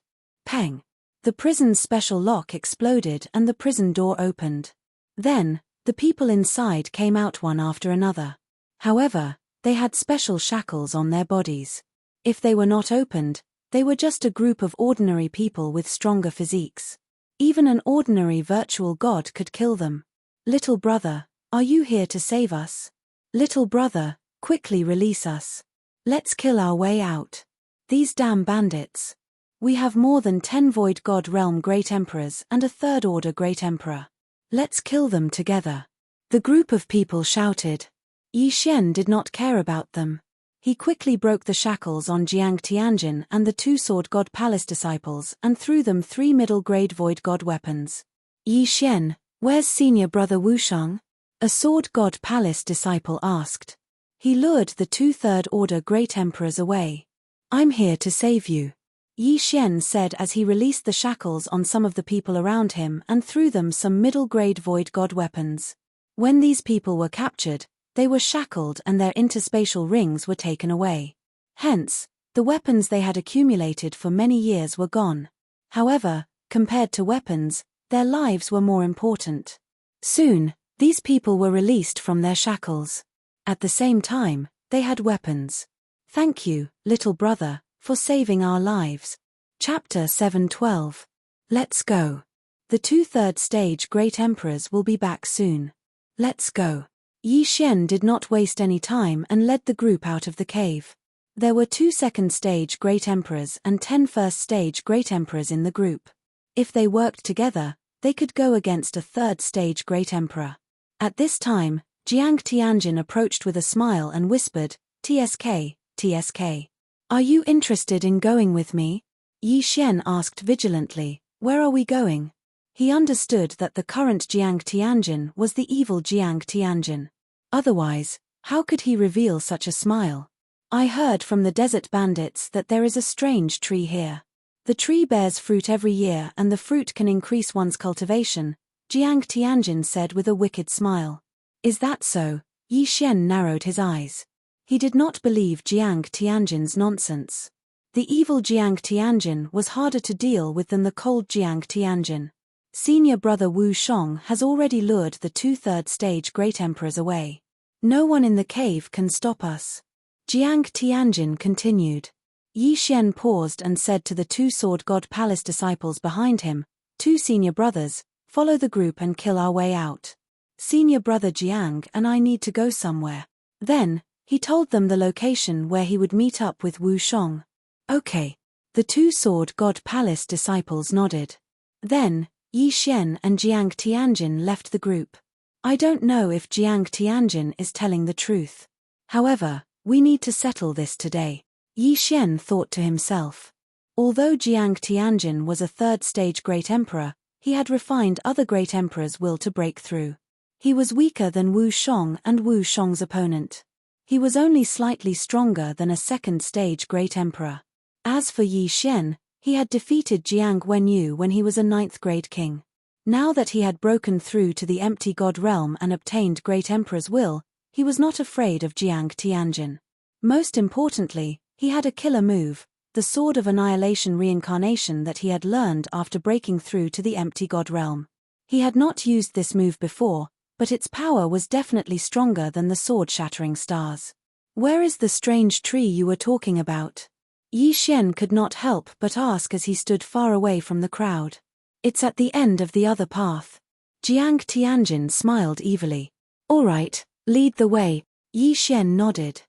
Speaker 1: Peng! The prison's special lock exploded and the prison door opened. Then, the people inside came out one after another. However, they had special shackles on their bodies. If they were not opened, they were just a group of ordinary people with stronger physiques. Even an ordinary virtual god could kill them. Little brother, are you here to save us? Little brother, quickly release us. Let's kill our way out. These damn bandits. We have more than 10 Void God Realm Great Emperors and a third-order Great Emperor. Let's kill them together. The group of people shouted. Yi Xian did not care about them. He quickly broke the shackles on Jiang Tianjin and the 2 Sword God Palace disciples and threw them 3 middle-grade Void God weapons. Yi Xian, where's senior brother Wushang? A Sword God Palace disciple asked. He lured the 2 third-order Great Emperors away. I'm here to save you, Yi Xian said as he released the shackles on some of the people around him and threw them some middle-grade Void God weapons. When these people were captured, they were shackled and their interspatial rings were taken away. Hence, the weapons they had accumulated for many years were gone. However, compared to weapons, their lives were more important. Soon, these people were released from their shackles. At the same time, they had weapons. Thank you, little brother, for saving our lives. Chapter 7:12. Let's go. The 2 third-stage Great Emperors will be back soon. Let's go. Yi Xian did not waste any time and led the group out of the cave. There were 2 second-stage Great Emperors and 10 first-stage Great Emperors in the group. If they worked together, they could go against a third-stage Great Emperor. At this time, Jiang Tianjin approached with a smile and whispered, "TSK, TSK. Are you interested in going with me?" Yi Xian asked vigilantly, "Where are we going?" He understood that the current Jiang Tianjin was the evil Jiang Tianjin. Otherwise, how could he reveal such a smile? I heard from the desert bandits that there is a strange tree here. The tree bears fruit every year and the fruit can increase one's cultivation, Jiang Tianjin said with a wicked smile. Is that so? Yi Xian narrowed his eyes. He did not believe Jiang Tianjin's nonsense. The evil Jiang Tianjin was harder to deal with than the cold Jiang Tianjin. Senior brother Wu Shong has already lured the 2 third-stage Great Emperors away. No one in the cave can stop us. Jiang Tianjin continued. Yi Xian paused and said to the 2 Sword God Palace disciples behind him, 2 senior brothers, follow the group and kill our way out. Senior brother Jiang and I need to go somewhere. Then, he told them the location where he would meet up with Wu Shong. Okay. The 2 Sword God Palace disciples nodded. Then, Yi Xian and Jiang Tianjin left the group. I don't know if Jiang Tianjin is telling the truth. However, we need to settle this today. Yi Xian thought to himself. Although Jiang Tianjin was a third-stage Great Emperor, he had refined other Great Emperors' will to break through. He was weaker than Wu Shong and Wu Shong's opponent. He was only slightly stronger than a second-stage Great Emperor. As for Yi Xian, he had defeated Jiang Wenyu when he was a 9th-grade king. Now that he had broken through to the empty god realm and obtained Great Emperor's will, he was not afraid of Jiang Tianjin. Most importantly, he had a killer move, the Sword of Annihilation reincarnation that he had learned after breaking through to the empty god realm. He had not used this move before, but its power was definitely stronger than the sword-shattering stars. Where is the strange tree you were talking about? Yi Xian could not help but ask as he stood far away from the crowd. It's at the end of the other path. Jiang Tianjin smiled evilly. All right, lead the way. Yi Xian nodded.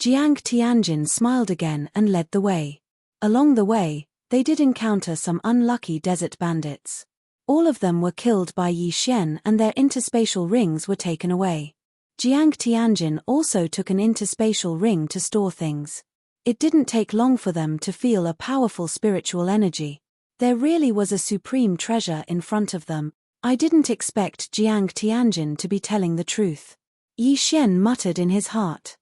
Speaker 1: Jiang Tianjin smiled again and led the way. Along the way, they did encounter some unlucky desert bandits. All of them were killed by Yi Xian and their interspatial rings were taken away. Jiang Tianjin also took an interspatial ring to store things. It didn't take long for them to feel a powerful spiritual energy. There really was a supreme treasure in front of them. I didn't expect Jiang Tianjin to be telling the truth. Yi Xian muttered in his heart.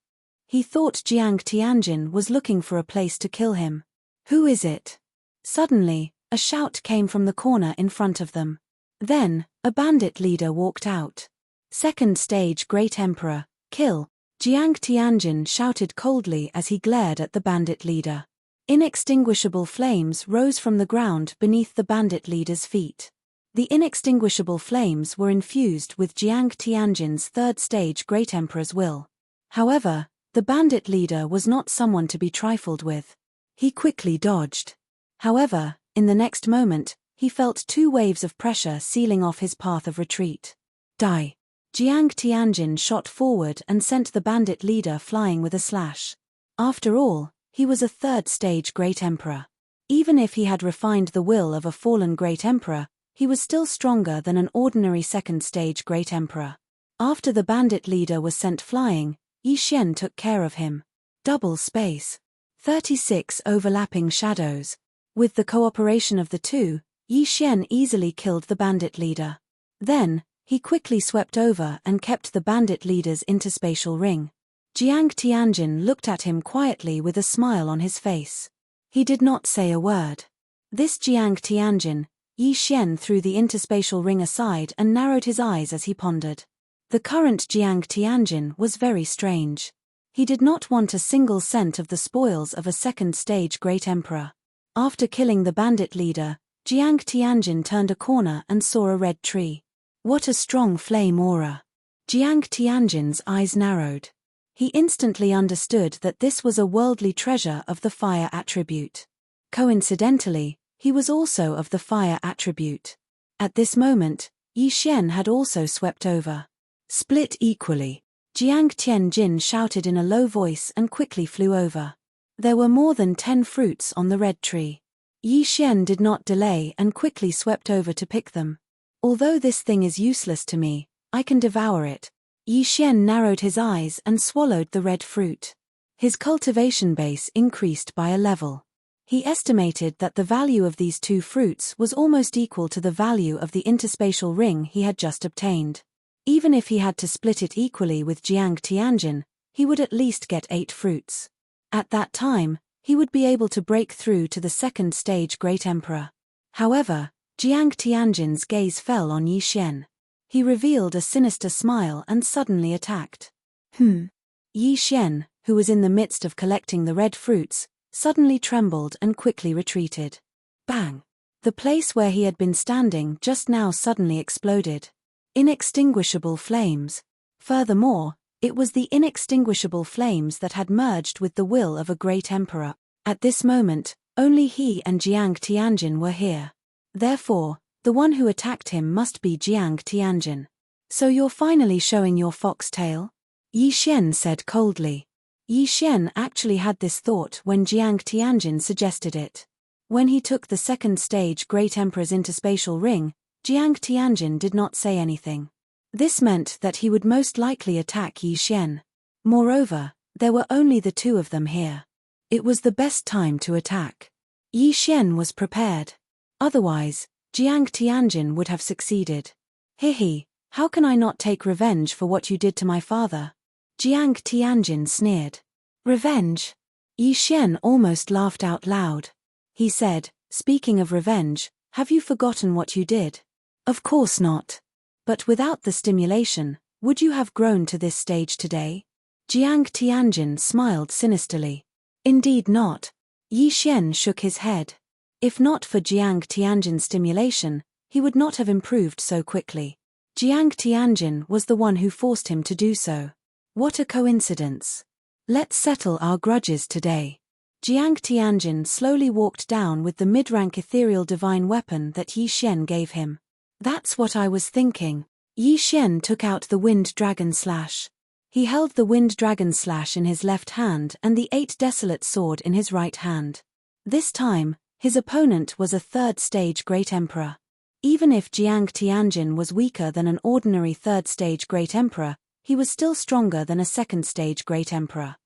Speaker 1: He thought Jiang Tianjin was looking for a place to kill him. Who is it? Suddenly, a shout came from the corner in front of them. Then, a bandit leader walked out. Second stage Great Emperor, kill, Jiang Tianjin shouted coldly as he glared at the bandit leader. Inextinguishable flames rose from the ground beneath the bandit leader's feet. The inextinguishable flames were infused with Jiang Tianjin's third stage Great Emperor's will. However, the bandit leader was not someone to be trifled with. He quickly dodged. However, in the next moment, he felt two waves of pressure sealing off his path of retreat. Die! Jiang Tianjin shot forward and sent the bandit leader flying with a slash. After all, he was a third stage Great Emperor. Even if he had refined the will of a fallen Great Emperor, he was still stronger than an ordinary second stage Great Emperor. After the bandit leader was sent flying, Yi Xian took care of him. Double space. 36 overlapping shadows. With the cooperation of the two, Yi Xian easily killed the bandit leader. Then, he quickly swept over and kept the bandit leader's interspatial ring. Jiang Tianjin looked at him quietly with a smile on his face. He did not say a word. This Jiang Tianjin, Yi Xian threw the interspatial ring aside and narrowed his eyes as he pondered. The current Jiang Tianjin was very strange. He did not want a single cent of the spoils of a second stage Great Emperor. After killing the bandit leader, Jiang Tianjin turned a corner and saw a red tree. What a strong flame aura! Jiang Tianjin's eyes narrowed. He instantly understood that this was a worldly treasure of the fire attribute. Coincidentally, he was also of the fire attribute. At this moment, Yi Xian had also swept over. Split equally. Jiang Tianjin shouted in a low voice and quickly flew over. There were more than 10 fruits on the red tree. Yi Xian did not delay and quickly swept over to pick them. Although this thing is useless to me, I can devour it. Yi Xian narrowed his eyes and swallowed the red fruit. His cultivation base increased by a level. He estimated that the value of these two fruits was almost equal to the value of the interspatial ring he had just obtained. Even if he had to split it equally with Jiang Tianjin, he would at least get 8 fruits. At that time, he would be able to break through to the second stage Great Emperor. However, Jiang Tianjin's gaze fell on Yi Xian. He revealed a sinister smile and suddenly attacked. Yi Xian, who was in the midst of collecting the red fruits, suddenly trembled and quickly retreated. Bang! The place where he had been standing just now suddenly exploded. Inextinguishable flames. Furthermore, it was the inextinguishable flames that had merged with the will of a great emperor. At this moment, only he and Jiang Tianjin were here. Therefore, the one who attacked him must be Jiang Tianjin. So you're finally showing your foxtail? Yi Xian said coldly. Yi Xian actually had this thought when Jiang Tianjin suggested it. When he took the second stage Great Emperor's interspatial ring, Jiang Tianjin did not say anything. This meant that he would most likely attack Yi Xian. Moreover, there were only the two of them here. It was the best time to attack. Yi Xian was prepared. Otherwise, Jiang Tianjin would have succeeded. Hihi, how can I not take revenge for what you did to my father? Jiang Tianjin sneered. Revenge? Yi Xian almost laughed out loud. He said, speaking of revenge, have you forgotten what you did? Of course not. But without the stimulation, would you have grown to this stage today? Jiang Tianjin smiled sinisterly. Indeed not. Yi Xian shook his head. If not for Jiang Tianjin's stimulation, he would not have improved so quickly. Jiang Tianjin was the one who forced him to do so. What a coincidence. Let's settle our grudges today. Jiang Tianjin slowly walked down with the mid-rank ethereal divine weapon that Yi Xian gave him. That's what I was thinking. Yi Xian took out the wind dragon slash. He held the wind dragon slash in his left hand and the 8 desolate sword in his right hand. This time, his opponent was a third stage Great Emperor. Even if Jiang Tianjin was weaker than an ordinary third stage Great Emperor, he was still stronger than a second-stage Great Emperor.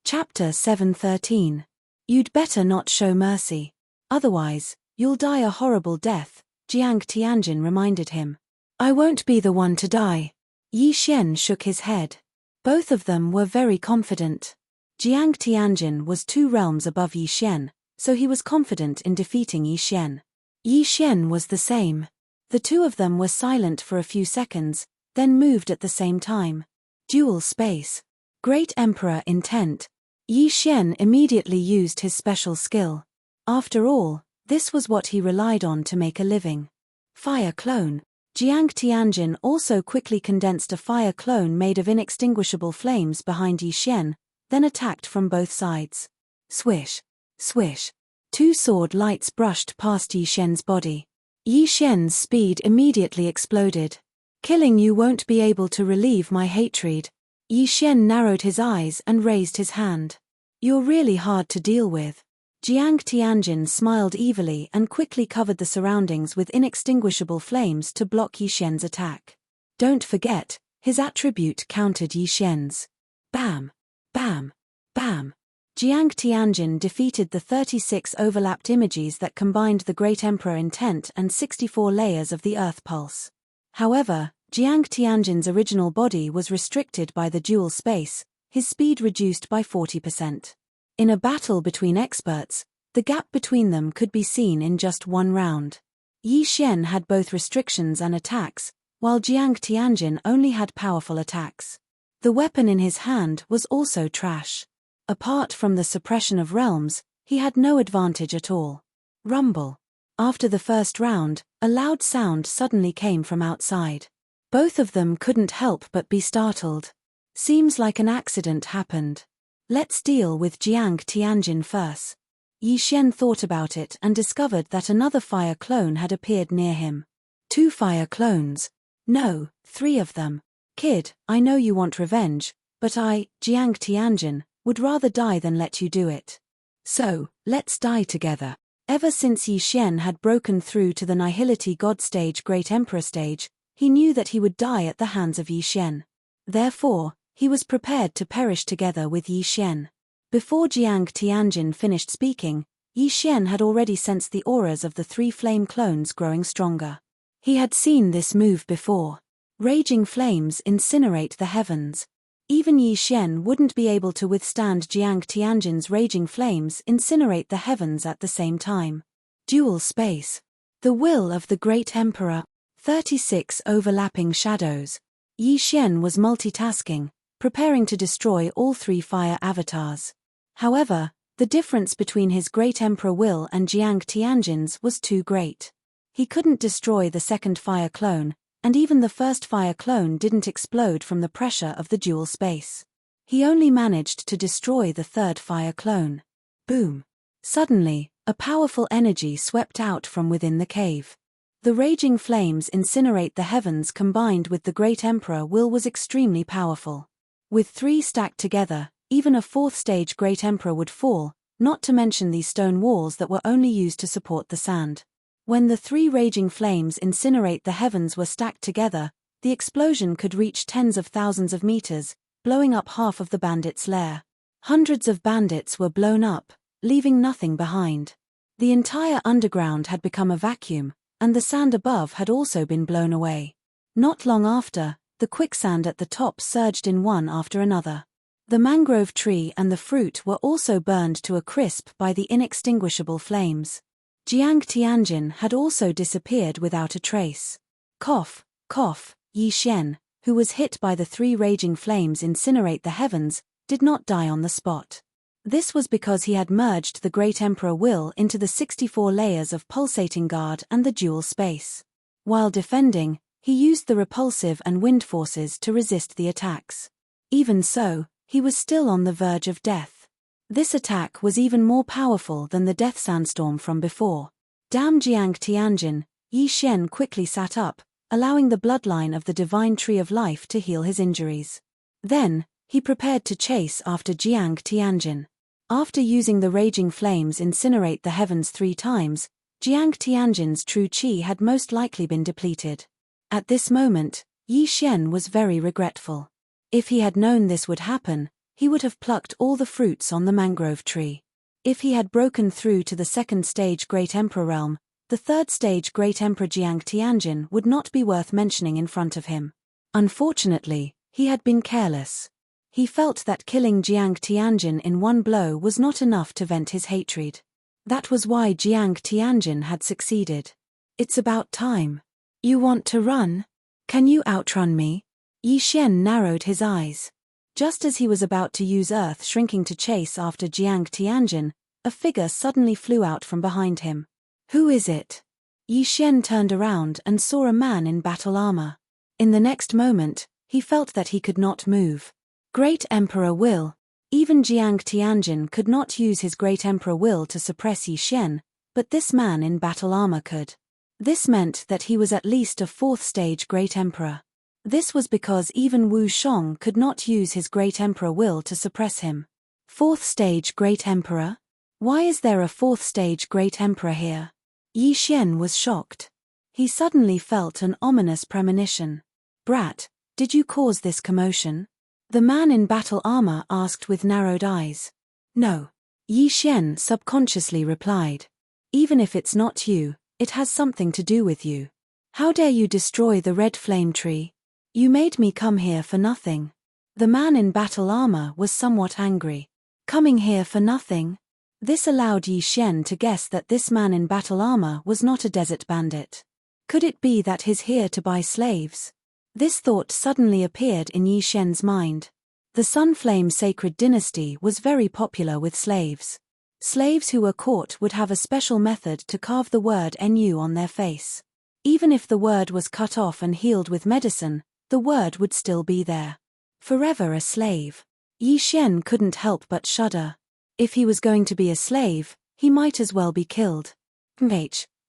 Speaker 1: Chapter 7:13. You'd better not show mercy. Otherwise, you'll die a horrible death, Jiang Tianjin reminded him. I won't be the one to die. Yi Xian shook his head. Both of them were very confident. Jiang Tianjin was 2 realms above Yi Xian, so he was confident in defeating Yi Xian. Yi Xian was the same. The two of them were silent for a few seconds, then moved at the same time. Dual space. Great Emperor intent. Yi Xian immediately used his special skill. After all, this was what he relied on to make a living. Fire clone. Jiang Tianjin also quickly condensed a fire clone made of inextinguishable flames behind Yi Xian, then attacked from both sides. Swish. Swish. 2 sword lights brushed past Yi Xian's body. Yi Xian's speed immediately exploded. Killing you won't be able to relieve my hatred. Yi Xian narrowed his eyes and raised his hand. You're really hard to deal with. Jiang Tianjin smiled evilly and quickly covered the surroundings with inextinguishable flames to block Yi Xian's attack. Don't forget, his attribute countered Yi Xian's. Bam! Bam! Bam! Jiang Tianjin defeated the 36 overlapped images that combined the Great Emperor intent and 64 layers of the Earth Pulse. However, Jiang Tianjin's original body was restricted by the dual space, his speed reduced by 40%. In a battle between experts, the gap between them could be seen in just 1 round. Yi Xian had both restrictions and attacks, while Jiang Tianjin only had powerful attacks. The weapon in his hand was also trash. Apart from the suppression of realms, he had no advantage at all. Rumble. After the first round, a loud sound suddenly came from outside. Both of them couldn't help but be startled. Seems like an accident happened. Let's deal with Jiang Tianjin first. Yi Xian thought about it and discovered that another fire clone had appeared near him. 2 fire clones. No, 3 of them. Kid, I know you want revenge, but I, Jiang Tianjin, would rather die than let you do it. So, let's die together. Ever since Yi Xian had broken through to the Nihility God stage Great Emperor stage, he knew that he would die at the hands of Yi Xian. Therefore, he was prepared to perish together with Yi Xian. Before Jiang Tianjin finished speaking, Yi Xian had already sensed the auras of the 3 flame clones growing stronger. He had seen this move before. Raging flames incinerate the heavens. Even Yi Xian wouldn't be able to withstand Jiang Tianjin's raging flames incinerate the heavens at the same time. Dual space. The will of the Great Emperor. 36 overlapping shadows. Yi Xian was multitasking, preparing to destroy all 3 fire avatars. However, the difference between his Great Emperor will and Jiang Tianjin's was too great. He couldn't destroy the second fire clone, and even the first fire clone didn't explode from the pressure of the dual space. He only managed to destroy the third fire clone. Boom! Suddenly, a powerful energy swept out from within the cave. The raging flames incinerate the heavens combined with the Great Emperor will was extremely powerful. With 3 stacked together, even a 4th stage Great Emperor would fall, not to mention these stone walls that were only used to support the sand. When the 3 raging flames incinerate the heavens were stacked together, the explosion could reach tens of thousands of meters, blowing up half of the bandits' lair. Hundreds of bandits were blown up, leaving nothing behind. The entire underground had become a vacuum, and the sand above had also been blown away. Not long after, the quicksand at the top surged in one after another. The mangrove tree and the fruit were also burned to a crisp by the inextinguishable flames. Jiang Tianjin had also disappeared without a trace. Cough, cough, Yi Xian, who was hit by the 3 raging flames incinerate the heavens, did not die on the spot. This was because he had merged the Great Emperor will into the 64 layers of pulsating guard and the dual space. While defending, he used the repulsive and wind forces to resist the attacks. Even so, he was still on the verge of death. This attack was even more powerful than the death sandstorm from before. Damn Jiang Tianjin, Yi Xian quickly sat up, allowing the bloodline of the divine tree of life to heal his injuries. Then, he prepared to chase after Jiang Tianjin. After using the raging flames incinerate the heavens 3 times, Jiang Tianjin's true qi had most likely been depleted. At this moment, Yi Xian was very regretful. If he had known this would happen, he would have plucked all the fruits on the mangrove tree. If he had broken through to the second stage Great Emperor realm, the third stage Great Emperor Jiang Tianjin would not be worth mentioning in front of him. Unfortunately, he had been careless. He felt that killing Jiang Tianjin in one blow was not enough to vent his hatred. That was why Jiang Tianjin had succeeded. It's about time. You want to run? Can you outrun me? Yi Xian narrowed his eyes. Just as he was about to use earth shrinking to chase after Jiang Tianjin, a figure suddenly flew out from behind him. Who is it? Yi Xian turned around and saw a man in battle armor. In the next moment, he felt that he could not move. Great Emperor Will. Even Jiang Tianjin could not use his Great Emperor Will to suppress Yi Xian, but this man in battle armor could. This meant that he was at least a fourth stage Great Emperor. This was because even Wu Shong could not use his Great Emperor Will to suppress him. Fourth stage Great Emperor? Why is there a fourth stage Great Emperor here? Yi Xian was shocked. He suddenly felt an ominous premonition. Brat, did you cause this commotion? The man in battle armor asked with narrowed eyes. No. Yi Xian subconsciously replied. Even if it's not you, it has something to do with you. How dare you destroy the red flame tree? You made me come here for nothing. The man in battle armor was somewhat angry. Coming here for nothing? This allowed Yi Xian to guess that this man in battle armor was not a desert bandit. Could it be that he's here to buy slaves? This thought suddenly appeared in Yi Xian's mind. The Sunflame Sacred Dynasty was very popular with slaves. Slaves who were caught would have a special method to carve the word NU on their face. Even if the word was cut off and healed with medicine, the word would still be there. Forever a slave. Yi Xian couldn't help but shudder. If he was going to be a slave, he might as well be killed.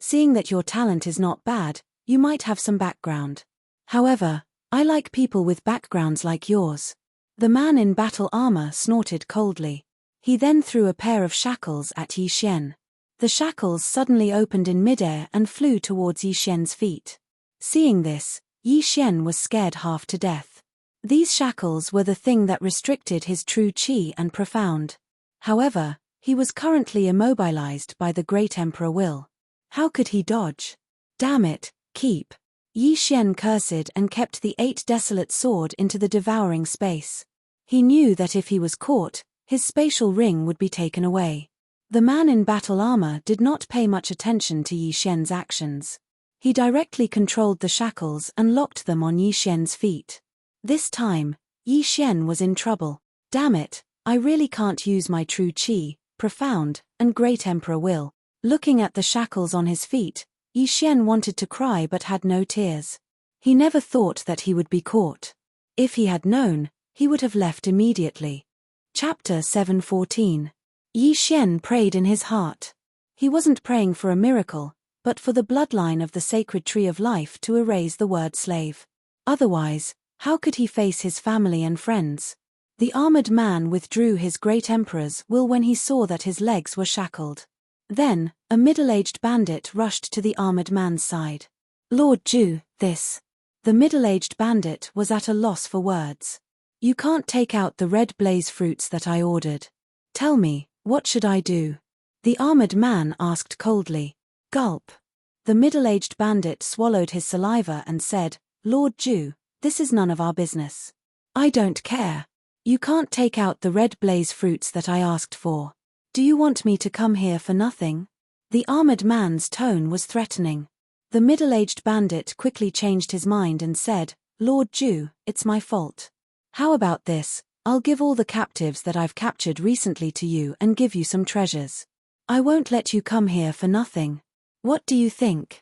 Speaker 1: Seeing that your talent is not bad, you might have some background. However, I like people with backgrounds like yours. The man in battle armor snorted coldly. He then threw a pair of shackles at Yi Xian. The shackles suddenly opened in midair and flew towards Yi Xian's feet. Seeing this, Yi Xian was scared half to death. These shackles were the thing that restricted his true qi and profound. However, he was currently immobilized by the Great Emperor Will. How could he dodge? Damn it, keep. Yi Xian cursed and kept the 8 desolate sword into the devouring space. He knew that if he was caught, his spatial ring would be taken away. The man in battle armor did not pay much attention to Yi Xian's actions. He directly controlled the shackles and locked them on Yi Xian's feet. This time, Yi Xian was in trouble. Damn it, I really can't use my true qi, profound, and Great Emperor Will. Looking at the shackles on his feet, Yi Xian wanted to cry but had no tears. He never thought that he would be caught. If he had known, he would have left immediately. Chapter 7:14. Yi Xian prayed in his heart. He wasn't praying for a miracle, but for the bloodline of the sacred tree of life to erase the word slave. Otherwise, how could he face his family and friends? The armored man withdrew his Great Emperor's will when he saw that his legs were shackled. Then, a middle-aged bandit rushed to the armored man's side. Lord Zhu, this. The middle-aged bandit was at a loss for words. You can't take out the red blaze fruits that I ordered. Tell me, what should I do? The armored man asked coldly. Gulp. The middle-aged bandit swallowed his saliva and said, Lord Zhu, this is none of our business. I don't care. You can't take out the red blaze fruits that I asked for. Do you want me to come here for nothing? The armored man's tone was threatening. The middle-aged bandit quickly changed his mind and said, Lord Zhu, it's my fault. How about this, I'll give all the captives that I've captured recently to you and give you some treasures. I won't let you come here for nothing. What do you think?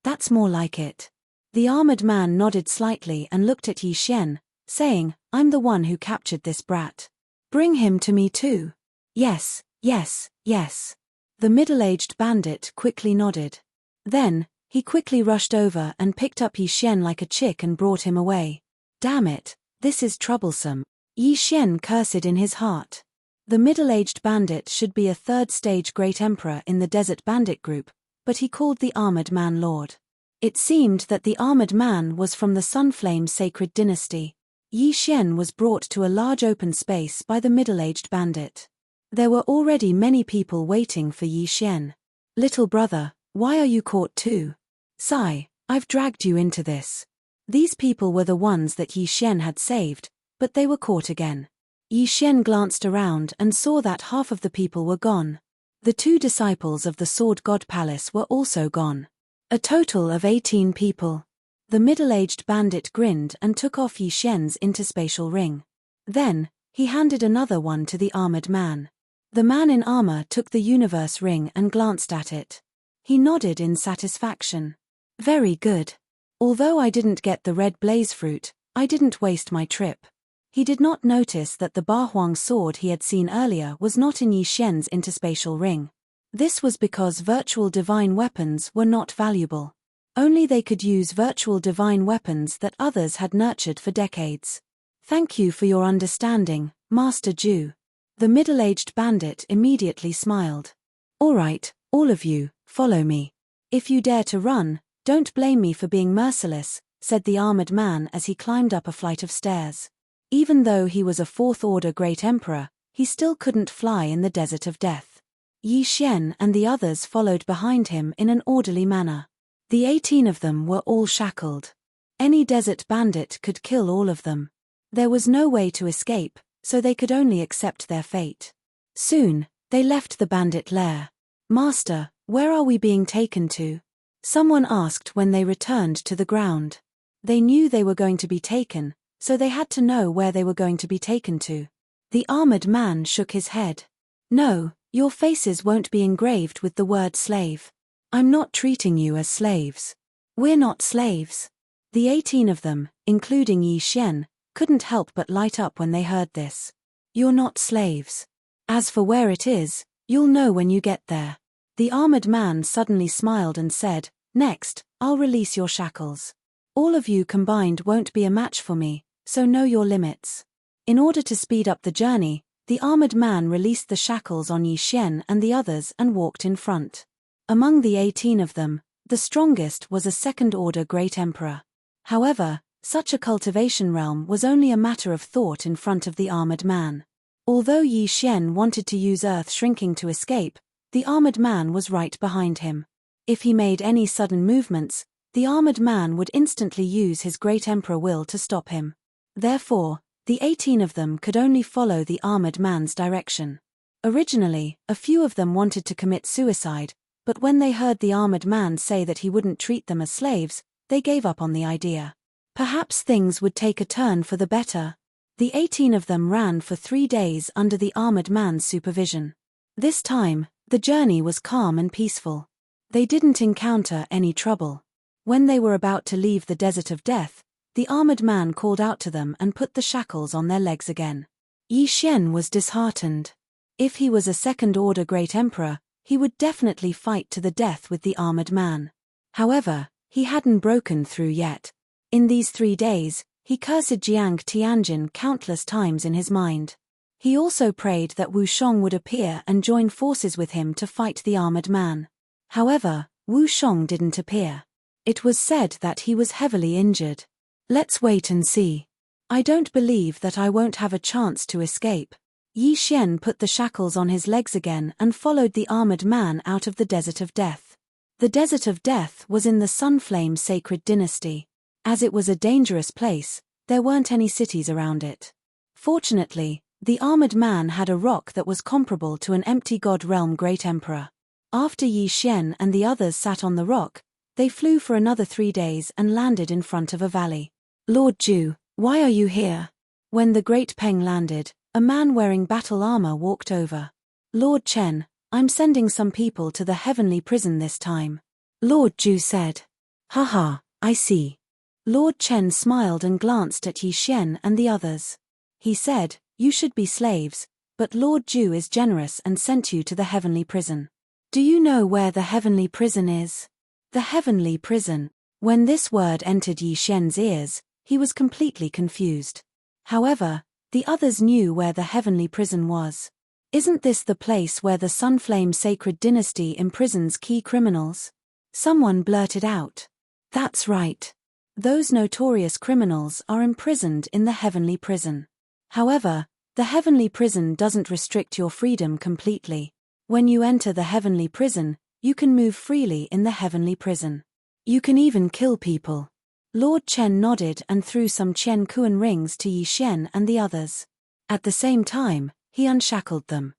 Speaker 1: That's more like it. The armored man nodded slightly and looked at Yi Xian, saying, I'm the one who captured this brat. Bring him to me too. Yes, yes, yes. The middle-aged bandit quickly nodded. Then, he quickly rushed over and picked up Yi Xian like a chick and brought him away. Damn it, this is troublesome. Yi Xian cursed in his heart. The middle-aged bandit should be a third-stage Great Emperor in the Desert Bandit group, but he called the armored man Lord. It seemed that the armored man was from the Sunflame Sacred Dynasty. Yi Xian was brought to a large open space by the middle-aged bandit. There were already many people waiting for Yi Xian. "Little brother, why are you caught too?" "Sigh, I've dragged you into this." These people were the ones that Yi Xian had saved, but they were caught again. Yi Xian glanced around and saw that half of the people were gone. The 2 disciples of the Sword God Palace were also gone. A total of 18 people. The middle-aged bandit grinned and took off Yi Xian's interspatial ring. Then, he handed another one to the armored man. The man in armor took the universe ring and glanced at it. He nodded in satisfaction. "Very good. Although I didn't get the red blaze fruit, I didn't waste my trip." He did not notice that the Bahuang sword he had seen earlier was not in Yi Xian's interspatial ring. This was because virtual divine weapons were not valuable. Only they could use virtual divine weapons that others had nurtured for decades. "Thank you for your understanding, Master Ju." The middle-aged bandit immediately smiled. "All right, all of you, follow me. If you dare to run, don't blame me for being merciless," said the armored man as he climbed up a flight of stairs. Even though he was a 4th-order Great Emperor, he still couldn't fly in the desert of death. Yi Xian and the others followed behind him in an orderly manner. The 18 of them were all shackled. Any desert bandit could kill all of them. There was no way to escape, so they could only accept their fate. Soon, they left the bandit lair. "Master, where are we being taken to?" someone asked when they returned to the ground. They knew they were going to be taken, so they had to know where they were going to be taken to. The armored man shook his head. "No, your faces won't be engraved with the word slave. I'm not treating you as slaves. We're not slaves." The 18 of them, including Yi Xian, couldn't help but light up when they heard this. "You're not slaves. As for where it is, you'll know when you get there." The armored man suddenly smiled and said, "Next, I'll release your shackles. All of you combined won't be a match for me, so know your limits." In order to speed up the journey, the armored man released the shackles on Yi Xian and the others and walked in front. Among the 18 of them, the strongest was a 2nd-order Great Emperor. However, such a cultivation realm was only a matter of thought in front of the armored man. Although Yi Xian wanted to use earth shrinking to escape, the armored man was right behind him. If he made any sudden movements, the armored man would instantly use his Great Emperor will to stop him. Therefore, the 18 of them could only follow the armored man's direction. Originally, a few of them wanted to commit suicide, but when they heard the armored man say that he wouldn't treat them as slaves, they gave up on the idea. Perhaps things would take a turn for the better. The 18 of them ran for 3 days under the armored man's supervision. This time, the journey was calm and peaceful. They didn't encounter any trouble. When they were about to leave the desert of death, the armored man called out to them and put the shackles on their legs again. Yi Xian was disheartened. If he was a 2nd-order Great Emperor, he would definitely fight to the death with the armored man. However, he hadn't broken through yet. In these 3 days, he cursed Jiang Tianjin countless times in his mind. He also prayed that Wu Shong would appear and join forces with him to fight the armored man. However, Wu Shong didn't appear. It was said that he was heavily injured. "Let's wait and see. I don't believe that I won't have a chance to escape." Yi Xian put the shackles on his legs again and followed the armored man out of the desert of death. The desert of death was in the Sunflame Sacred Dynasty. As it was a dangerous place, there weren't any cities around it. Fortunately, the armored man had a rock that was comparable to an empty God Realm Great Emperor. After Yi Xian and the others sat on the rock, they flew for another 3 days and landed in front of a valley. "Lord Ju, why are you here?" When the Great Peng landed, a man wearing battle armor walked over. "Lord Chen, I'm sending some people to the heavenly prison this time," Lord Ju said. "Haha, I see." Lord Chen smiled and glanced at Yi Xian and the others. He said, "You should be slaves, but Lord Ju is generous and sent you to the heavenly prison. Do you know where the heavenly prison is?" The heavenly prison. When this word entered Yi Xian's ears, he was completely confused. However, the others knew where the heavenly prison was. "Isn't this the place where the Sunflame Sacred Dynasty imprisons key criminals?" Someone blurted out. "That's right. Those notorious criminals are imprisoned in the heavenly prison. However, the heavenly prison doesn't restrict your freedom completely. When you enter the heavenly prison, you can move freely in the heavenly prison. You can even kill people. Lord Chen nodded and threw some Qian Kuan rings to Yi Xian and the others. At the same time, he unshackled them.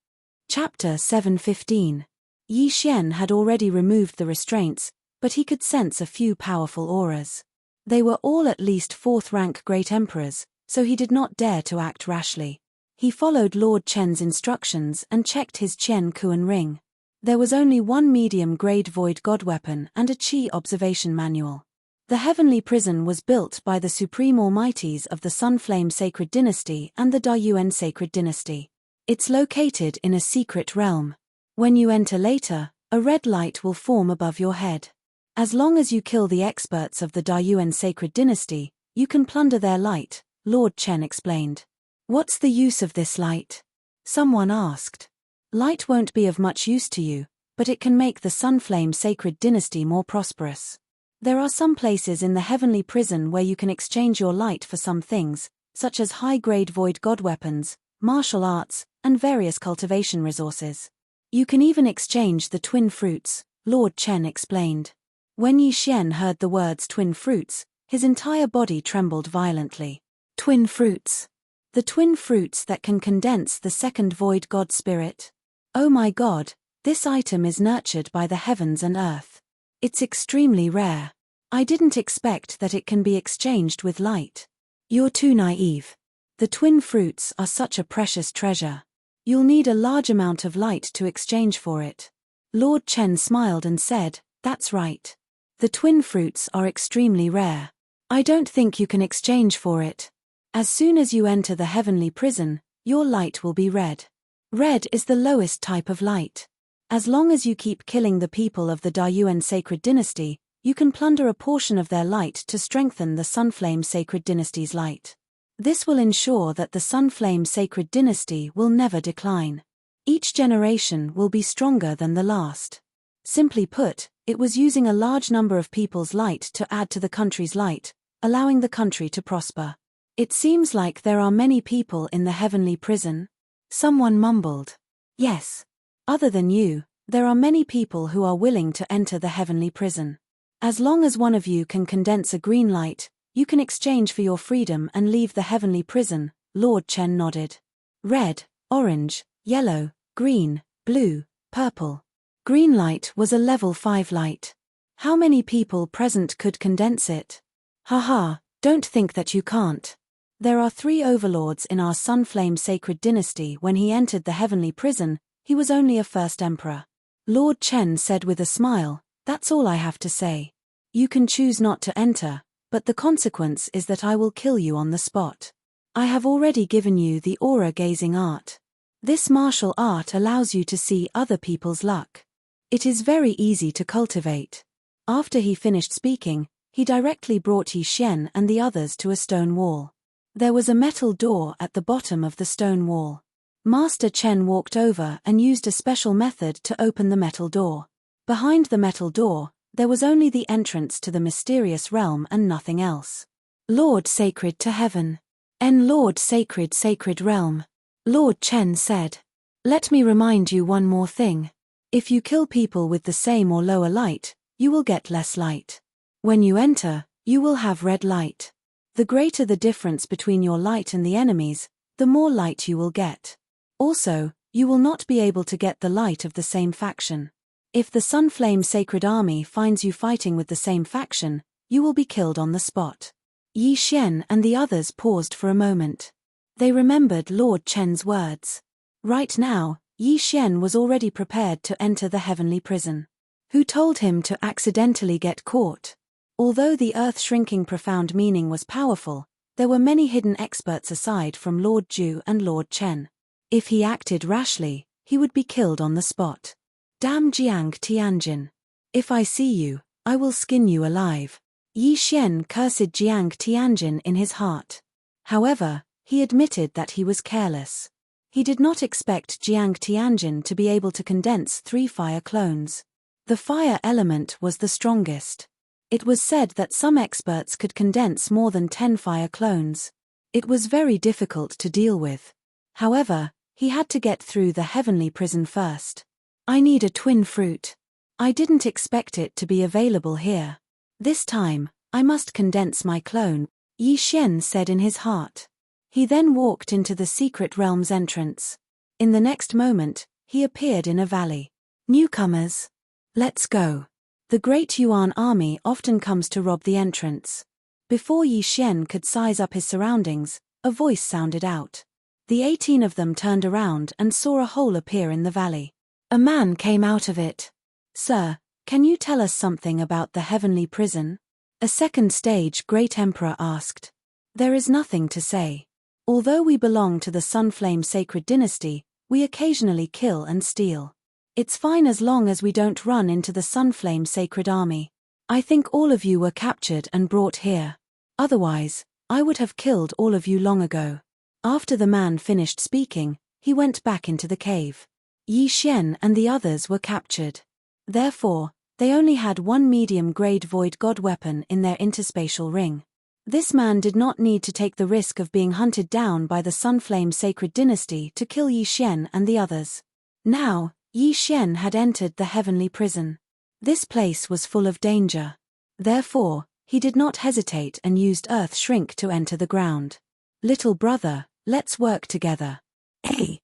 Speaker 1: Chapter 7:15. Yi Xian had already removed the restraints, but he could sense a few powerful auras. They were all at least 4th-rank Great Emperors, so he did not dare to act rashly. He followed Lord Chen's instructions and checked his Qian Kuan ring. There was only one medium-grade void god weapon and a Qi observation manual. The heavenly prison was built by the Supreme Almighties of the Sunflame Sacred Dynasty and the Dayuan Sacred Dynasty. It's located in a secret realm. When you enter later, a red light will form above your head. As long as you kill the experts of the Dayuan Sacred Dynasty, you can plunder their light, Lord Chen explained. What's the use of this light? Someone asked. Light won't be of much use to you, but it can make the Sunflame Sacred Dynasty more prosperous. There are some places in the heavenly prison where you can exchange your light for some things, such as high-grade void god weapons, martial arts, and various cultivation resources. You can even exchange the twin fruits, Lord Chen explained. When Yi Xian heard the words twin fruits, his entire body trembled violently. Twin fruits. The twin fruits that can condense the second void god spirit. Oh my god, this item is nurtured by the heavens and earth. It's extremely rare. I didn't expect that it can be exchanged with light. You're too naive. The twin fruits are such a precious treasure. You'll need a large amount of light to exchange for it. Lord Chen smiled and said, that's right. The twin fruits are extremely rare. I don't think you can exchange for it. As soon as you enter the heavenly prison, your light will be red. Red is the lowest type of light. As long as you keep killing the people of the Dayuan Sacred Dynasty, you can plunder a portion of their light to strengthen the Sunflame Sacred Dynasty's light. This will ensure that the Sunflame Sacred Dynasty will never decline. Each generation will be stronger than the last. Simply put, it was using a large number of people's light to add to the country's light, allowing the country to prosper. It seems like there are many people in the heavenly prison. Someone mumbled. Yes. Other than you, there are many people who are willing to enter the heavenly prison. As long as one of you can condense a green light, you can exchange for your freedom and leave the heavenly prison, Lord Chen nodded. Red, orange, yellow, green, blue, purple. Green light was a level 5 light. How many people present could condense it? Haha, don't think that you can't. There are 3 overlords in our Sunflame Sacred Dynasty. When he entered the heavenly prison, he was only a first emperor. Lord Chen said with a smile, that's all I have to say. You can choose not to enter, but the consequence is that I will kill you on the spot. I have already given you the aura-gazing art. This martial art allows you to see other people's luck. It is very easy to cultivate. After he finished speaking, he directly brought Yi Xian and the others to a stone wall. There was a metal door at the bottom of the stone wall. Master Chen walked over and used a special method to open the metal door. Behind the metal door, there was only the entrance to the mysterious realm and nothing else. Lord Sacred to Heaven. Lord Sacred Sacred Realm. Lord Chen said. Let me remind you one more thing. If you kill people with the same or lower light, you will get less light. When you enter, you will have red light. The greater the difference between your light and the enemy's, the more light you will get. Also, you will not be able to get the light of the same faction. If the Sunflame Sacred Army finds you fighting with the same faction, you will be killed on the spot. Yi Xian and the others paused for a moment. They remembered Lord Chen's words. Right now, Yi Xian was already prepared to enter the heavenly prison. Who told him to accidentally get caught? Although the earth-shrinking profound meaning was powerful, there were many hidden experts aside from Lord Ju and Lord Chen. If he acted rashly, he would be killed on the spot. Damn Jiang Tianjin. If I see you, I will skin you alive. Yi Xian cursed Jiang Tianjin in his heart. However, he admitted that he was careless. He did not expect Jiang Tianjin to be able to condense 3 fire clones. The fire element was the strongest. It was said that some experts could condense more than 10 fire clones. It was very difficult to deal with. However, he had to get through the heavenly prison first. I need a twin fruit. I didn't expect it to be available here. This time, I must condense my clone, Yi Xian said in his heart. He then walked into the secret realm's entrance. In the next moment, he appeared in a valley. Newcomers. Let's go. The Great Yuan army often comes to rob the entrance. Before Yi Xian could size up his surroundings, a voice sounded out. The 18 of them turned around and saw a hole appear in the valley. A man came out of it. Sir, can you tell us something about the heavenly prison? A second stage Great Emperor asked. There is nothing to say. Although we belong to the Sunflame Sacred Dynasty, we occasionally kill and steal. It's fine as long as we don't run into the Sunflame Sacred Army. I think all of you were captured and brought here. Otherwise, I would have killed all of you long ago. After the man finished speaking, he went back into the cave. Yi Xian and the others were captured. Therefore, they only had one medium-grade void god weapon in their interspatial ring. This man did not need to take the risk of being hunted down by the Sunflame Sacred Dynasty to kill Yi Xian and the others. Now, Yi Xian had entered the heavenly prison. This place was full of danger. Therefore, he did not hesitate and used earth shrink to enter the ground. Little brother, let's work together. Hey!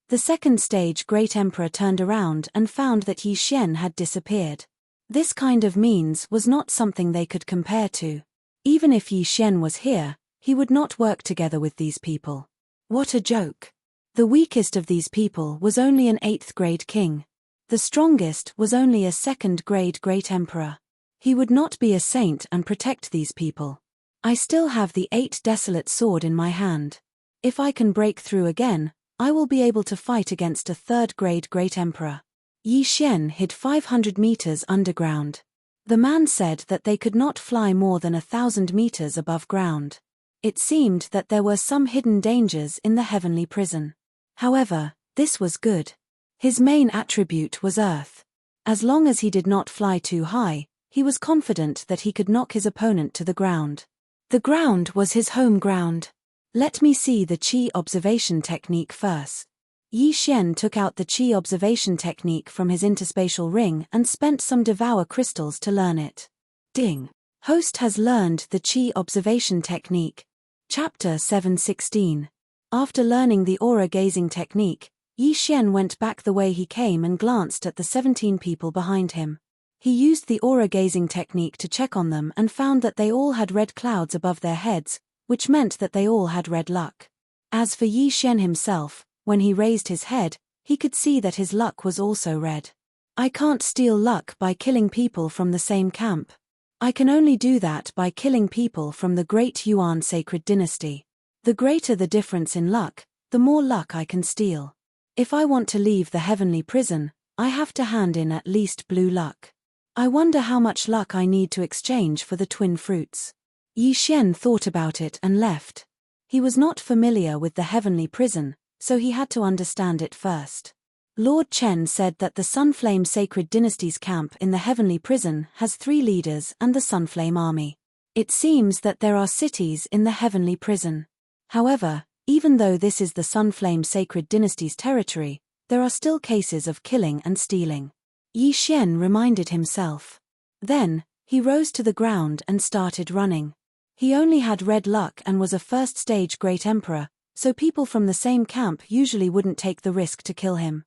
Speaker 1: The second stage Great Emperor turned around and found that Yi Xian had disappeared. This kind of means was not something they could compare to. Even if Yi Xian was here, he would not work together with these people. What a joke. The weakest of these people was only an 8th grade king. The strongest was only a 2nd grade Great Emperor. He would not be a saint and protect these people. I still have the 8 desolate sword in my hand. If I can break through again, I will be able to fight against a 3rd grade Great Emperor. Yi Xian hid 500 meters underground. The man said that they could not fly more than 1,000 meters above ground. It seemed that there were some hidden dangers in the heavenly prison. However, this was good. His main attribute was earth. As long as he did not fly too high, he was confident that he could knock his opponent to the ground. The ground was his home ground. Let me see the Qi observation technique first. Yi Xian took out the Qi observation technique from his interspatial ring and spent some Devour crystals to learn it. Ding! Host has learned the Qi observation technique. Chapter 7:16. After learning the aura gazing technique, Yi Xian went back the way he came and glanced at the 17 people behind him. He used the aura gazing technique to check on them and found that they all had red clouds above their heads, which meant that they all had red luck. As for Yi Xian himself, when he raised his head, he could see that his luck was also red. I can't steal luck by killing people from the same camp. I can only do that by killing people from the Great Yuan Sacred Dynasty. The greater the difference in luck, the more luck I can steal. If I want to leave the heavenly prison, I have to hand in at least blue luck. I wonder how much luck I need to exchange for the twin fruits. Yi Xian thought about it and left. He was not familiar with the heavenly prison, so he had to understand it first. Lord Chen said that the Sunflame Sacred Dynasty's camp in the heavenly prison has 3 leaders and the Sunflame army. It seems that there are cities in the heavenly prison. However, even though this is the Sunflame Sacred Dynasty's territory, there are still cases of killing and stealing. Yi Xian reminded himself. Then, he rose to the ground and started running. He only had red luck and was a 1st stage Great Emperor, so people from the same camp usually wouldn't take the risk to kill him.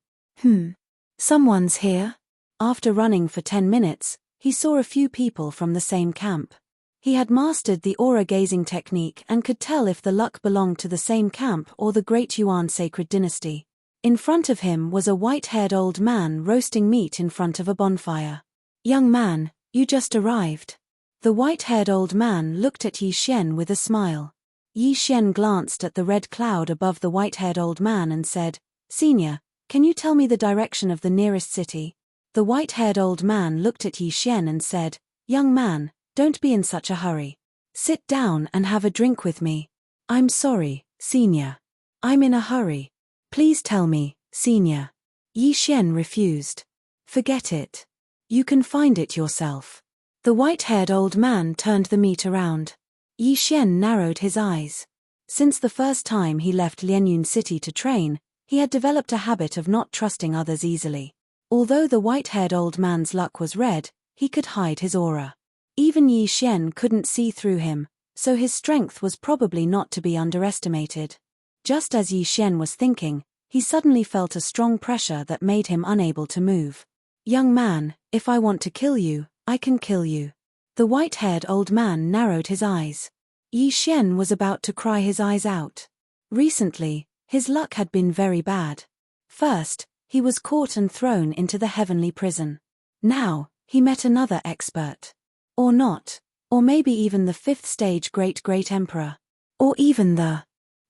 Speaker 1: Someone's here? After running for 10 minutes, he saw a few people from the same camp. He had mastered the aura gazing technique and could tell if the luck belonged to the same camp or the Great Yuan Sacred Dynasty. In front of him was a white-haired old man roasting meat in front of a bonfire. Young man, you just arrived. The white-haired old man looked at Yi Xian with a smile. Yi Xian glanced at the red cloud above the white-haired old man and said, Senior, can you tell me the direction of the nearest city? The white-haired old man looked at Yi Xian and said, Young man, don't be in such a hurry. Sit down and have a drink with me. I'm sorry, Senior. I'm in a hurry. Please tell me, Senior. Yi Xian refused. Forget it. You can find it yourself. The white-haired old man turned the meat around. Yi Xian narrowed his eyes. Since the first time he left Lianyun City to train, he had developed a habit of not trusting others easily. Although the white-haired old man's luck was red, he could hide his aura. Even Yi Xian couldn't see through him, so his strength was probably not to be underestimated. Just as Yi Xian was thinking, he suddenly felt a strong pressure that made him unable to move. "Young man, if I want to kill you, I can kill you." The white-haired old man narrowed his eyes. Yi Xian was about to cry his eyes out. Recently, his luck had been very bad. First, he was caught and thrown into the heavenly prison. Now, he met another expert. Or not. Or maybe even the 5th stage great emperor. Or even the...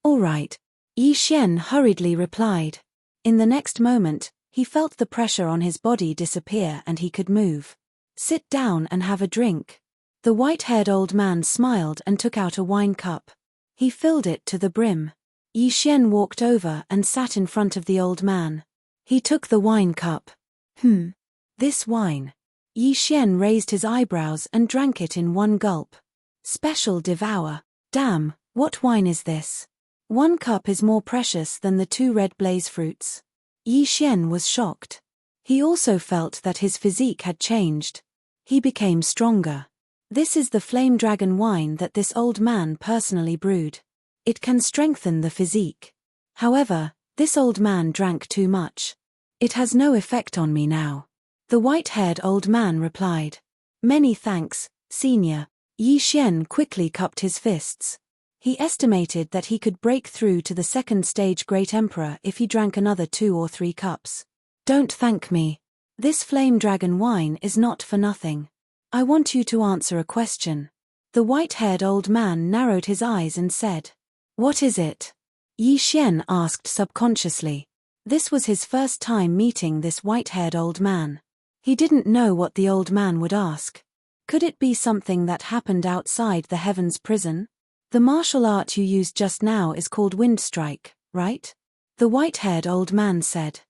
Speaker 1: "All right," Yi Xian hurriedly replied. In the next moment, he felt the pressure on his body disappear and he could move. "Sit down and have a drink." The white-haired old man smiled and took out a wine cup. He filled it to the brim. Yi Xian walked over and sat in front of the old man. He took the wine cup. This wine." Yi Xian raised his eyebrows and drank it in one gulp. "Special Devour. Damn, what wine is this? 1 cup is more precious than the 2 red blaze fruits." Yi Xian was shocked. He also felt that his physique had changed. He became stronger. "This is the flame dragon wine that this old man personally brewed. It can strengthen the physique. However, this old man drank too much. It has no effect on me now." The white-haired old man replied. "Many thanks, senior." Yi Xian quickly cupped his fists. He estimated that he could break through to the 2nd stage great emperor if he drank another 2 or 3 cups. "Don't thank me. This flame dragon wine is not for nothing. I want you to answer a question." The white-haired old man narrowed his eyes and said, "What is it?" Yi Xian asked subconsciously. This was his first time meeting this white-haired old man. He didn't know what the old man would ask. Could it be something that happened outside the heavens prison? "The martial art you used just now is called wind strike, right?" the white-haired old man said.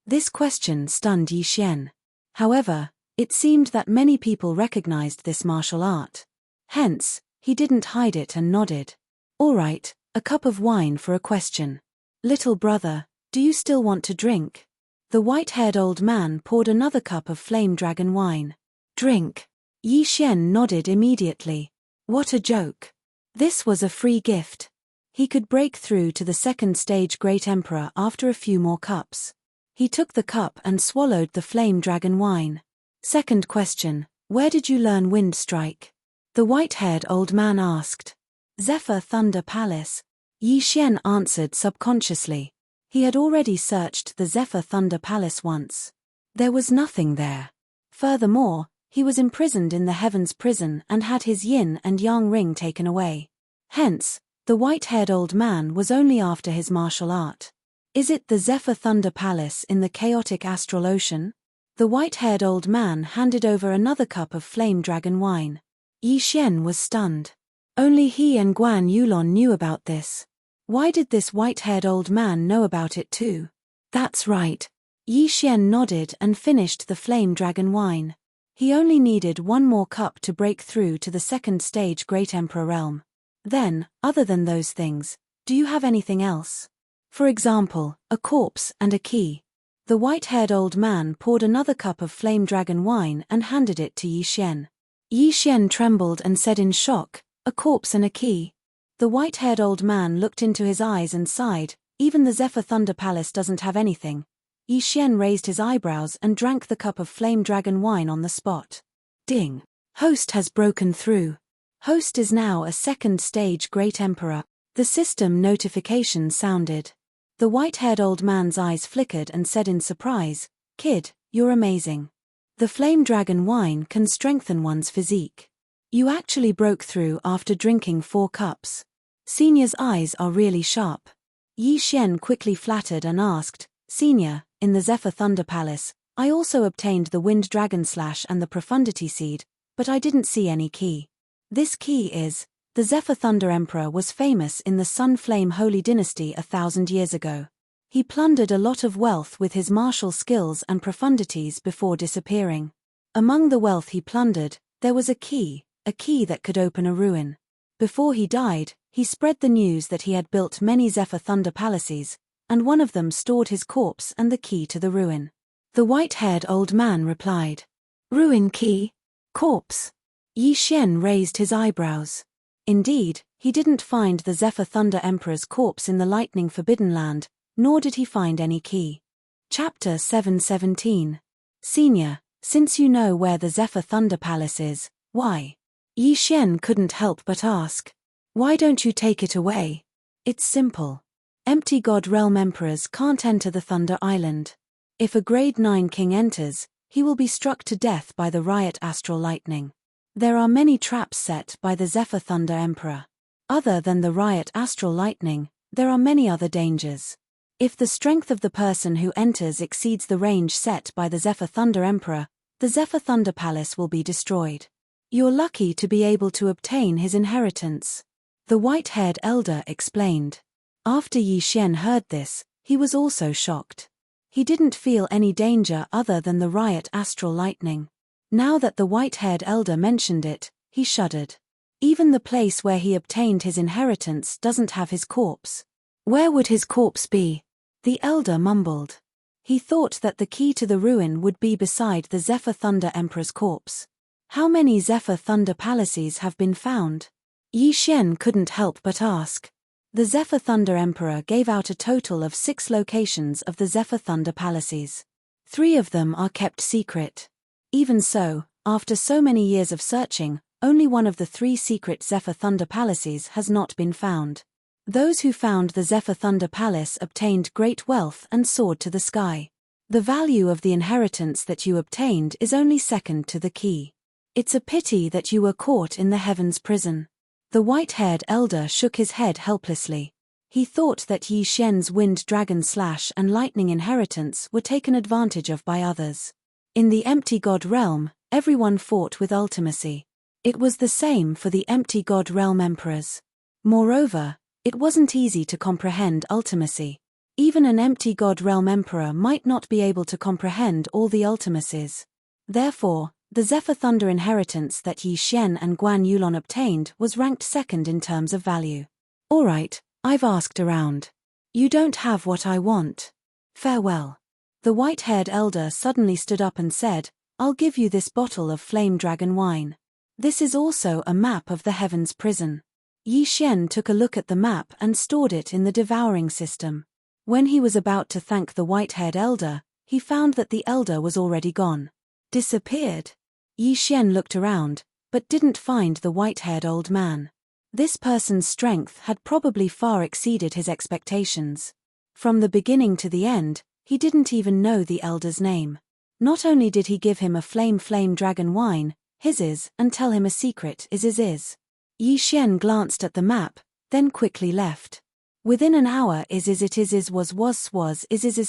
Speaker 1: This question stunned Yi Xian. However, it seemed that many people recognized this martial art. Hence, he didn't hide it and nodded. "All right, a cup of wine for a question. Little brother, do you still want to drink?" The white-haired old man poured another cup of flame dragon wine. "Drink." Yi Xian nodded immediately. What a joke. This was a free gift. He could break through to the 2nd stage great emperor after a few more cups. He took the cup and swallowed the flame dragon wine. "Second question, where did you learn wind strike?" the white-haired old man asked. "Zephyr Thunder Palace." Yi Xian answered subconsciously. He had already searched the Zephyr Thunder Palace once. There was nothing there. Furthermore, he was imprisoned in the heavens prison and had his yin and yang ring taken away. Hence, the white-haired old man was only after his martial art. "Is it the Zephyr Thunder Palace in the chaotic astral ocean?" The white-haired old man handed over another cup of flame dragon wine. Yi Xian was stunned. Only he and Guan Yulon knew about this. Why did this white-haired old man know about it too? "That's right." Yi Xian nodded and finished the flame dragon wine. He only needed 1 more cup to break through to the 2nd stage great emperor realm. "Then, other than those things, do you have anything else? For example, a corpse and a key?" The white-haired old man poured another cup of flame dragon wine and handed it to Yi Xian. Yi Xian trembled and said in shock, "A corpse and a key?" The white-haired old man looked into his eyes and sighed. "Even the Zephyr Thunder Palace doesn't have anything." Yi Xian raised his eyebrows and drank the cup of flame dragon wine on the spot. Ding! Host has broken through. Host is now a 2nd stage great emperor. The system notification sounded. The white-haired old man's eyes flickered and said in surprise, "Kid, you're amazing. The flame dragon wine can strengthen one's physique. You actually broke through after drinking 4 cups. Senior's eyes are really sharp." Yi Xian quickly flattered and asked, "Senior, in the Zephyr Thunder Palace, I also obtained the Wind Dragon Slash and the Profundity Seed, but I didn't see any key. This key is, the Zephyr Thunder Emperor was famous in the Sun Flame Holy Dynasty 1,000 years ago. He plundered a lot of wealth with his martial skills and profundities before disappearing. Among the wealth he plundered, There was a key that could open a ruin. Before he died, he spread the news that he had built many Zephyr Thunder palaces, and one of them stored his corpse and the key to the ruin. The white-haired old man replied, "Ruin key? Corpse?" Yi Xian raised his eyebrows. Indeed, he didn't find the Zephyr Thunder Emperor's corpse in the lightning forbidden land, nor did he find any key. Chapter 717. Senior, since you know where the Zephyr Thunder Palace is, why? Yi Xian couldn't help but ask. Why don't you take it away? It's simple. Empty God Realm Emperors can't enter the Thunder Island. If a grade 9 king enters, he will be struck to death by the riot astral lightning. There are many traps set by the Zephyr Thunder Emperor. Other than the riot astral lightning, there are many other dangers. If the strength of the person who enters exceeds the range set by the Zephyr Thunder Emperor, the Zephyr Thunder Palace will be destroyed. You're lucky to be able to obtain his inheritance, the white-haired elder explained. After Yi Xian heard this, he was also shocked. He didn't feel any danger other than the riot astral lightning. Now that the white-haired elder mentioned it, he shuddered. Even the place where he obtained his inheritance doesn't have his corpse. Where would his corpse be? The elder mumbled. He thought that the key to the ruin would be beside the Zephyr Thunder Emperor's corpse. How many Zephyr Thunder palaces have been found? Yi Xian couldn't help but ask. The Zephyr Thunder Emperor gave out a total of 6 locations of the Zephyr Thunder palaces. 3 of them are kept secret. Even so, after so many years of searching, only one of the 3 secret Zephyr Thunder palaces has not been found. Those who found the Zephyr Thunder Palace obtained great wealth and soared to the sky. The value of the inheritance that you obtained is only second to the key. It's a pity that you were caught in the heavens prison. The white-haired elder shook his head helplessly. He thought that Yi Xian's wind dragon slash and lightning inheritance were taken advantage of by others. In the empty god realm, everyone fought with ultimacy. It was the same for the empty god realm emperors. Moreover, it wasn't easy to comprehend ultimacy. Even an empty god realm emperor might not be able to comprehend all the ultimacies. Therefore, the Zephyr Thunder inheritance that Yi Xian and Guan Yulon obtained was ranked second in terms of value. Alright, I've asked around. You don't have what I want. Farewell. The white-haired elder suddenly stood up and said, I'll give you this bottle of flame dragon wine. This is also a map of the heavens prison. Yi Xian took a look at the map and stored it in the devouring system. When he was about to thank the white-haired elder, he found that the elder was already gone. Disappeared. Yi Xian looked around, but didn't find the white-haired old man. This person's strength had probably far exceeded his expectations. From the beginning to the end, he didn't even know the elder's name. Not only did he give him a flame dragon wine, his and tell him a secret is. Yi Xian glanced at the map, then quickly left. Within an hour is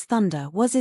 Speaker 1: thunder was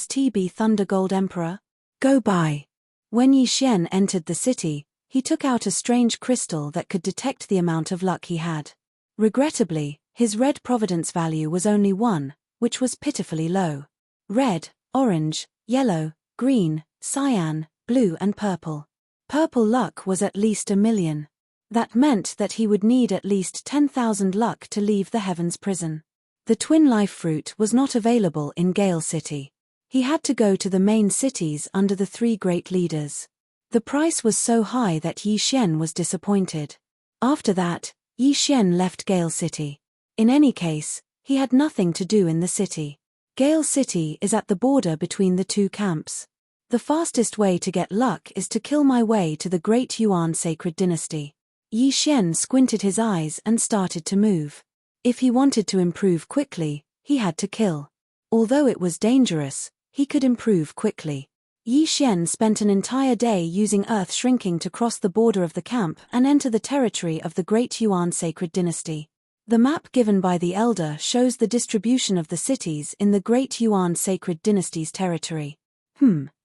Speaker 1: TB Thunder Gold Emperor? Go by. When Yi Xian entered the city, he took out a strange crystal that could detect the amount of luck he had. Regrettably, his red providence value was only 1, which was pitifully low. Red, orange, yellow, green, cyan, blue and purple. Purple luck was at least 1 million. That meant that he would need at least 10,000 luck to leave the heavens prison. The twin life fruit was not available in Gale City. He had to go to the main cities under the 3 great leaders. The price was so high that Yi Xian was disappointed. After that, Yi Xian left Gale City. In any case, he had nothing to do in the city. Gale City is at the border between the 2 camps. The fastest way to get luck is to kill my way to the Great Yuan Sacred Dynasty. Yi Xian squinted his eyes and started to move. If he wanted to improve quickly, he had to kill. Although it was dangerous, he could improve quickly. Yi Xian spent an entire day using earth shrinking to cross the border of the camp and enter the territory of the Great Yuan Sacred Dynasty. The map given by the elder shows the distribution of the cities in the Great Yuan Sacred Dynasty's territory.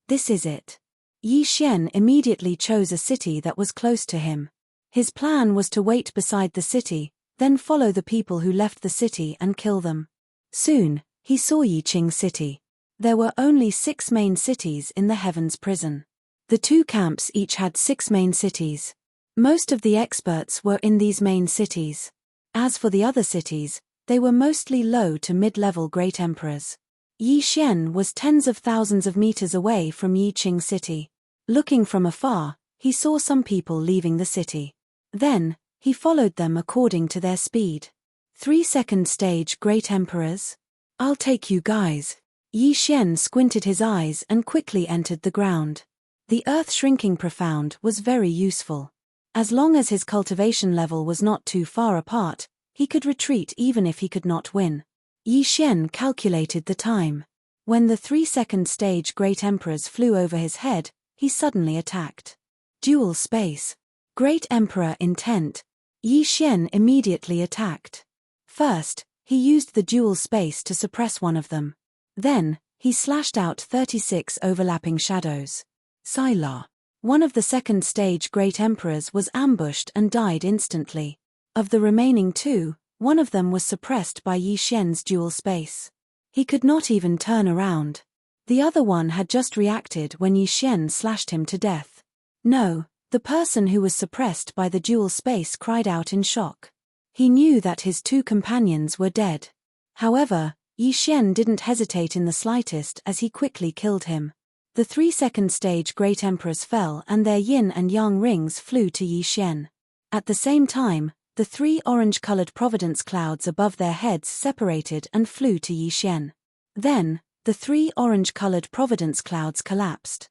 Speaker 1: This is it. Yi Xian immediately chose a city that was close to him. His plan was to wait beside the city, then follow the people who left the city and kill them. Soon, he saw Yiqing City. There were only 6 main cities in the Heavens prison. The 2 camps each had 6 main cities. Most of the experts were in these main cities. As for the other cities, they were mostly low to mid-level great emperors. Yi Xian was tens of thousands of meters away from Yiqing City. Looking from afar, he saw some people leaving the city. Then, he followed them according to their speed. 3 second stage great emperors? I'll take you guys. Yi Xian squinted his eyes and quickly entered the ground. The earth shrinking profound was very useful. As long as his cultivation level was not too far apart, he could retreat even if he could not win. Yi Xian calculated the time. When the 3 second stage great emperors flew over his head, he suddenly attacked. Dual space. Great Emperor intent. Yi Xian immediately attacked. First, he used the dual space to suppress one of them. Then, he slashed out 36 overlapping shadows. Sylar. One of the second stage great emperors was ambushed and died instantly. Of the remaining 2, one of them was suppressed by Yi Xian's dual space. He could not even turn around. The other one had just reacted when Yi Xian slashed him to death. No, the person who was suppressed by the dual space cried out in shock. He knew that his 2 companions were dead. However, Yi Xian didn't hesitate in the slightest as he quickly killed him. The 3 second stage great emperors fell and their yin and yang rings flew to Yi Xian. At the same time, the 3 orange-colored providence clouds above their heads separated and flew to Yi Xian. Then, the 3 orange-colored providence clouds collapsed.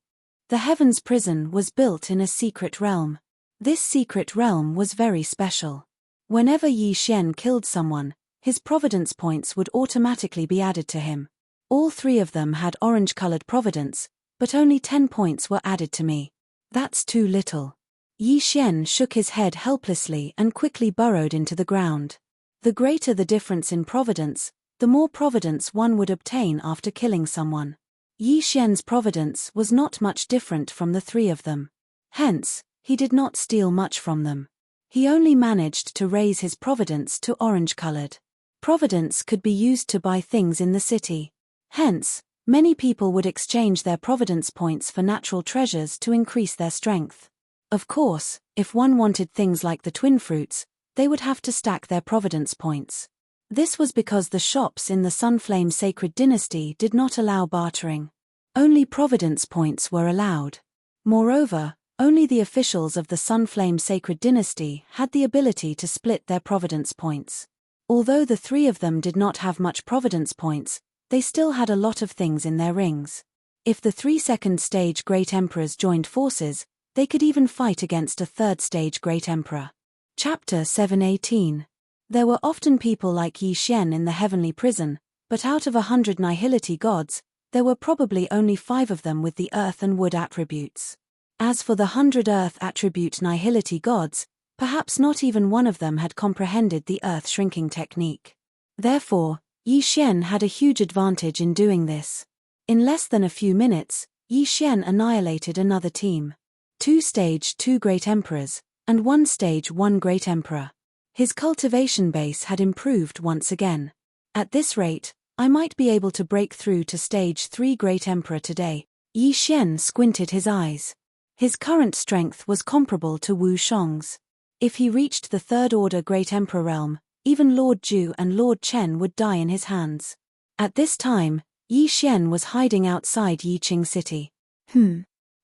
Speaker 1: The Heavens prison was built in a secret realm. This secret realm was very special. Whenever Yi Xian killed someone, his providence points would automatically be added to him. All 3 of them had orange-colored providence, but only 10 points were added to me. That's too little. Yi Xian shook his head helplessly and quickly burrowed into the ground. The greater the difference in providence, the more providence one would obtain after killing someone. Yi Xian's providence was not much different from the 3 of them. Hence, he did not steal much from them. He only managed to raise his providence to orange-colored. Providence could be used to buy things in the city. Hence, many people would exchange their providence points for natural treasures to increase their strength. Of course, if one wanted things like the twin fruits, they would have to stack their providence points. This was because the shops in the Sunflame Sacred Dynasty did not allow bartering. Only providence points were allowed. Moreover, only the officials of the Sunflame Sacred Dynasty had the ability to split their providence points. Although the 3 of them did not have much providence points, they still had a lot of things in their rings. If the 3 second stage great emperors joined forces, they could even fight against a 3rd stage great emperor. Chapter 718. There were often people like Yi Xian in the heavenly prison, but out of 100 nihility gods, there were probably only 5 of them with the earth and wood attributes. As for the 100 earth attribute nihility gods, perhaps not even one of them had comprehended the earth shrinking technique. Therefore, Yi Xian had a huge advantage in doing this. In less than a few minutes, Yi Xian annihilated another team. 2 stage 2 great emperors, and 1 stage 1 great emperor. His cultivation base had improved once again. At this rate, I might be able to break through to stage 3 great emperor today. Yi Xian squinted his eyes. His current strength was comparable to Wu Shong's. If he reached the 3rd order great emperor realm, even Lord Ju and Lord Chen would die in his hands. At this time, Yi Xian was hiding outside Yiqing City.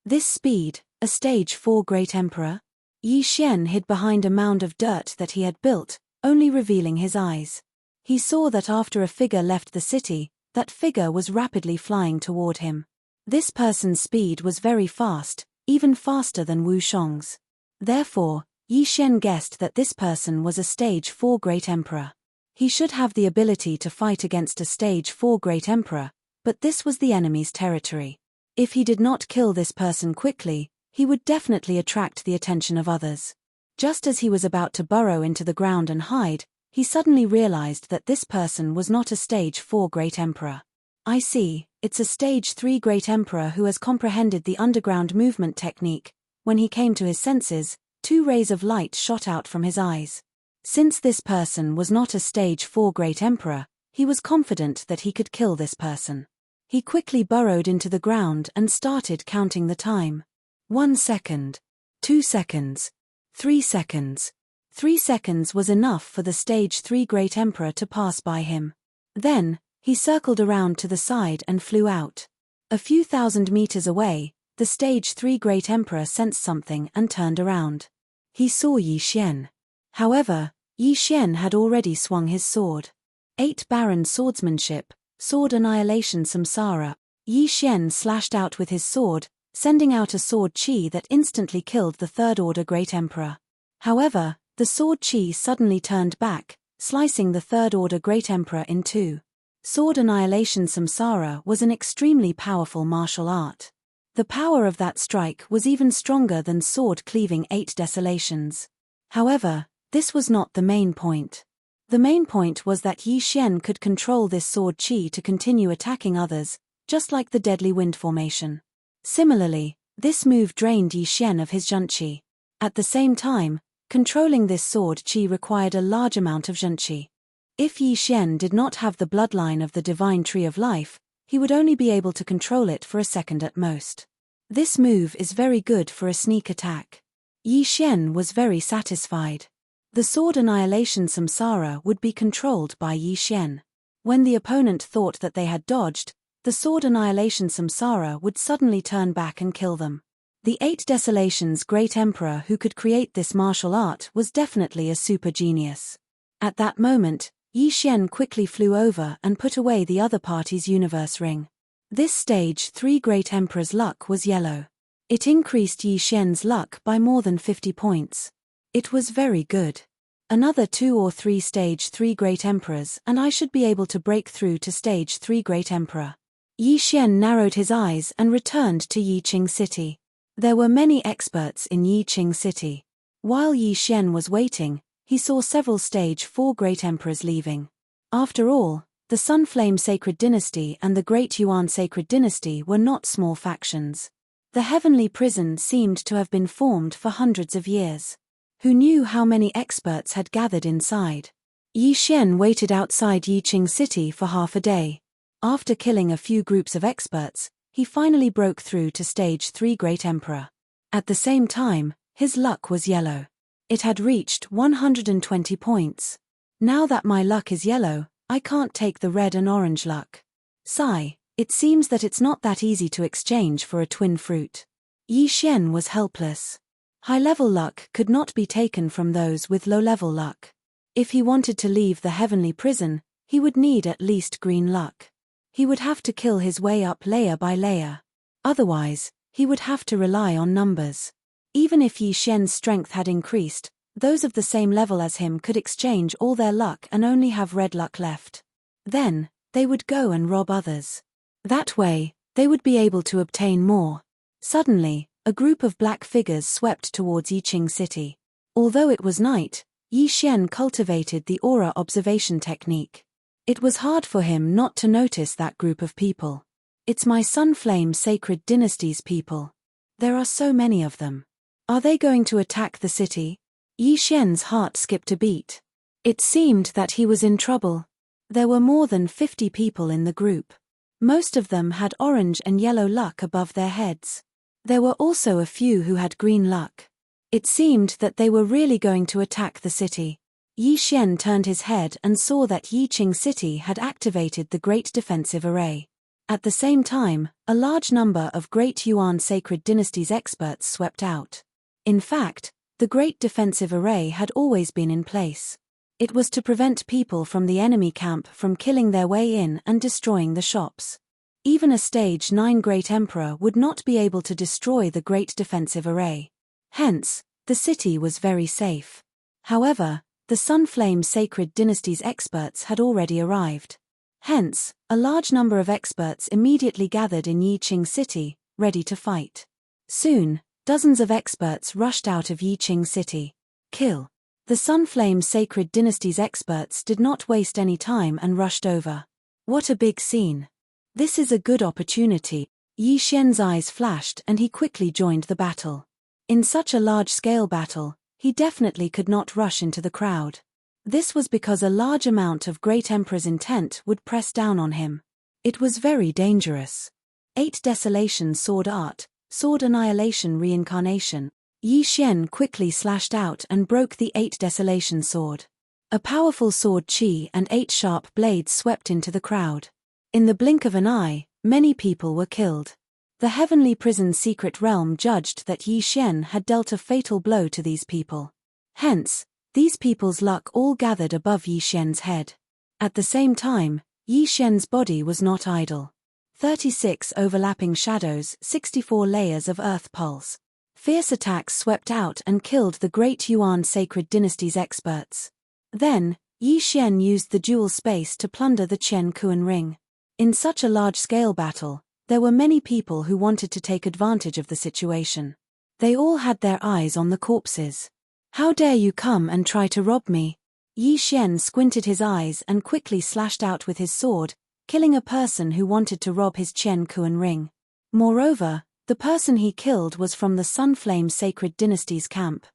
Speaker 1: This speed, a stage 4 great emperor? Yi Xian hid behind a mound of dirt that he had built, only revealing his eyes. He saw that after a figure left the city, that figure was rapidly flying toward him. This person's speed was very fast, even faster than Wu Shong's. Therefore, Yi Xian guessed that this person was a stage 4 great emperor. He should have the ability to fight against a stage 4 great emperor, but this was the enemy's territory. If he did not kill this person quickly, he would definitely attract the attention of others. Just as he was about to burrow into the ground and hide, he suddenly realized that this person was not a stage 4 great emperor. I see, it's a stage 3 great emperor who has comprehended the underground movement technique. When he came to his senses, 2 rays of light shot out from his eyes. Since this person was not a stage 4 great emperor, he was confident that he could kill this person. He quickly burrowed into the ground and started counting the time. 1 second. 2 seconds. 3 seconds. 3 seconds was enough for the Stage 3 Great Emperor to pass by him. Then, he circled around to the side and flew out. A few thousand meters away, the Stage 3 Great Emperor sensed something and turned around. He saw Yi Xian. However, Yi Xian had already swung his sword. 8 Baron Swordsmanship, Sword Annihilation Samsara. Yi Xian slashed out with his sword, sending out a sword chi that instantly killed the Third Order Great Emperor. However, the sword chi suddenly turned back, slicing the Third Order Great Emperor in two. Sword Annihilation Samsara was an extremely powerful martial art. The power of that strike was even stronger than sword-cleaving 8 Desolations. However, this was not the main point. The main point was that Yi Xian could control this sword chi to continue attacking others, just like the Deadly Wind formation. Similarly, this move drained Yi Xian of his junqi. At the same time, controlling this sword chi required a large amount of junqi. If Yi Xian did not have the bloodline of the Divine Tree of Life, he would only be able to control it for a second at most. This move is very good for a sneak attack. Yi Xian was very satisfied. The Sword Annihilation Samsara would be controlled by Yi Xian. When the opponent thought that they had dodged, the Sword Annihilation Samsara would suddenly turn back and kill them. The 8 Desolations Great Emperor who could create this martial art was definitely a super genius. At that moment, Yi Xian quickly flew over and put away the other party's universe ring. This Stage 3 Great Emperor's luck was yellow. It increased Yi Xian's luck by more than 50 points. It was very good. Another 2 or 3 Stage 3 Great Emperors and I should be able to break through to Stage 3 Great Emperor. Yi Xian narrowed his eyes and returned to Yiqing City. There were many experts in Yiqing City. While Yi Xian was waiting, he saw several Stage 4 Great Emperors leaving. After all, the Sunflame Sacred Dynasty and the Great Yuan Sacred Dynasty were not small factions. The Heavenly Prison seemed to have been formed for hundreds of years. Who knew how many experts had gathered inside? Yi Xian waited outside Yiqing City for half a day. After killing a few groups of experts, he finally broke through to Stage 3 Great Emperor. At the same time, his luck was yellow. It had reached 120 points. Now that my luck is yellow, I can't take the red and orange luck. Sigh, it seems that it's not that easy to exchange for a twin fruit. Yi Xian was helpless. High-level luck could not be taken from those with low-level luck. If he wanted to leave the Heavenly Prison, he would need at least green luck. He would have to kill his way up layer by layer. Otherwise, he would have to rely on numbers. Even if Yi Xian's strength had increased, those of the same level as him could exchange all their luck and only have red luck left. Then, they would go and rob others. That way, they would be able to obtain more. Suddenly, a group of black figures swept towards Yiqing City. Although it was night, Yi Xian cultivated the aura observation technique. It was hard for him not to notice that group of people. It's my Sunflame Sacred Dynasty's people. There are so many of them. Are they going to attack the city? Yi Xian's heart skipped a beat. It seemed that he was in trouble. There were more than 50 people in the group. Most of them had orange and yellow luck above their heads. There were also a few who had green luck. It seemed that they were really going to attack the city. Yi Xian turned his head and saw that Yiqing City had activated the Great Defensive Array. At the same time, a large number of Great Yuan Sacred Dynasty's experts swept out. In fact, the Great Defensive Array had always been in place. It was to prevent people from the enemy camp from killing their way in and destroying the shops. Even a Stage 9 Great Emperor would not be able to destroy the Great Defensive Array. Hence, the city was very safe. However, the Sunflame Sacred Dynasty's experts had already arrived. Hence, a large number of experts immediately gathered in Yiqing City, ready to fight. Soon, dozens of experts rushed out of Yiqing City. Kill. The Sunflame Sacred Dynasty's experts did not waste any time and rushed over. What a big scene. This is a good opportunity. Yi Xian's eyes flashed and he quickly joined the battle. In such a large-scale battle, he definitely could not rush into the crowd. This was because a large amount of Great Emperor's intent would press down on him. It was very dangerous. 8 Desolation Sword Art, Sword Annihilation Reincarnation. Yi Xian quickly slashed out and broke the 8 Desolation Sword. A powerful sword chi and 8 sharp blades swept into the crowd. In the blink of an eye, many people were killed. The Heavenly Prison's secret realm judged that Yi Xian had dealt a fatal blow to these people. Hence, these people's luck all gathered above Yi Xian's head. At the same time, Yi Xian's body was not idle. 36 overlapping shadows, 64 layers of earth pulse. Fierce attacks swept out and killed the Great Yuan Sacred Dynasty's experts. Then, Yi Xian used the dual space to plunder the Chen Kuan ring. In such a large-scale battle, there were many people who wanted to take advantage of the situation. They all had their eyes on the corpses. "How dare you come and try to rob me?" Yi Xian squinted his eyes and quickly slashed out with his sword, killing a person who wanted to rob his Chen Kuan ring. Moreover, the person he killed was from the Sunflame Sacred Dynasty's camp.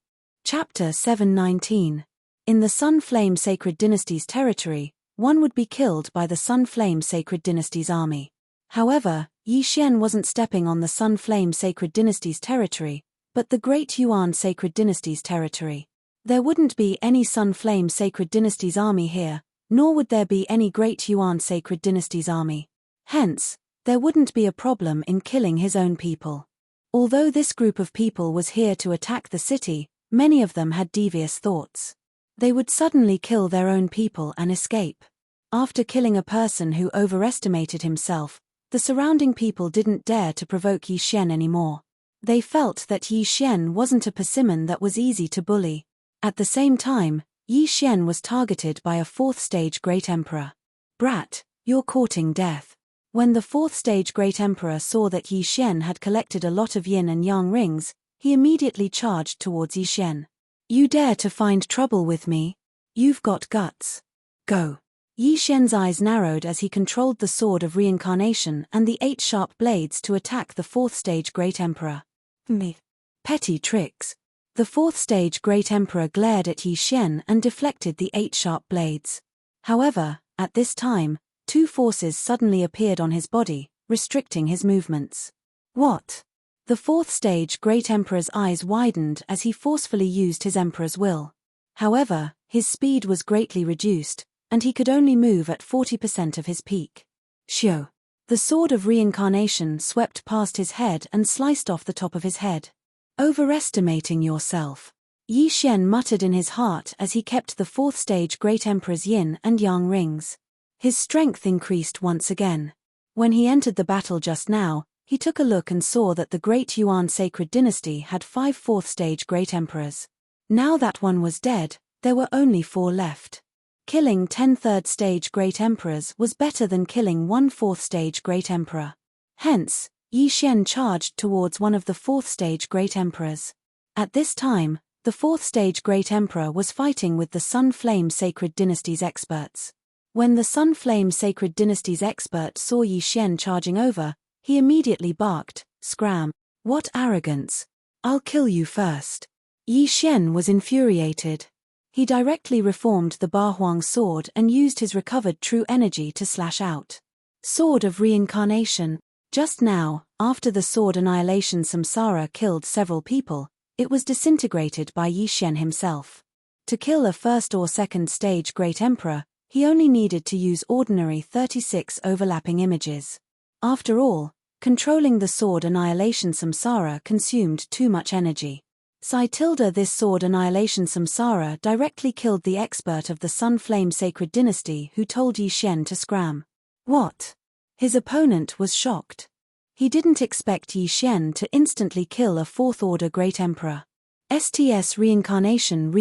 Speaker 1: Chapter 719. In the Sunflame Sacred Dynasty's territory, one would be killed by the Sunflame Sacred Dynasty's army. However, Yi Xian wasn't stepping on the Sunflame Sacred Dynasty's territory, but the Great Yuan Sacred Dynasty's territory. There wouldn't be any Sunflame Sacred Dynasty's army here, nor would there be any Great Yuan Sacred Dynasty's army. Hence, there wouldn't be a problem in killing his own people. Although this group of people was here to attack the city, many of them had devious thoughts. They would suddenly kill their own people and escape. After killing a person who overestimated himself, the surrounding people didn't dare to provoke Yi Xian anymore. They felt that Yi Xian wasn't a persimmon that was easy to bully. At the same time, Yi Xian was targeted by a 4th stage Great Emperor. "Brat, you're courting death." When the 4th stage Great Emperor saw that Yi Xian had collected a lot of yin and yang rings, he immediately charged towards Yi Xian. "You dare to find trouble with me? You've got guts. Go." Yi Xian's eyes narrowed as he controlled the Sword of Reincarnation and the 8 sharp blades to attack the 4th stage Great Emperor. "Me. Petty tricks." The 4th stage Great Emperor glared at Yi Xian and deflected the 8 sharp blades. However, at this time, 2 forces suddenly appeared on his body, restricting his movements. "What?" The 4th stage Great Emperor's eyes widened as he forcefully used his Emperor's will. However, his speed was greatly reduced, and he could only move at 40% of his peak. "Shio." The Sword of Reincarnation swept past his head and sliced off the top of his head. "Overestimating yourself," Yi Xian muttered in his heart as he kept the 4th stage Great Emperor's yin and yang rings. His strength increased once again. When he entered the battle just now, he took a look and saw that the Great Yuan Sacred Dynasty had 5 4th stage Great Emperors. Now that one was dead, there were only 4 left. Killing 10 3rd stage Great Emperors was better than killing 1 4th stage Great Emperor. Hence, Yi Xian charged towards one of the 4th stage Great Emperors. At this time, the 4th stage Great Emperor was fighting with the Sunflame Sacred Dynasty's experts. When the Sunflame Sacred Dynasty's expert saw Yi Xian charging over, he immediately barked, "Scram! What arrogance! I'll kill you first." Yi Xian was infuriated. He directly reformed the Ba Huang sword and used his recovered true energy to slash out. Sword of Reincarnation. Just now, after the Sword Annihilation Samsara killed several people, it was disintegrated by Yi Xian himself. To kill a 1st or 2nd stage Great Emperor, he only needed to use ordinary 36 overlapping images. After all, controlling the Sword Annihilation Samsara consumed too much energy. This Sword Annihilation Samsara directly killed the expert of the Sunflame Sacred Dynasty who told Yi Xian to scram. What? His opponent was shocked. He didn't expect Yi Xian to instantly kill a 4th order Great Emperor. STS Reincarnation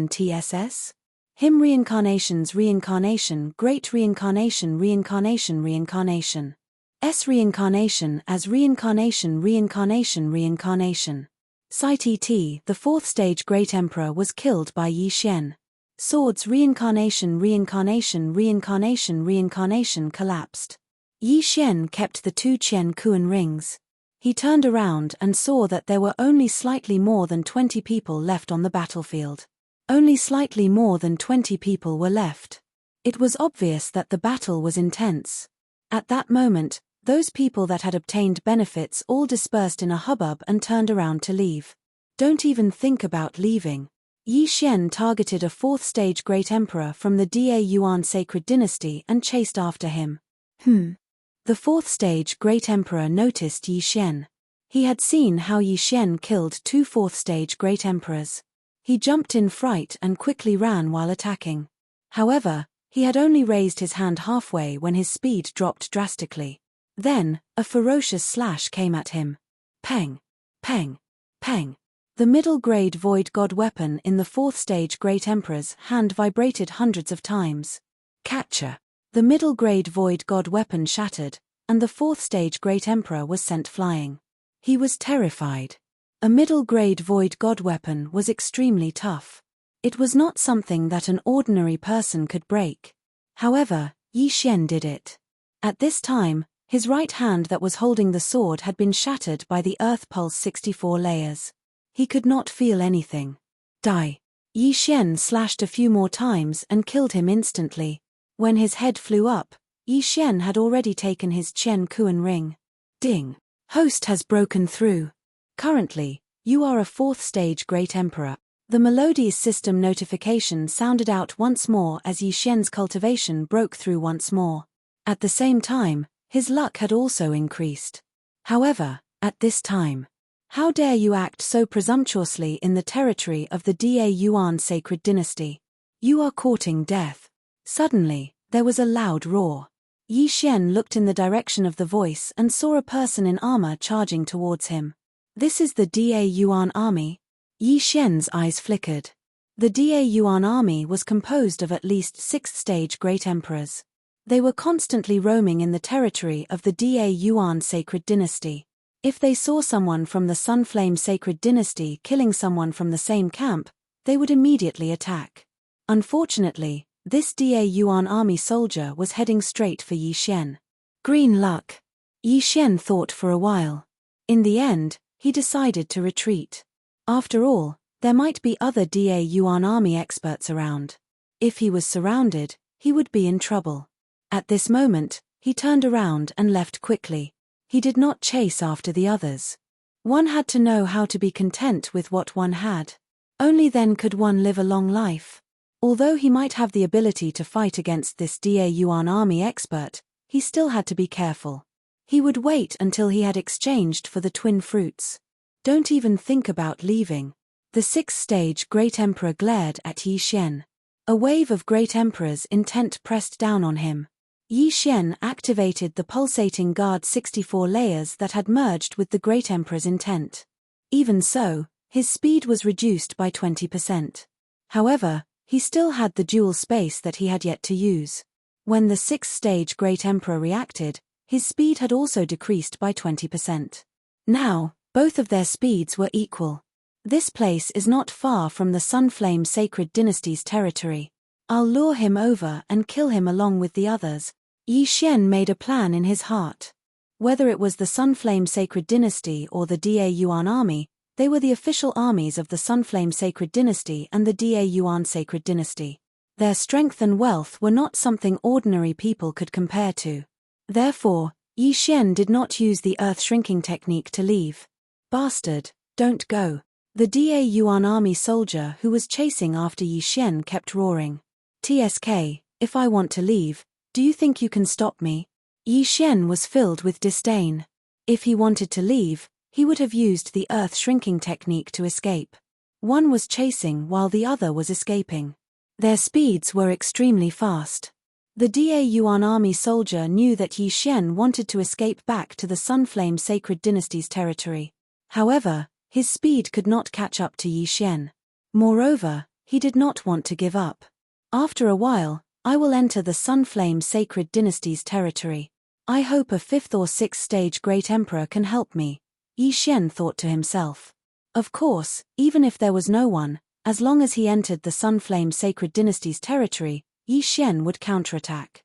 Speaker 1: TSS? Him Reincarnations Reincarnation Great Reincarnation Reincarnation Reincarnation. S Reincarnation as Reincarnation Reincarnation Reincarnation. The 4th stage Great Emperor was killed by Yi Xian. Swords Reincarnation Reincarnation Reincarnation Reincarnation collapsed. Yi Xian kept the 2 Chen Kuan rings. He turned around and saw that there were only slightly more than 20 people left on the battlefield. Only slightly more than 20 people were left. It was obvious that the battle was intense. At that moment, those people that had obtained benefits all dispersed in a hubbub and turned around to leave. Don't even think about leaving. Yi Xian targeted a 4th-stage Great Emperor from the Da Yuan Sacred Dynasty and chased after him. The 4th-stage Great Emperor noticed Yi Xian. He had seen how Yi Xian killed 2 4th-stage Great Emperors. He jumped in fright and quickly ran while attacking. However, he had only raised his hand halfway when his speed dropped drastically. Then, a ferocious slash came at him. Peng! Peng! Peng! The middle-grade Void God weapon in the 4th-stage Great Emperor's hand vibrated hundreds of times. Catcher! The middle-grade Void God weapon shattered, and the 4th-stage Great Emperor was sent flying. He was terrified. A middle-grade Void God weapon was extremely tough. It was not something that an ordinary person could break. However, Yi Xian did it. At this time, his right hand that was holding the sword had been shattered by the Earth Pulse 64 layers. He could not feel anything. Die! Yi Xian slashed a few more times and killed him instantly. When his head flew up, Yi Xian had already taken his Qian Kuan ring. Ding! Host has broken through. Currently, you are a 4th-stage Great Emperor. The Melodies system notification sounded out once more as Yi Xian's cultivation broke through once more. At the same time, his luck had also increased. However, at this time, how dare you act so presumptuously in the territory of the Da Yuan Sacred Dynasty? You are courting death. Suddenly, there was a loud roar. Yi Xian looked in the direction of the voice and saw a person in armor charging towards him. This is the Da Yuan army? Yi Xian's eyes flickered. The Da Yuan army was composed of at least 6th-stage Great Emperors. They were constantly roaming in the territory of the Da Yuan Sacred Dynasty. If they saw someone from the Sunflame Sacred Dynasty killing someone from the same camp, they would immediately attack. Unfortunately, this Da Yuan army soldier was heading straight for Yi Xian. Green luck. Yi Xian thought for a while. In the end, he decided to retreat. After all, there might be other Da Yuan army experts around. If he was surrounded, he would be in trouble. At this moment, he turned around and left quickly. He did not chase after the others. One had to know how to be content with what one had. Only then could one live a long life. Although he might have the ability to fight against this Da Yuan army expert, he still had to be careful. He would wait until he had exchanged for the twin fruits. Don't even think about leaving. The 6th-stage Great Emperor glared at Yi Xian. A wave of Great Emperors intent pressed down on him. Yi Xian activated the pulsating guard 64 layers that had merged with the Great Emperor's intent. Even so, his speed was reduced by 20%. However, he still had the dual space that he had yet to use. When the 6th-stage Great Emperor reacted, his speed had also decreased by 20%. Now, both of their speeds were equal. This place is not far from the Sunflame Sacred Dynasty's territory. I'll lure him over and kill him along with the others. Yi Xian made a plan in his heart. Whether it was the Sunflame Sacred Dynasty or the Da Yuan army, they were the official armies of the Sunflame Sacred Dynasty and the Da Yuan Sacred Dynasty. Their strength and wealth were not something ordinary people could compare to. Therefore, Yi Xian did not use the earth-shrinking technique to leave. Bastard, don't go. The Da Yuan army soldier who was chasing after Yi Xian kept roaring. TSK, if I want to leave, do you think you can stop me? Yi Xian was filled with disdain. If he wanted to leave, he would have used the earth-shrinking technique to escape. One was chasing while the other was escaping. Their speeds were extremely fast. The Da Yuan army soldier knew that Yi Xian wanted to escape back to the Sunflame Sacred Dynasty's territory. However, his speed could not catch up to Yi Xian. Moreover, he did not want to give up. After a while, I will enter the Sunflame Sacred Dynasty's territory. I hope a 5th or 6th stage Great Emperor can help me, Yi Xian thought to himself. Of course, even if there was no one, as long as he entered the Sunflame Sacred Dynasty's territory, Yi Xian would counterattack.